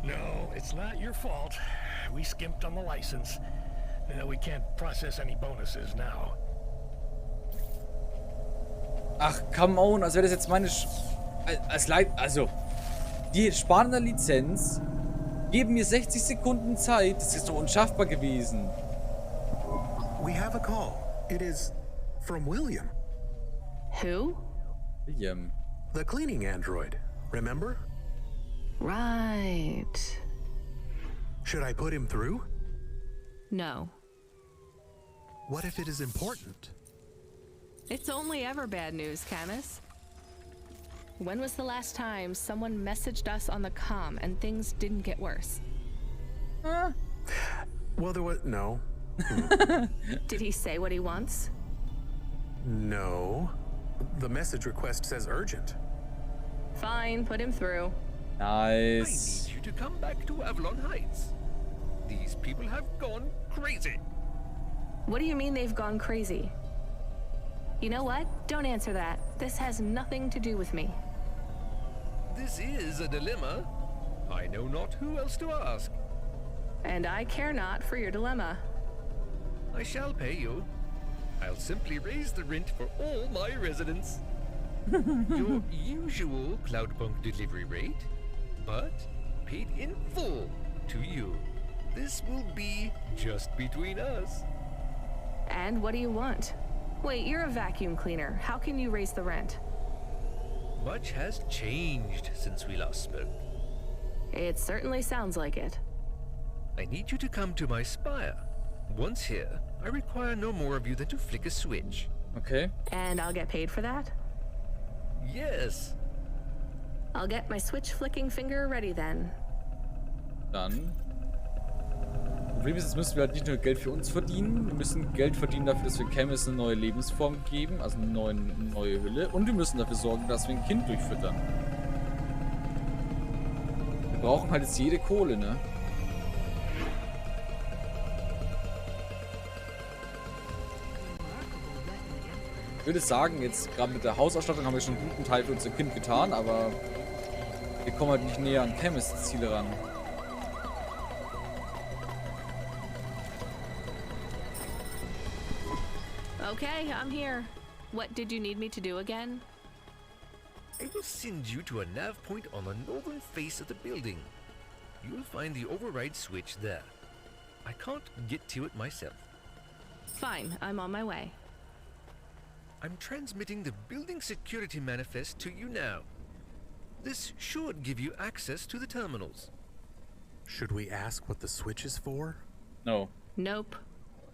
No, it's not your fault. We skimped on the license. We can't process any bonuses now. Ach, come on, als wäre das jetzt meine also, die sparen eine Lizenz, geben mir 60 Sekunden Zeit, das ist doch unschaffbar gewesen. We have a call. It is from William. Who? William. The cleaning android, remember? Right. Should I put him through? No. What if it is important? It's only ever bad news, Camus. When was the last time someone messaged us on the comm and things didn't get worse? Well, there was no. Did he say what he wants? No. The message request says urgent. Fine, put him through. Nice. I need you to come back to Avalon Heights. These people have gone crazy. What do you mean they've gone crazy? You know what? Don't answer that. This has nothing to do with me. This is a dilemma. I know not who else to ask. And I care not for your dilemma. I shall pay you. I'll simply raise the rent for all my residents. Your usual Cloudpunk delivery rate, but paid in full to you. This will be just between us. And what do you want? Wait, you're a vacuum cleaner. How can you raise the rent? Much has changed since we last spoke. It certainly sounds like it. I need you to come to my spire. Once here, I require no more of you than to flick a switch. Okay. And I'll get paid for that? Yes. I'll get my switch-flicking finger ready then. Dann. Problem ist, jetzt müssen wir halt nicht nur Geld für uns verdienen, wir müssen Geld verdienen dafür, dass wir Camus eine neue Lebensform geben, also eine neue Hülle, und wir müssen dafür sorgen, dass wir ein Kind durchfüttern. Wir brauchen halt jetzt jede Kohle, ne? Ich würde sagen, jetzt gerade mit der Hausausstattung haben wir schon einen guten Teil für unser Kind getan, aber wir kommen halt nicht näher an Camus' Ziele ran. Okay, I'm here. What did you need me to do again? I will send you to a nav point on the northern face of the building. You'll find the override switch there. I can't get to it myself. Fine, I'm on my way. I'm transmitting the building security manifest to you now. This should give you access to the terminals. Should we ask what the switch is for? No. Nope.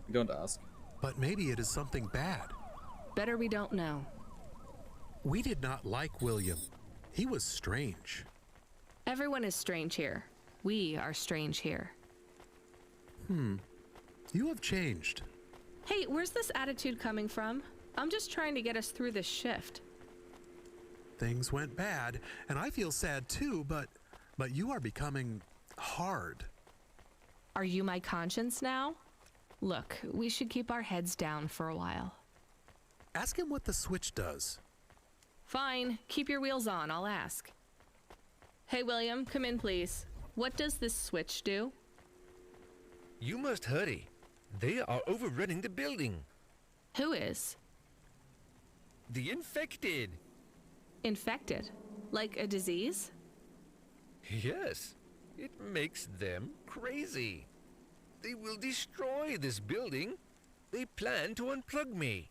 We don't ask. But maybe it is something bad. Better we don't know. We did not like William. He was strange. Everyone is strange here. We are strange here. You have changed. Hey, where's this attitude coming from? I'm just trying to get us through this shift. Things went bad, and I feel sad too, but you are becoming hard. Are you my conscience now? Look, we should keep our heads down for a while. Ask him what the switch does. Fine, keep your wheels on, I'll ask. Hey, William, come in, please. What does this switch do? You must hurry. They are overrunning the building. Who is? The infected. Infected? Like a disease? Yes, it makes them crazy. They will destroy this building. They plan to unplug me.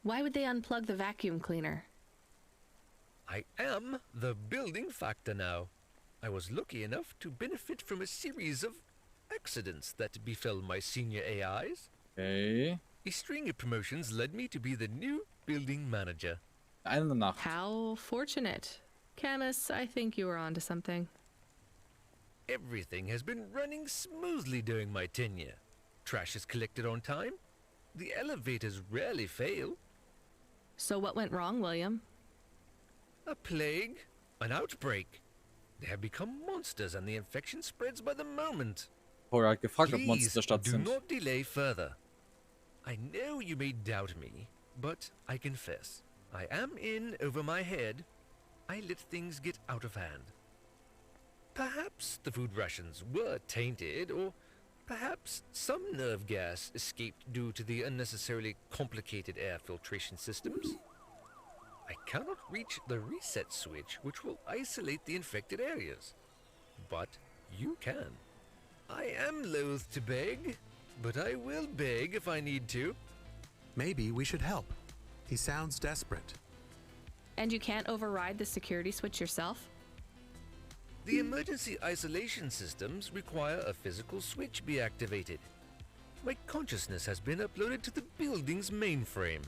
Why would they unplug the vacuum cleaner? I am the building factor now. I was lucky enough to benefit from a series of accidents that befell my senior AIs. Okay. A string of promotions led me to be the new building manager. Eine Nacht. How fortunate. Camus, I think you were onto something. Everything has been running smoothly during my tenure. Trash is collected on time. The elevators rarely fail. So what went wrong, William? A plague, an outbreak. They have become monsters and the infection spreads by the moment. Vorher hat gefragt, ob Please Monster Stadt do sind. not delay further. I know you may doubt me, but I confess, I am in over my head. I let things get out of hand. Perhaps the food rations were tainted, or perhaps some nerve gas escaped due to the unnecessarily complicated air filtration systems. I cannot reach the reset switch, which will isolate the infected areas. But you can. I am loath to beg, but I will beg if I need to. Maybe we should help. He sounds desperate. And you can't override the security switch yourself? The emergency isolation systems require a physical switch be activated. My consciousness has been uploaded to the building's mainframe.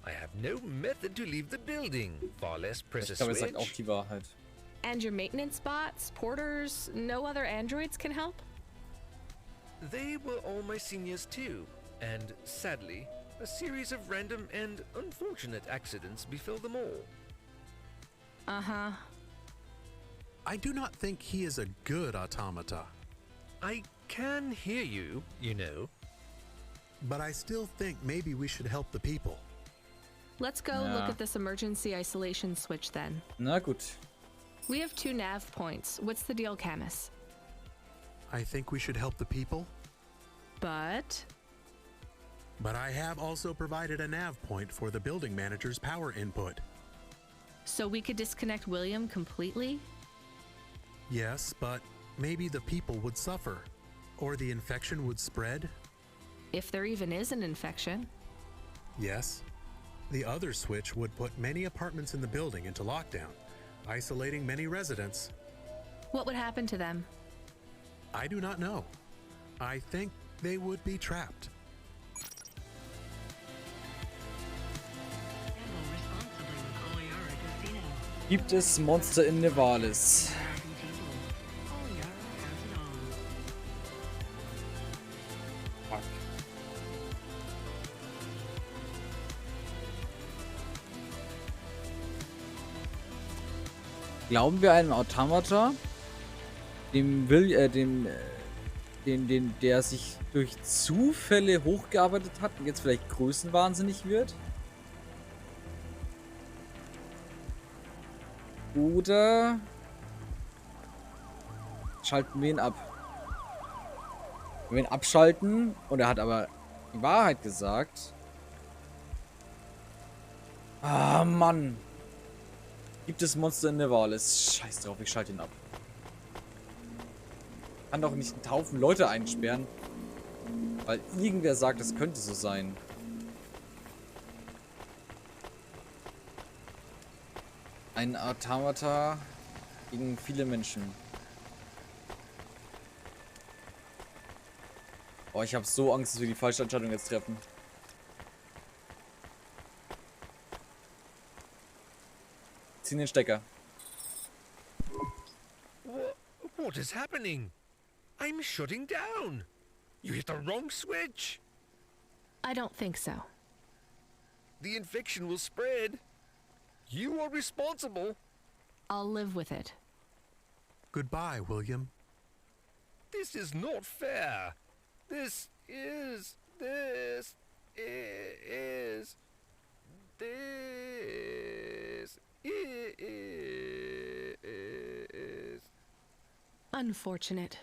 I have no method to leave the building, far less press a Ich glaube, er sagt auch switch. die Wahrheit. And your maintenance bots, porters, no other androids can help? They were all my seniors too, and sadly, a series of random and unfortunate accidents befell them all. Uh-huh. I do not think he is a good automata. I can hear you, you know. But I still think maybe we should help the people. Let's go look at this emergency isolation switch then. Na gut. We have 2 nav points. What's the deal, Camus? I think we should help the people. But I have also provided a nav point for the building manager's power input. so we could disconnect William completely? Yes, but maybe the people would suffer, or the infection would spread. If there even is an infection. Yes. The other switch would put many apartments in the building into lockdown, isolating many residents. What would happen to them? I do not know. I think they would be trapped. Gibt es Monster in Nevalis? Fuck. Glauben wir einem Automata, der sich durch Zufälle hochgearbeitet hat und jetzt vielleicht größenwahnsinnig wird? Oder schalten wir ihn ab? Wenn wir ihn abschalten und er hat aber die Wahrheit gesagt. Ah, Mann. Gibt es Monster in Nevalis? Scheiß drauf, ich schalte ihn ab. Kann doch nicht einen Haufen Leute einsperren. Weil irgendwer sagt, es könnte so sein. Ein Automata gegen viele Menschen. Oh, ich habe so Angst, dass wir die falsche Entscheidung jetzt treffen. Ziehen den Stecker. What is happening? I'm shutting down. You hit the wrong switch. I don't think so. The infection will spread. You are responsible. I'll live with it. Goodbye, William. This is not fair. This is Unfortunate.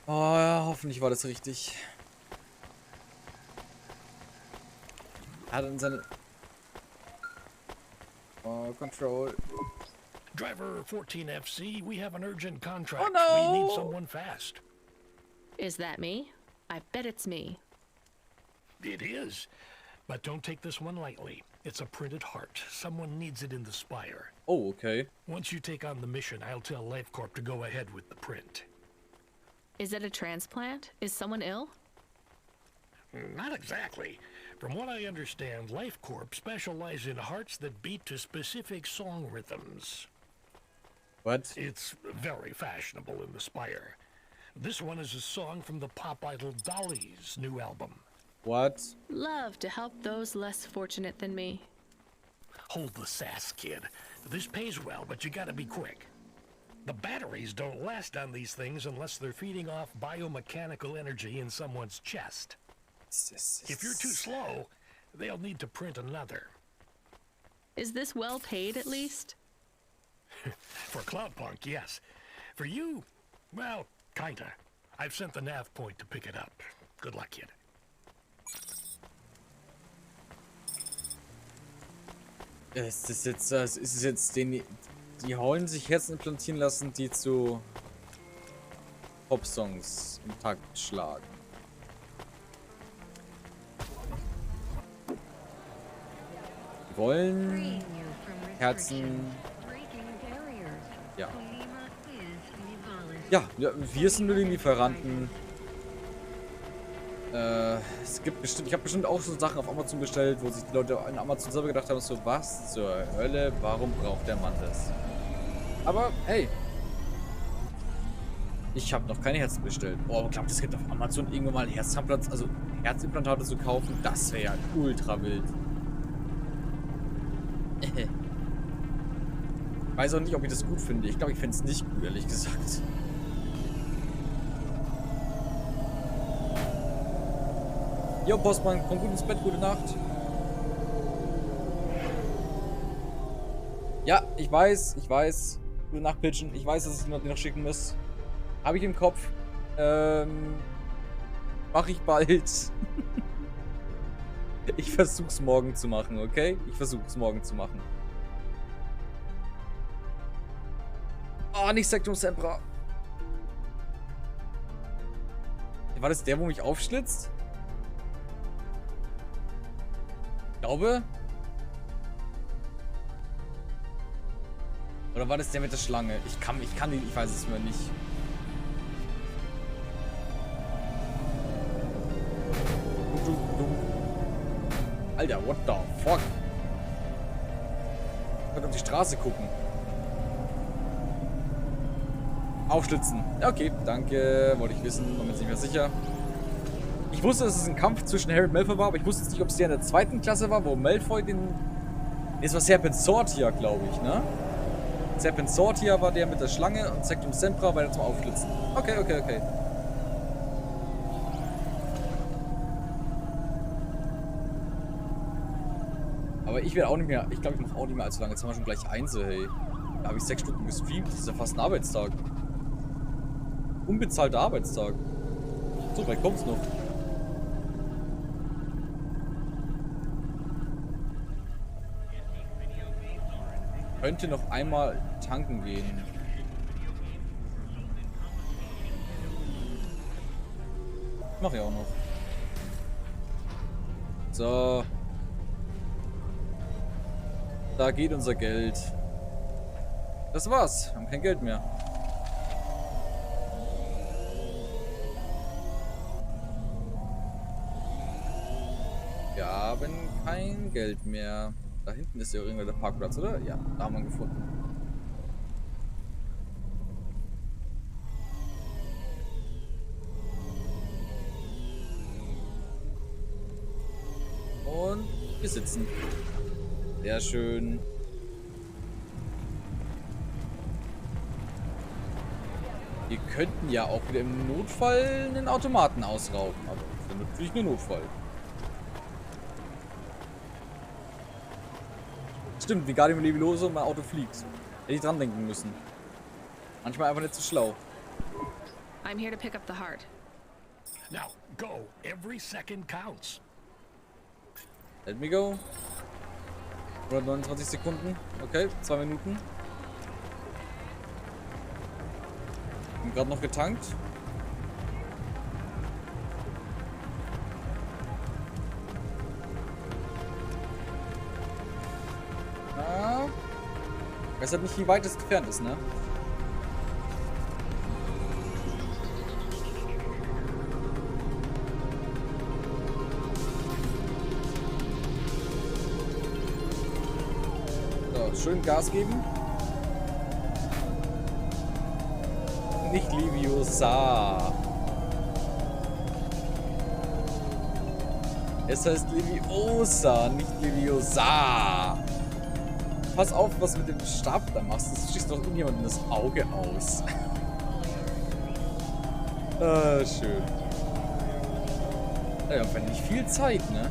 Oh, ja, hoffentlich war das richtig. Er hat in seine... Oh, Control. Driver 14FC, we have an urgent contract. Oh, no. We need someone fast. Is that me? I bet it's me. It is. But don't take this one lightly. It's a printed heart. Someone needs it in the spire. Oh, okay. Once you take on the mission, I'll tell LifeCorp to go ahead with the print. Is it a transplant? Is someone ill? Not exactly. From what I understand, LifeCorp specialize in hearts that beat to specific song rhythms. What? It's very fashionable in the Spire. This one is a song from the pop idol Dolly's new album. What? Love to help those less fortunate than me. Hold the sass, kid. This pays well, but you gotta be quick. The batteries don't last on these things unless they're feeding off biomechanical energy in someone's chest. If you're too slow, they'll need to print another. Is this well paid at least? For Cloudpunk, yes. For you, well, kinda. I've sent the nav point to pick it up. Good luck, kid. Ist es jetzt die wollen sich Herzen implantieren lassen, die zu Pop-Songs im Takt schlagen. Die wollen Herzen. Ja. Ja, wir sind nur die Lieferanten. Es gibt bestimmt, ich habe bestimmt auch so Sachen auf Amazon bestellt, wo sich die Leute an Amazon selber gedacht haben, so, was zur Hölle, warum braucht der Mann das? Aber, hey. Ich habe noch keine Herzen bestellt. Oh, aber glaubt, es gibt auf Amazon irgendwann mal Herzimplantate zu kaufen? Das wäre ja ultra wild. Weiß auch nicht, ob ich das gut finde. Ich glaube, ich finde es nicht gut, ehrlich gesagt. Jo, Postmann, komm gut ins Bett, gute Nacht. Ja, ich weiß. Gute Nacht, Pigeon. Ich weiß, dass ich noch schicken muss. Habe ich im Kopf. Mache ich bald. Ich versuch's morgen zu machen, okay? Ich versuch's morgen zu machen. Oh, nicht Sektum Sempra. War das der, wo mich aufschlitzt? Ich glaube. Oder war das der mit der Schlange? Ich weiß es mir nicht. Alter, what the fuck? Ich kann auf die Straße gucken. Aufschlitzen. Okay, danke. Wollte ich wissen. War mir jetzt nicht mehr sicher. Ich wusste, dass es ein Kampf zwischen Harry und Malfoy war, aber ich wusste jetzt nicht, ob es der in der zweiten Klasse war, wo Malfoy den... Es war Serpensortia, glaube ich, ne? Serpensortia war der mit der Schlange und Sektum Sempra war der zum Aufschlitzen. Okay. Aber ich werde auch nicht mehr... Ich glaube, ich mache auch nicht mehr allzu lange. Jetzt haben wir schon gleich 1, hey. Da habe ich 6 Stunden gestreamt. Das ist ja fast ein Arbeitstag. Unbezahlter Arbeitstag. So, vielleicht kommt's noch. Könnte noch einmal tanken gehen. Mache ich auch noch. So. Da geht unser Geld. Das war's. Wir haben kein Geld mehr. Wir haben kein Geld mehr. Da hinten ist ja irgendwo der Parkplatz, oder? Ja, da haben wir ihn gefunden. Und wir sitzen. Sehr schön. Wir könnten ja auch wieder im Notfall einen Automaten ausrauben. Aber das ist natürlich nur Notfall. Stimmt, wie Guardian Levioso mein Auto fliegt. Hätte ich dran denken müssen. Manchmal einfach nicht so schlau. I'm here to pick up the heart. Now, go. Every second counts. Let me go. 129 Sekunden. Okay, 2 Minuten. Bin gerade noch getankt. Ah. Ich weiß halt nicht, wie weit es entfernt ist, ne? Schön Gas geben. Nicht Leviosa. Es heißt Leviosa, nicht Leviosa. Pass auf, was du mit dem Stab da machst. Das schießt doch irgendjemand in das Auge aus. Schön. Ja, aber nicht viel Zeit, ne?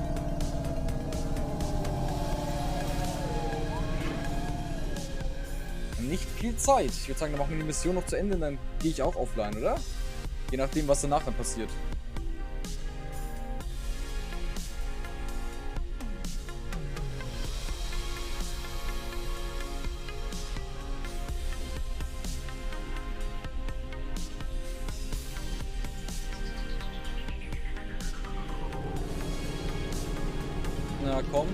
Nicht viel Zeit. Ich würde sagen, dann machen wir die Mission noch zu Ende und dann gehe ich auch offline, oder? Je nachdem, was danach dann passiert. Na komm.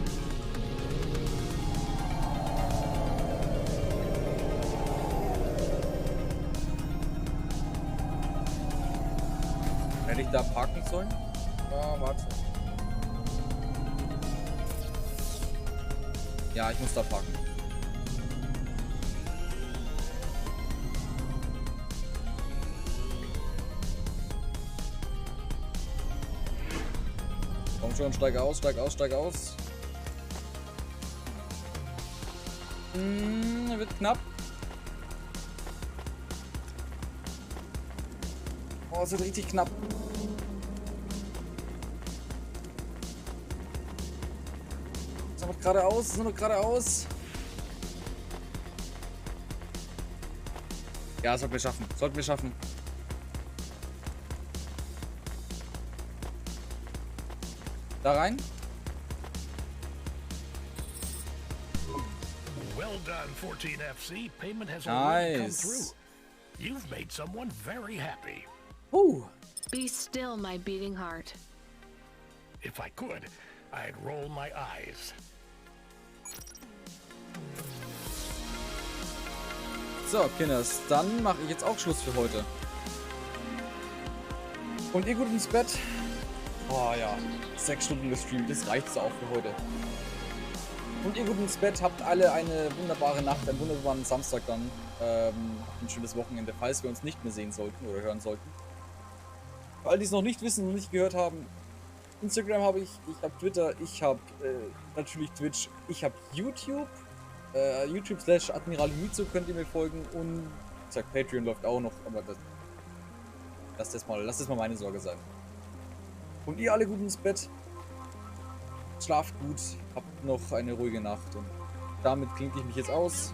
Hätte ich da parken sollen? Oh, warte. Ja, ich muss da parken. Komm schon, steig aus, steig aus, steig aus. Wird knapp. Oh, es wird richtig knapp. Ist noch geradeaus, ist noch geradeaus. Ja, sollten wir schaffen, sollten wir schaffen. Da rein. Well done, 14FC. Payment has already come through. You've made someone very happy. Be still, my beating heart. If I could, I'd roll my eyes. So, Kinders, dann mache ich jetzt auch Schluss für heute. Und ihr gut ins Bett? Oh ja, 6 Stunden gestreamt, das reicht auch für heute. Und ihr gut ins Bett, habt alle eine wunderbare Nacht, einen wunderbaren Samstag dann. Ein schönes Wochenende, falls wir uns nicht mehr sehen sollten oder hören sollten. Für all die es noch nicht wissen und nicht gehört haben, Instagram habe ich habe Twitter, ich habe natürlich Twitch, ich habe YouTube, YouTube/Admiral könnt ihr mir folgen und wie gesagt, Patreon läuft auch noch, aber lasst das mal meine Sorge sein. Und ihr alle gut ins Bett, schlaft gut, habt noch eine ruhige Nacht und damit klinke ich mich jetzt aus.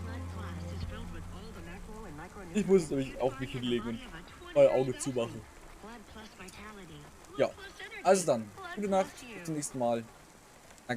Ich muss nämlich auch mich hinlegen und mein Auge zumachen. Ja, also dann, gute Nacht, bis zum nächsten Mal.